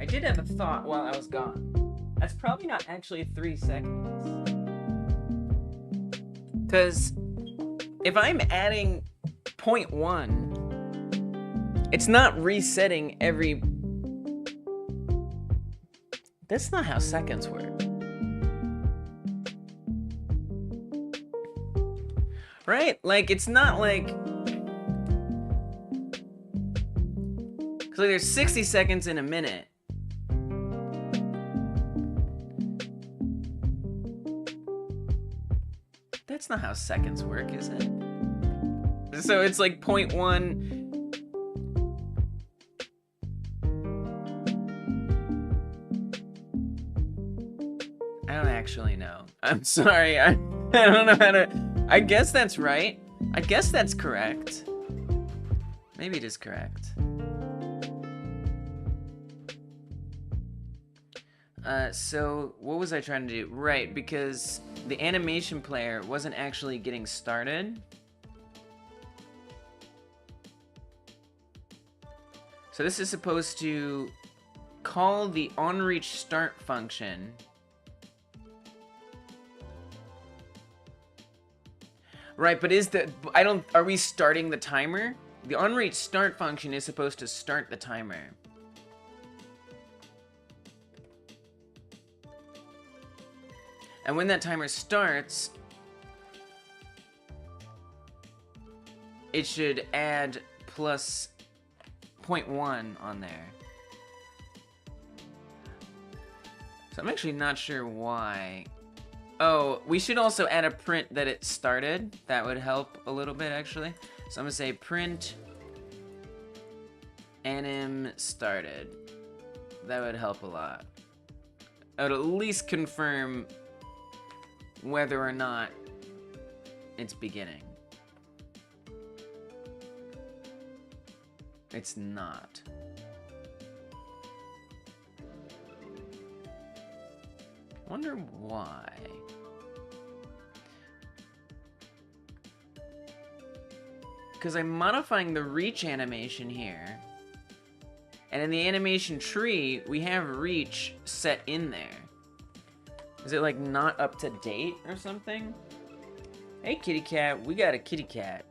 I did have a thought while I was gone. That's probably not actually 3 seconds. Because if I'm adding 0.1, it's not resetting every... That's not how seconds work. Right? Like, it's not like... Because like, there's 60 seconds in a minute. That's not how seconds work, is it? So it's like 0.1. I don't actually know. I'm sorry. I don't know how to. I guess that's right. I guess that's correct. Maybe it is correct. So what was I trying to do? Right, because the animation player wasn't actually getting started. So this is supposed to call the onReach start function. Right, but are we starting the timer? The onReach start function is supposed to start the timer. And when that timer starts, it should add plus 0.1 on there. So I'm actually not sure why. Oh, we should also add a print that it started. That would help a little bit, actually. So I'm gonna say print anim started. That would help a lot. I would at least confirm whether or not it's beginning. It's not. Wonder why. Because I'm modifying the reach animation here. And in the animation tree, we have reach set in there. Is it like not up to date or something? Hey kitty cat, we got a kitty cat.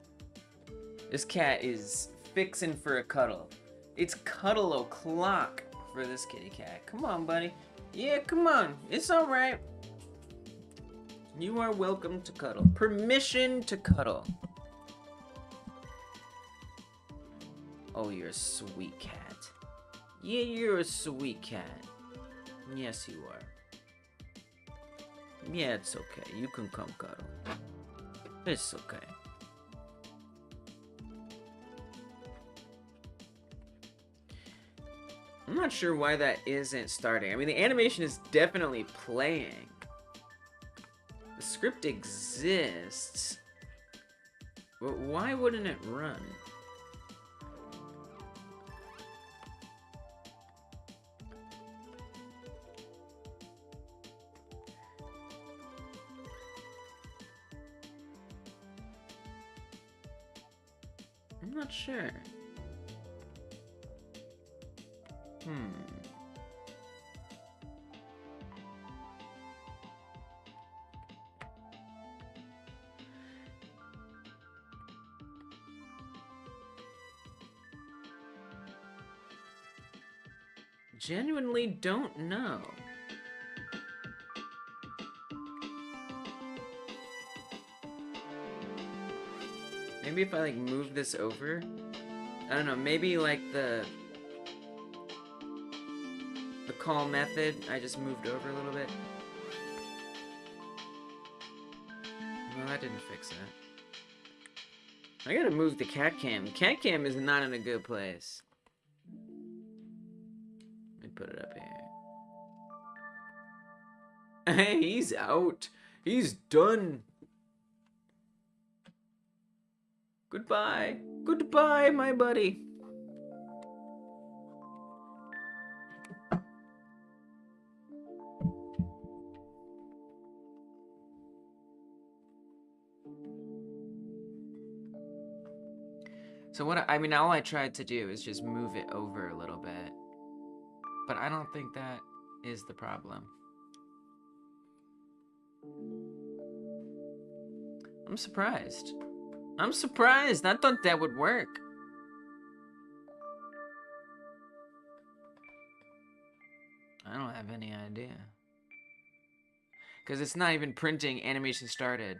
This cat is fixing for a cuddle. It's cuddle o'clock for this kitty cat. Come on, buddy. Yeah, come on. It's all right. You are welcome to cuddle. Permission to cuddle. Oh, you're a sweet cat. Yeah, you're a sweet cat. Yes, you are. Yeah, it's okay. You can come cuddle. It's okay. I'm not sure why that isn't starting. I mean, the animation is definitely playing. The script exists. But why wouldn't it run? I'm not sure. Genuinely don't know. Maybe if I like move this over, I don't know, maybe like the call method, I just moved over a little bit. Well, that didn't fix that. I gotta move the cat cam. Cat cam is not in a good place. Let me put it up here. Hey, he's out. He's done. Goodbye. Goodbye, my buddy. So what I mean, all I tried to do is just move it over a little bit. But I don't think that is the problem. I'm surprised. I'm surprised. I thought that would work. I don't have any idea. Because it's not even printing animation started.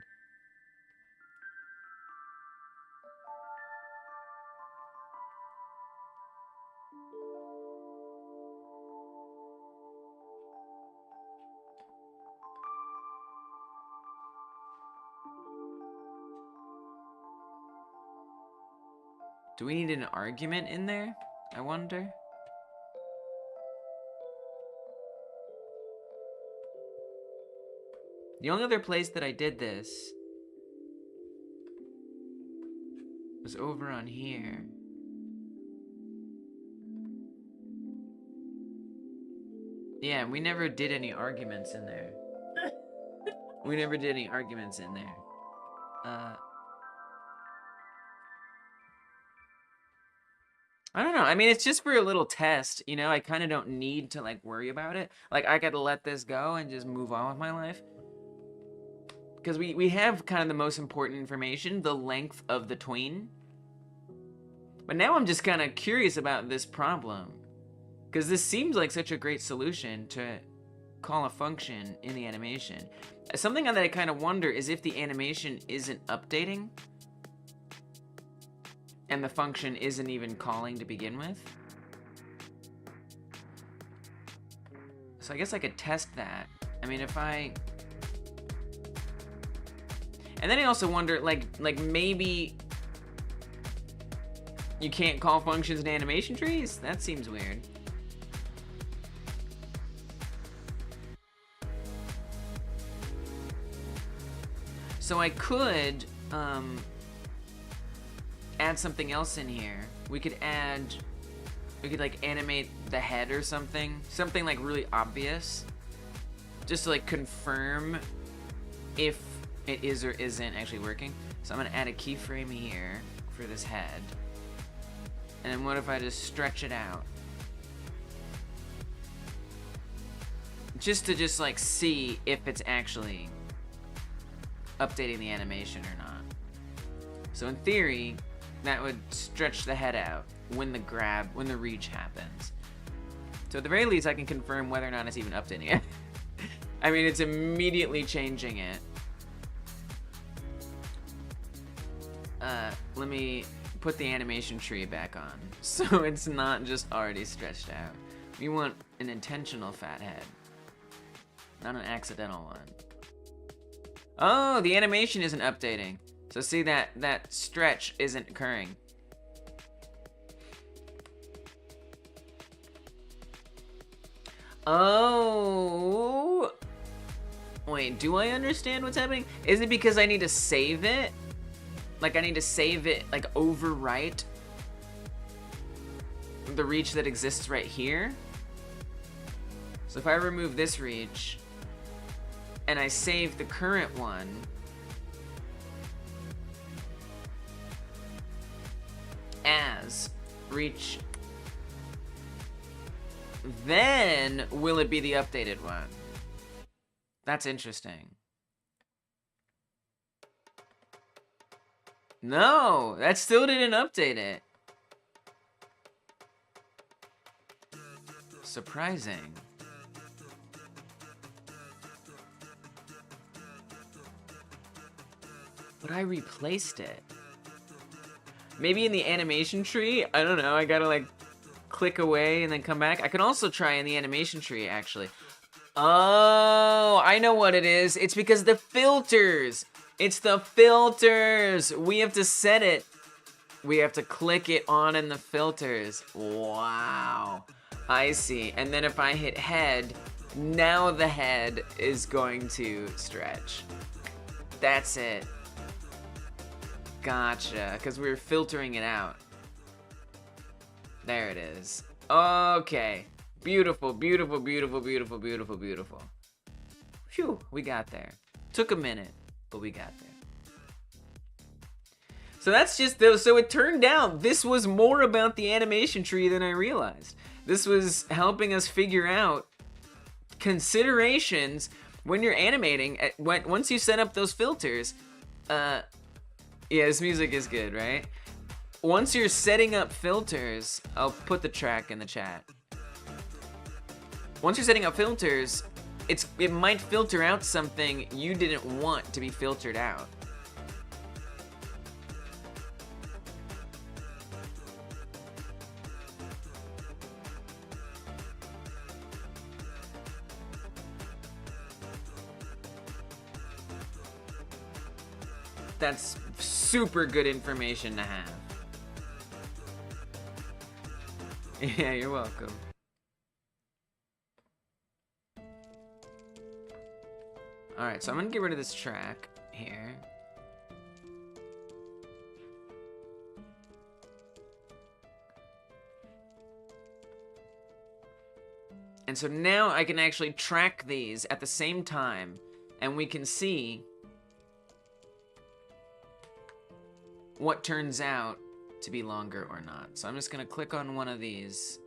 Do we need an argument in there? I wonder. The only other place that I did this was over on here. Yeah, we never did any arguments in there. We never did any arguments in there. I don't know. I mean, it's just for a little test, you know? I kind of don't need to, like, worry about it. Like, I gotta let this go and just move on with my life. Because we have kind of the most important information, the length of the tween. But now I'm just kind of curious about this problem. Because this seems like such a great solution to call a function in the animation. Something that I kind of wonder is if the animation isn't updating and the function isn't even calling to begin with. So I guess I could test that. I mean, if I... And then I also wonder, like maybe you can't call functions in animation trees? That seems weird. So I could add something else in here. We could like animate the head or something like really obvious, just to like confirm if it is or isn't actually working. So I'm gonna add a keyframe here for this head. And then what if I just stretch it out? Just to like see if it's actually updating the animation or not. So in theory, that would stretch the head out when the reach happens. So at the very least, I can confirm whether or not it's even updating it. I mean, it's immediately changing it. Let me put the animation tree back on, so it's not just already stretched out. We want an intentional fat head, not an accidental one. Oh, the animation isn't updating. So see that stretch isn't occurring. Oh. Wait, do I understand what's happening? Is it because I need to save it? Like I need to save it, like overwrite the reach that exists right here? So if I remove this reach and I save the current one, as reach, then will it be the updated one? That's interesting. No, that still didn't update it. Surprising. But I replaced it. Maybe in the animation tree? I don't know, I gotta like click away and then come back. I can also try in the animation tree actually. Oh, I know what it is. It's because the filters. It's the filters. We have to set it. We have to click it on in the filters. Wow. I see. And then if I hit head, now the head is going to stretch. That's it. Gotcha, because we were filtering it out. There it is. Okay. Beautiful, beautiful, beautiful, beautiful, beautiful, beautiful. Phew, we got there. Took a minute, but we got there. So that's just those. So it turned out this was more about the animation tree than I realized. This was helping us figure out considerations when you're animating. Once you set up those filters, yeah, this music is good, right? Once you're setting up filters, I'll put the track in the chat. Once you're setting up filters, it might filter out something you didn't want to be filtered out. That's super good information to have. Yeah, you're welcome. Alright, so I'm gonna get rid of this track here. And so now I can actually track these at the same time, and we can see what turns out to be longer or not. So I'm just gonna click on one of these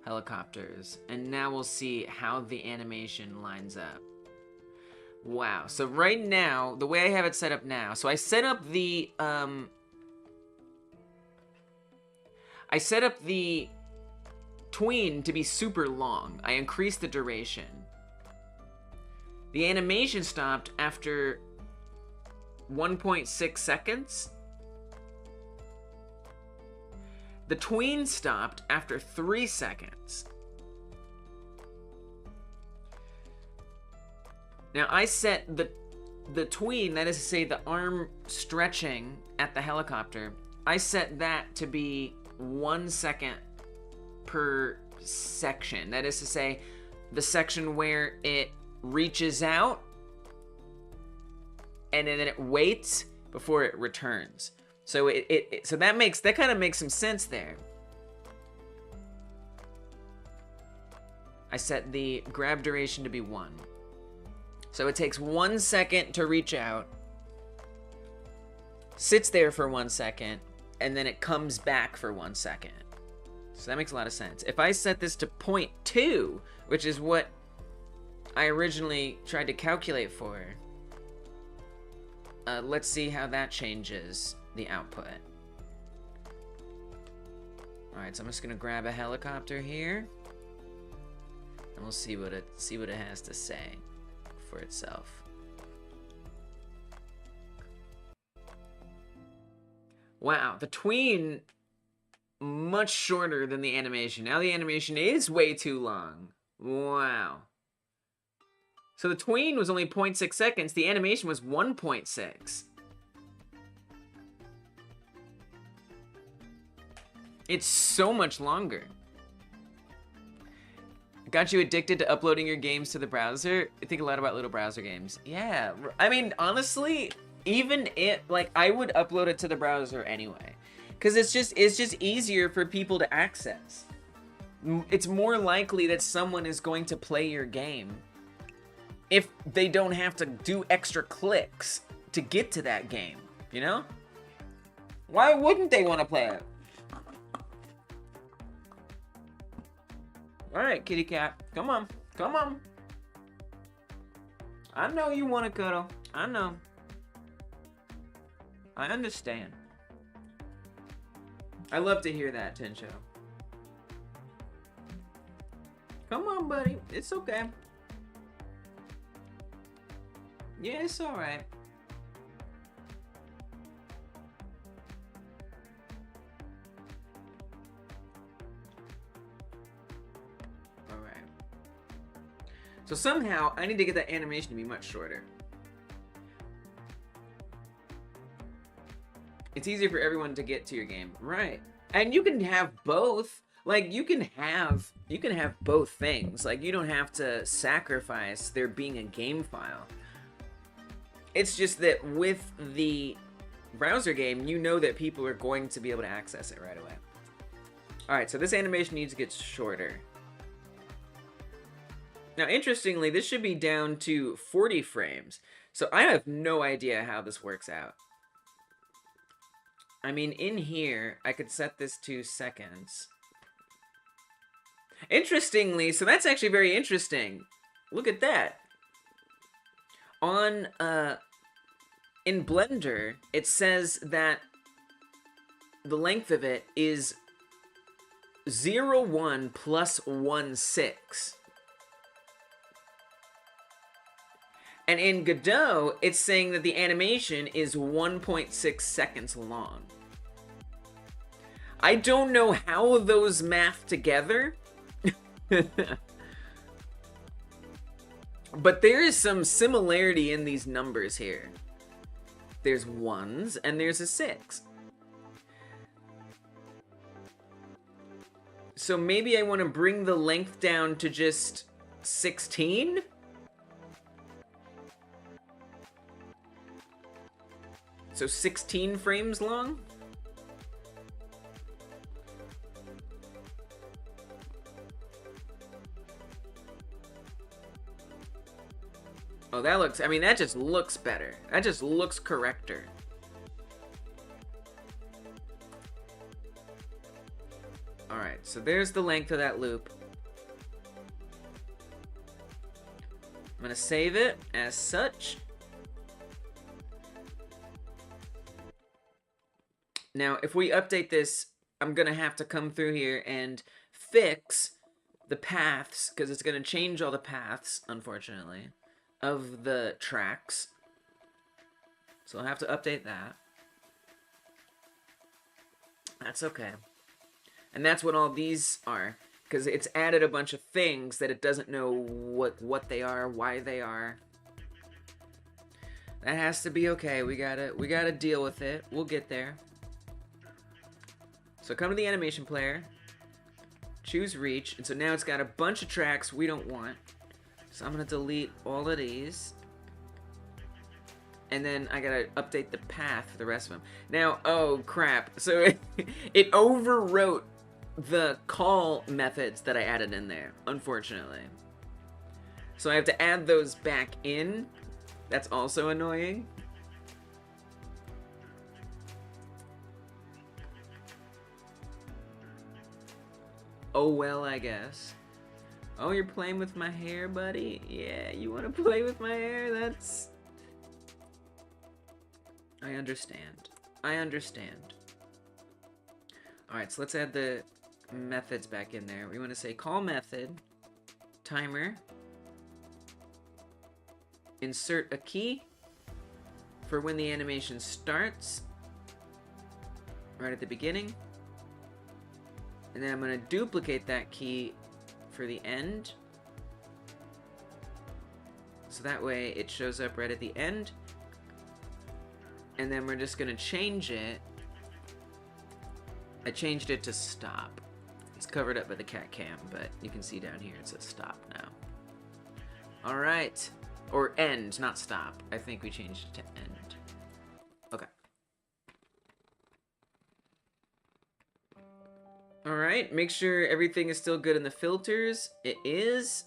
helicopters, and now we'll see how the animation lines up. Wow, so right now, the way I have it set up now, so I set up the tween to be super long. I increased the duration. The animation stopped after 1.6 seconds. The tween stopped after 3 seconds. Now I set the tween, that is to say the arm stretching at the helicopter, I set that to be 1 second per section. That is to say, the section where it reaches out and then it waits before it returns. So so that kind of makes some sense there. I set the grab duration to be 1. So it takes 1 second to reach out, sits there for 1 second, and then it comes back for 1 second. So that makes a lot of sense. If I set this to 0.2, which is what I originally tried to calculate for, let's see how that changes the output. Alright, so I'm just gonna grab a helicopter here, and we'll see what it has to say for itself. Wow, the tween much shorter than the animation. Now the animation is way too long. Wow. So the tween was only 0.6 seconds. The animation was 1.6. It's so much longer. Got you addicted to uploading your games to the browser? I think a lot about little browser games. Yeah, I mean, honestly, even I would upload it to the browser anyway. Because it's just easier for people to access. It's more likely that someone is going to play your game if they don't have to do extra clicks to get to that game, you know? Why wouldn't they want to play it? Alright, kitty cat. Come on. Come on. I know you want to cuddle. I know. I understand. I love to hear that, Tencho. Come on, buddy. It's okay. Yeah, it's alright. Alright. So somehow, I need to get that animation to be much shorter. It's easier for everyone to get to your game. Right. And you can have both. Like, you can have both things. Like, you don't have to sacrifice there being a game file. It's just that with the browser game, you know that people are going to be able to access it right away. Alright, so this animation needs to get shorter. Now, interestingly, this should be down to 40 frames. So I have no idea how this works out. I mean, in here, I could set this to seconds. Interestingly, so that's actually very interesting. Look at that. On, in Blender, it says that the length of it is 0.1 plus 1.6. And in Godot, it's saying that the animation is 1.6 seconds long. I don't know how those math together, but there is some similarity in these numbers here. There's 1s and there's a 6. So maybe I want to bring the length down to just 16? So 16 frames long? Oh, that looks, I mean, that just looks better. That just looks correcter. Alright, so there's the length of that loop. I'm gonna save it as such. Now, if we update this, I'm gonna have to come through here and fix the paths, because it's gonna change all the paths, unfortunately, of the tracks. So I'll have to update that. That's okay. And that's what all these are, because it's added a bunch of things that it doesn't know what they are, why they are. That has to be okay. We gotta deal with it. We'll get there. So come to the animation player, choose reach, and so now it's got a bunch of tracks we don't want. So I'm gonna delete all of these. And then I gotta update the path for the rest of them. Now, oh crap. So it overwrote the call methods that I added in there, unfortunately. So I have to add those back in. That's also annoying. Oh well, I guess. Oh, you're playing with my hair, buddy? Yeah, you wanna play with my hair? That's... I understand. I understand. Alright, so let's add the methods back in there. We want to say call method, timer, insert a key for when the animation starts, right at the beginning, and then I'm going to duplicate that key for the end, so that way it shows up right at the end, and then we're just going to change it. I changed it to stop. It's covered up by the cat cam, but you can see down here it says stop now. Alright. Or end, not stop. I think we changed it to end. Okay. Alright, make sure everything is still good in the filters. It is.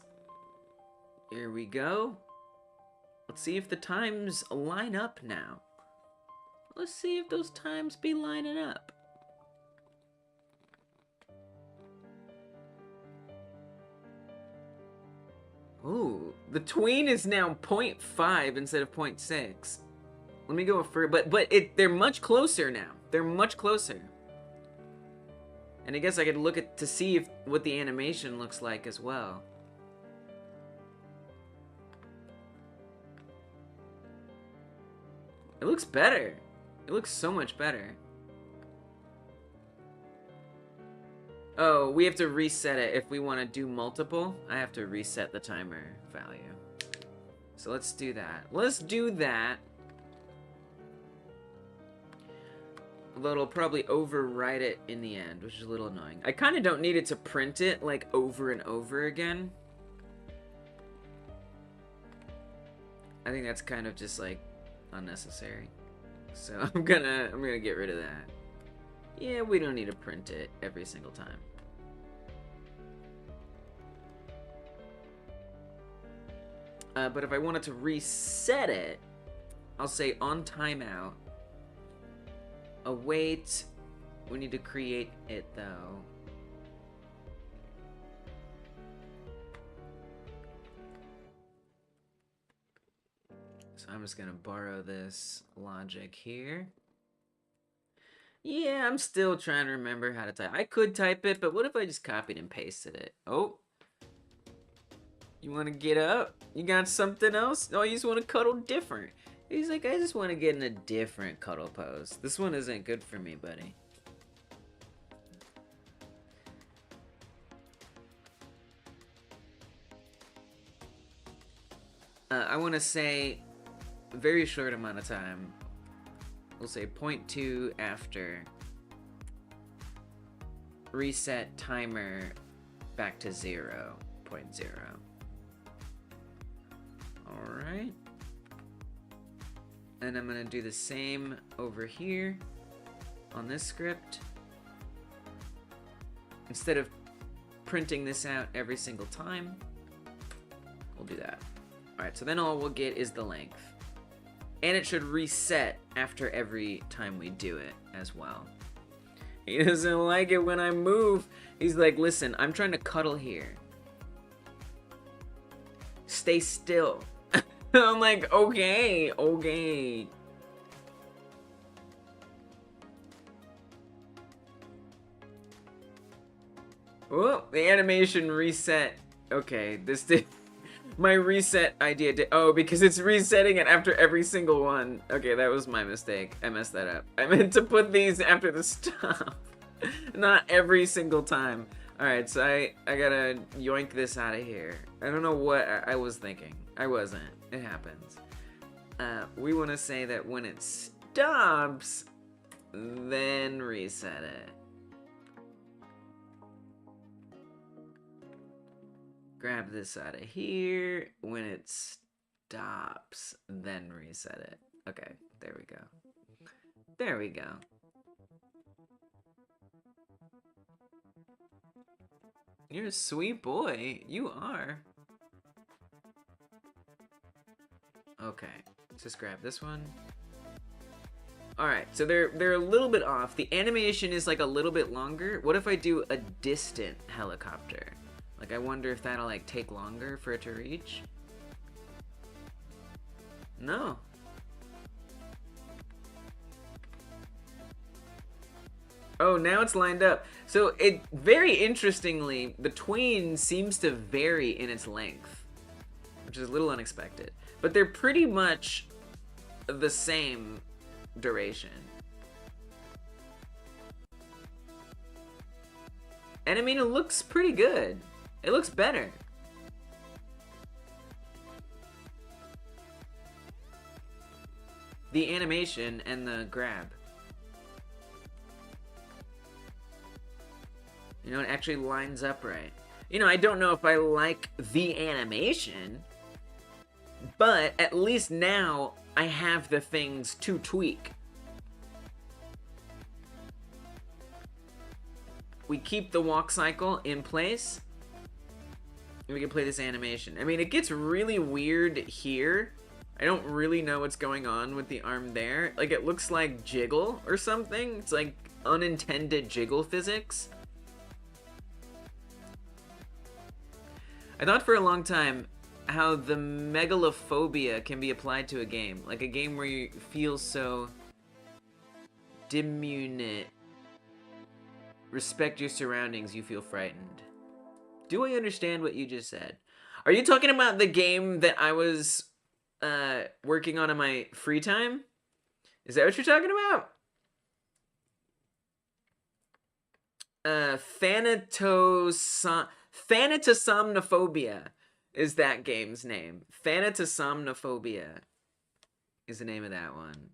Here we go. Let's see if the times line up now. Let's see if those times be lining up. Ooh, the tween is now 0.5 instead of 0.6. Let me go for but they're much closer now. They're much closer. And I guess I could look at to see if what the animation looks like as well. It looks better. It looks so much better. Oh, we have to reset it if we want to do multiple. I have to reset the timer value. So let's do that. Let's do that. Although it'll probably overwrite it in the end, which is a little annoying. I kind of don't need it to print it like over and over again. I think that's kind of just like unnecessary. So I'm gonna get rid of that. Yeah, we don't need to print it every single time. But if I wanted to reset it, I'll say on timeout. Await. We need to create it though. So I'm just gonna borrow this logic here. Yeah, I'm still trying to remember how to type. I could type it, but what if I just copied and pasted it? Oh. You want to get up? You got something else? Oh, you just want to cuddle different. He's like, I just want to get in a different cuddle pose. This one isn't good for me, buddy. I want to say a very short amount of time. We'll say 0.2 after. reset timer back to 0.0. Alright. And I'm gonna do the same over here on this script. Instead of printing this out every single time, we'll do that. Alright, so then all we'll get is the length. And it should reset after every time we do it as well. He doesn't like it when I move. He's like, listen, I'm trying to cuddle here. Stay still. I'm like, okay, okay. Oh, the animation reset. Okay, this did... My reset idea did... Oh, because it's resetting it after every single one. Okay, that was my mistake. I messed that up. I meant to put these after the stop. Not every single time. Alright, so I gotta yoink this out of here. I don't know what I was thinking. I wasn't. It happens. We want to say that when it stops, then reset it. Grab this out of here. When it stops, then reset it. Okay, there we go. There we go. You're a sweet boy. You are. Okay, let's just grab this one. Alright, so they're a little bit off. The animation is like a little bit longer. What if I do a distant helicopter? Like, I wonder if that'll like take longer for it to reach? No. Oh, now it's lined up. So it, very interestingly, the tween seems to vary in its length, which is a little unexpected. But they're pretty much the same duration. And I mean, it looks pretty good. It looks better. The animation and the grab. You know, it actually lines up right. You know, I don't know if I like the animation, but at least now I have the things to tweak. We keep the walk cycle in place, and we can play this animation. I mean, it gets really weird here. I don't really know what's going on with the arm there. Like, it looks like jiggle or something. It's like unintended jiggle physics. I thought for a long time how the megalophobia can be applied to a game. Like a game where you feel so diminutive. Respect your surroundings, you feel frightened. Do I understand what you just said? Are you talking about the game that I was working on in my free time? Is that what you're talking about? Thanatosomnophobia is that game's name. Thanatosomnophobia is the name of that one.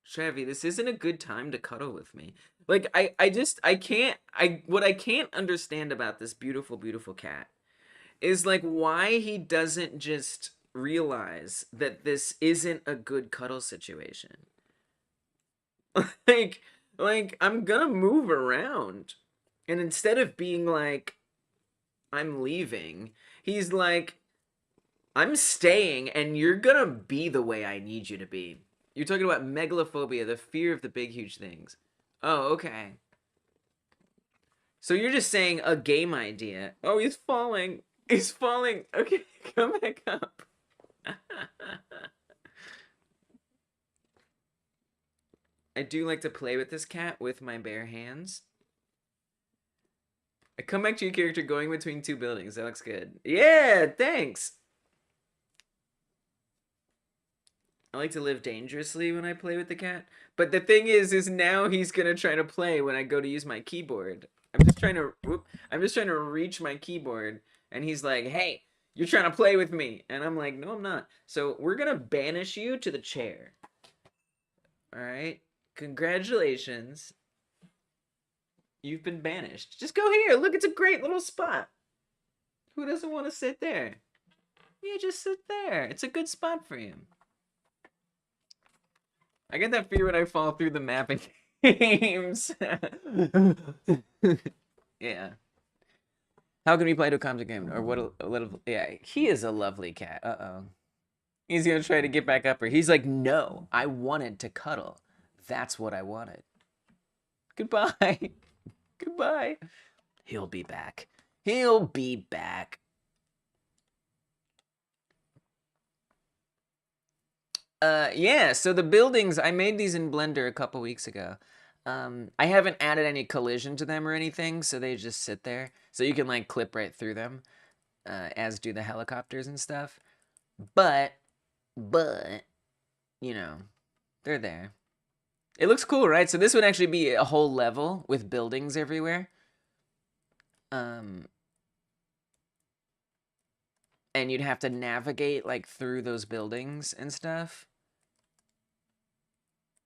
Chevy, this isn't a good time to cuddle with me. Like, what I can't understand about this beautiful, beautiful cat is like why he doesn't just realize that this isn't a good cuddle situation. Like, I'm gonna move around. And instead of being like, I'm leaving, he's like, I'm staying and you're gonna be the way I need you to be. You're talking about megalophobia, the fear of the big, huge things. Oh, okay. So you're just saying a game idea. Oh, he's falling. He's falling. Okay, come back up. I do like to play with this cat with my bare hands. I come back to your character going between two buildings. That looks good. Yeah, thanks. I like to live dangerously when I play with the cat. But the thing is now he's gonna try to play when I go to use my keyboard. I'm just trying to reach my keyboard, and he's like, hey, you're trying to play with me. And I'm like, no, I'm not. So we're gonna banish you to the chair. All right. Congratulations. You've been banished. Just go here. Look, it's a great little spot. Who doesn't want to sit there? You just sit there. It's a good spot for you. I get that fear when I fall through the map in games. Yeah. How can we play to come to game? Or what a little... Yeah, he is a lovely cat. Uh-oh. He's gonna try to get back up her. He's like, no, I wanted to cuddle. That's what I wanted. Goodbye. Goodbye. He'll be back. He'll be back. Yeah, so the buildings, I made these in Blender a couple weeks ago. I haven't added any collision to them or anything, so they just sit there. So you can, like, clip right through them, as do the helicopters and stuff. But, you know, they're there. It looks cool, right? So this would actually be a whole level with buildings everywhere. And you'd have to navigate, like, through those buildings and stuff.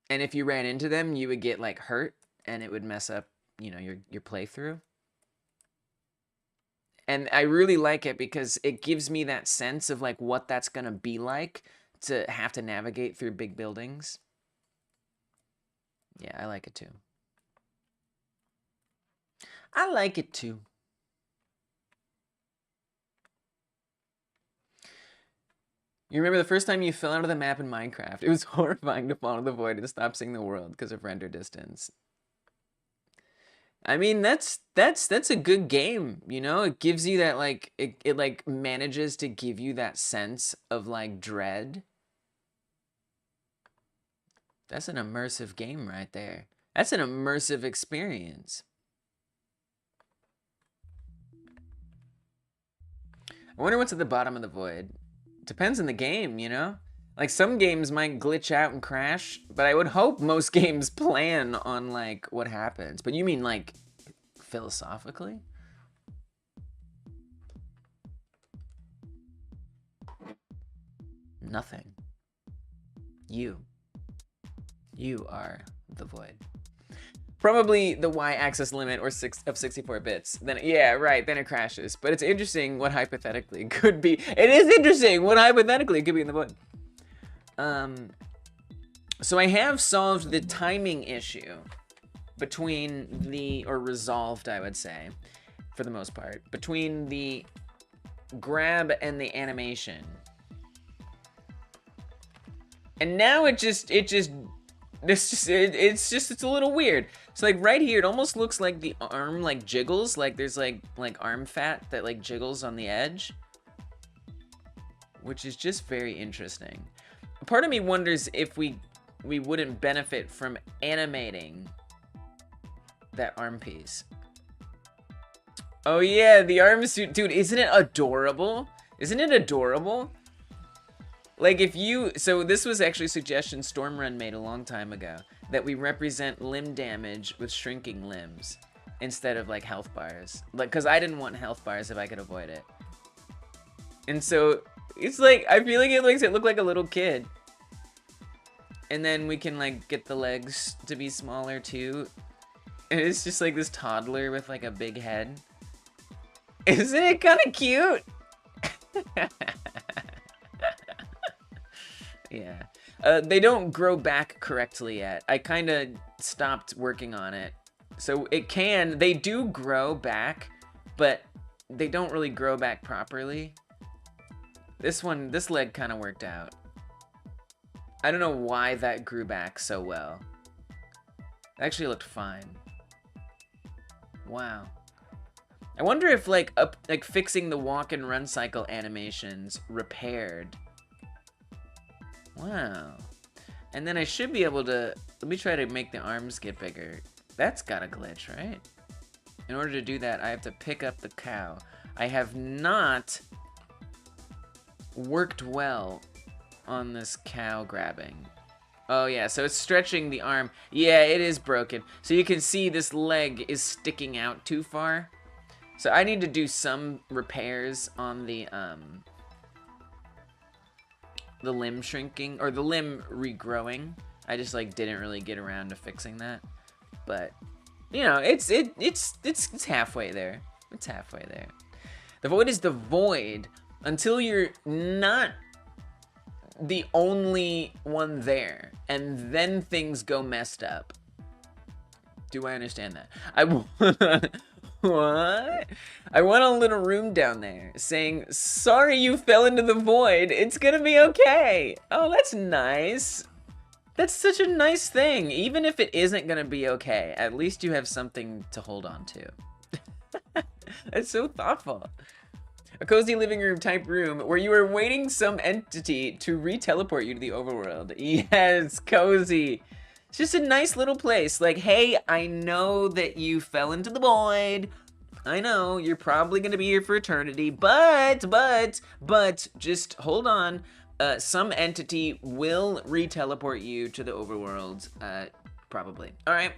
And if you ran into them, you would get, like, hurt, and it would mess up, you know, your playthrough. And I really like it because it gives me that sense of, like, what that's gonna be like to have to navigate through big buildings. Yeah, I like it too. I like it too. You remember the first time you fell out of the map in Minecraft? It was horrifying to fall into the void and stop seeing the world because of render distance. I mean, that's a good game, you know? It gives you that, like, it like manages to give you that sense of, like, dread. That's an immersive game right there. That's an immersive experience. I wonder what's at the bottom of the void. Depends on the game, you know? Like, some games might glitch out and crash, but I would hope most games plan on, like, what happens. But you mean, like, philosophically? Nothing. You are the void. Probably the y-axis limit or 64 bits. Then yeah, right, then it crashes. But it's interesting what hypothetically could be. It is interesting what hypothetically could be in the void. So I have solved the timing issue between the, or resolved, I would say, for the most part, between the grab and the animation. And now it's a little weird. So like right here, it almost looks like the arm like jiggles, like there's like arm fat that like jiggles on the edge, which is just very interesting. Part of me wonders if we wouldn't benefit from animating that arm piece. Oh yeah, the arm suit, dude, isn't it adorable? Isn't it adorable? Like if you, so this was actually a suggestion Stormrun made a long time ago, that we represent limb damage with shrinking limbs instead of like health bars. Like, cause I didn't want health bars if I could avoid it. And so it's like, I feel like it makes it look like a little kid. And then we can like get the legs to be smaller too. And it's just like this toddler with like a big head. Isn't it kind of cute? Yeah. They don't grow back correctly yet. I kind of stopped working on it. So they do grow back, but they don't really grow back properly. This leg kind of worked out. I don't know why that grew back so well. It actually looked fine. Wow. I wonder if like fixing the walk and run cycle animations repaired. Wow. And then I should be able to, let me try to make the arms get bigger. That's got a glitch, right? In order to do that, I have to pick up the cow. I have not worked well on this cow grabbing. Oh yeah, so it's stretching the arm. Yeah, it is broken. So you can see this leg is sticking out too far. So I need to do some repairs on the limb shrinking, or the limb regrowing. I just like didn't really get around to fixing that. But You know, it's halfway there. It's halfway there. The void is the void until you're not the only one there, and then things go messed up. Do I understand that? What? I want a little room down there saying, sorry you fell into the void, it's gonna be okay. Oh, that's nice. That's such a nice thing. Even if it isn't gonna be okay, at least you have something to hold on to. That's so thoughtful. A cozy living room type room where you are waiting some entity to re-teleport you to the overworld. Yes, cozy. It's just a nice little place. Like, hey, I know that you fell into the void. I know, you're probably gonna be here for eternity, but, just hold on. Some entity will re-teleport you to the overworld, probably. All right.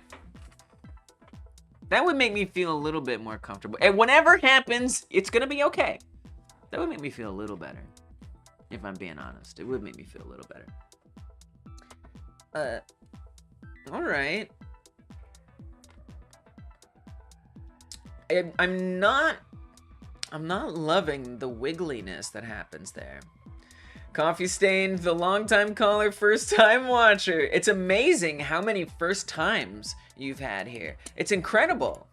That would make me feel a little bit more comfortable. And whatever happens, it's gonna be okay. That would make me feel a little better. If I'm being honest, it would make me feel a little better. All right. I'm not loving the wiggliness that happens there. Coffee Stained, the longtime caller, first time watcher. It's amazing how many first times you've had here. It's incredible.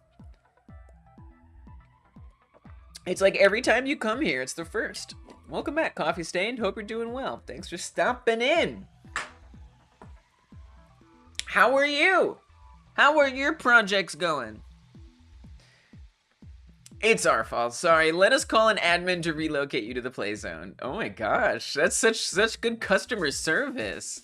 It's like every time you come here, it's the first. Welcome back, Coffee Stained. Hope you're doing well. Thanks for stopping in. How are you? How are your projects going? It's our fault. Sorry. Let us call an admin to relocate you to the play zone. Oh my gosh, that's such good customer service.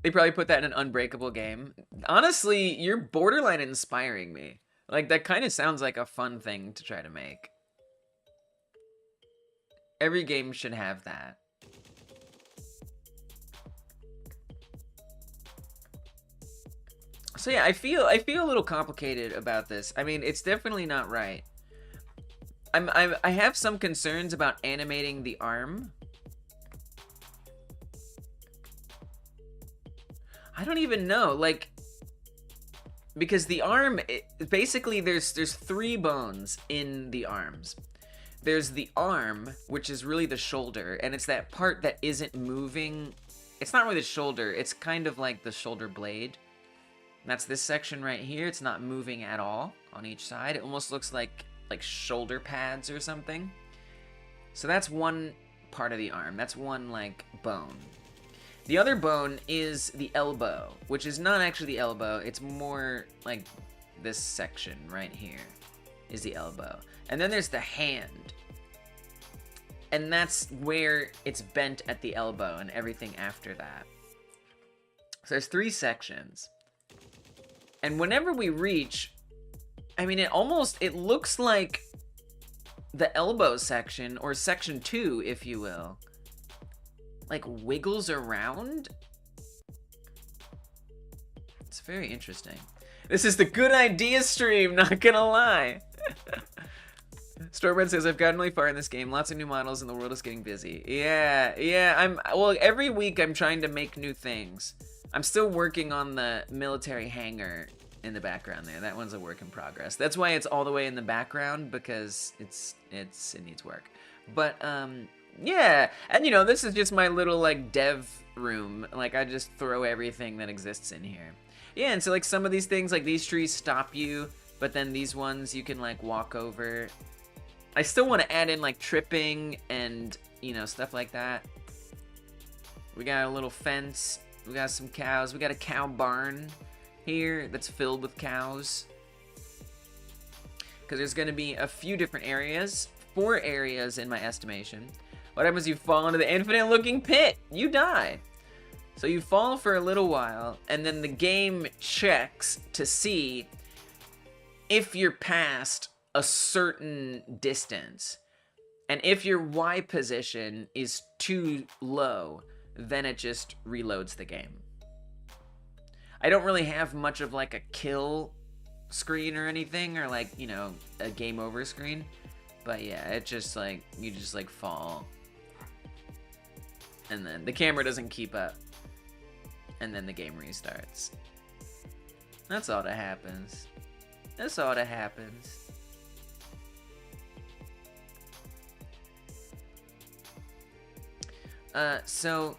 They probably put that in an Unbreakable game. Honestly, you're borderline inspiring me. Like, that kind of sounds like a fun thing to try to make. Every game should have that. So yeah, I feel a little complicated about this. I mean, it's definitely not right. I have some concerns about animating the arm. I don't even know, like, because the arm, basically there's 3 bones in the arms. There's the arm, which is really the shoulder, and it's that part that isn't moving. It's not really the shoulder, it's kind of like the shoulder blade. That's this section right here. It's not moving at all on each side. It almost looks like shoulder pads or something. So that's one part of the arm. That's one, like, bone. The other bone is the elbow, which is not actually the elbow. It's more like this section right here is the elbow. And then there's the hand. And that's where it's bent at the elbow and everything after that. So there's 3 sections. And whenever we reach, I mean, it looks like the elbow section, or section 2, if you will, like wiggles around. It's very interesting. This is the good idea stream, not gonna lie. Storebread says, I've gotten really far in this game. Lots of new models and the world is getting busy. Yeah, well, every week I'm trying to make new things. I'm still working on the military hangar in the background there. That one's a work in progress. That's why it's all the way in the background, because it needs work. But yeah, and you know, this is just my little like dev room. Like, I just throw everything that exists in here. Yeah, and so like some of these things, like these trees stop you, but then these ones you can like walk over. I still want to add in like tripping and, you know, stuff like that. We got a little fence. We got some cows. We got a cow barn here that's filled with cows. Because there's going to be a few different areas. 4 areas in my estimation. What happens if you fall into the infinite looking pit? You die. So you fall for a little while, and then the game checks to see if you're past a certain distance. And if your Y position is too low, then it just reloads the game. I don't really have much of like a kill screen or anything, or like, you know, a game over screen. But yeah, it just like, you just like fall. And then the camera doesn't keep up. and then the game restarts. That's all that happens. That's all that happens. So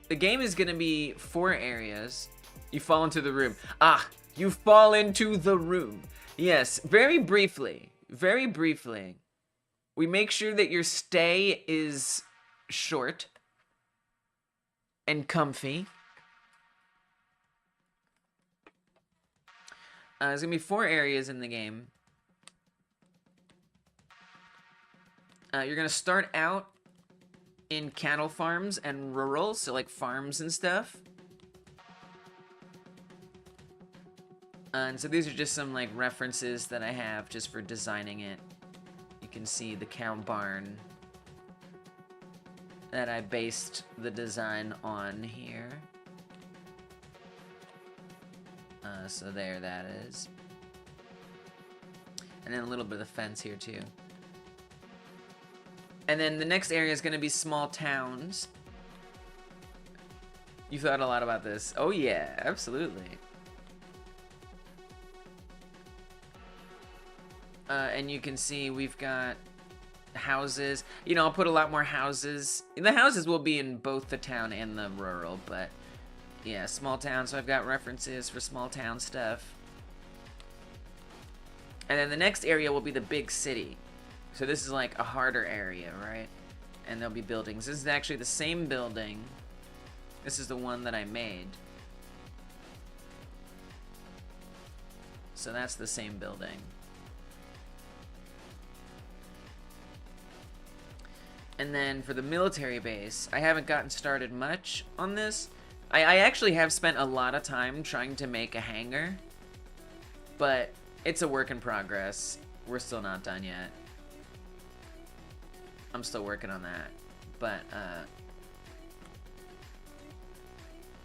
the game is gonna be 4 areas. You fall into the room. Ah, you fall into the room. Yes, very briefly, we make sure that your stay is short and comfy. There's gonna be 4 areas in the game. You're gonna start out in cattle farms and rural, so like farms and stuff. And so these are just some like references that I have just for designing it. You can see the cow barn that I based the design on here. So there that is. And then a little bit of the fence here too. And then the next area is going to be small towns. You thought a lot about this. Oh yeah, absolutely. And you can see we've got houses. You know, I'll put a lot more houses. The houses will be in both the town and the rural, but yeah, small town. So I've got references for small town stuff. And then the next area will be the big city. So this is like a harder area, right? And there'll be buildings. This is actually the same building. This is the one that I made. So that's the same building. And then for the military base, I haven't gotten started much on this. I actually have spent a lot of time trying to make a hangar, but it's a work in progress. We're still not done yet. I'm still working on that, but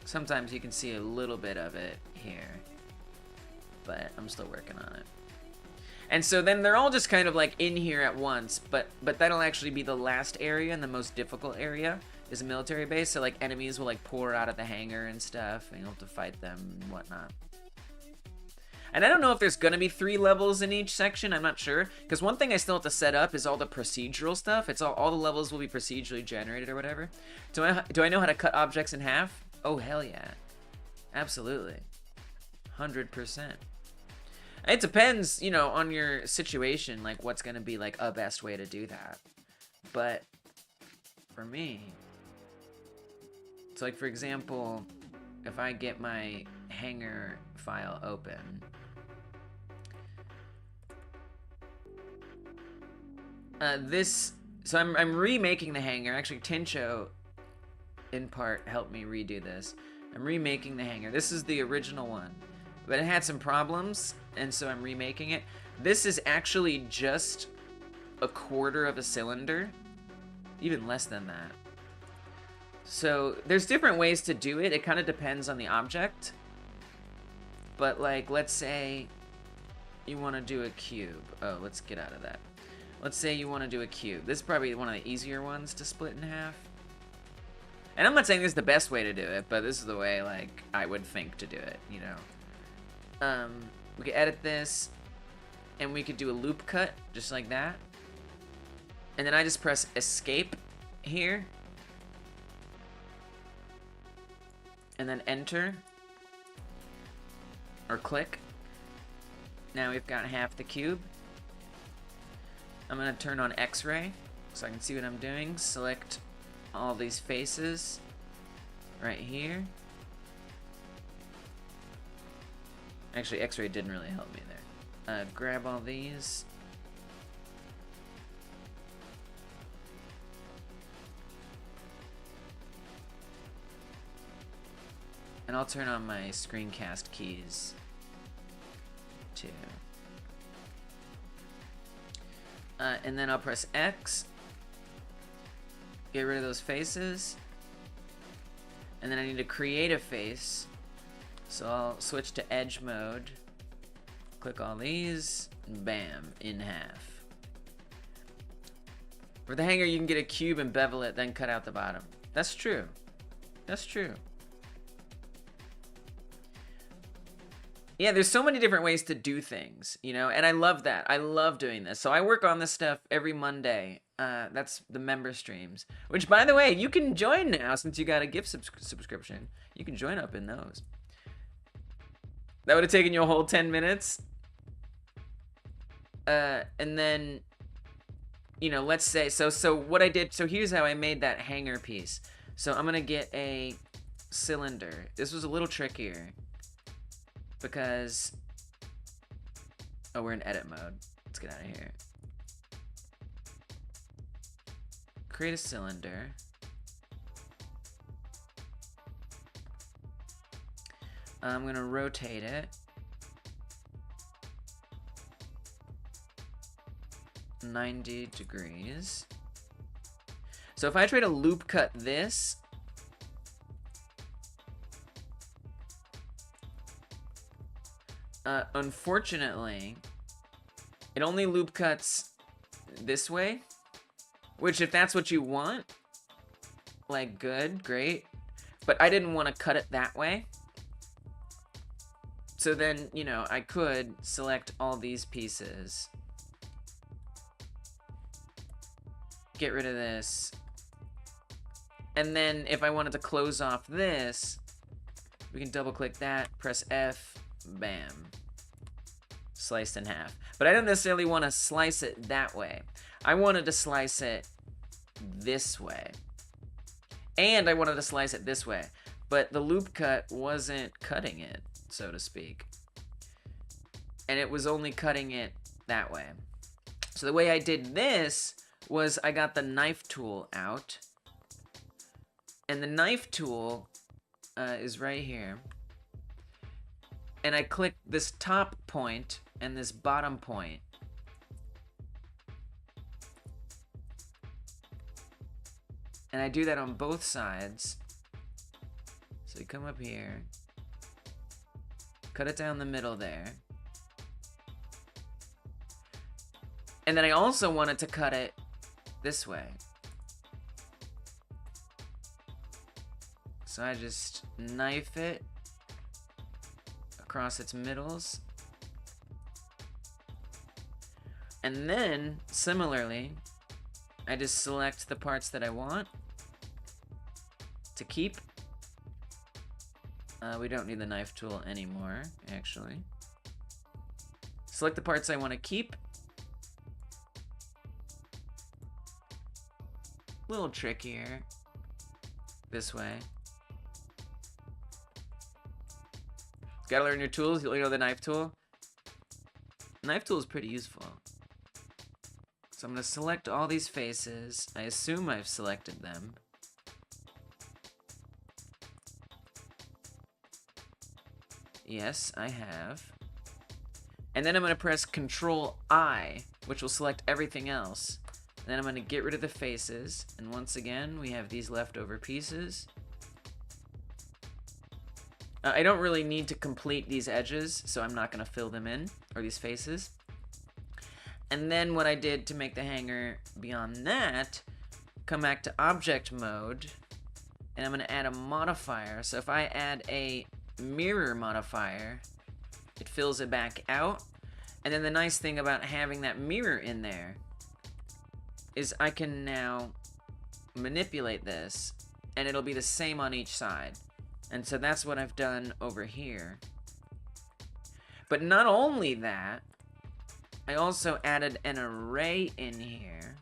sometimes you can see a little bit of it here, but I'm still working on it. And so then they're all just kind of like in here at once, but that'll actually be the last area and the most difficult area is a military base. So like enemies will like pour out of the hangar and stuff, and you'll have to fight them and whatnot. And I don't know if there's gonna be 3 levels in each section. I'm not sure, because one thing I still have to set up is all the procedural stuff. It's all the levels will be procedurally generated or whatever. Do I know how to cut objects in half? Oh hell yeah, absolutely, 100%. It depends, you know, on your situation, like what's gonna be like a best way to do that. But for me, it's like, for example, if I get my hangar file open, so I'm remaking the hangar. Actually, Tincho, in part, helped me redo this. I'm remaking the hangar. This is the original one, but it had some problems, and so I'm remaking it. This is actually just 1/4 of a cylinder, even less than that. So there's different ways to do it. It kind of depends on the object. But like, let's say you want to do a cube. Oh, let's get out of that. Let's say you want to do a cube. This is probably one of the easier ones to split in half. And I'm not saying this is the best way to do it, but this is the way like I would think to do it, you know. We could edit this, and we could do a loop cut, just like that. And then I just press escape here. And then enter. Or click. Now we've got half the cube. I'm gonna turn on X-ray so I can see what I'm doing. Select all these faces right here. Actually, X-ray didn't really help me there. Grab all these. And I'll turn on my screencast keys too. And then I'll press X. Get rid of those faces. And then I need to create a face. So I'll switch to edge mode. Click all these. And bam, in half. For the hanger, you can get a cube and bevel it, then cut out the bottom. That's true. That's true. Yeah, there's so many different ways to do things, you know, and I love that. I love doing this. So I work on this stuff every Monday. That's the member streams, which, by the way, you can join now since you got a gift subscription. You can join up in those. That would have taken you a whole 10 minutes. And then, you know, let's say, so what I did, so here's how I made that hanger piece. So I'm gonna get a cylinder. This was a little trickier because, oh, we're in edit mode. Let's get out of here. Create a cylinder. I'm gonna rotate it. 90 degrees. So if I try to loop cut this, unfortunately, it only loop cuts this way, which if that's what you want, like, good, great. But I didn't want to cut it that way. So then, you know, I could select all these pieces, get rid of this, and then if I wanted to close off this, we can double click that, press F, bam, sliced in half. But I don't necessarily want to slice it that way. I wanted to slice it this way, and I wanted to slice it this way, but the loop cut wasn't cutting it, so to speak, and it was only cutting it that way. So the way I did this was I got the knife tool out, and the knife tool is right here, and I click this top point and this bottom point, and I do that on both sides. So you come up here, cut it down the middle there, and then I also wanted to cut it this way. So I just knife it across its middles. And then, similarly, I just select the parts that I want to keep. We don't need the knife tool anymore, actually. Select the parts I want to keep. Little trick here. This way. Gotta learn your tools. You know the knife tool. Knife tool is pretty useful. So I'm gonna select all these faces. I assume I've selected them. Yes, I have. And then I'm gonna press Control I, which will select everything else. And then I'm gonna get rid of the faces. And once again, we have these leftover pieces. I don't really need to complete these edges, so I'm not gonna fill them in, or these faces. And then what I did to make the hanger beyond that, come back to object mode, and I'm gonna add a modifier. So if I add a mirror modifier, it fills it back out. And then the nice thing about having that mirror in there is I can now manipulate this, and it'll be the same on each side. And so that's what I've done over here. But not only that, I also added an array in here.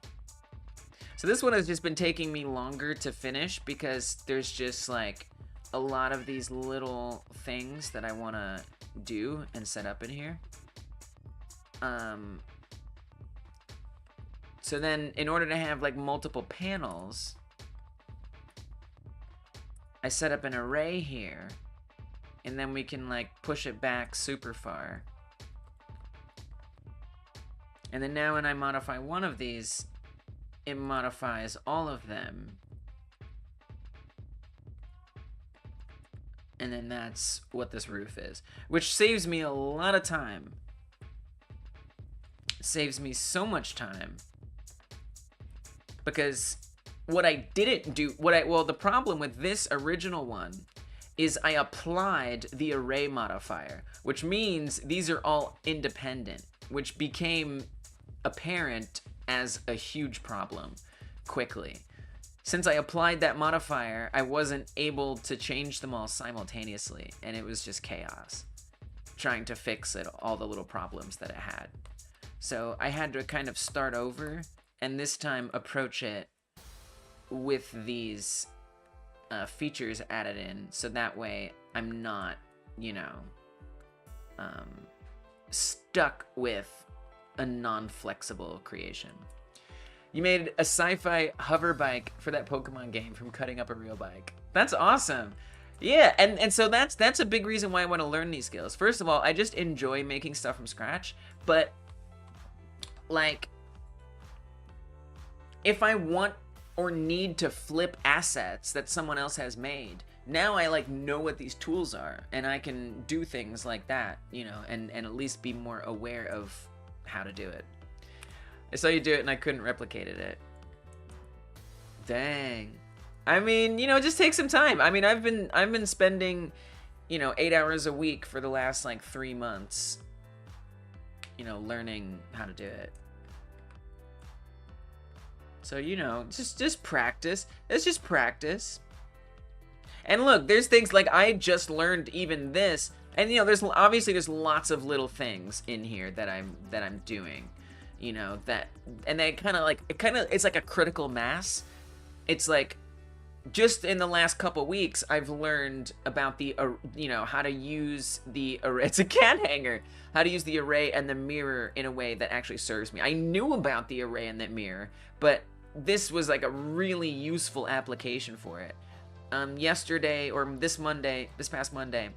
So this one has just been taking me longer to finish because there's just like a lot of these little things that I want to do and set up in here. So then in order to have like multiple panels, I set up an array here, and then we can like push it back super far. And then now when I modify one of these, it modifies all of them. And then that's what this roof is, which saves me a lot of time. It saves me so much time. Because what I didn't do, well, the problem with this original one is I applied the array modifier, which means these are all independent, which became apparent as a huge problem quickly. Since I applied that modifier, I wasn't able to change them all simultaneously, and it was just chaos trying to fix it, all the little problems that it had. So I had to kind of start over, and this time approach it with these features added in, so that way I'm not, you know, stuck with a non-flexible creation. You made a sci-fi hover bike for that Pokemon game from cutting up a real bike. That's awesome. Yeah, and so that's a big reason why I want to learn these skills. First of all, I just enjoy making stuff from scratch, but like if I want or need to flip assets that someone else has made, now I like know what these tools are, and I can do things like that, you know, and at least be more aware of how to do it. I saw you do it and I couldn't replicate it. Dang. I mean, you know, just take some time. I mean, I've been spending, you know, 8 hours a week for the last like 3 months, you know, learning how to do it. So, you know, just practice. It's just practice. And look, there's things like I just learned even this, and you know, there's lots of little things in here that I'm doing, you know, that, and they it's like a critical mass. It's like just in the last couple weeks, I've learned about the, you know, how to use the array. It's a cat hanger. How to use the array and the mirror in a way that actually serves me. I knew about the array and the mirror, but this was like a really useful application for it. Yesterday, or this past Monday,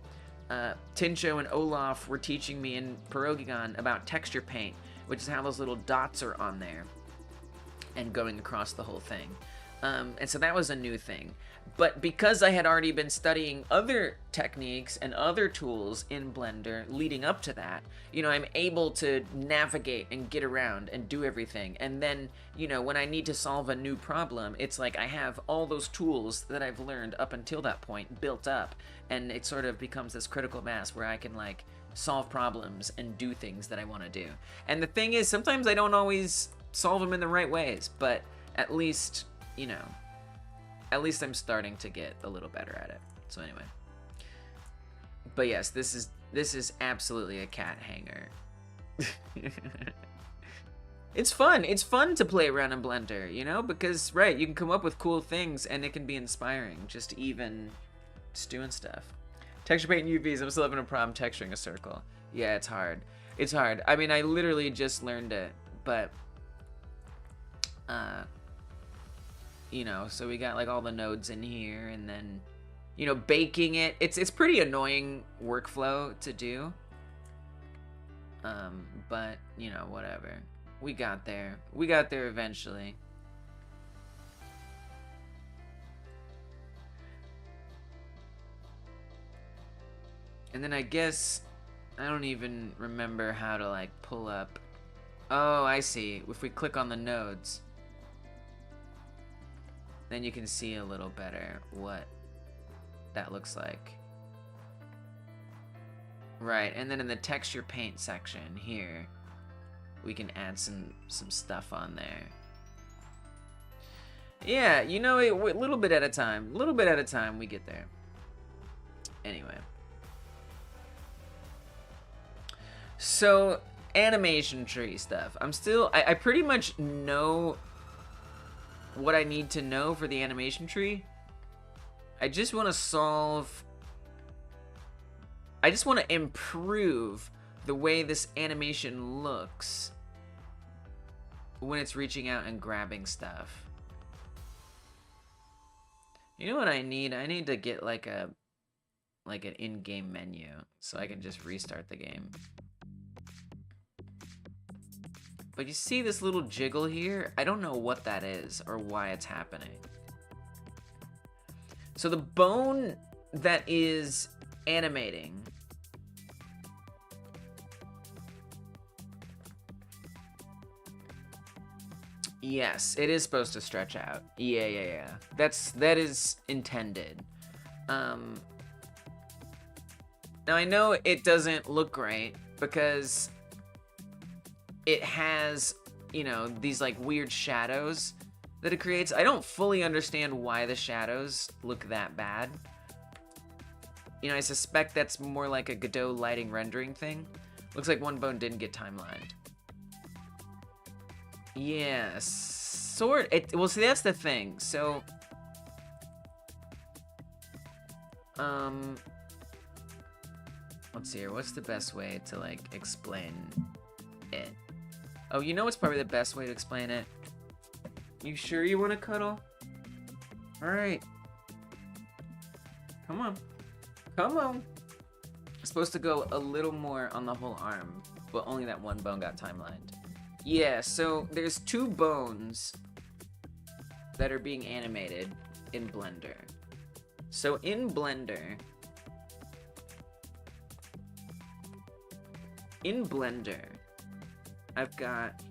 Tincho and Olaf were teaching me in Pierogigon about texture paint, which is how those little dots are on there and going across the whole thing. And so that was a new thing. But because I had already been studying other techniques and other tools in Blender leading up to that, you know, I'm able to navigate and get around and do everything. And then, you know, when I need to solve a new problem, it's like I have all those tools that I've learned up until that point built up, and it sort of becomes this critical mass where I can like solve problems and do things that I want to do. And the thing is, sometimes I don't always solve them in the right ways, but at least, you know, at least I'm starting to get a little better at it. So anyway. But yes, this is absolutely a cat hanger. It's fun. It's fun to play around in Blender, you know, because right, you can come up with cool things and it can be inspiring just even just doing stuff. Texture paint and UVs, I'm still having a problem texturing a circle. Yeah, it's hard. It's hard. I mean, I literally just learned it, but you know, so we got like all the nodes in here, and then, you know, baking it. It's pretty annoying workflow to do. But you know, whatever. We got there. We got there eventually. And then I guess I don't even remember how to like pull up. Oh, I see. If we click on the nodes, then you can see a little better what that looks like. Right, and then in the texture paint section here, we can add some stuff on there. Yeah, you know, a little bit at a time. A little bit at a time, we get there. Anyway. So, AnimationTree stuff. I pretty much know what I need to know for the AnimationTree. I just want to improve the way this animation looks when it's reaching out and grabbing stuff. You know what I need? I need to get like an in-game menu so I can just restart the game. But you see this little jiggle here? I don't know what that is or why it's happening. So the bone that is animating yes, it is supposed to stretch out. Yeah. That is intended. Now I know it doesn't look great because it has, you know, these like weird shadows that it creates. I don't fully understand why the shadows look that bad. You know, I suspect that's more like a Godot lighting rendering thing. Looks like one bone didn't get timelined. Yeah, well, see, that's the thing. So, let's see here. What's the best way to, like, explain it? Oh, you know what's probably the best way to explain it? You sure you want to cuddle? Alright. Come on. Come on. I'm supposed to go a little more on the whole arm, but only that one bone got timelined. Yeah, so there's 2 bones that are being animated in Blender. So in Blender, I've got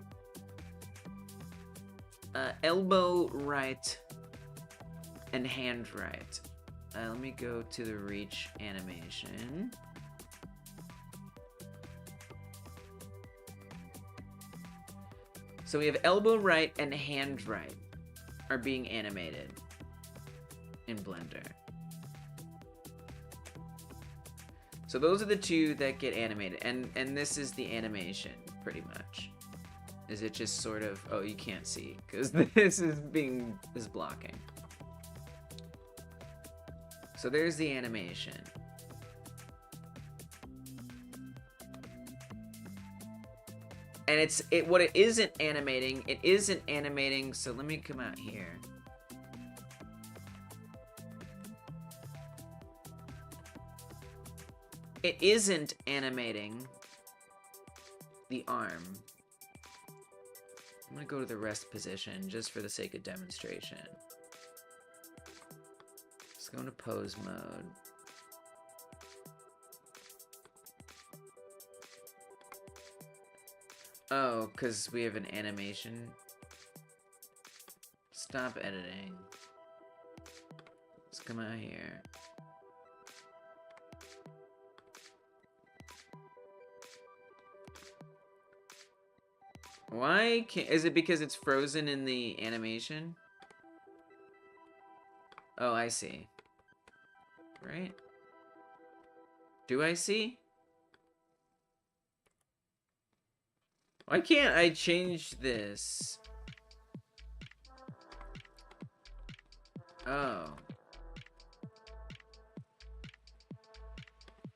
elbow right and hand right. Let me go to the reach animation. So we have elbow right and hand right are being animated in Blender. So those are the 2 that get animated, and this is the animation, pretty much. Is it just sort of, oh, you can't see, because this is blocking. So there's the animation. And what it isn't animating, so let me come out here. It isn't animating the arm. I'm gonna go to the rest position just for the sake of demonstration. Let's go into pose mode. Oh, because we have an animation. Stop editing. Let's come out here. Why can't... Is it because it's frozen in the animation? Oh, I see. Right? Do I see? Why can't I change this? Oh.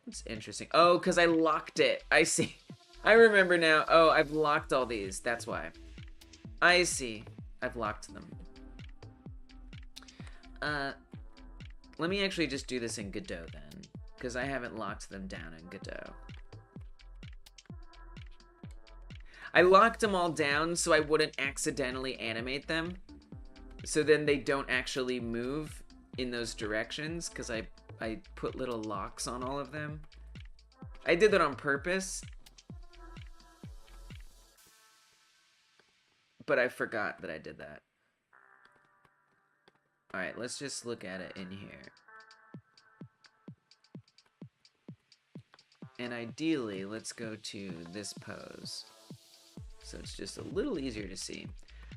That's interesting. Oh, because I locked it. I see. I remember now. Oh, I've locked all these. That's why. I see. I've locked them. Let me actually just do this in Godot then, because I haven't locked them down in Godot. I locked them all down so I wouldn't accidentally animate them. So then they don't actually move in those directions, because I put little locks on all of them. I did that on purpose. But I forgot that I did that. Alright, let's just look at it in here. And ideally, let's go to this pose. So it's just a little easier to see.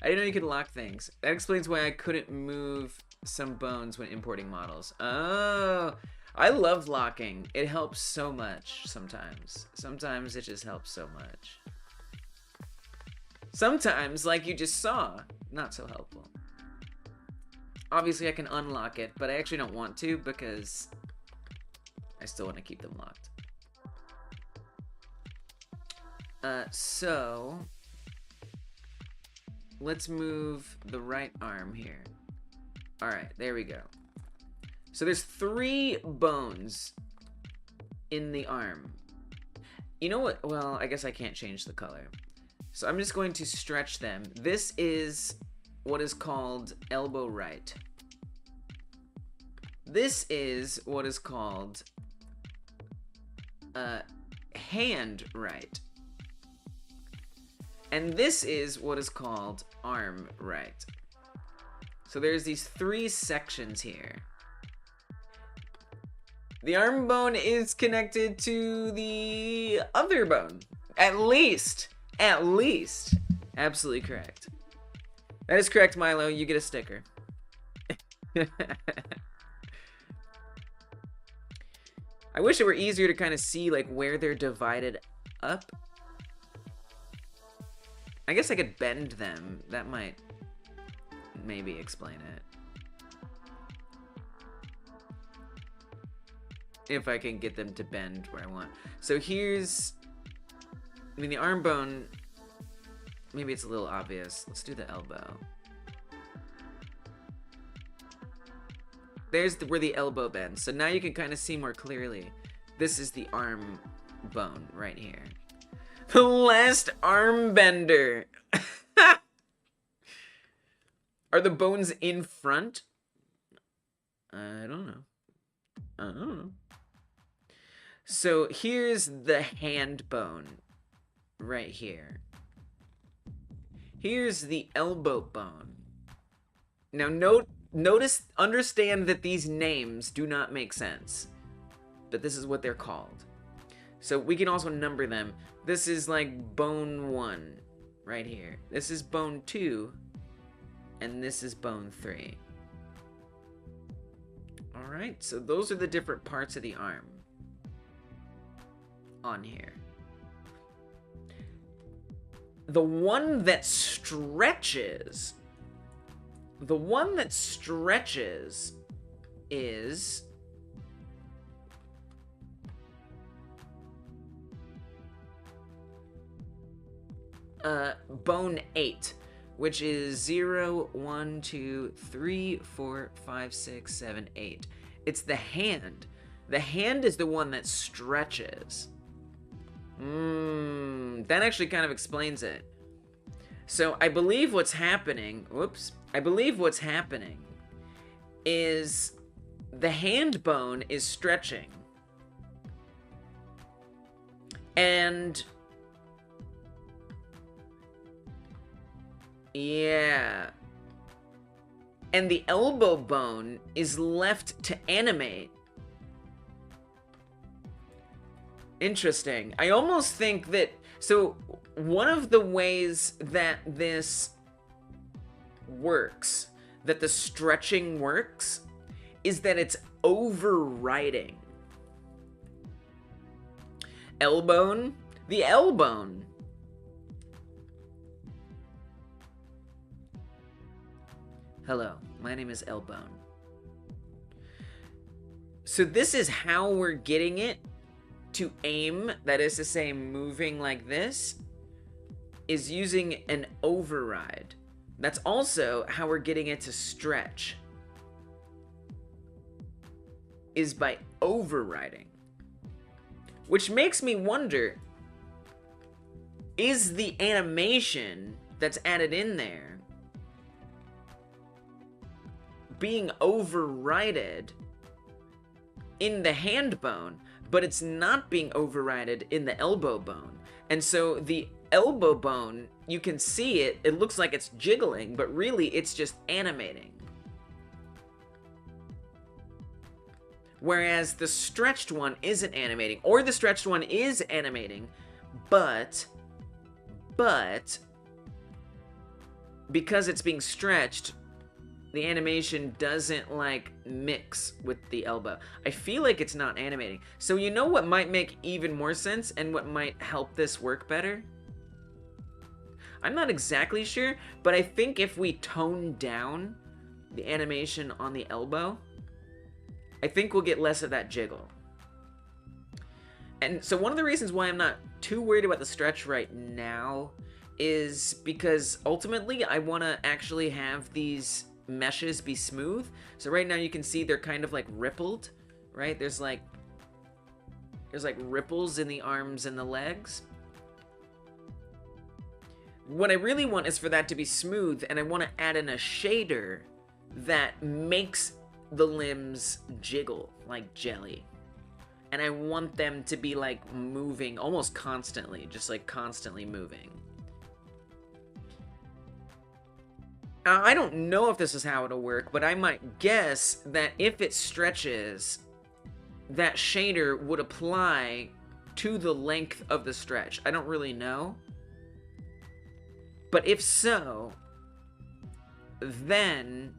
I didn't know you could lock things. That explains why I couldn't move some bones when importing models. Oh, I love locking. It helps so much sometimes. Sometimes it just helps so much. Sometimes, like you just saw, not so helpful. Obviously, I can unlock it, but I actually don't want to because I still want to keep them locked. So let's move the right arm here. All right, there we go. So there's 3 bones in the arm. You know what? Well, I guess I can't change the color. So I'm just going to stretch them. This is what is called elbow right. This is what is called hand right. And this is what is called arm right. So there's these 3 sections here. The arm bone is connected to the other bone. At least. At least. Absolutely correct. That is correct, Milo. You get a sticker. I wish it were easier to kind of see like where they're divided up. I guess I could bend them. That might maybe explain it. If I can get them to bend where I want. So here's, I mean, the arm bone, maybe it's a little obvious. Let's do the elbow. There's where the elbow bends. So now you can kind of see more clearly. This is the arm bone right here. The last arm bender. Are the bones in front? I don't know. I don't know. So here's the hand bone right here. Here's the elbow bone. Now understand that these names do not make sense, but this is what they're called. So we can also number them. This is like bone 1 right here. This is bone 2, and this is bone 3. All right, so those are the different parts of the arm on here. The one that stretches is bone 8, which is 0, 1, 2, 3, 4, 5, 6, 7, 8. It's the hand. The hand is the one that stretches. That actually kind of explains it. So I believe what's happening, is the hand bone is stretching. And yeah. And the elbow bone is left to animate. Interesting. I almost think that, so one of the ways that this works, that the stretching works, is that it's overriding. Elbone, the elbone. Hello, my name is Elbone. So this is how we're getting it to aim, that is to say moving like this, is using an override. That's also how we're getting it to stretch, is by overriding. Which makes me wonder, is the animation that's added in there being overrided in the hand bone, but it's not being overrided in the elbow bone? And so the elbow bone, you can see it, it looks like it's jiggling, but really it's just animating. Whereas the stretched one isn't animating, or the stretched one is animating, but because it's being stretched, the animation doesn't like mix with the elbow. I feel like it's not animating. So you know what might make even more sense and what might help this work better? I'm not exactly sure, but I think if we tone down the animation on the elbow, I think we'll get less of that jiggle. And so one of the reasons why I'm not too worried about the stretch right now is because ultimately I want to actually have these meshes be smooth. So right now you can see they're kind of like rippled, right? There's like ripples in the arms and the legs. What I really want is for that to be smooth, and I want to add in a shader that makes the limbs jiggle like jelly. And I want them to be like moving almost constantly, just like constantly moving. I don't know if this is how it'll work, but I might guess that if it stretches, that shader would apply to the length of the stretch. I don't really know. But if so, then,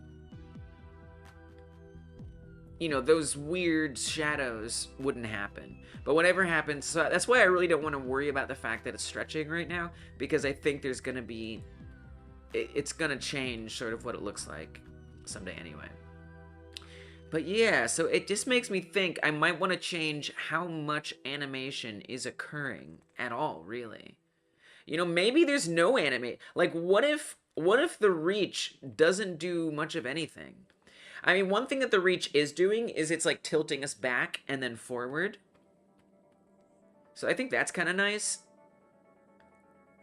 you know, those weird shadows wouldn't happen. But whatever happens, so that's why I really don't want to worry about the fact that it's stretching right now, because I think there's going to be, it's going to change sort of what it looks like someday anyway. But yeah, so it just makes me think I might want to change how much animation is occurring at all, really. You know, maybe there's no animate. Like, what if the reach doesn't do much of anything? I mean, one thing that the reach is doing is it's like tilting us back and then forward. So I think that's kind of nice.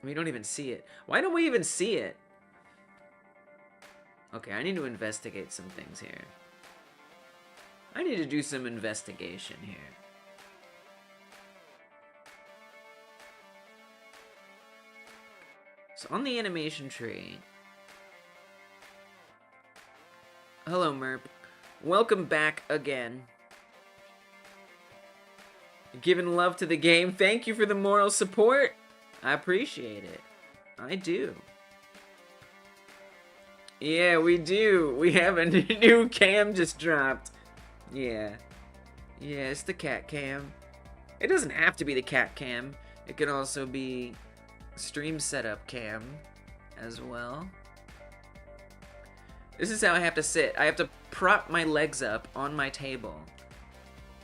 We don't even see it. Why don't we even see it? Okay, I need to investigate some things here. I need to do some investigation here. So on the animation tree... Hello, Merp. Welcome back again. Giving love to the game. Thank you for the moral support. I appreciate it. I do. Yeah, we do. We have a new cam just dropped. Yeah. Yeah, it's the cat cam. It doesn't have to be the cat cam. It could also be stream setup cam as well. This is how I have to sit. I have to prop my legs up on my table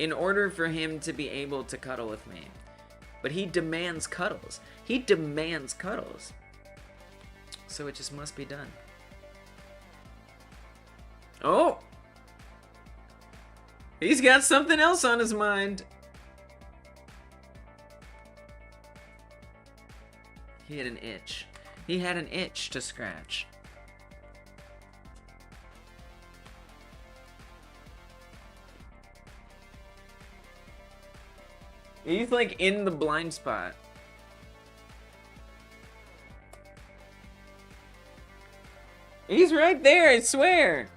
in order for him to be able to cuddle with me. But he demands cuddles. He demands cuddles. So it just must be done. Oh! He's got something else on his mind. He had an itch. He had an itch to scratch. He's like in the blind spot. He's right there, I swear.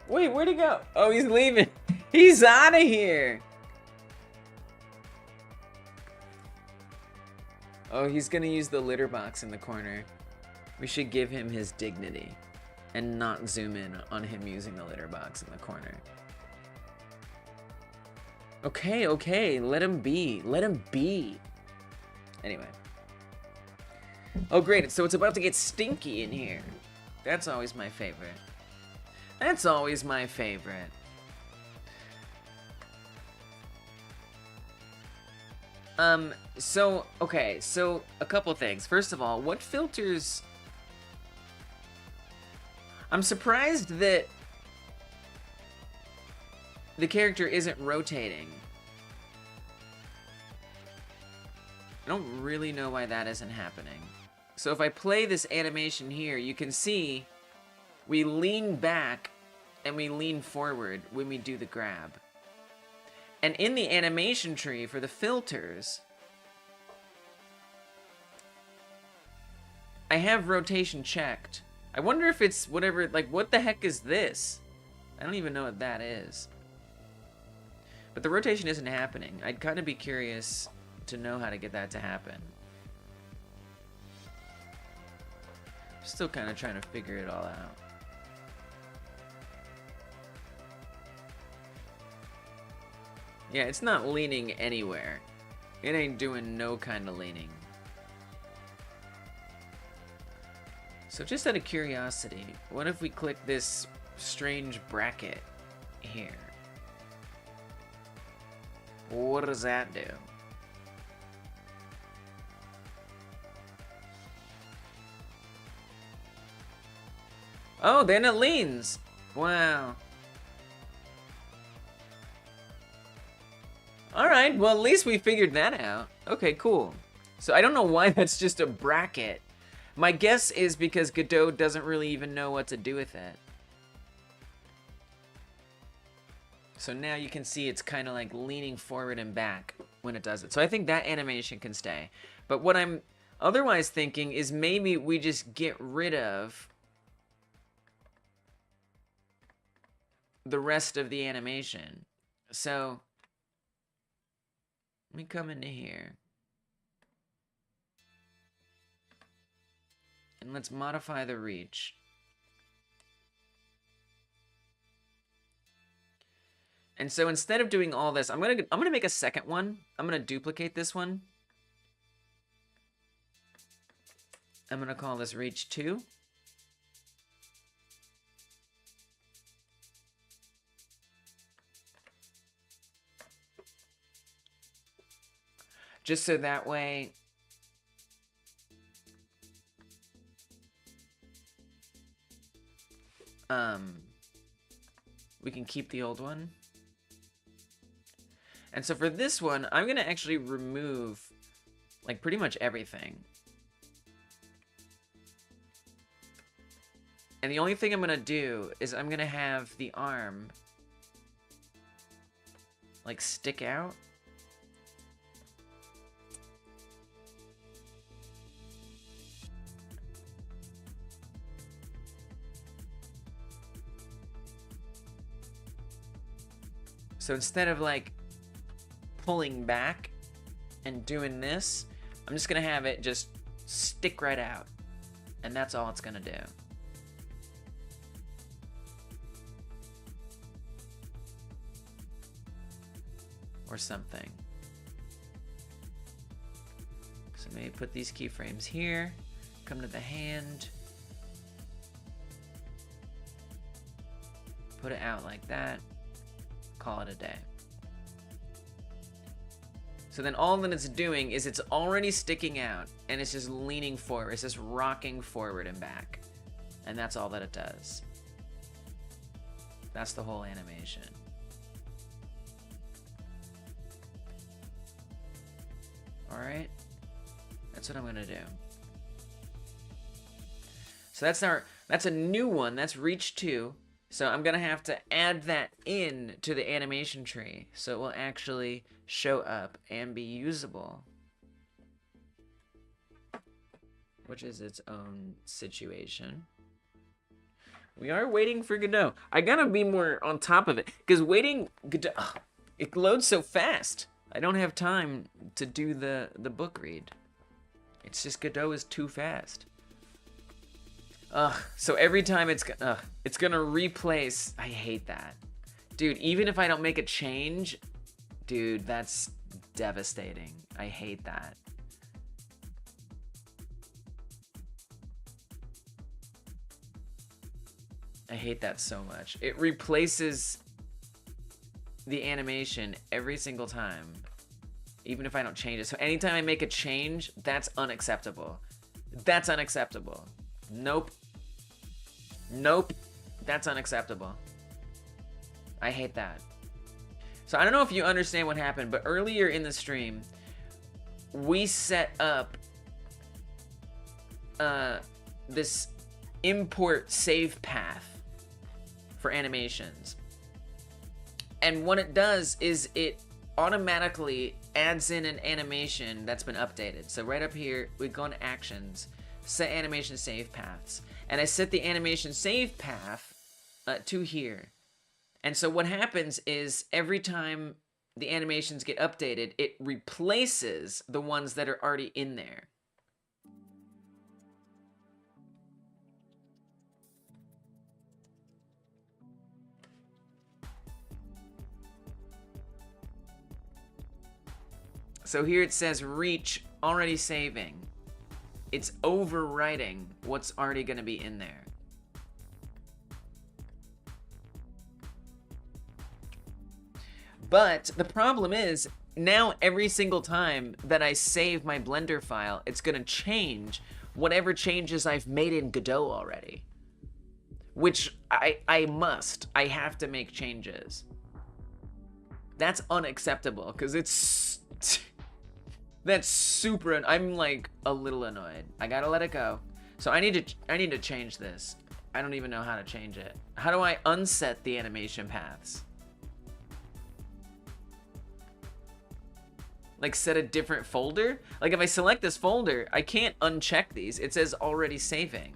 Wait, where'd he go? Oh, he's leaving. He's out of here. Oh, he's gonna use the litter box in the corner. We should give him his dignity and not zoom in on him using the litter box in the corner. Okay, okay, let him be. Let him be. Anyway. Oh, great, so it's about to get stinky in here. That's always my favorite. That's always my favorite. So, okay, so a couple things. First of all, what filters... I'm surprised that the character isn't rotating. I don't really know why that isn't happening. So if I play this animation here, you can see we lean back and we lean forward when we do the grab. And in the animation tree for the filters, I have rotation checked. I wonder if it's whatever, like, what the heck is this? I don't even know what that is. But the rotation isn't happening. I'd kind of be curious to know how to get that to happen. Still kind of trying to figure it all out. Yeah, it's not leaning anywhere. It ain't doing no kind of leaning. So just out of curiosity, what if we click this strange bracket here? What does that do? Oh, then it leans. Wow. Alright, well at least we figured that out. Okay, cool. So I don't know why that's just a bracket. My guess is because Godot doesn't really even know what to do with it. So now you can see it's kind of like leaning forward and back when it does it. So I think that animation can stay. But what I'm otherwise thinking is maybe we just get rid of the rest of the animation. So let me come into here. And let's modify the reach. And so instead of doing all this, I'm gonna make a second one. I'm gonna duplicate this one. I'm gonna call this reach 2. Just so that way we can keep the old one. And so for this one, I'm gonna actually remove like pretty much everything. And the only thing I'm gonna do is I'm gonna have the arm like stick out. So instead of like pulling back and doing this, I'm just gonna have it just stick right out. And that's all it's gonna do. Or something. So maybe put these keyframes here, come to the hand, put it out like that, call it a day. So then all that it's doing is it's already sticking out and it's just leaning forward. It's just rocking forward and back. And that's all that it does. That's the whole animation. All right, that's what I'm gonna do. So that's a new one, that's reach 2. So I'm gonna have to add that in to the animation tree so it will actually show up and be usable, which is its own situation. We are waiting for Godot. I gotta be more on top of it because waiting Godot, it loads so fast. I don't have time to do the book read. It's just Godot is too fast. So every time it's gonna replace. I hate that, dude. Even if I don't make a change, dude, that's devastating. I hate that. I hate that so much. It replaces the animation every single time, even if I don't change it. So anytime I make a change, that's unacceptable. That's unacceptable. Nope. Nope. That's unacceptable. I hate that. So I don't know if you understand what happened, but earlier in the stream, we set up this import save path for animations. And what it does is it automatically adds in an animation that's been updated. So right up here, we go into actions, set animation save paths. And I set the animation save path to here. And so what happens is every time the animations get updated, it replaces the ones that are already in there. So here it says reach already saving. It's overwriting what's already going to be in there. But the problem is, now every single time that I save my Blender file, it's going to change whatever changes I've made in Godot already. Which I have to make changes. That's unacceptable, because it's... That's super, I'm like a little annoyed. I gotta let it go. So I need to change this. I don't even know how to change it. How do I unset the animation paths? Like set a different folder? Like if I select this folder, I can't uncheck these. It says already saving.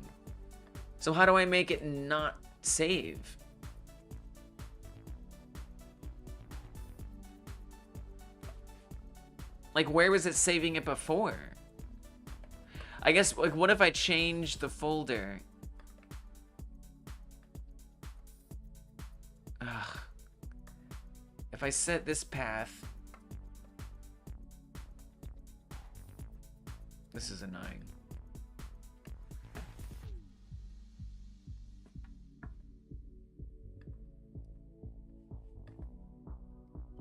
So how do I make it not save? Like, where was it saving it before? I guess, like, what if I change the folder? Ugh. If I set this path... This is annoying.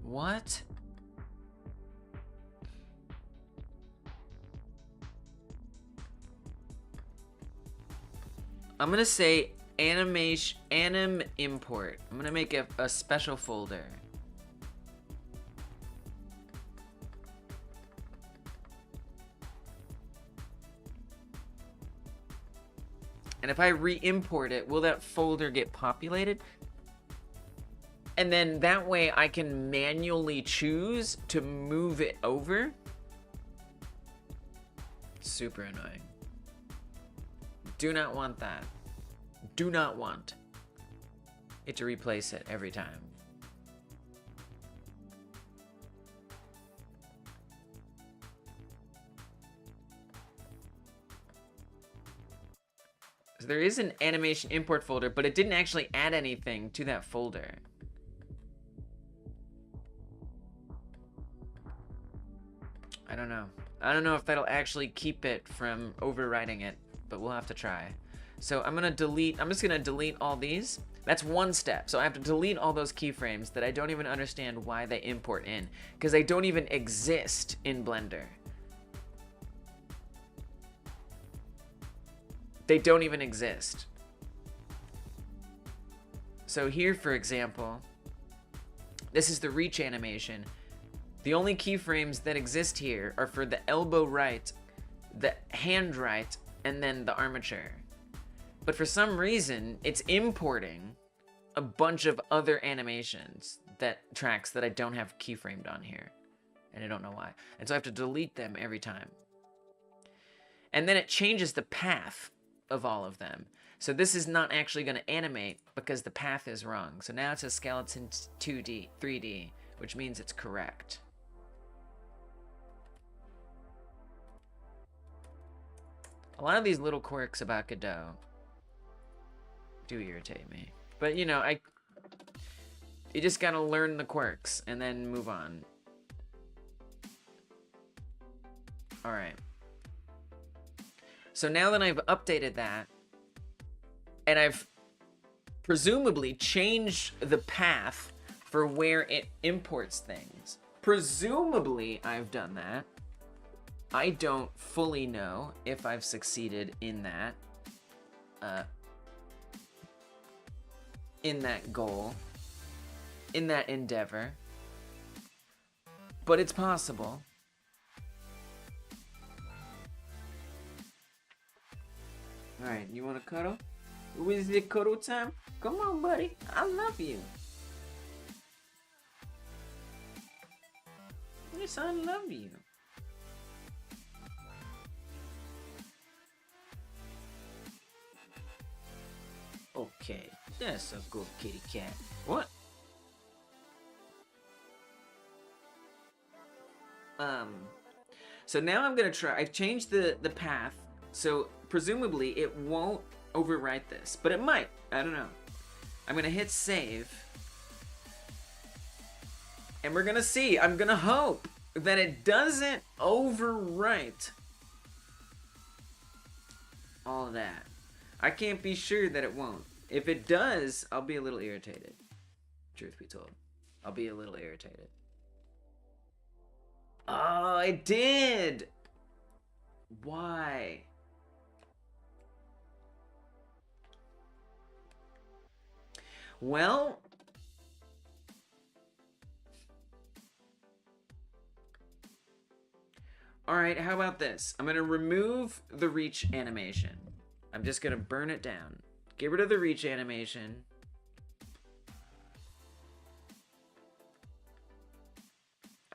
What? I'm gonna say anim import. I'm gonna make a special folder. And if I re-import it, will that folder get populated? And then that way I can manually choose to move it over. Super annoying. Do not want that. Do not want it to replace it every time. So there is an animation import folder, but it didn't actually add anything to that folder. I don't know. I don't know if that'll actually keep it from overwriting it, but we'll have to try. So I'm just gonna delete all these. That's one step. So I have to delete all those keyframes that I don't even understand why they import in, because they don't even exist in Blender. They don't even exist. So here, for example, this is the reach animation. The only keyframes that exist here are for the elbow right, the hand right, and then the armature. But for some reason, it's importing a bunch of other animations, tracks that I don't have keyframed on here. And I don't know why. And so I have to delete them every time. And then it changes the path of all of them. So this is not actually going to animate because the path is wrong. So now it says skeleton 2D, 3D, which means it's correct. A lot of these little quirks about Godot do irritate me. But, you know, you just gotta learn the quirks and then move on. Alright. So now that I've updated that, and I've presumably changed the path for where it imports things. Presumably I've done that. I don't fully know if I've succeeded in that goal, in that endeavor, but it's possible. All right, you want to cuddle? Is it cuddle time? Come on, buddy. I love you. Yes, I love you. Okay, that's a good kitty cat. What? So now I'm gonna try. I've changed the path, so presumably it won't overwrite this, but it might. I don't know. I'm gonna hit save, and we're gonna see. I'm gonna hope that it doesn't overwrite all of that. I can't be sure that it won't. If it does, I'll be a little irritated. Truth be told, I'll be a little irritated. Oh, it did! Why? Well, alright, how about this? I'm gonna remove the reach animation. I'm just gonna burn it down. Get rid of the reach animation.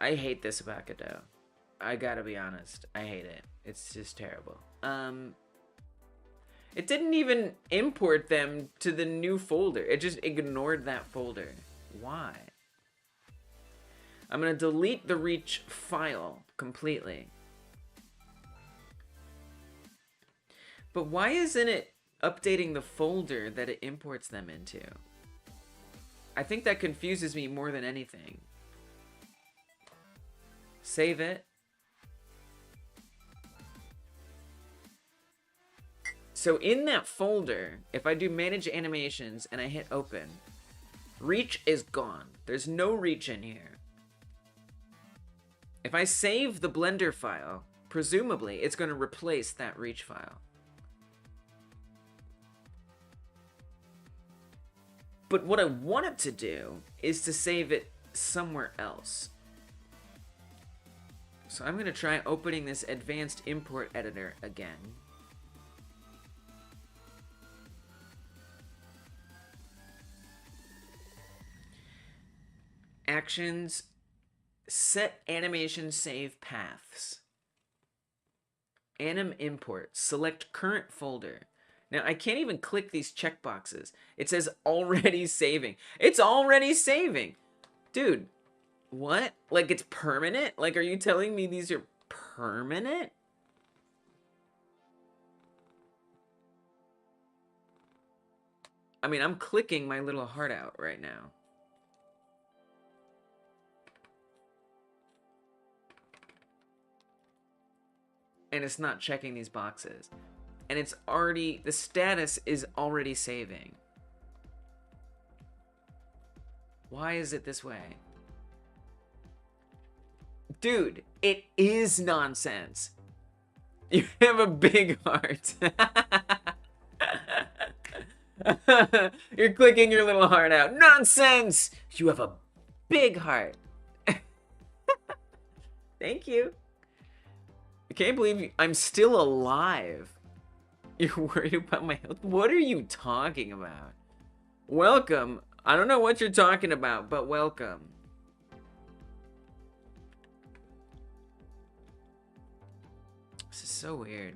I hate this about Godot. I gotta be honest. I hate it. It's just terrible. It didn't even import them to the new folder. It just ignored that folder. Why? I'm gonna delete the reach file completely. But why isn't it updating the folder that it imports them into? I think that confuses me more than anything. Save it. So in that folder, if I do manage animations and I hit open, reach is gone. There's no reach in here. If I save the Blender file, presumably it's going to replace that reach file. But what I want it to do is to save it somewhere else. So I'm going to try opening this advanced import editor again. Actions, set animation save paths. Anim import, select current folder. Now, I can't even click these checkboxes. It says already saving. It's already saving. Dude, what? Like, it's permanent? Like, are you telling me these are permanent? I mean, I'm clicking my little heart out right now. And it's not checking these boxes. And it's already, the status is already saving. Why is it this way? Dude, it is nonsense. You have a big heart. You're clicking your little heart out. Nonsense! You have a big heart. Thank you. I can't believe I'm still alive. You're worried about my health? What are you talking about? Welcome. I don't know what you're talking about, but welcome. This is so weird.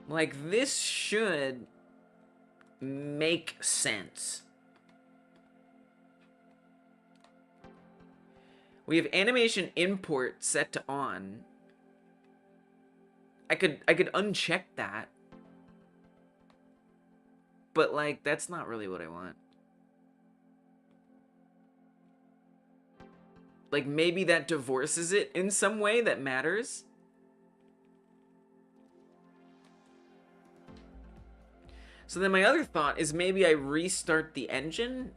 Like, this should make sense. We have animation import set to on. I could uncheck that. But like, that's not really what I want. Like, maybe that divorces it in some way that matters. So then my other thought is maybe I restart the engine.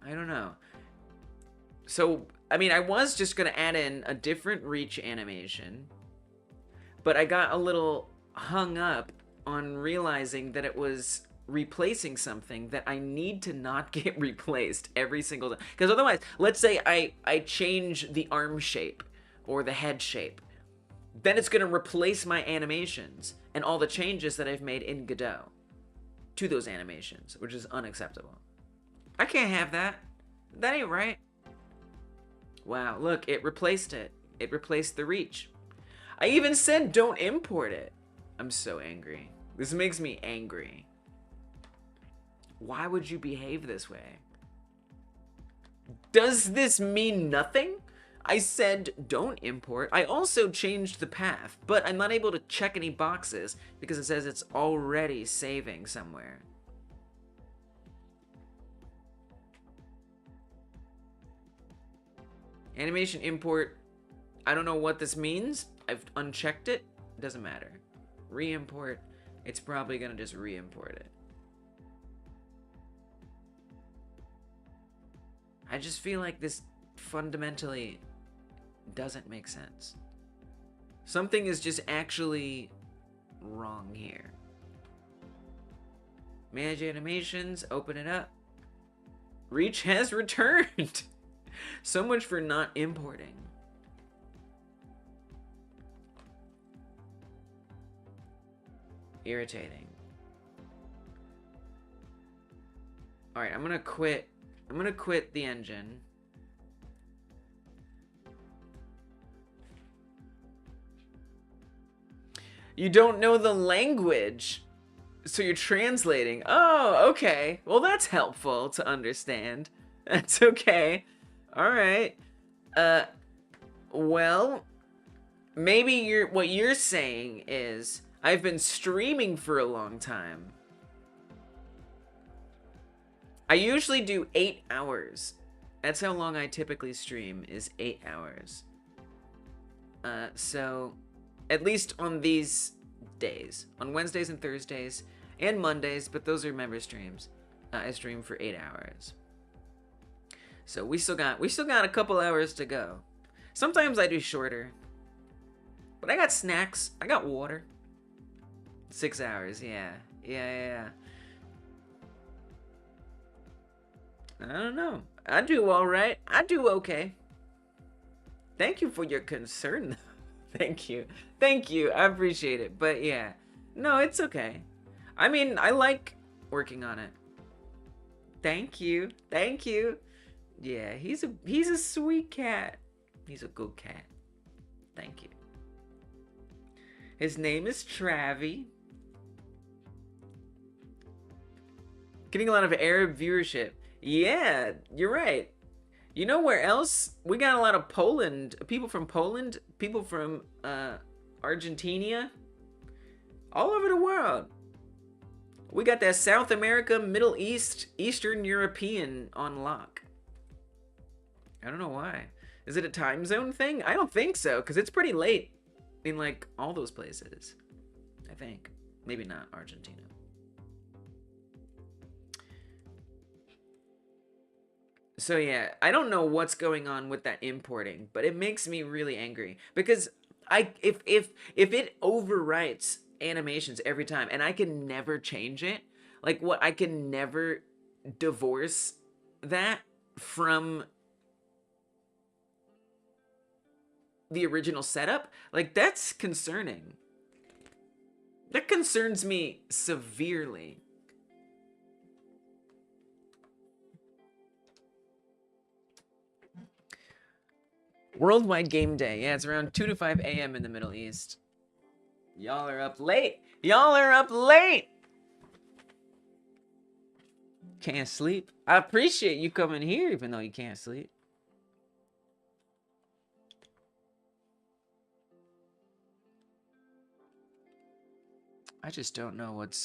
I don't know. So, I mean, I was just going to add in a different reach animation, but I got a little hung up on realizing that it was replacing something that I need to not get replaced every single time. Because otherwise, let's say I change the arm shape or the head shape. Then it's going to replace my animations and all the changes that I've made in Godot to those animations, which is unacceptable. I can't have that. That ain't right. Wow, look, it replaced it. It replaced the reach. I even said don't import it. I'm so angry. This makes me angry. Why would you behave this way? Does this mean nothing? I said don't import. I also changed the path, but I'm not able to check any boxes because it says it's already saving somewhere. Animation import. I don't know what this means. I've unchecked it. Doesn't matter. Re-import. It's probably gonna just re-import it. I just feel like this fundamentally doesn't make sense. Something is just actually wrong here. Manage animations, open it up. Reach has returned. So much for not importing. Irritating. Alright, I'm gonna quit. I'm gonna quit the engine. You don't know the language, so you're translating. Oh, okay. Well, that's helpful to understand. That's okay. All right. Well, maybe what you're saying is I've been streaming for a long time. I usually do 8 hours. That's how long I typically stream, is 8 hours. So at least on these days, on Wednesdays and Thursdays and Mondays, but those are member streams, I stream for 8 hours. So we still got a couple hours to go. Sometimes I do shorter, but I got snacks, I got water. 6 hours, yeah. I don't know. I do all right. I do okay. Thank you for your concern, though. Thank you. I appreciate it. But yeah, no, it's okay. I mean, I like working on it. Thank you. Yeah, he's a sweet cat. He's a good cat. Thank you. His name is Travi. Getting a lot of Arab viewership. Yeah, you're right. You know where else? We got a lot of people from Poland, people from Argentina, all over the world. We got that South America, Middle East, Eastern European on lock. I don't know why. Is it a time zone thing? I don't think so, because it's pretty late in like all those places. I think. Maybe not Argentina. So yeah, I don't know what's going on with that importing, but it makes me really angry because if it overwrites animations every time and I can never change it, like what I can never divorce that from the original setup, like that's concerning. That concerns me severely. Worldwide Game Day. Yeah, it's around 2 to 5 a.m. in the Middle East. Y'all are up late. Can't sleep. I appreciate you coming here even though you can't sleep. I just don't know what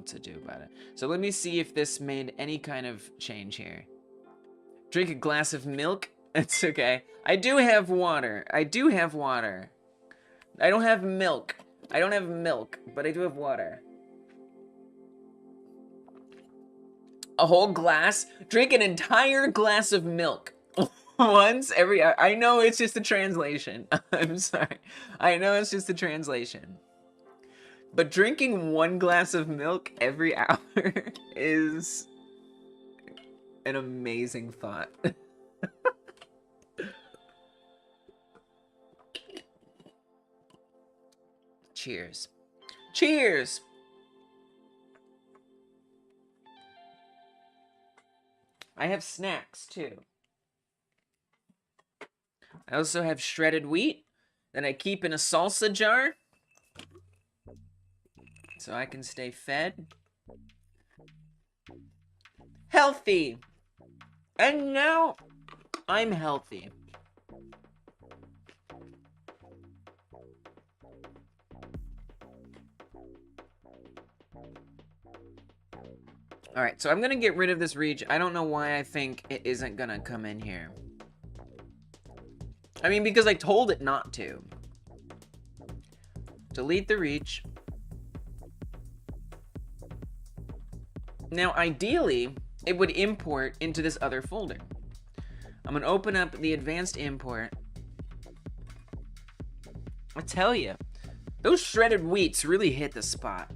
to do about it. So let me see if this made any kind of change here. Drink a glass of milk. It's okay. I do have water. I don't have milk. But I do have water. A whole glass? Drink an entire glass of milk. Once every hour. I know it's just a translation. I'm sorry. I know it's just a translation. But drinking 1 glass of milk every hour is an amazing thought. Cheers. Cheers! I have snacks too. I also have shredded wheat that I keep in a salsa jar so I can stay fed. Healthy! And now I'm healthy. Alright, so I'm gonna get rid of this reach. I don't know why I think it isn't gonna come in here. I mean, because I told it not to. Delete the reach. Now, ideally, it would import into this other folder. I'm gonna open up the advanced import. I tell you, those shredded wheats really hit the spot.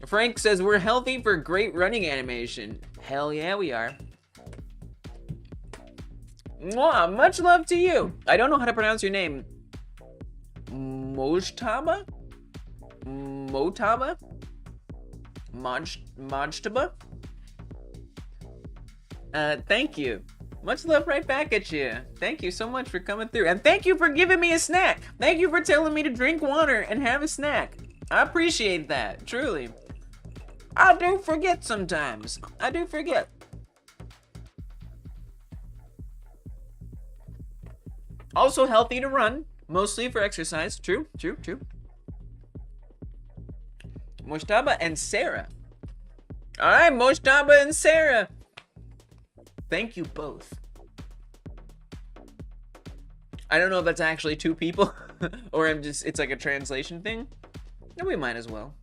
Frank says, we're healthy for great running animation. Hell yeah, we are. Mwah, much love to you. I don't know how to pronounce your name. Mojtaba? Mojtaba? Mojtaba? Thank you. Much love right back at you. Thank you so much for coming through. And thank you for giving me a snack. Thank you for telling me to drink water and have a snack. I appreciate that, truly. I do forget sometimes. I do forget. Also healthy to run, mostly for exercise. True, true, true. Moshtaba and Sarah. All right, Moshtaba and Sarah. Thank you both. I don't know if that's actually two people or it's like a translation thing. No, we might as well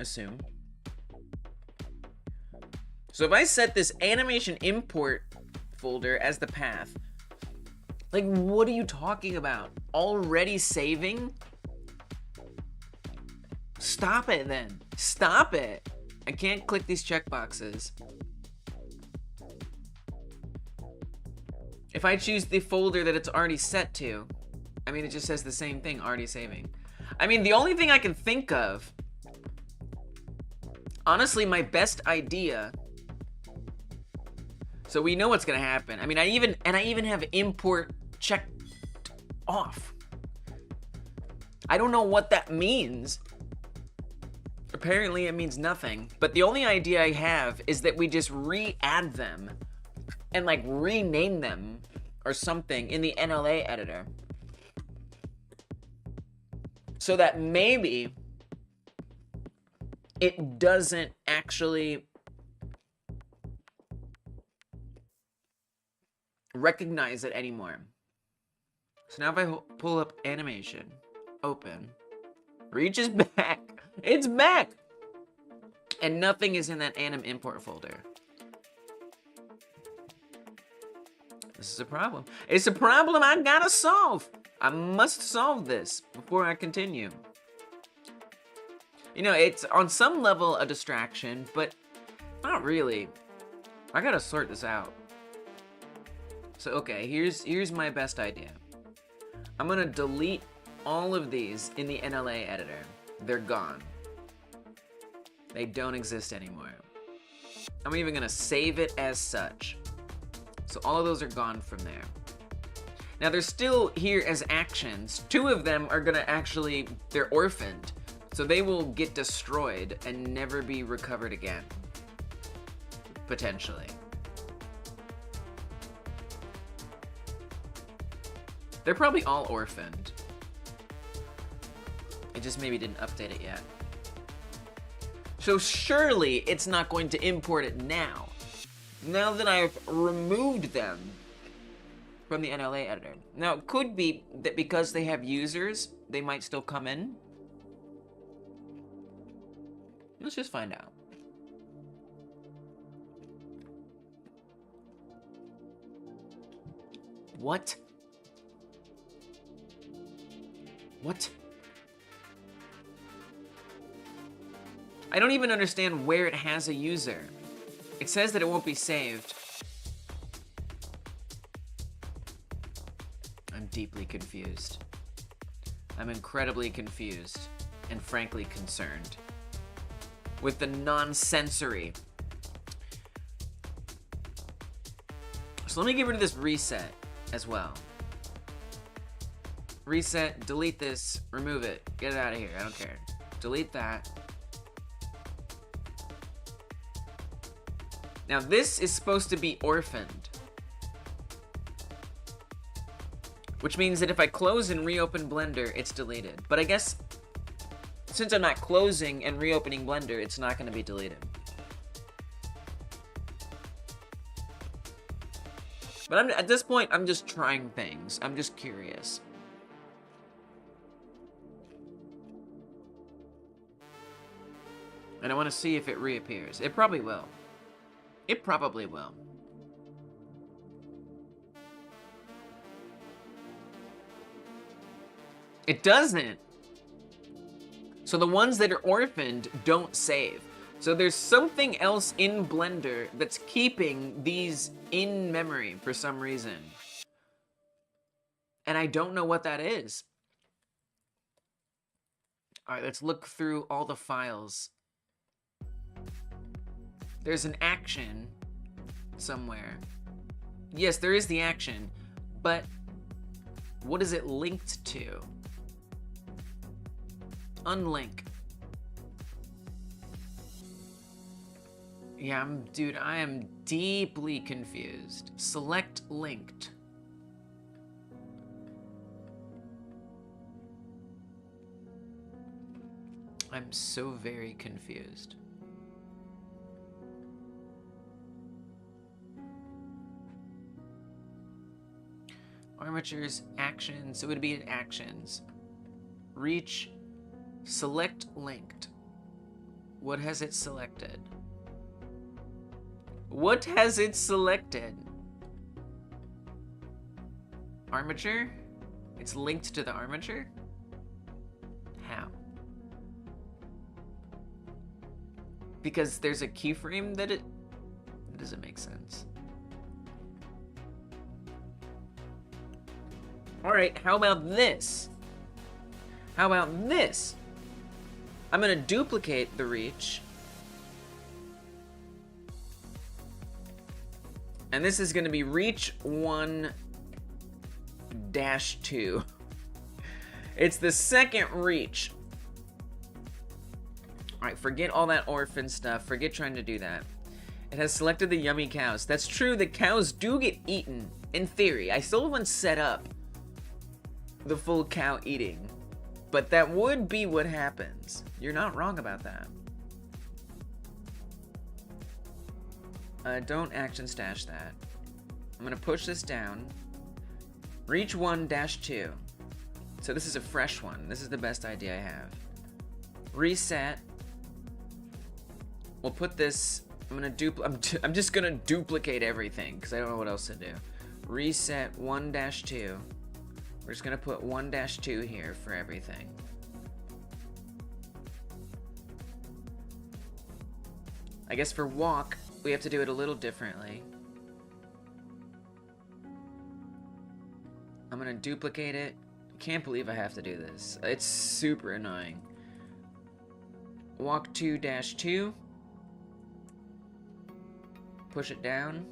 assume. So if I set this animation import folder as the path, like, what are you talking about? Already saving? Stop it then. Stop it. I can't click these checkboxes. If I choose the folder that it's already set to, I mean, it just says the same thing, already saving. I mean, the only thing I can think of, honestly, my best idea, so we know what's gonna happen. I mean, I even have import checked off. I don't know what that means. Apparently it means nothing, but the only idea I have is that we just re-add them and like rename them or something in the NLA editor. So that maybe it doesn't actually recognize it anymore. So now if I pull up animation, open, reaches back, it's back! And nothing is in that anim import folder. This is a problem. It's a problem I gotta solve. I must solve this before I continue. You know, it's on some level a distraction, but not really. I gotta sort this out. So, okay, here's my best idea. I'm gonna delete all of these in the NLA editor. They're gone. They don't exist anymore. I'm even gonna save it as such. So all of those are gone from there. Now they're still here as actions. Two of them are gonna actually, they're orphaned. So they will get destroyed and never be recovered again. Potentially. They're probably all orphaned. It just maybe didn't update it yet. So surely it's not going to import it now. Now that I've removed them from the NLA editor. Now it could be that because they have users, they might still come in. Let's just find out. What? What? I don't even understand where it has a user. It says that it won't be saved. I'm deeply confused. I'm incredibly confused and frankly concerned with the non-sensory. So let me get rid of this reset as well. Reset, delete this, remove it, get it out of here, I don't care. Delete that. Now this is supposed to be orphaned. Which means that if I close and reopen Blender, it's deleted. But I guess, since I'm not closing and reopening Blender, it's not gonna be deleted. But at this point, I'm just trying things. I'm just curious. And I wanna see if it reappears. It probably will. It probably will. It doesn't. So the ones that are orphaned don't save. So there's something else in Blender that's keeping these in memory for some reason. And I don't know what that is. All right, let's look through all the files. There's an action somewhere. Yes, there is the action, but what is it linked to? Unlink. Yeah, dude, I am deeply confused. Select linked. I'm so very confused. Armatures, actions, it would be in actions. Reach, select linked. What has it selected? What has it selected? Armature? It's linked to the armature? How? Because there's a keyframe that it doesn't make sense. All right, how about this? How about this? I'm gonna duplicate the reach. And this is gonna be reach 1-2. It's the second reach. All right, forget all that orphan stuff. Forget trying to do that. It has selected the yummy cows. That's true, the cows do get eaten, in theory. I still haven't set up the full cow eating, but that would be what happens. You're not wrong about that. Don't action stash that. I'm gonna push this down. Reach 1-2. So this is a fresh one. This is the best idea I have. Reset. We'll put this, I'm just gonna duplicate everything because I don't know what else to do. Reset 1-2. We're just gonna put 1-2 here for everything. I guess for walk, we have to do it a little differently. I'm gonna duplicate it. Can't believe I have to do this. It's super annoying. Walk 2-2. Push it down.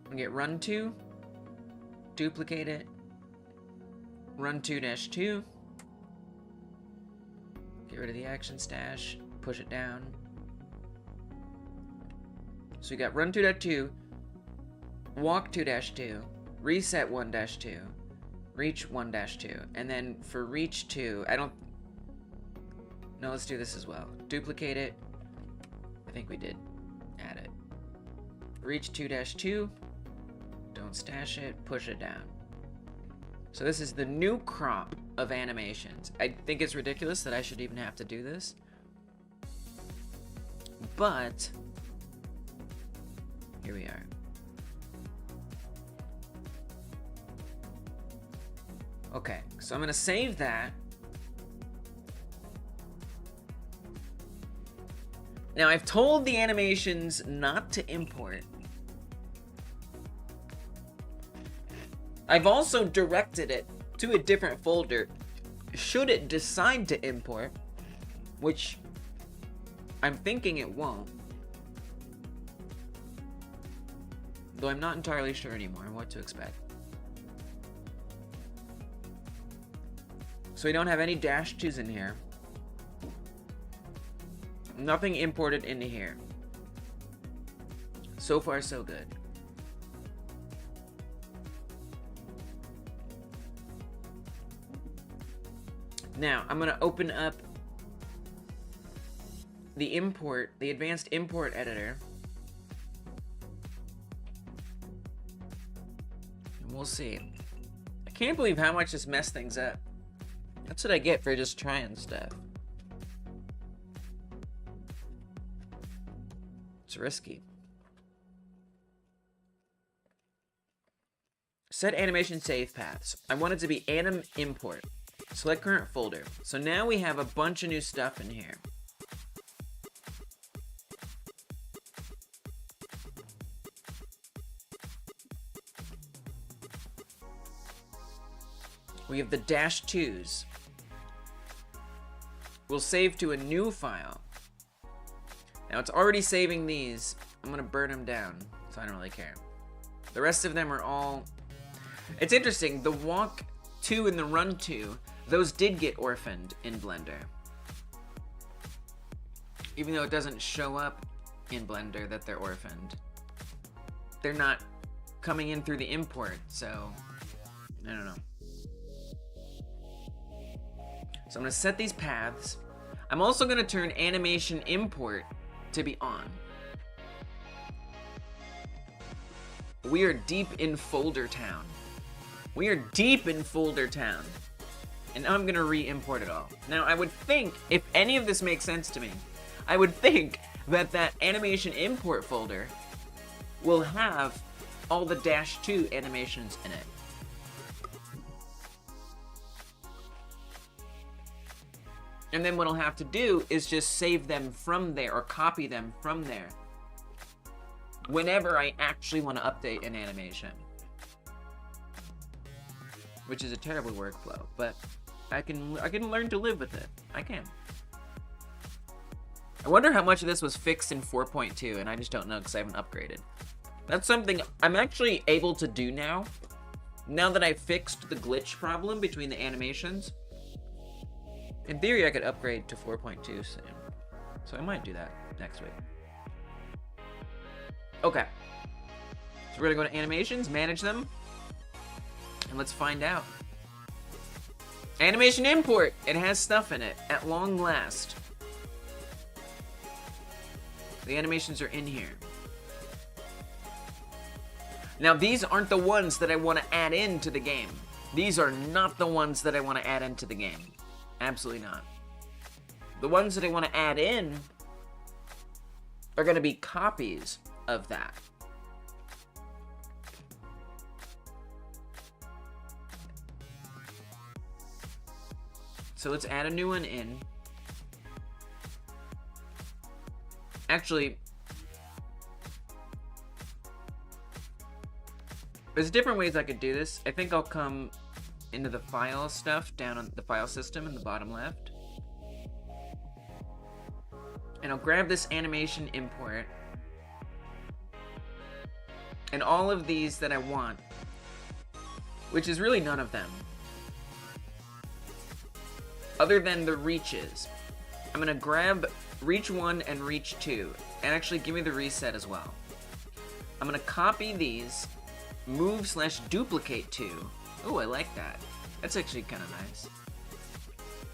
I'm gonna get run 2. Duplicate it. Run 2-2. Get rid of the action stash. Push it down. So we got run 2-2. Walk 2-2. Reset 1-2. Reach 1-2. And then for reach 2, no, let's do this as well. Duplicate it. I think we did add it. Reach 2-2. Don't stash it. Push it down. So this is the new crop of animations. I think it's ridiculous that I should even have to do this. But here we are. Okay, so I'm gonna save that. Now I've told the animations not to import. I've also directed it to a different folder should it decide to import, which I'm thinking it won't. Though I'm not entirely sure anymore what to expect. So we don't have any -2s in here. Nothing imported into here. So far, so good. Now, I'm gonna open up the advanced import editor. And we'll see. I can't believe how much this messed things up. That's what I get for just trying stuff. It's risky. Set animation save paths. I want it to be anim import. Select current folder. So now we have a bunch of new stuff in here. We have the -2s. We'll save to a new file. Now it's already saving these. I'm gonna burn them down, so I don't really care. The rest of them are all... It's interesting, the walk 2 and the run 2, those did get orphaned in Blender. Even though it doesn't show up in Blender that they're orphaned. They're not coming in through the import, so I don't know. So I'm gonna set these paths. I'm also gonna turn animation import to be on. We are deep in folder town. We are deep in folder town. And now I'm gonna re-import it all. Now I would think, if any of this makes sense to me, I would think that that animation import folder will have all the -2 animations in it. And then what I'll have to do is just save them from there or copy them from there whenever I actually want to update an animation. Which is a terrible workflow, but I can learn to live with it. I can. I wonder how much of this was fixed in 4.2, and I just don't know because I haven't upgraded. That's something I'm actually able to do now. Now that I've fixed the glitch problem between the animations. In theory, I could upgrade to 4.2 soon. So I might do that next week. Okay. So we're gonna go to animations, manage them, and let's find out. Animation import! It has stuff in it, at long last. The animations are in here. Now these aren't the ones that I want to add into the game. These are not the ones that I want to add into the game. Absolutely not. The ones that I want to add in are going to be copies of that. So let's add a new one in. Actually, there's different ways I could do this. I think I'll come into the file stuff down on the file system in the bottom left. And I'll grab this animation import. And all of these that I want, which is really none of them, other than the reaches. I'm gonna grab reach 1 and reach 2, and actually give me the reset as well. I'm gonna copy these, move/duplicate to. Oh, I like that. That's actually kind of nice.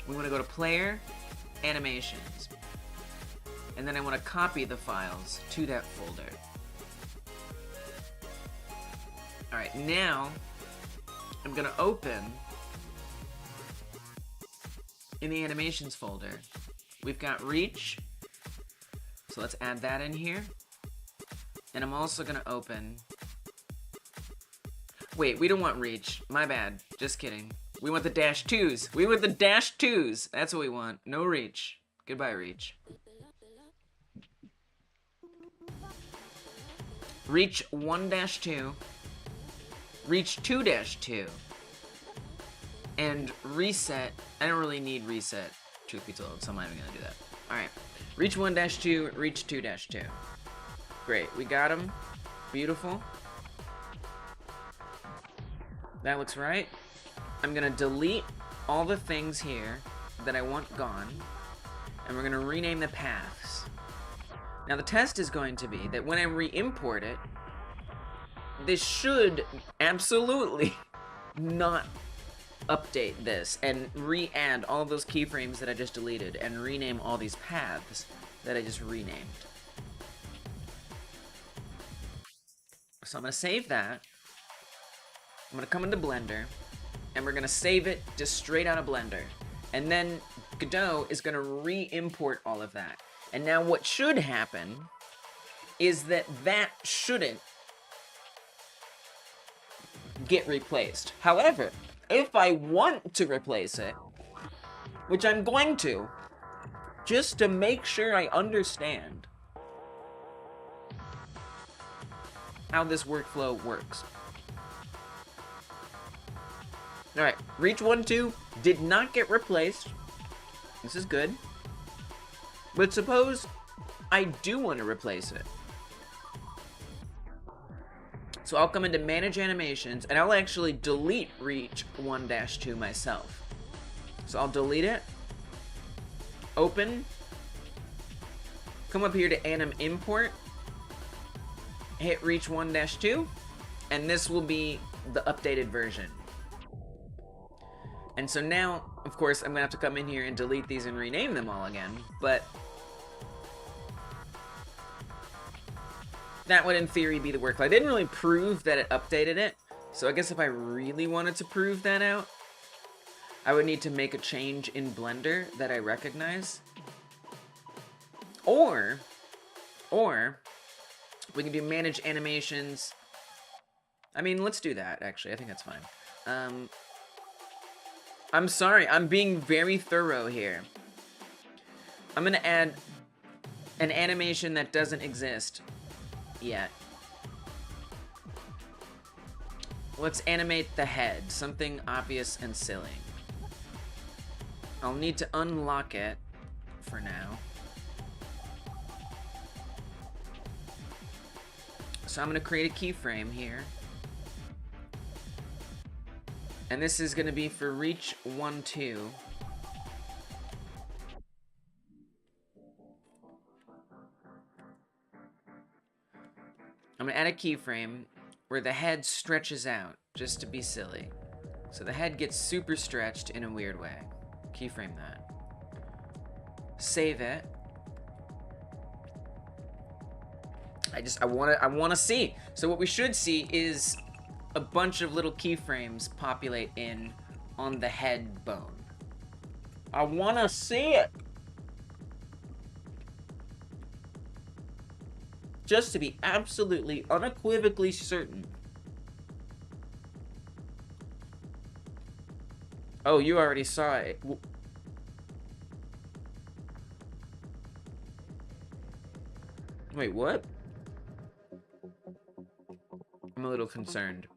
We want to go to player, animations. And then I want to copy the files to that folder. Alright, now I'm going to open in the animations folder. We've got reach. So let's add that in here. And I'm also going to open... Wait, we don't want reach. My bad. Just kidding. We want the -2s. We want the -2s. That's what we want. No reach. Goodbye, reach. Reach 1-2. Reach 2-2. And reset. I don't really need reset, truth be told, so I'm not even gonna do that. Alright. Reach 1-2, reach 2-2. Great, we got them. Beautiful. That looks right. I'm gonna delete all the things here that I want gone, and we're gonna rename the paths. Now the test is going to be that when I re-import it, this should absolutely not update this and re-add all of those keyframes that I just deleted and rename all these paths that I just renamed. So I'm gonna save that. I'm gonna come into Blender, and we're gonna save it just straight out of Blender. And then Godot is gonna re-import all of that. And now what should happen is that that shouldn't get replaced. However, if I want to replace it, which I'm going to, just to make sure I understand how this workflow works. Alright, reach 1-2 did not get replaced. This is good. But suppose I do want to replace it. So I'll come into Manage Animations, and I'll actually delete Reach 1-2 myself. So I'll delete it, open, come up here to Anim Import, hit Reach 1-2, and this will be the updated version. And so now, of course, I'm gonna have to come in here and delete these and rename them all again, but that would, in theory, be the workflow. I didn't really prove that it updated it, so I guess if I really wanted to prove that out, I would need to make a change in Blender that I recognize. Or we can do Manage Animations. I mean, let's do that, actually. I think that's fine. I'm sorry, I'm being very thorough here. I'm gonna add an animation that doesn't exist yet. Let's animate the head, something obvious and silly. I'll need to unlock it for now. So I'm gonna create a keyframe here. And this is gonna be for Reach 1-2. I'm gonna add a keyframe where the head stretches out, just to be silly. So the head gets super stretched in a weird way. Keyframe that. Save it. I wanna see. So what we should see is a bunch of little keyframes populate in on the head bone. I wanna see it. Just to be absolutely, unequivocally certain. Oh, you already saw it. Wait, what? I'm a little concerned.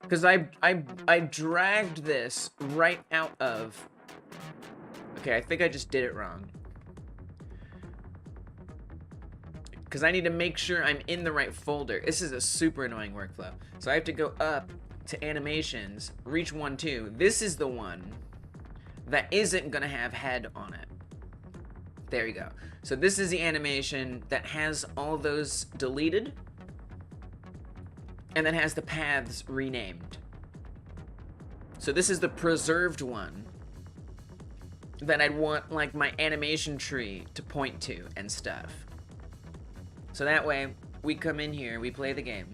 Because I dragged this right out of... Okay, I think I just did it wrong. Because I need to make sure I'm in the right folder. This is a super annoying workflow. So I have to go up to Animations, Reach 1-2. This is the one that isn't going to have head on it. There you go. So this is the animation that has all those deleted and then has the paths renamed. So this is the preserved one that I'd want like my animation tree to point to and stuff. So that way we come in here, we play the game,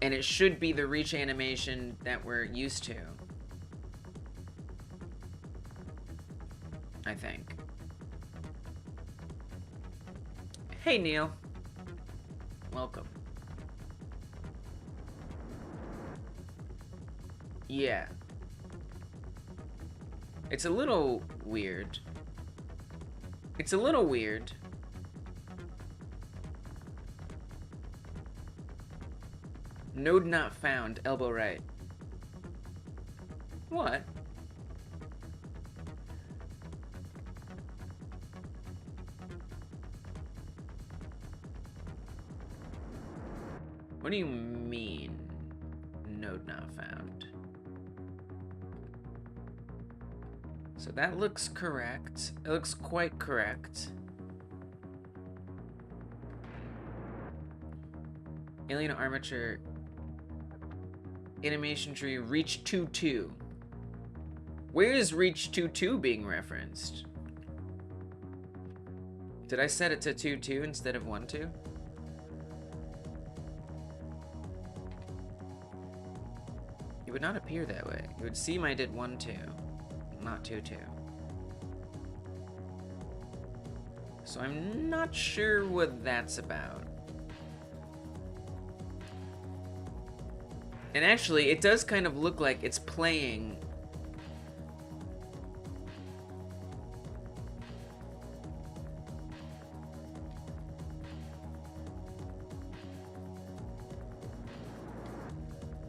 and it should be the Reach animation that we're used to, I think. Hey Neil, welcome. Yeah. It's a little weird. It's a little weird. Node not found, elbow right. What? What do you mean, node not found? So that looks correct. It looks quite correct. Alien armature. AnimationTree Reach 2-2. Where is Reach 2-2 being referenced? Did I set it to 2-2 instead of 1-2? It would not appear that way. It would seem I did 1-2, not 2-2. So I'm not sure what that's about. And actually, it does kind of look like it's playing.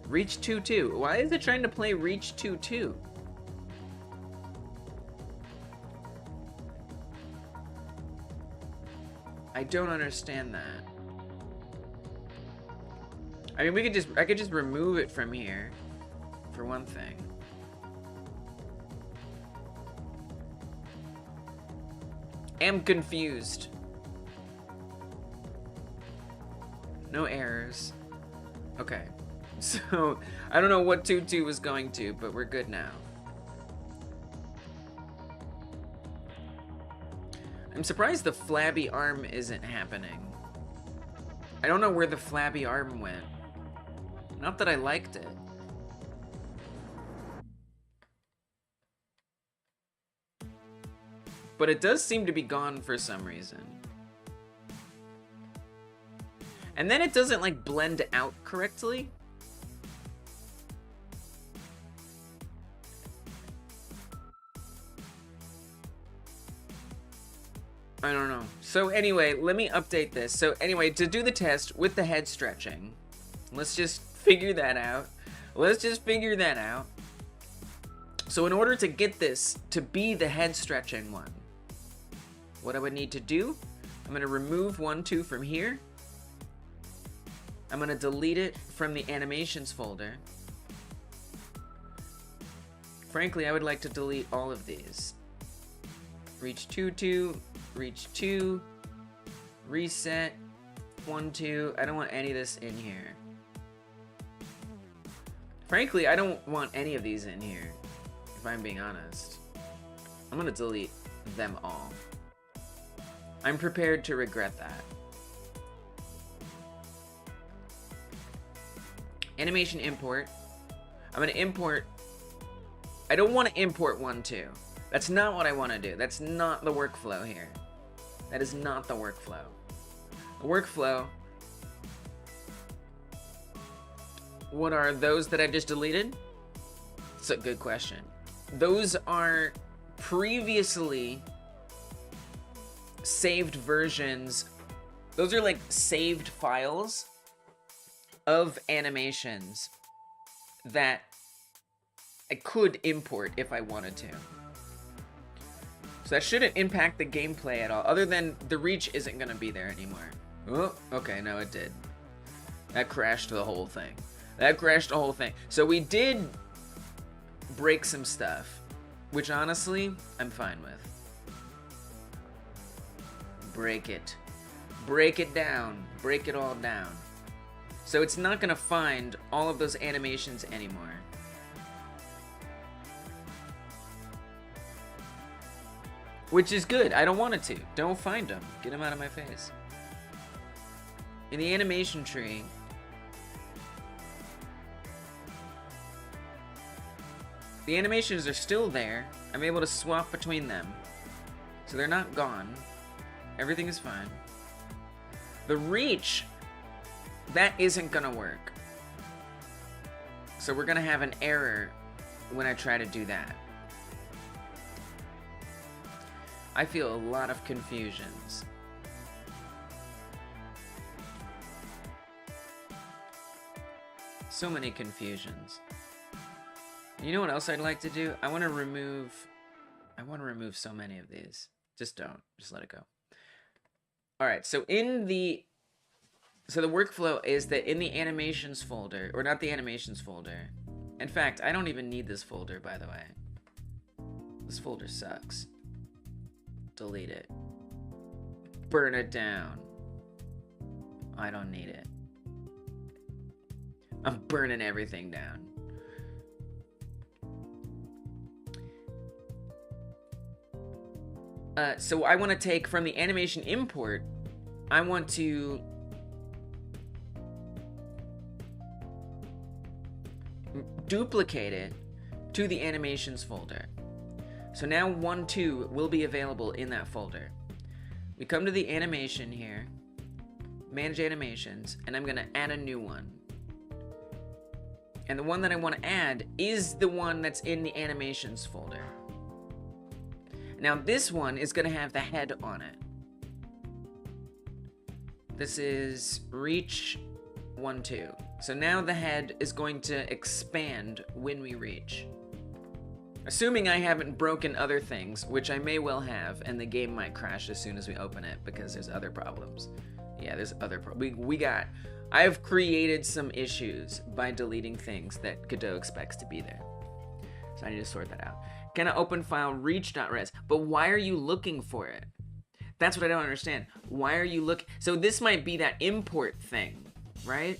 Reach 2-2. Why is it trying to play Reach 2-2? I don't understand that. I mean, I could just remove it from here, for one thing. Am confused. No errors. Okay. So, I don't know what 2.2 was going to, but we're good now. I'm surprised the flabby arm isn't happening. I don't know where the flabby arm went. Not that I liked it. But it does seem to be gone for some reason. And then it doesn't, like, blend out correctly. I don't know. So anyway, let me update this. So anyway, to do the test with the head stretching, let's just figure that out. So in order to get this to be the head stretching one, what I would need to do, I'm going to remove 1.2 from here. I'm going to delete it from the animations folder. Frankly, I would like to delete all of these. Reach 2.2, reach 2, reset, 1.2. I don't want any of this in here. Frankly, I don't want any of these in here, if I'm being honest. I'm gonna delete them all. I'm prepared to regret that. Animation import. I'm gonna import. I don't want to import 1.2. That's not what I want to do. That's not the workflow here. That is not the workflow. The workflow. What are those that I just deleted? It's a good question. Those are previously saved versions. Those are like saved files of animations that I could import if I wanted to. So that shouldn't impact the gameplay at all, other than the reach isn't gonna be there anymore. Oh, okay, no, it did. That crashed the whole thing. So we did break some stuff, which honestly, I'm fine with. Break it. Break it down. Break it all down. So it's not gonna find all of those animations anymore. Which is good. I don't want it to. Don't find them. Get them out of my face. In the animation tree, the animations are still there. I'm able to swap between them. So they're not gone. Everything is fine. The reach, that isn't gonna work. So we're gonna have an error when I try to do that. I feel a lot of confusions. So many confusions. You know what else I'd like to do? I want to remove so many of these. Just don't. Just let it go. All right. So the workflow is that in the animations folder, or not the animations folder. In fact, I don't even need this folder, by the way. This folder sucks. Delete it. Burn it down. I don't need it. I'm burning everything down. So I want to take from the animation import, I want to duplicate it to the animations folder. So now 1.2 will be available in that folder. We come to the animation here, manage animations, and I'm going to add a new one. And the one that I want to add is the one that's in the animations folder. Now this one is going to have the head on it. This is reach 1.2. So now the head is going to expand when we reach. Assuming I haven't broken other things, which I may well have, and the game might crash as soon as we open it because there's other problems. Yeah, there's other problems. I've created some issues by deleting things that Godot expects to be there. So I need to sort that out. Can I open file reach.res? But why are you looking for it? That's what I don't understand. Why are you looking? So this might be that import thing, right?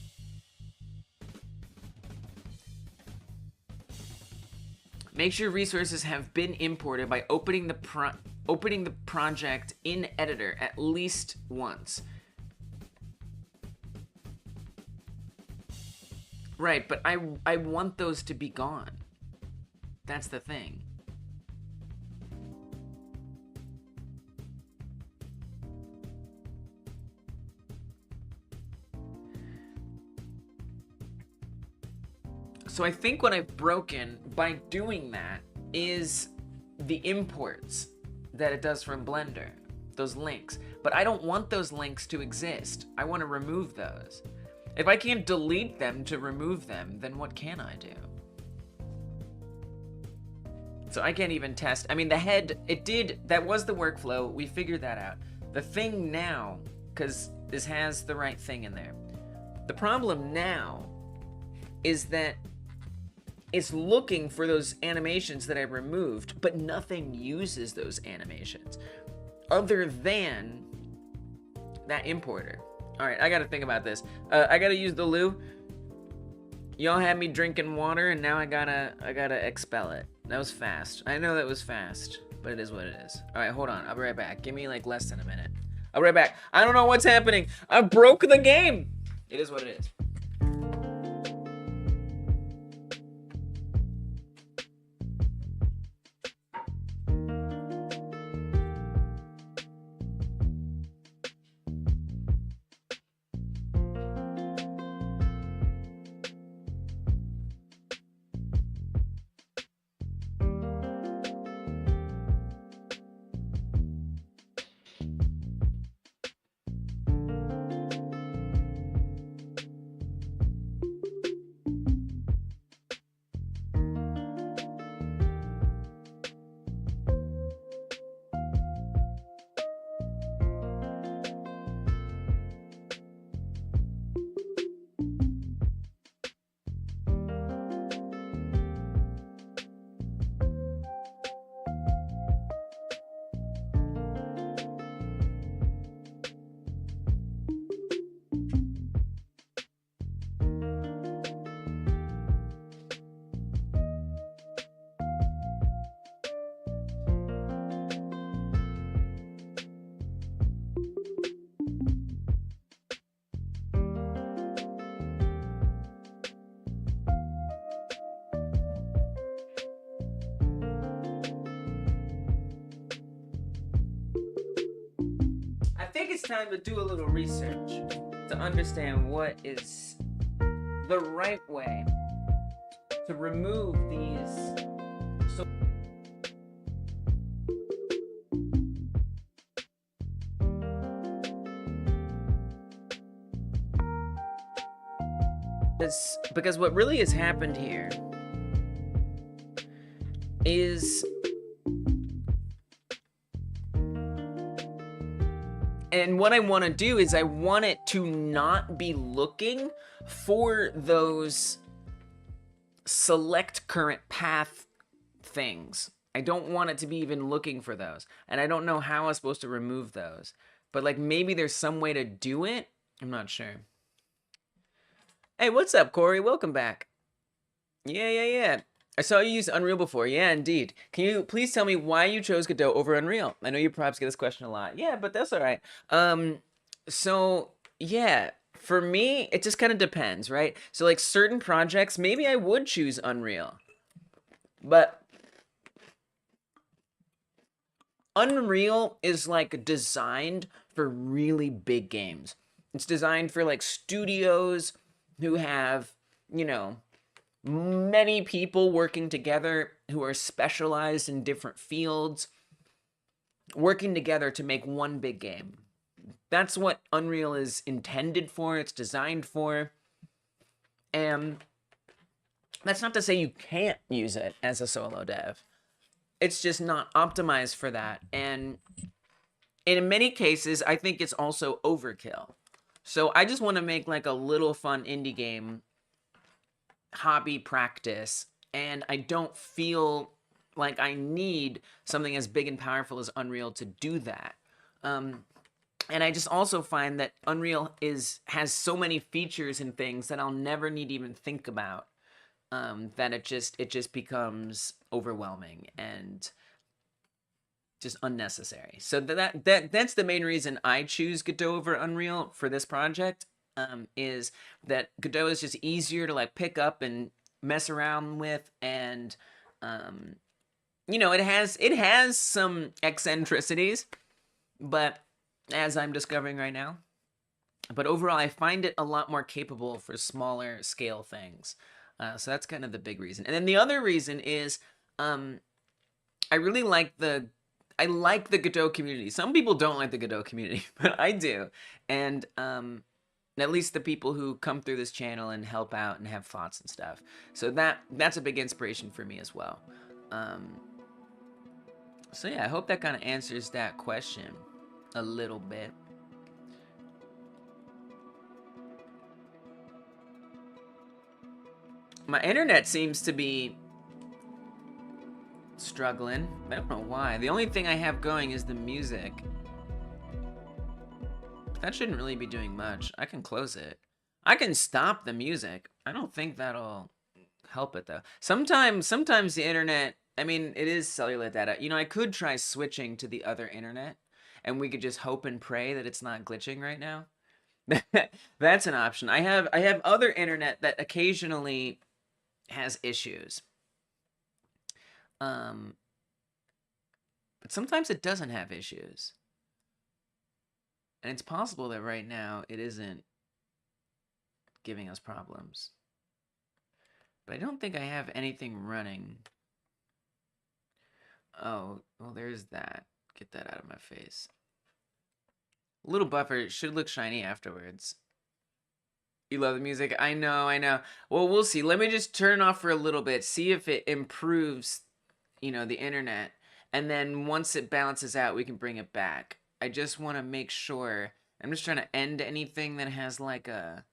Make sure resources have been imported by opening the project in editor at least once. Right, but I want those to be gone. That's the thing. So I think what I've broken by doing that is the imports that it does from Blender, those links. But I don't want those links to exist. I want to remove those. If I can't delete them to remove them, then what can I do? So I can't even test. I mean, the head, that was the workflow. We figured that out. The thing now, because this has the right thing in there. The problem now is that it's looking for those animations that I removed, but nothing uses those animations other than that importer. All right, I gotta think about this. I gotta use the loo. Y'all had me drinking water, and now I gotta expel it. That was fast. I know that was fast, but it is what it is. All right, hold on. I'll be right back. Give me like less than a minute. I'll be right back. I don't know what's happening. I broke the game. It is what it is. I think it's time to do a little research to understand what is the right way to remove these. Because what really has happened here is, and what I want to do is I want it to not be looking for those select current path things. I don't want it to be even looking for those. And I don't know how I'm supposed to remove those. But like maybe there's some way to do it. I'm not sure. Hey, what's up, Corey? Welcome back. Yeah. I saw you use Unreal before. Yeah, indeed. Can you please tell me why you chose Godot over Unreal? I know you perhaps get this question a lot. Yeah, but that's all right. So, yeah, for me, it just kind of depends, right? So, like, certain projects, maybe I would choose Unreal. But Unreal is, like, designed for really big games. It's designed for, like, studios who have, you know, many people working together who are specialized in different fields, working together to make one big game. That's what Unreal is intended for, it's designed for. And that's not to say you can't use it as a solo dev. it's just not optimized for that. And in many cases, I think it's also overkill. So I just want to make like a little fun indie game hobby practice, and I don't feel like I need something as big and powerful as Unreal to do that. And I just also find that Unreal has so many features and things that I'll never need to even think about, that it just becomes overwhelming and just unnecessary. So that's the main reason I choose Godot over Unreal for this project. Is that Godot is just easier to like pick up and mess around with, and you know, it has some eccentricities, but as I'm discovering right now, but overall I find it a lot more capable for smaller scale things. So that's kind of the big reason. And then the other reason is I really like the Godot community. Some people don't like the Godot community, but I do. And at least the people who come through this channel and help out and have thoughts and stuff. So that's a big inspiration for me as well. So yeah, I hope that kind of answers that question a little bit. My internet seems to be struggling. I don't know why. The only thing I have going is the music. That shouldn't really be doing much. I can close it. I can stop the music. I don't think that'll help it though. Sometimes the internet, I mean, it is cellular data. You know, I could try switching to the other internet and we could just hope and pray that it's not glitching right now. That's an option. I have other internet that occasionally has issues. But sometimes it doesn't have issues. And it's possible that right now it isn't giving us problems. But I don't think I have anything running. Oh, well, there's that. Get that out of my face. A little buffer. It should look shiny afterwards. You love the music? I know, I know. Well, we'll see. Let me just turn it off for a little bit. See if it improves, you know, the internet. And then once it balances out, we can bring it back. I just want to make sure. I'm just trying to end anything that has like a,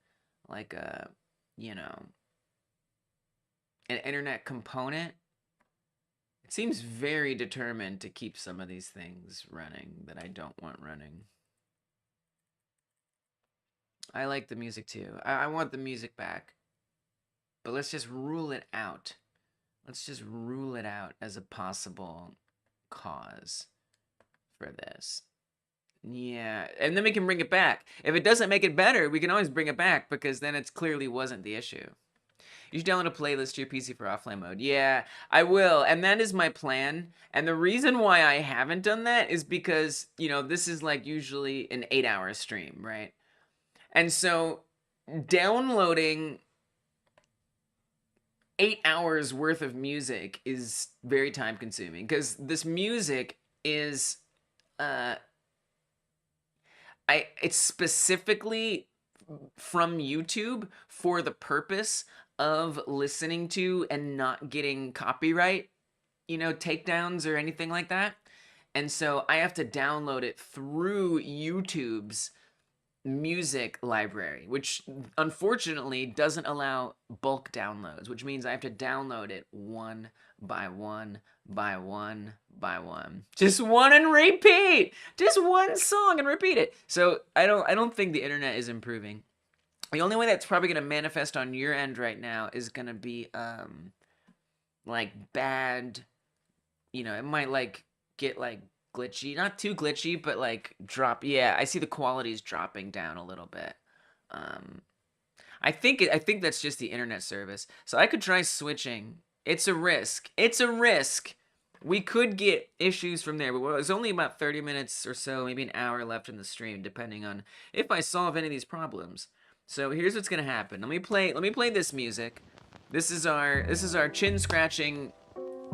you know, an internet component. It seems very determined to keep some of these things running that I don't want running. I like the music too. I want the music back. But let's just rule it out. Let's just rule it out as a possible cause for this. Yeah, and then we can bring it back. If it doesn't make it better, we can always bring it back because then it clearly wasn't the issue. You should download a playlist to your PC for offline mode. Yeah, I will, and that is my plan. And the reason why I haven't done that is because, you know, this is like usually an 8-hour stream, right? And so downloading 8 hours worth of music is very time consuming because this music is it's specifically from YouTube for the purpose of listening to and not getting copyright, you know, takedowns or anything like that. And so I have to download it through YouTube's music library, which unfortunately doesn't allow bulk downloads, which means I have to download it one by one by one by one. Just one and repeat. Just one song and repeat it. So I don't think the internet is improving. The only way that's probably going to manifest on your end right now is going to be like bad, you know, it might like get like glitchy, not too glitchy, but like drop. Yeah, I see the quality's dropping down a little bit. I think that's just the internet service. So I could try switching. It's a risk. It's a risk. We could get issues from there, but it's only about 30 minutes or so, maybe an hour left in the stream, depending on if I solve any of these problems. So here's what's gonna happen. Let me play this music. This is our chin scratching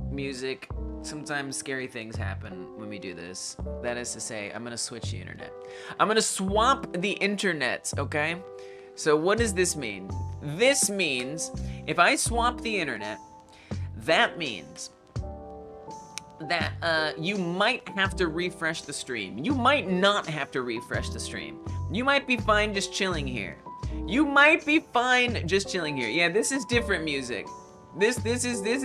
music. Sometimes scary things happen when we do this. That is to say, I'm gonna switch the internet. I'm gonna swap the internets, okay? So what does this mean? This means if I swap the internet, that means that you might have to refresh the stream. You might not have to refresh the stream. You might be fine just chilling here. You might be fine just chilling here. Yeah, this is different music. This is this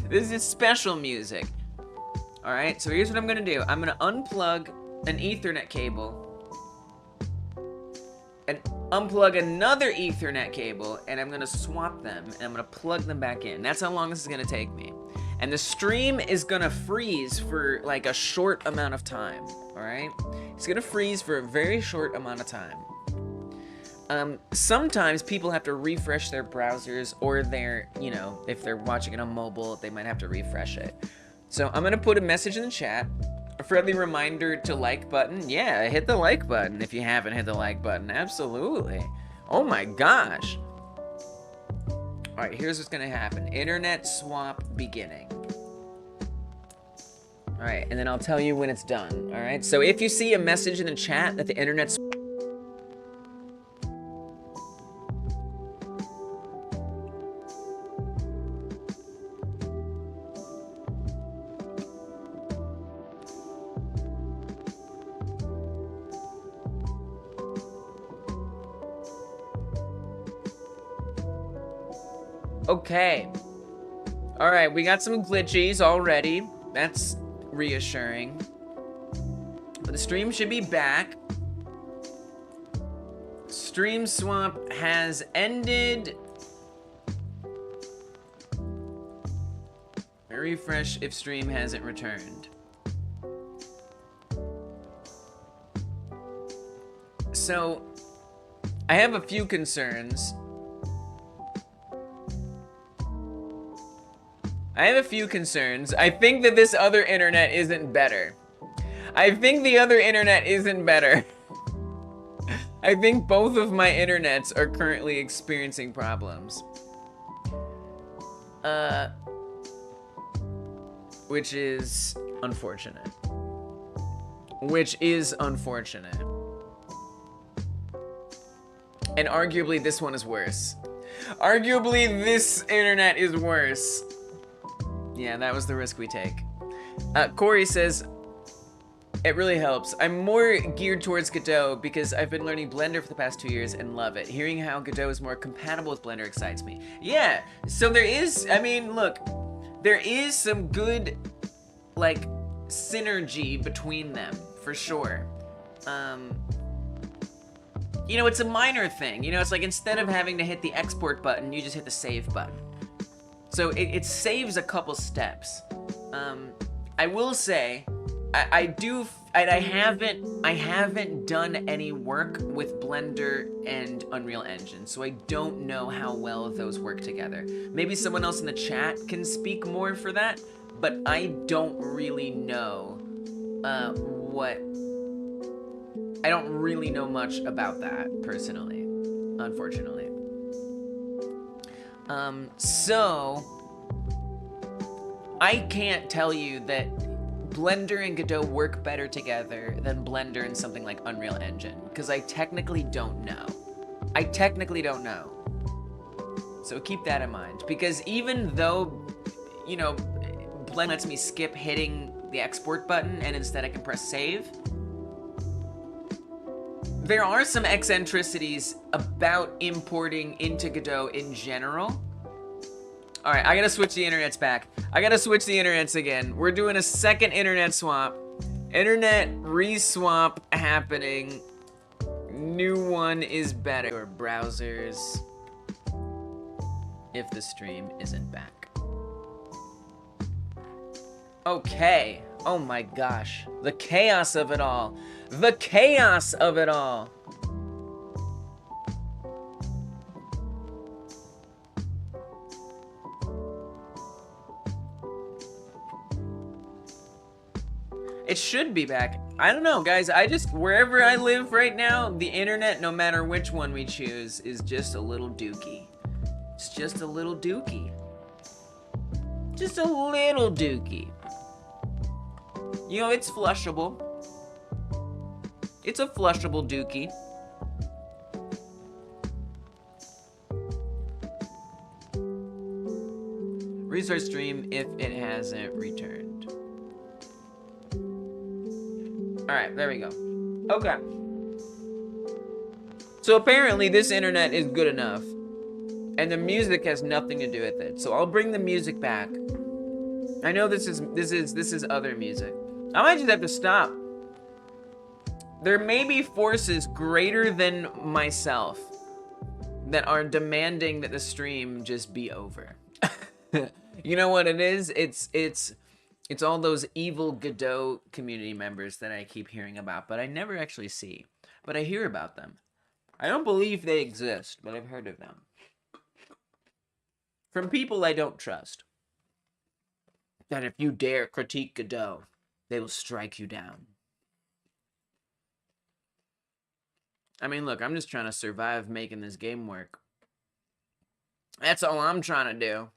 is special music. All right, so here's what I'm gonna do. I'm gonna unplug an Ethernet cable and unplug another Ethernet cable, and I'm gonna swap them, and I'm gonna plug them back in. That's how long this is gonna take me. And the stream is gonna freeze for like a short amount of time, all right? It's gonna freeze for a very short amount of time. Sometimes people have to refresh their browsers, or their, you know, if they're watching it on mobile, they might have to refresh it. So I'm gonna put a message in the chat, a friendly reminder to like button. Yeah, hit the like button if you haven't hit the like button, absolutely. Oh my gosh. All right, here's what's gonna happen. Internet swap beginning. All right, and then I'll tell you when it's done, all right? So if you see a message in the chat that the internet's okay. All right, we got some glitchies already. That's reassuring. But the stream should be back. Stream swap has ended. Refresh if stream hasn't returned. So, I have a few concerns. I think that this other internet isn't better. I think the other internet isn't better. I think both of my internets are currently experiencing problems. Which is unfortunate. And arguably this one is worse. Arguably this internet is worse. Yeah, that was the risk we take. Corey says, it really helps. I'm more geared towards Godot because I've been learning Blender for the past 2 years and love it. Hearing how Godot is more compatible with Blender excites me. Yeah, so there is, I mean, look, there is some good, like, synergy between them, for sure. You know, it's a minor thing. You know, it's like instead of having to hit the export button, you just hit the save button. So it saves a couple steps. I will say, I haven't done any work with Blender and Unreal Engine, so I don't know how well those work together. Maybe someone else in the chat can speak more for that, but I don't really know I don't really know much about that personally, unfortunately. So I can't tell you that Blender and Godot work better together than Blender and something like Unreal Engine, because I technically don't know. So keep that in mind, because even though, you know, Blender lets me skip hitting the export button and instead I can press save, there are some eccentricities about importing into Godot in general. All right, I gotta switch the internets back. I gotta switch the internets again. We're doing a second internet swap. Internet re-swap happening. New one is better. Or browsers, if the stream isn't back. Okay. Oh my gosh. The chaos of it all. The chaos of it all. It should be back. I don't know, guys. Wherever I live right now, the internet, no matter which one we choose, is just a little dookie. It's just a little dookie. Just a little dookie. You know, it's flushable. It's a flushable dookie. Restart stream if it hasn't returned. Alright, there we go. Okay. So apparently this internet is good enough. And the music has nothing to do with it. So I'll bring the music back. I know this is other music. I might just have to stop. There may be forces greater than myself that are demanding that the stream just be over. You know what it is? It's all those evil Godot community members that I keep hearing about, but I never actually see. But I hear about them. I don't believe they exist, but I've heard of them. From people I don't trust. That if you dare critique Godot, they will strike you down. I mean, look, I'm just trying to survive making this game work. That's all I'm trying to do.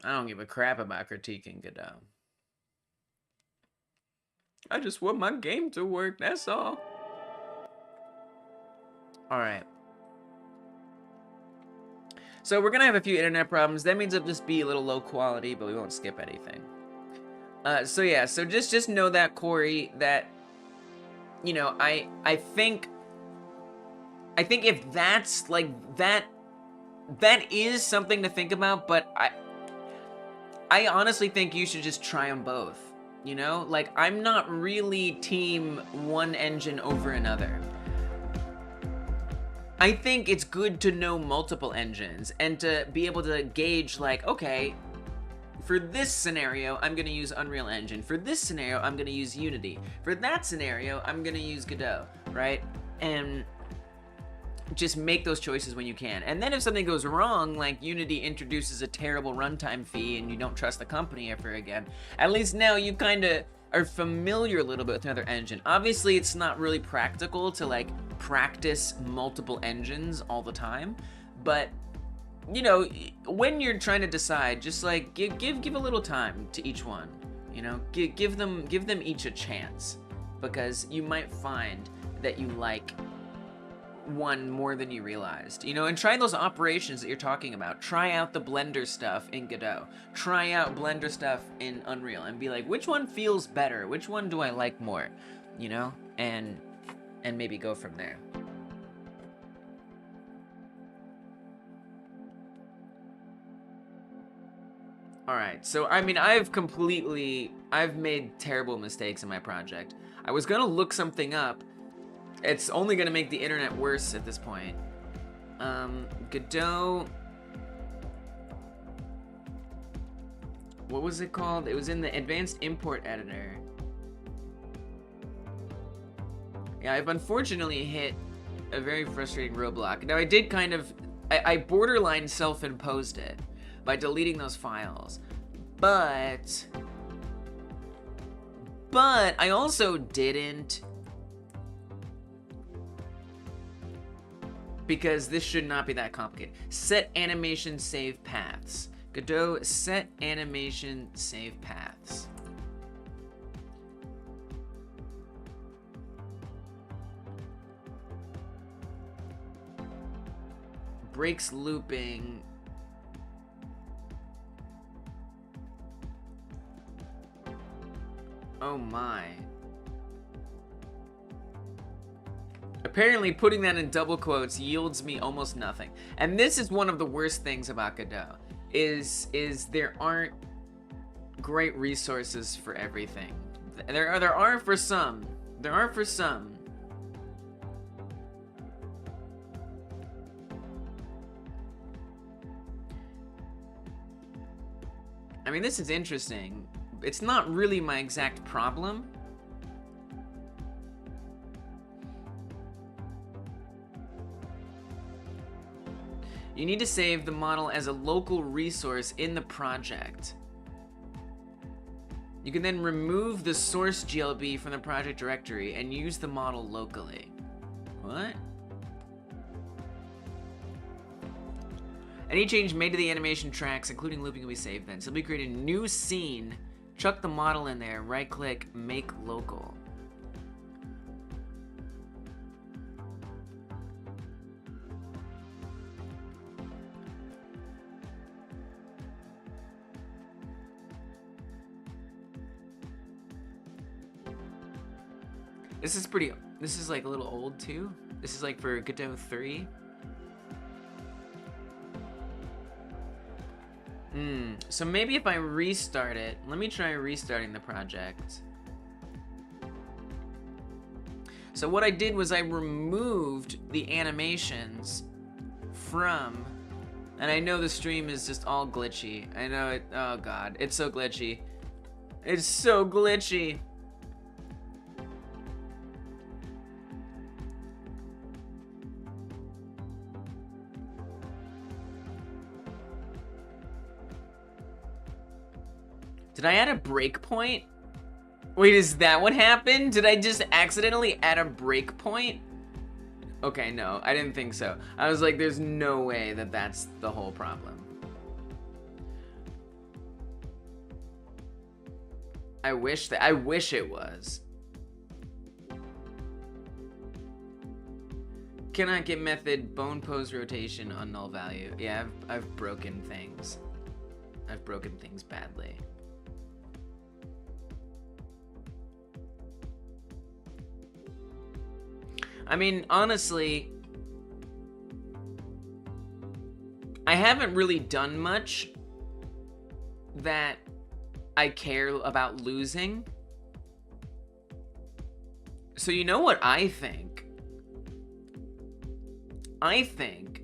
I don't give a crap about critiquing Godot. I just want my game to work, that's all. Alright. So we're gonna have a few internet problems. That means it'll just be a little low quality, but we won't skip anything. So yeah, so just know that, Corey, that, you know, I think if that's like that is something to think about, but I honestly think you should just try them both. You know, like, I'm not really team one engine over another. I think it's good to know multiple engines and to be able to gauge, like, okay, for this scenario, I'm gonna use Unreal Engine. For this scenario, I'm gonna use Unity. For that scenario, I'm gonna use Godot, right? And just make those choices when you can. And then if something goes wrong, like Unity introduces a terrible runtime fee and you don't trust the company ever again, at least now you kind of are familiar a little bit with another engine. Obviously, it's not really practical to like practice multiple engines all the time, but you know, when you're trying to decide, just like give a little time to each one. You know, give them each a chance, because you might find that you like one more than you realized, you know. And try those operations that you're talking about. Try out the Blender stuff in Godot. Try out Blender stuff in Unreal and be like, which one feels better? Which one do I like more? You know, and maybe go from there. Alright, so I mean, I've made terrible mistakes in my project. I was gonna look something up. It's only gonna make the internet worse at this point. Godot... What was it called? It was in the Advanced Import Editor. Yeah, I've unfortunately hit a very frustrating roadblock. Now, I did kind of... I borderline self-imposed it by deleting those files. But I also didn't, because this should not be that complicated. Set animation save paths. Godot, set animation save paths. Breaks looping. Oh my. Apparently putting that in double quotes yields me almost nothing. And this is one of the worst things about Godot, is there aren't great resources for everything. There are for some. There are for some. I mean, this is interesting. It's not really my exact problem. You need to save the model as a local resource in the project. You can then remove the source GLB from the project directory and use the model locally. What? Any change made to the animation tracks, including looping, will be saved then. Simply create a new scene, chuck the model in there, right-click, make local. This is pretty, this is like a little old too. This is like for Godot 3. So maybe if I restart it, let me try restarting the project. So what I did was I removed the animations from, and I know the stream is just all glitchy. I know it, oh God, it's so glitchy. It's so glitchy. Did I add a breakpoint? Wait, is that what happened? Did I just accidentally add a breakpoint? Okay, no, I didn't think so. I was like, there's no way that that's the whole problem. I wish it was. Cannot get method bone pose rotation on null value. Yeah, I've broken things. I've broken things badly. I mean, honestly, I haven't really done much that I care about losing. So you know what I think? I think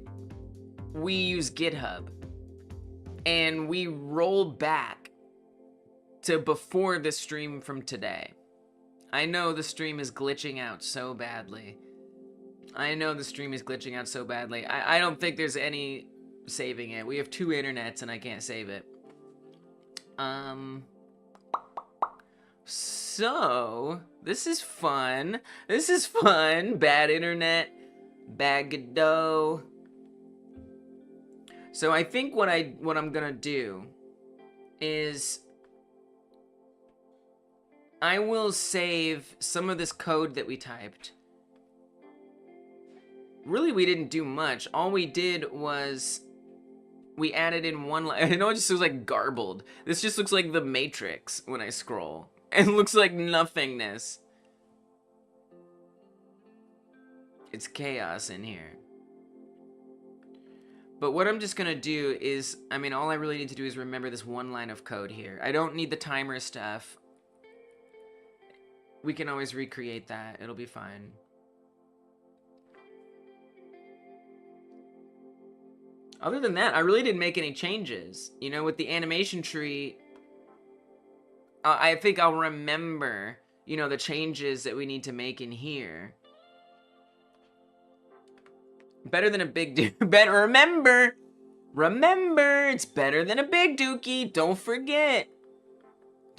we use GitHub and we roll back to before the stream from today. I know the stream is glitching out so badly. I don't think there's any saving it. We have 2 internets and I can't save it. So this is fun. Bad internet, bad Godot. So I think what I'm gonna do is I will save some of this code that we typed. Really, we didn't do much. All we did was we added in one line. I know it just looks like garbled. This just looks like the Matrix when I scroll. It looks like nothingness. It's chaos in here. But what I'm just gonna do is, I mean, all I really need to do is remember this one line of code here. I don't need the timer stuff. We can always recreate that. It'll be fine. Other than that, I really didn't make any changes. You know, with the animation tree, I think I'll remember, you know, the changes that we need to make in here. Better than a big dookie. Remember, it's better than a big dookie. Don't forget,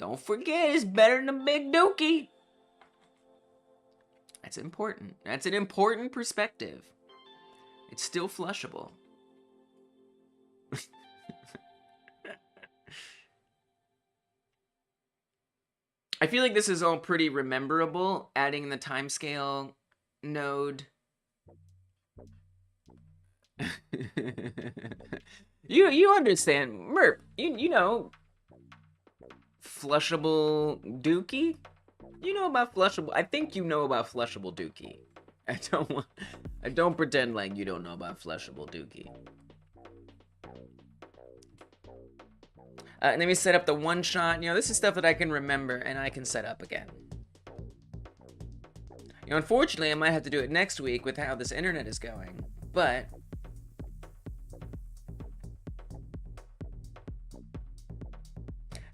it's better than a big dookie. That's important. That's an important perspective. It's still flushable. I feel like this is all pretty rememberable, adding the timescale node. you understand, Merp, you know, flushable dookie? You know about flushable, I think you know about flushable dookie. I don't pretend like you don't know about flushable dookie. And then we set up the one shot. You know, this is stuff that I can remember and I can set up again. You know, unfortunately, I might have to do it next week with how this internet is going, but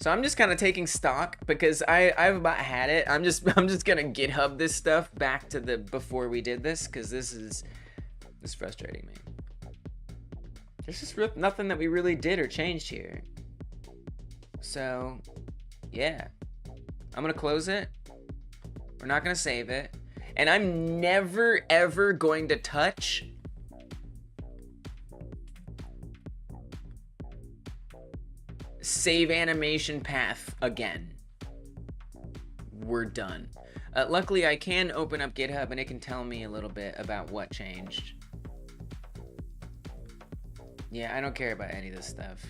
so I'm just kind of taking stock because I've about had it. I'm just gonna GitHub this stuff back to the before we did this because this is frustrating me. There's just nothing that we really did or changed here. So, yeah. I'm gonna close it. We're not gonna save it. And I'm never, ever going to touch save animation path again. We're done. Luckily, I can open up GitHub and it can tell me a little bit about what changed. Yeah, I don't care about any of this stuff.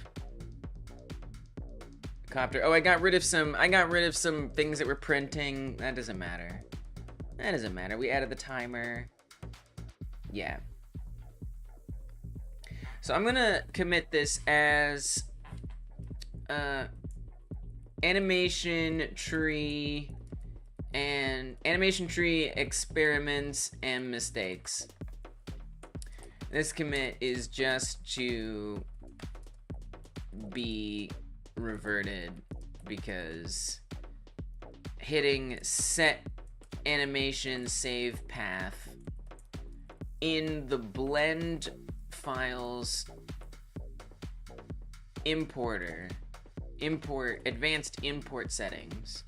Copter. Oh, I got rid of some things that were printing. That doesn't matter. That doesn't matter. We added the timer. Yeah. So I'm gonna commit this as AnimationTree and AnimationTree experiments and mistakes. This commit is just to be reverted because hitting set animation save path in the blend files importer, advanced import settings,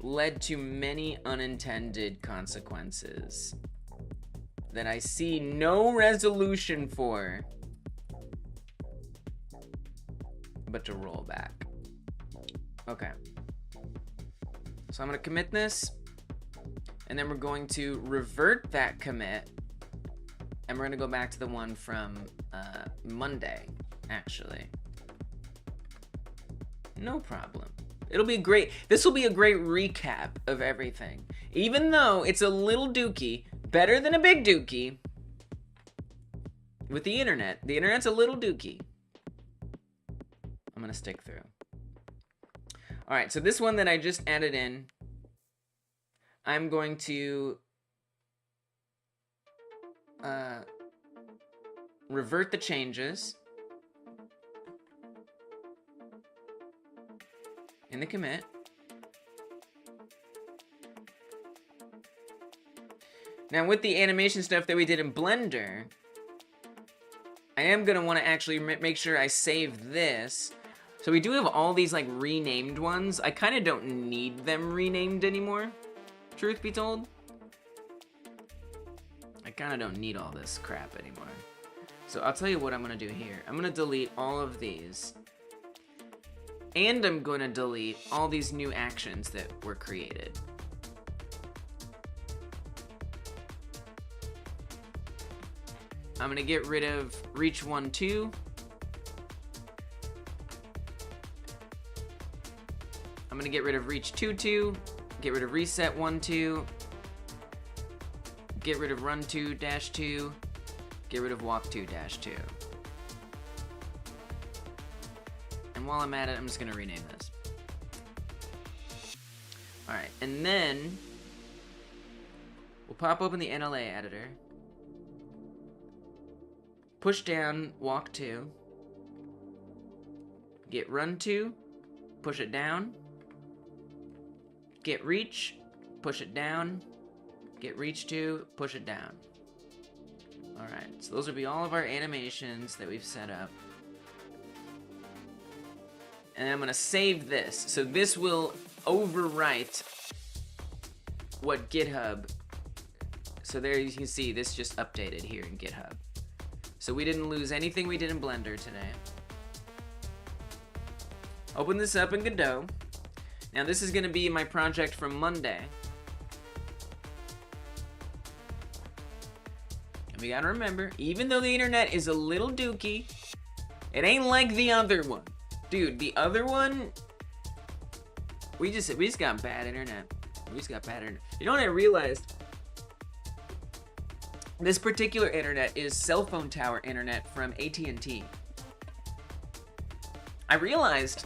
led to many unintended consequences that I see no resolution for but to roll back. Okay. So I'm gonna commit this, and then we're going to revert that commit, and we're gonna go back to the one from Monday, actually. No problem. It'll be great. This will be a great recap of everything. Even though it's a little dookie, better than a big dookie with the internet. The internet's a little dookie. I'm gonna stick through. All right, so this one that I just added in, I'm going to revert the changes in the commit. Now with the animation stuff that we did in Blender, I am gonna wanna actually make sure I save this. So we do have all these like renamed ones. I kinda don't need them renamed anymore, truth be told. I kinda don't need all this crap anymore. So I'll tell you what I'm gonna do here. I'm gonna delete all of these. And I'm gonna delete all these new actions that were created. I'm gonna get rid of reach 1, 2. I'm gonna get rid of reach 2, 2. Get rid of reset 1, 2. Get rid of run 2, dash 2. Get rid of walk 2, dash 2. And while I'm at it, I'm just gonna rename this. All right, and then we'll pop open the NLA editor. Push down walk 2. Get run 2, push it down. Get reach, push it down. Get reach 2, push it down. All right, so those will be all of our animations that we've set up. And I'm gonna save this. So this will overwrite what GitHub. So there you can see this just updated here in GitHub. So we didn't lose anything we did in Blender today. Open this up in Godot. Now this is gonna be my project from Monday. And we gotta remember, even though the internet is a little dookie, it ain't like the other one. Dude, the other one, we just got bad internet. We just got bad internet. You know what I realized? This particular internet is cell phone tower internet from AT&T. I realized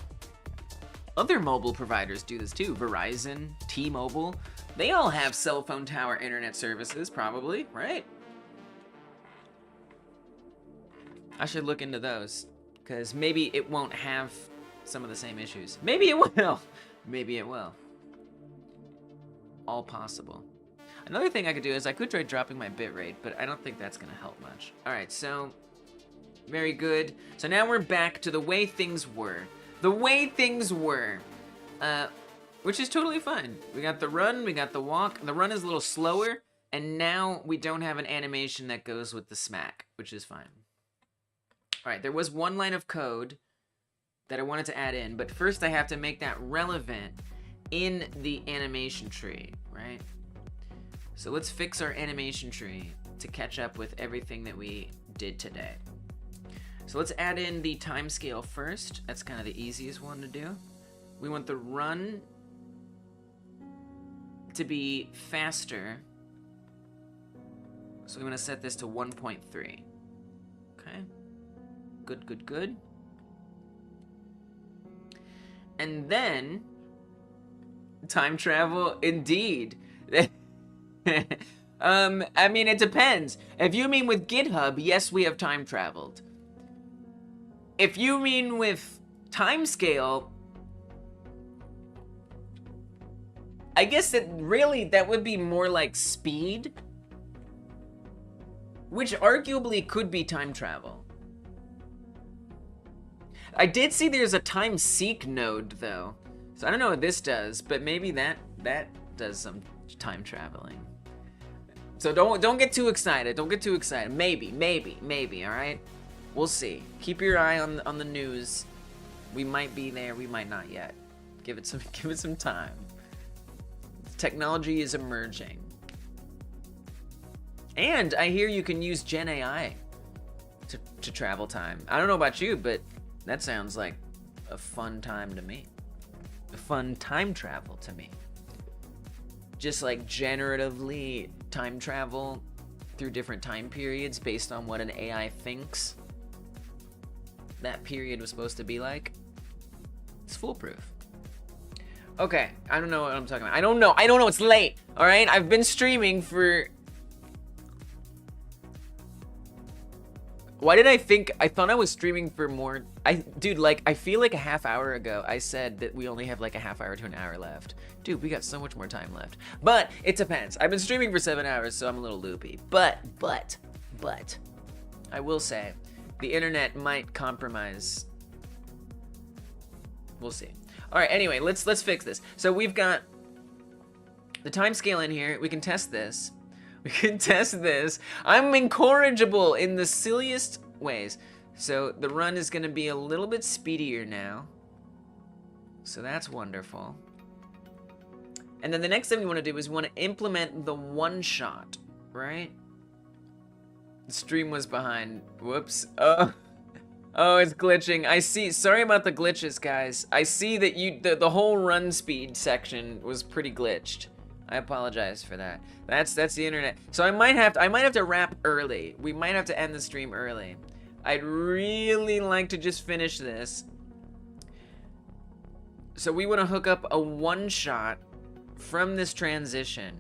other mobile providers do this too. Verizon, T-Mobile, they all have cell phone tower internet services, probably, right? I should look into those, because maybe it won't have some of the same issues. Maybe it will. Maybe it will. All possible. Another thing I could do is I could try dropping my bitrate, but I don't think that's gonna help much. All right, so very good. So now we're back to the way things were. The way things were, which is totally fine. We got the run, we got the walk. The run is a little slower, and now we don't have an animation that goes with the smack, which is fine. All right, there was one line of code that I wanted to add in, but first I have to make that relevant in the animation tree, right? So let's fix our animation tree to catch up with everything that we did today. So let's add in the timescale first. That's kind of the easiest one to do. We want the run to be faster. So we want to set this to 1.3. Okay. Good, good, good. And then time travel, indeed. I mean, it depends. If you mean with GitHub, yes, we have time traveled. If you mean with timescale, I guess that would be more like speed, which arguably could be time travel. I did see there's a time seek node though, so I don't know what this does, but maybe that does some time traveling. So don't get too excited. Don't get too excited. Maybe. All right, we'll see. Keep your eye on the news. We might be there. We might not yet. Give it some time. Technology is emerging. And I hear you can use Gen AI to travel time. I don't know about you, but that sounds like a fun time to me. A fun time travel to me. Just like generatively time travel through different time periods based on what an AI thinks that period was supposed to be like. It's foolproof. Okay, I don't know what I'm talking about. I don't know. It's late. All right, I've been streaming for. Why did I thought I was streaming for more? Dude, like, I feel like a half hour ago I said that we only have like a half hour to an hour left. Dude, we got so much more time left. But it depends. I've been streaming for 7 hours, so I'm a little loopy. But I will say the internet might compromise. We'll see. All right, anyway, let's fix this. So we've got the time scale in here. We can test this. I'm incorrigible in the silliest ways. So the run is gonna be a little bit speedier now. So that's wonderful. And then the next thing we wanna do is we wanna implement the one shot, right? The stream was behind, whoops. Oh, it's glitching. I see, sorry about the glitches, guys. I see that the whole run speed section was pretty glitched. I apologize for that. That's the internet. So I might have to wrap early. We might have to end the stream early. I'd really like to just finish this. So we want to hook up a one shot from this transition.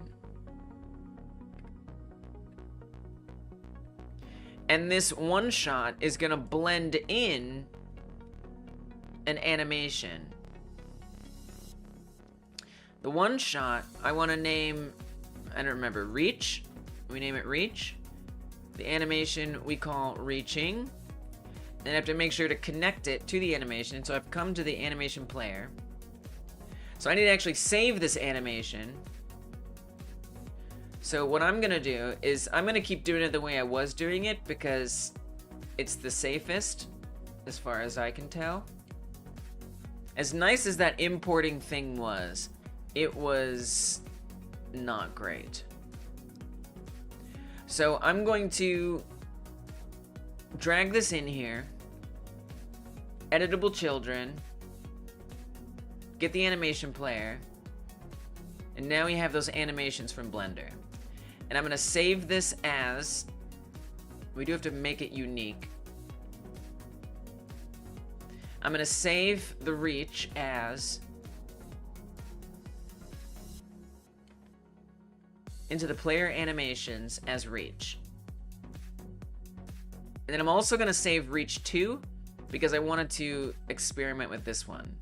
And this one shot is gonna blend in an animation. The one shot, I want to name, I don't remember, Reach. We name it Reach. The animation we call Reaching. Then I have to make sure to connect it to the animation. So I've come to the animation player. So I need to actually save this animation. So what I'm gonna do is I'm gonna keep doing it the way I was doing it because it's the safest as far as I can tell. As nice as that importing thing was, it was not great. So I'm going to drag this in here, editable children, get the animation player, and now we have those animations from Blender. And I'm gonna save this as, we do have to make it unique. I'm gonna save the reach as into the player animations as reach. And then I'm also gonna save reach 2 because I wanted to experiment with this one.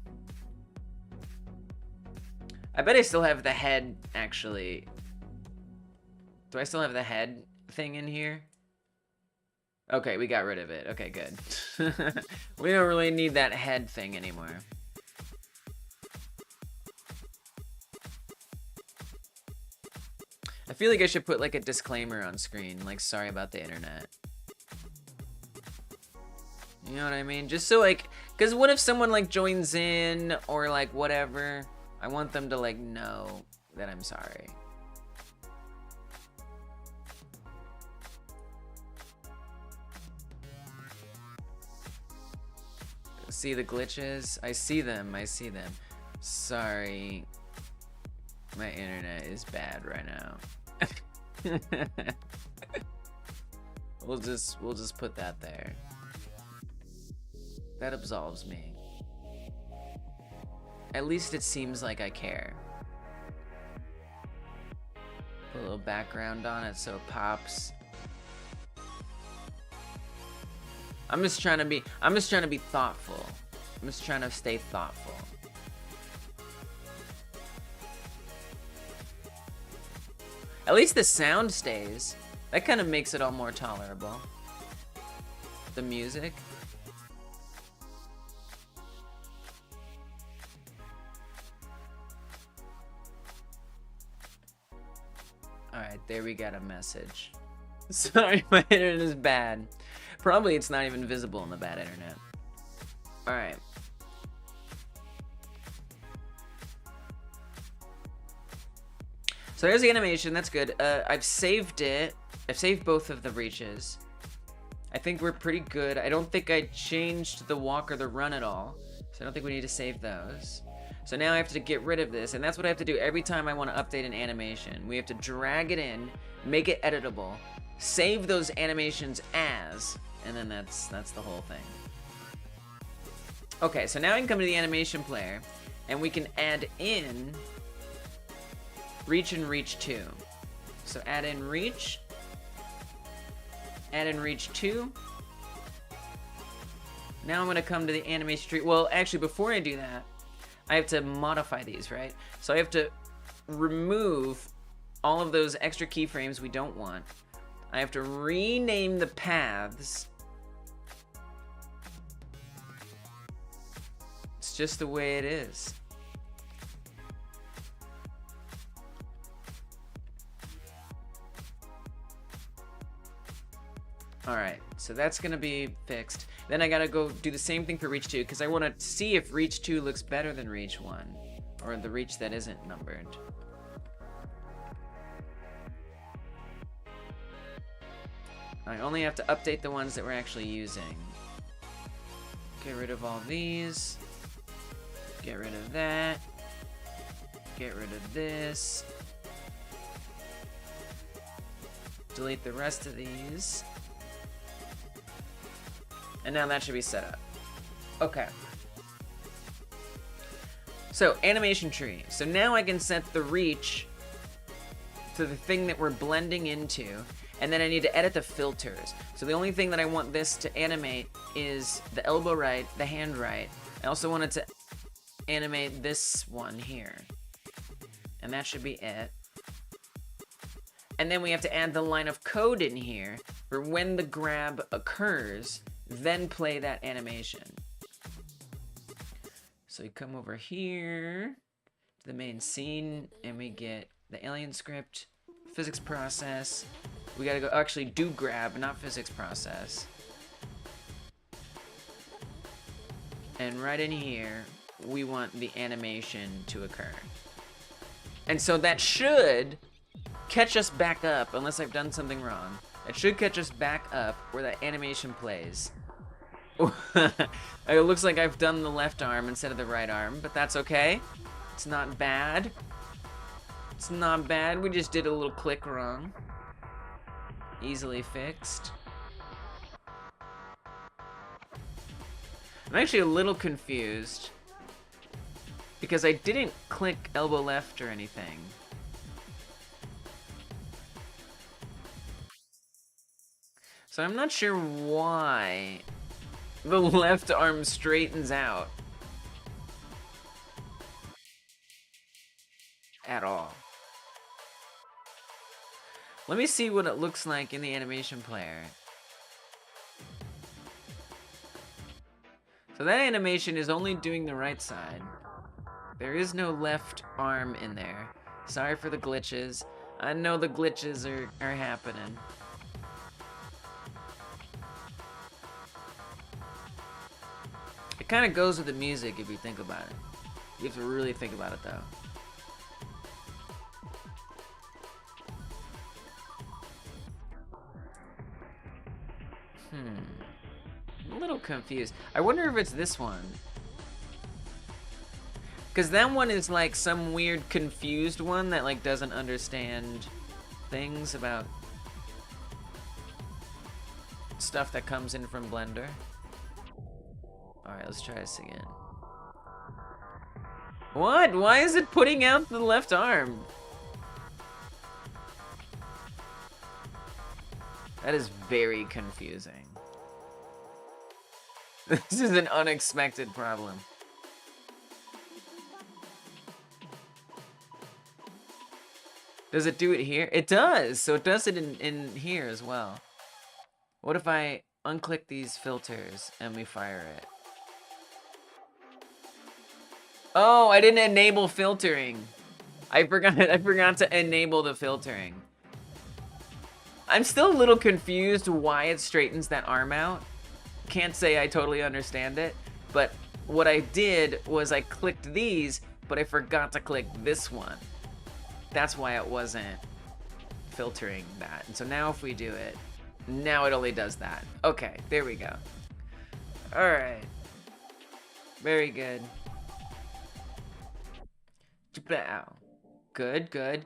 I bet I still have the head, actually. Do I still have the head thing in here? Okay, we got rid of it. Okay, good. We don't really need that head thing anymore. I feel like I should put like a disclaimer on screen, like sorry about the internet. You know what I mean? Just so like, cause what if someone like joins in or like whatever? I want them to like know that I'm sorry. See the glitches? I see them, I see them. Sorry. My internet is bad right now. We'll just put that there. That absolves me. At least it seems like I care. Put a little background on it so it pops. I'm just trying to be thoughtful. I'm just trying to stay thoughtful. At least the sound stays. That kind of makes it all more tolerable. The music. Alright, there we got a message. Sorry, my internet is bad. Probably it's not even visible on the bad internet. Alright. So there's the animation, that's good. I've saved it. I've saved both of the reaches. I think we're pretty good. I don't think I changed the walk or the run at all. So I don't think we need to save those. So now I have to get rid of this, and that's what I have to do every time I want to update an animation. We have to drag it in, make it editable, save those animations as, and then that's the whole thing. Okay, so now I can come to the animation player, and we can add in reach and reach 2. So add in reach 2. Now I'm gonna come to the animation tree. Well, actually, before I do that, I have to modify these, right? So I have to remove all of those extra keyframes we don't want. I have to rename the paths. It's just the way it is. Alright, so that's gonna be fixed. Then I gotta go do the same thing for reach 2, because I want to see if reach 2 looks better than reach 1, or the reach that isn't numbered. I only have to update the ones that we're actually using. Get rid of all these. Get rid of that. Get rid of this. Delete the rest of these. And now that should be set up. Okay. So, animation tree. So now I can set the reach to the thing that we're blending into, and then I need to edit the filters. So the only thing that I want this to animate is the elbow right, the hand right. I also want it to animate this one here. And that should be it. And then we have to add the line of code in here for when the grab occurs, then play that animation. So you come over here to the main scene, and we get the alien script, physics process. We gotta go actually do grab, not physics process. And right in here, we want the animation to occur. And so that should catch us back up, unless I've done something wrong. It should catch us back up where that animation plays. It looks like I've done the left arm instead of the right arm, but that's okay. It's not bad. It's not bad. We just did a little click wrong. Easily fixed. I'm actually a little confused because I didn't click elbow left or anything. So I'm not sure why the left arm straightens out at all. Let me see what it looks like in the animation player. So that animation is only doing the right side. There is no left arm in there. Sorry for the glitches. I know the glitches are happening. It kind of goes with the music if you think about it. You have to really think about it though. I'm a little confused. I wonder if it's this one. Because that one is like some weird confused one that like doesn't understand things about stuff that comes in from Blender. Alright, let's try this again. What? Why is it putting out the left arm? That is very confusing. This is an unexpected problem. Does it do it here? It does! So it does it in here as well. What if I unclick these filters and we fire it? Oh, I didn't enable filtering. I forgot to enable the filtering. I'm still a little confused why it straightens that arm out. Can't say I totally understand it, but what I did was I clicked these, but I forgot to click this one. That's why it wasn't filtering that. And so now if we do it, now it only does that. Okay, there we go. All right. Very good. Good, good.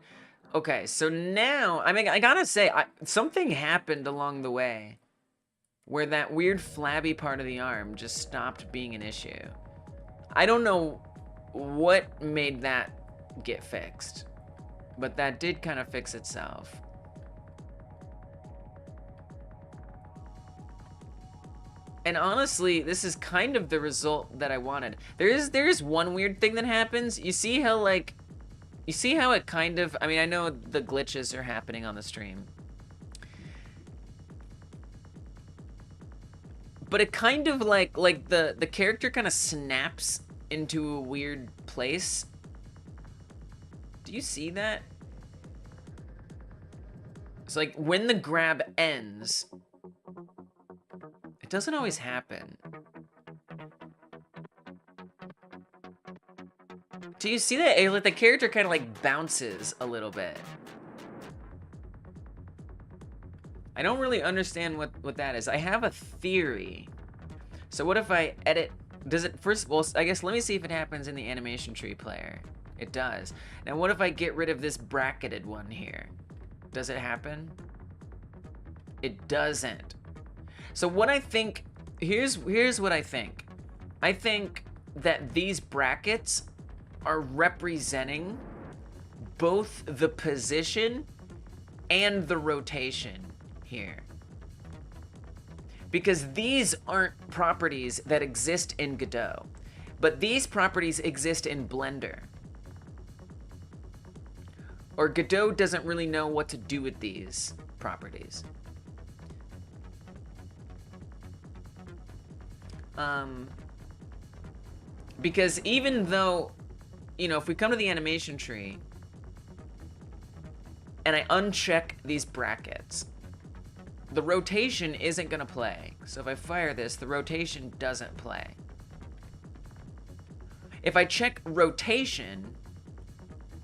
Okay, so now, I mean, I gotta say, something happened along the way where that weird flabby part of the arm just stopped being an issue. I don't know what made that get fixed, but that did kind of fix itself. And honestly, this is kind of the result that I wanted. There is one weird thing that happens. You see how, like, you see how it kind of, I mean, I know the glitches are happening on the stream. But it kind of like the character kind of snaps into a weird place. Do you see that? It's like when the grab ends, it doesn't always happen. Do you see that? Like the character kind of like bounces a little bit. I don't really understand what that is. I have a theory. So what if I edit, does it, first of all, I guess let me see if it happens in the AnimationTree player. It does. Now what if I get rid of this bracketed one here? Does it happen? It doesn't. So what I think, here's what I think. I think that these brackets are representing both the position and the rotation here. Because these aren't properties that exist in Godot, but these properties exist in Blender. Or Godot doesn't really know what to do with these properties. Because even though, you know, if we come to the animation tree and I uncheck these brackets, the rotation isn't gonna play. So if I fire this, the rotation doesn't play. If I check rotation,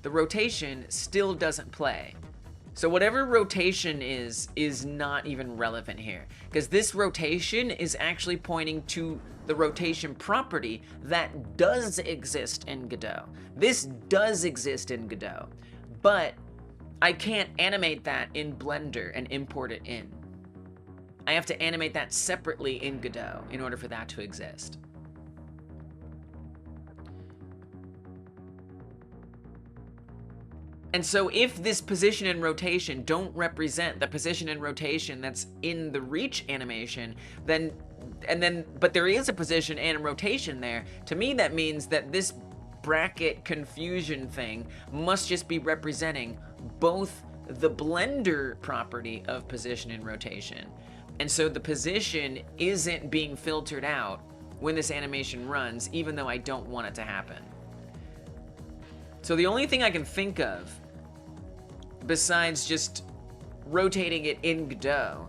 the rotation still doesn't play. So whatever rotation is not even relevant here, because this rotation is actually pointing to the rotation property that does exist in Godot. This does exist in Godot, but I can't animate that in Blender and import it in. I have to animate that separately in Godot in order for that to exist. And so if this position and rotation don't represent the position and rotation that's in the reach animation, but there is a position and rotation there, to me that means that this bracket confusion thing must just be representing both the Blender property of position and rotation. And so the position isn't being filtered out when this animation runs, even though I don't want it to happen. So the only thing I can think of, besides just rotating it in Godot,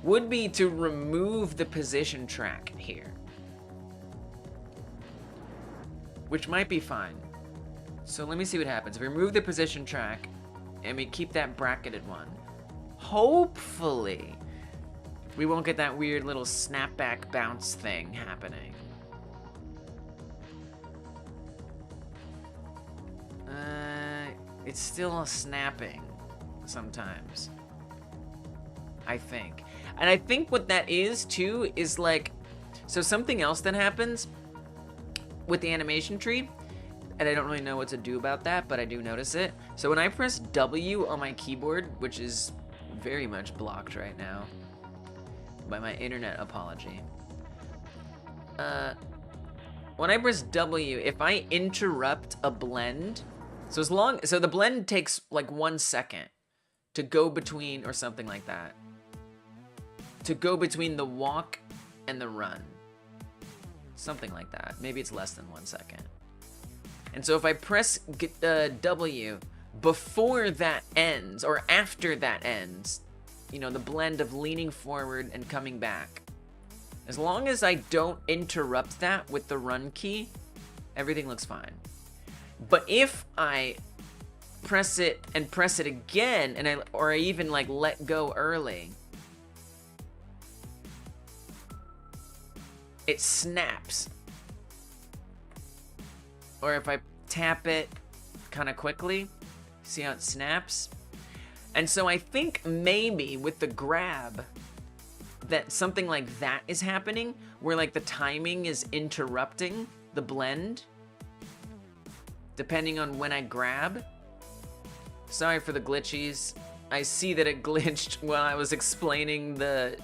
would be to remove the position track here. Which might be fine. So let me see what happens. If we remove the position track, and we keep that bracketed one, hopefully, we won't get that weird little snapback bounce thing happening. it's still snapping sometimes, I think. And I think what that is too is like, so something else that happens with the animation tree, and I don't really know what to do about that, but I do notice it. So when I press W on my keyboard, which is very much blocked right now by my internet apology. When I press W, if I interrupt a blend, so the blend takes like 1 second to go between, or something like that, to go between the walk and the run. Something like that. Maybe it's less than 1 second. And so if I press W before that ends, or after that ends, you know, the blend of leaning forward and coming back, as long as I don't interrupt that with the run key, everything looks fine. But if I press it and press it again, and I even like let go early, it snaps. Or if I tap it kind of quickly, see how it snaps? And so I think maybe with the grab, that something like that is happening, where like the timing is interrupting the blend, depending on when I grab. Sorry for the glitchies. I see that it glitched while I was explaining the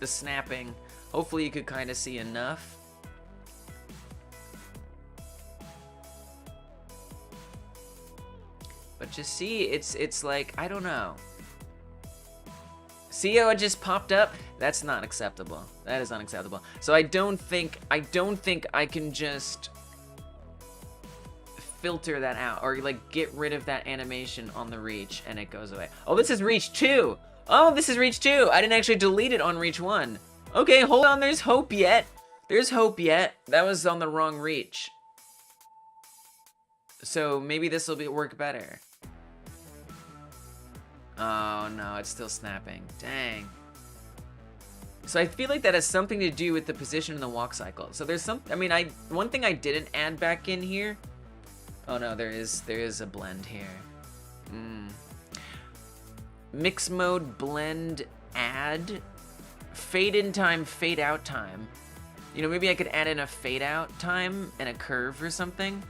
snapping. Hopefully you could kind of see enough. But just see, it's like, I don't know. See how it just popped up? That's not acceptable. That is unacceptable. So I don't think I can just filter that out, or like get rid of that animation on the reach and it goes away. Oh, this is reach 2. Oh, this is reach 2. I didn't actually delete it on reach 1. Okay, hold on, there's hope yet. There's hope yet. That was on the wrong reach. So maybe this will work better. Oh no, it's still snapping. Dang. So I feel like that has something to do with the position in the walk cycle. So there's some, I mean, one thing I didn't add back in here. Oh no, there is a blend here. Mix mode blend add. Fade in time, fade out time. You know, maybe I could add in a fade out time and a curve or something.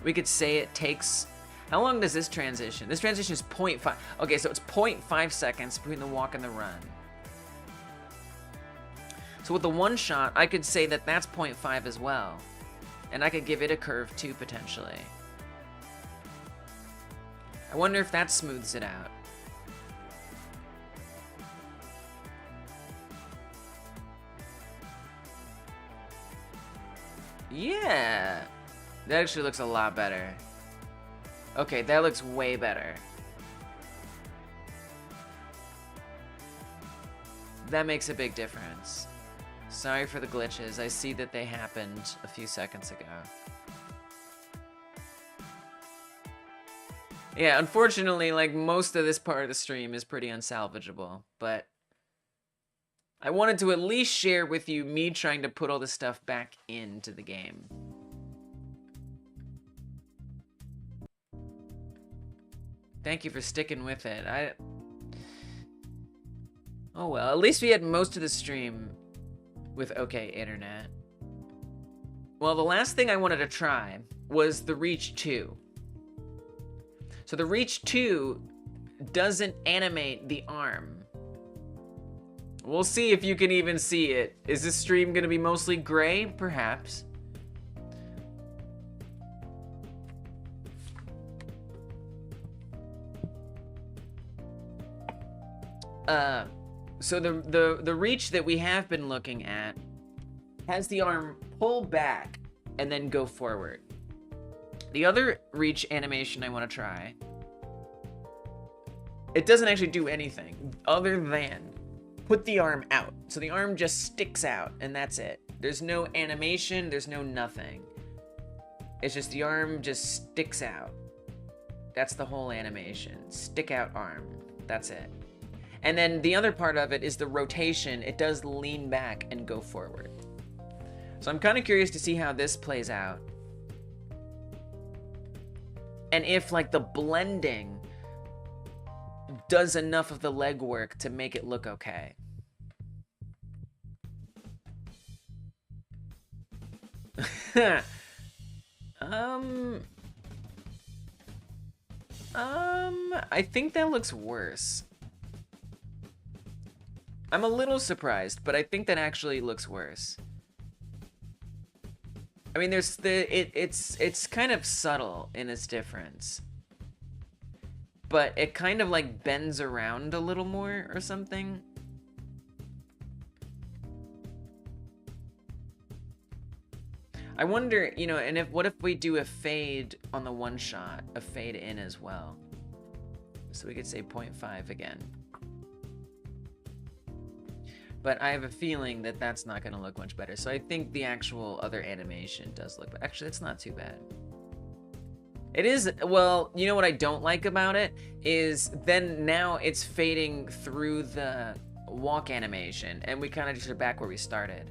We could say it takes, how long does this transition? This transition is 0.5. Okay, so it's 0.5 seconds between the walk and the run. So with the one shot, I could say that that's 0.5 as well. And I could give it a curve too, potentially. I wonder if that smooths it out. Yeah, that actually looks a lot better. Okay, that looks way better. That makes a big difference. Sorry for the glitches. I see that they happened a few seconds ago. Yeah, unfortunately, like, most of this part of the stream is pretty unsalvageable, but I wanted to at least share with you me trying to put all this stuff back into the game. Thank you for sticking with it. Oh well, at least we had most of the stream with okay internet. Well, the last thing I wanted to try was the Reach 2. So the Reach 2 doesn't animate the arm. We'll see if you can even see it. Is this stream gonna be mostly gray? Perhaps. So the reach that we have been looking at has the arm pull back and then go forward. The other reach animation I want to try, it doesn't actually do anything other than put the arm out. So the arm just sticks out and that's it. There's no animation, there's no nothing. It's just the arm just sticks out. That's the whole animation. Stick out arm. That's it. And then the other part of it is the rotation. It does lean back and go forward. So I'm kind of curious to see how this plays out. and if like the blending does enough of the legwork to make it look okay. I think that looks worse. I'm a little surprised, but I think that actually looks worse. I mean, there's it's kind of subtle in its difference, but it kind of like bends around a little more or something. I wonder, you know, and what if we do a fade on the one shot, a fade in as well? So we could say 0.5 again. But I have a feeling that that's not going to look much better. So I think the actual other animation does look better. Actually, it's not too bad. It is, well, you know what I don't like about it is then now it's fading through the walk animation and we kind of just are back where we started.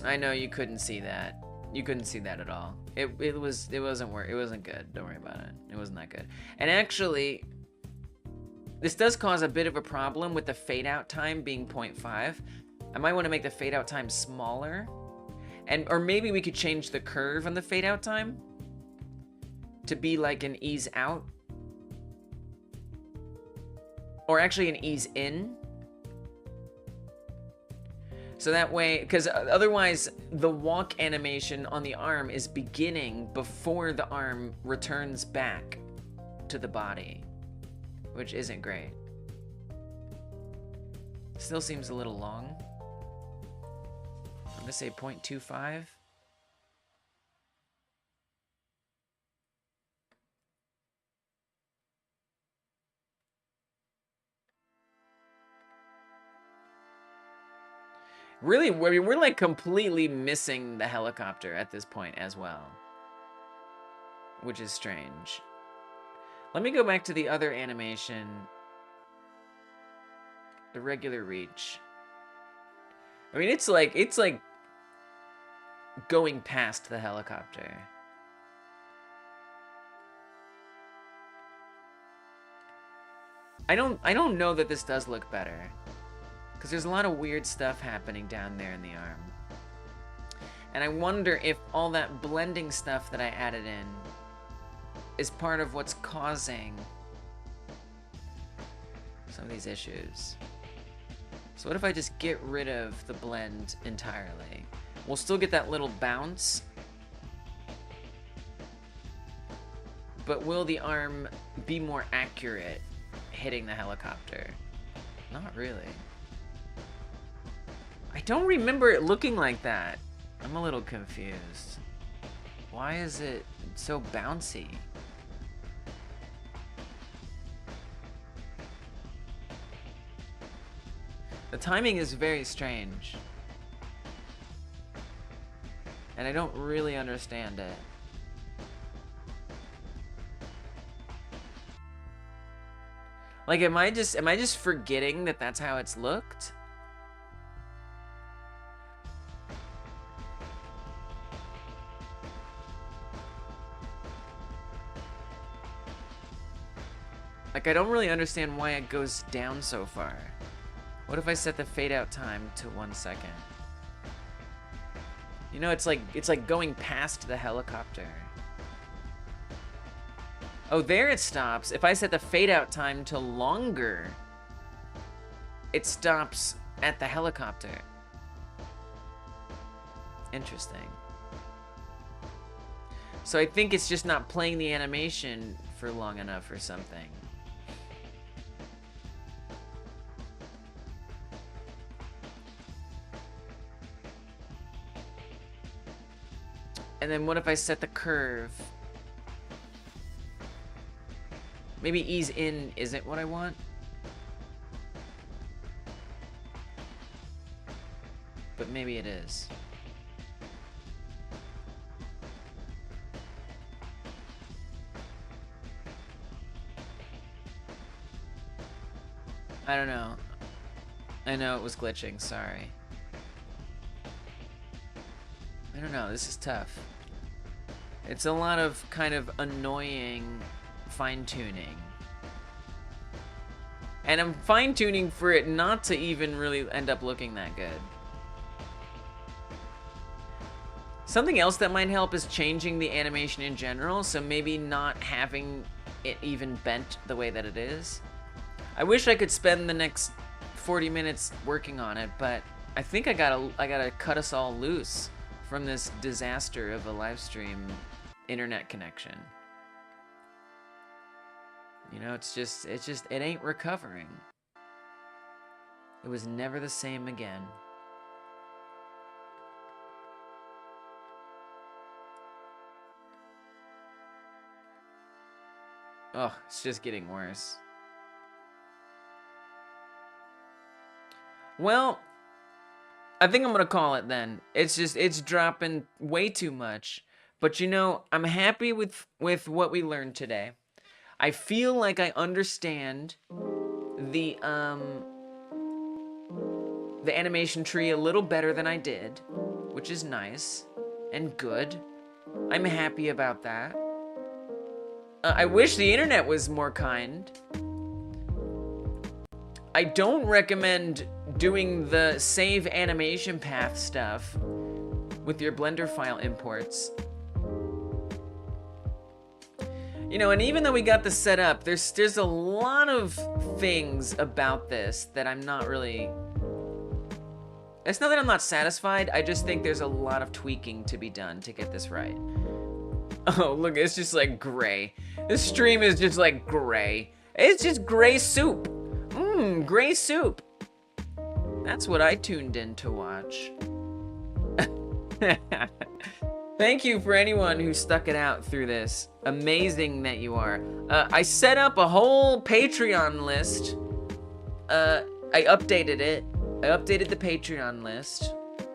I know you couldn't see that. You couldn't see that at all. It wasn't good. Don't worry about it. It wasn't that good. And actually, this does cause a bit of a problem with the fade out time being 0.5. I might want to make the fade out time smaller. Or maybe we could change the curve on the fade out time to be like an ease out. Or actually an ease in. So that way, because otherwise the walk animation on the arm is beginning before the arm returns back to the body, which isn't great. Still seems a little long. I'm gonna say 0.25. Really, we're like completely missing the helicopter at this point as well, which is strange. Let me go back to the other animation, the regular reach. I mean, it's like going past the helicopter. I don't know that this does look better. Because there's a lot of weird stuff happening down there in the arm. And I wonder if all that blending stuff that I added in is part of what's causing some of these issues. So what if I just get rid of the blend entirely? We'll still get that little bounce. But will the arm be more accurate hitting the helicopter? Not really. I don't remember it looking like that. I'm a little confused. Why is it so bouncy? The timing is very strange. And I don't really understand it. Like, am I just forgetting that that's how it's looked? Like, I don't really understand why it goes down so far. What if I set the fade out time to 1 second? You know, it's like going past the helicopter. Oh, there it stops. If I set the fade out time to longer, it stops at the helicopter. Interesting. So I think it's just not playing the animation for long enough or something. And then what if I set the curve? Maybe ease in isn't what I want. But maybe it is. I don't know. I know it was glitching, sorry. I don't know, this is tough. It's a lot of kind of annoying fine-tuning. And I'm fine-tuning for it not to even really end up looking that good. Something else that might help is changing the animation in general, so maybe not having it even bent the way that it is. I wish I could spend the next 40 minutes working on it, but I think I gotta cut us all loose from this disaster of a live stream internet connection. You know, it ain't recovering. It was never the same again. Oh, it's just getting worse. Well, I think I'm gonna call it then. It's dropping way too much. But you know, I'm happy with what we learned today. I feel like I understand the animation tree a little better than I did, which is nice and good. I'm happy about that. I wish the internet was more kind. I don't recommend doing the save animation path stuff with your Blender file imports. You know, and even though we got this set up, there's a lot of things about this that I'm not really... It's not that I'm not satisfied, I just think there's a lot of tweaking to be done to get this right. Oh, look, it's just like gray. This stream is just like gray. It's just gray soup. Mmm, gray soup. That's what I tuned in to watch. Thank you for anyone who stuck it out through this. Amazing that you are. I set up a whole Patreon list. I updated it. I updated the Patreon list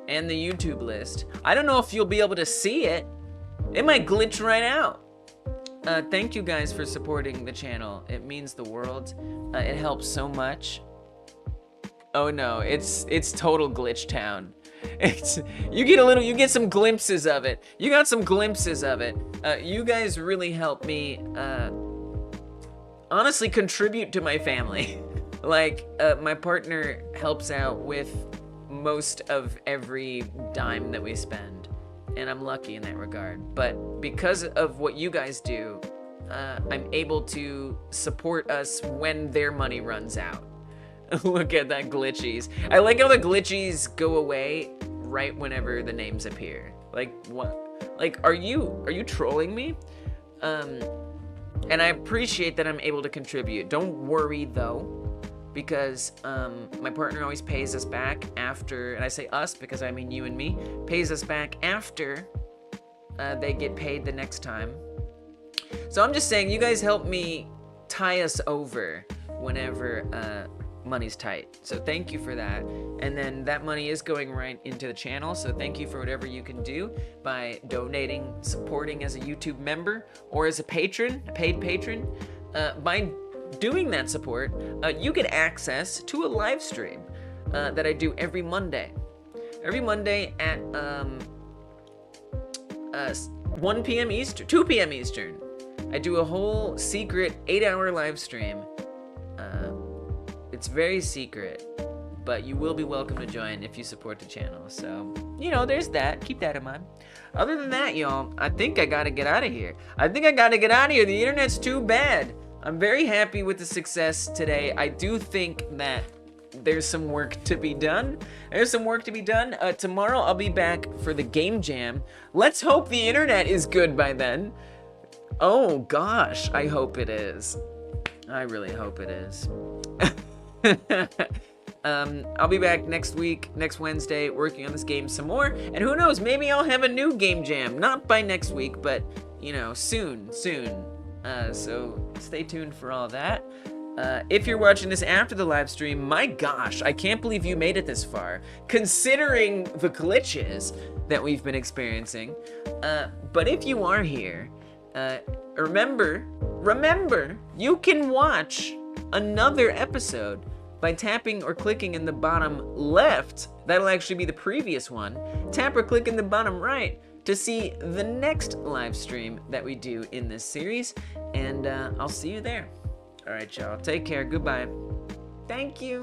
and the YouTube list. I don't know if you'll be able to see it. It might glitch right out. Thank you guys for supporting the channel. It means the world. It helps so much. Oh no, it's total glitch town. You get some glimpses of it. You got some glimpses of it. You guys really help me, honestly contribute to my family. Like, my partner helps out with most of every dime that we spend. And I'm lucky in that regard. But because of what you guys do, I'm able to support us when their money runs out. Look at that glitchies. I like how the glitchies go away right whenever the names appear. Like, what? Like, are you trolling me? And I appreciate that I'm able to contribute. Don't worry though, because my partner always pays us back after, and I say us because I mean you and me, pays us back after they get paid the next time. So I'm just saying, you guys help me tie us over whenever money's tight. So thank you for that. And then that money is going right into the channel, so thank you for whatever you can do by donating, supporting as a YouTube member, or as a patron, a paid patron. By doing that support, you get access to a live stream that I do every Monday. Every Monday at 1 p.m. Eastern, 2 p.m. Eastern. I do a whole secret 8-hour live stream. It's very secret, but you will be welcome to join if you support the channel. So, you know, there's that. Keep that in mind. Other than that, y'all, I think I gotta get out of here. The internet's too bad. I'm very happy with the success today. I do think that there's some work to be done. Tomorrow I'll be back for the game jam. Let's hope the internet is good by then. Oh gosh, I hope it is. I really hope it is. I'll be back next week, next Wednesday, working on this game some more. And who knows, maybe I'll have a new game jam. Not by next week, but, you know, soon. So stay tuned for all that. If you're watching this after the live stream, my gosh, I can't believe you made it this far, considering the glitches that we've been experiencing. But if you are here, remember, you can watch another episode by tapping or clicking in the bottom left. That'll actually be the previous one. Tap or click in the bottom right to see the next live stream that we do in this series, and I'll see you there. All right, y'all. Take care. Goodbye. Thank you.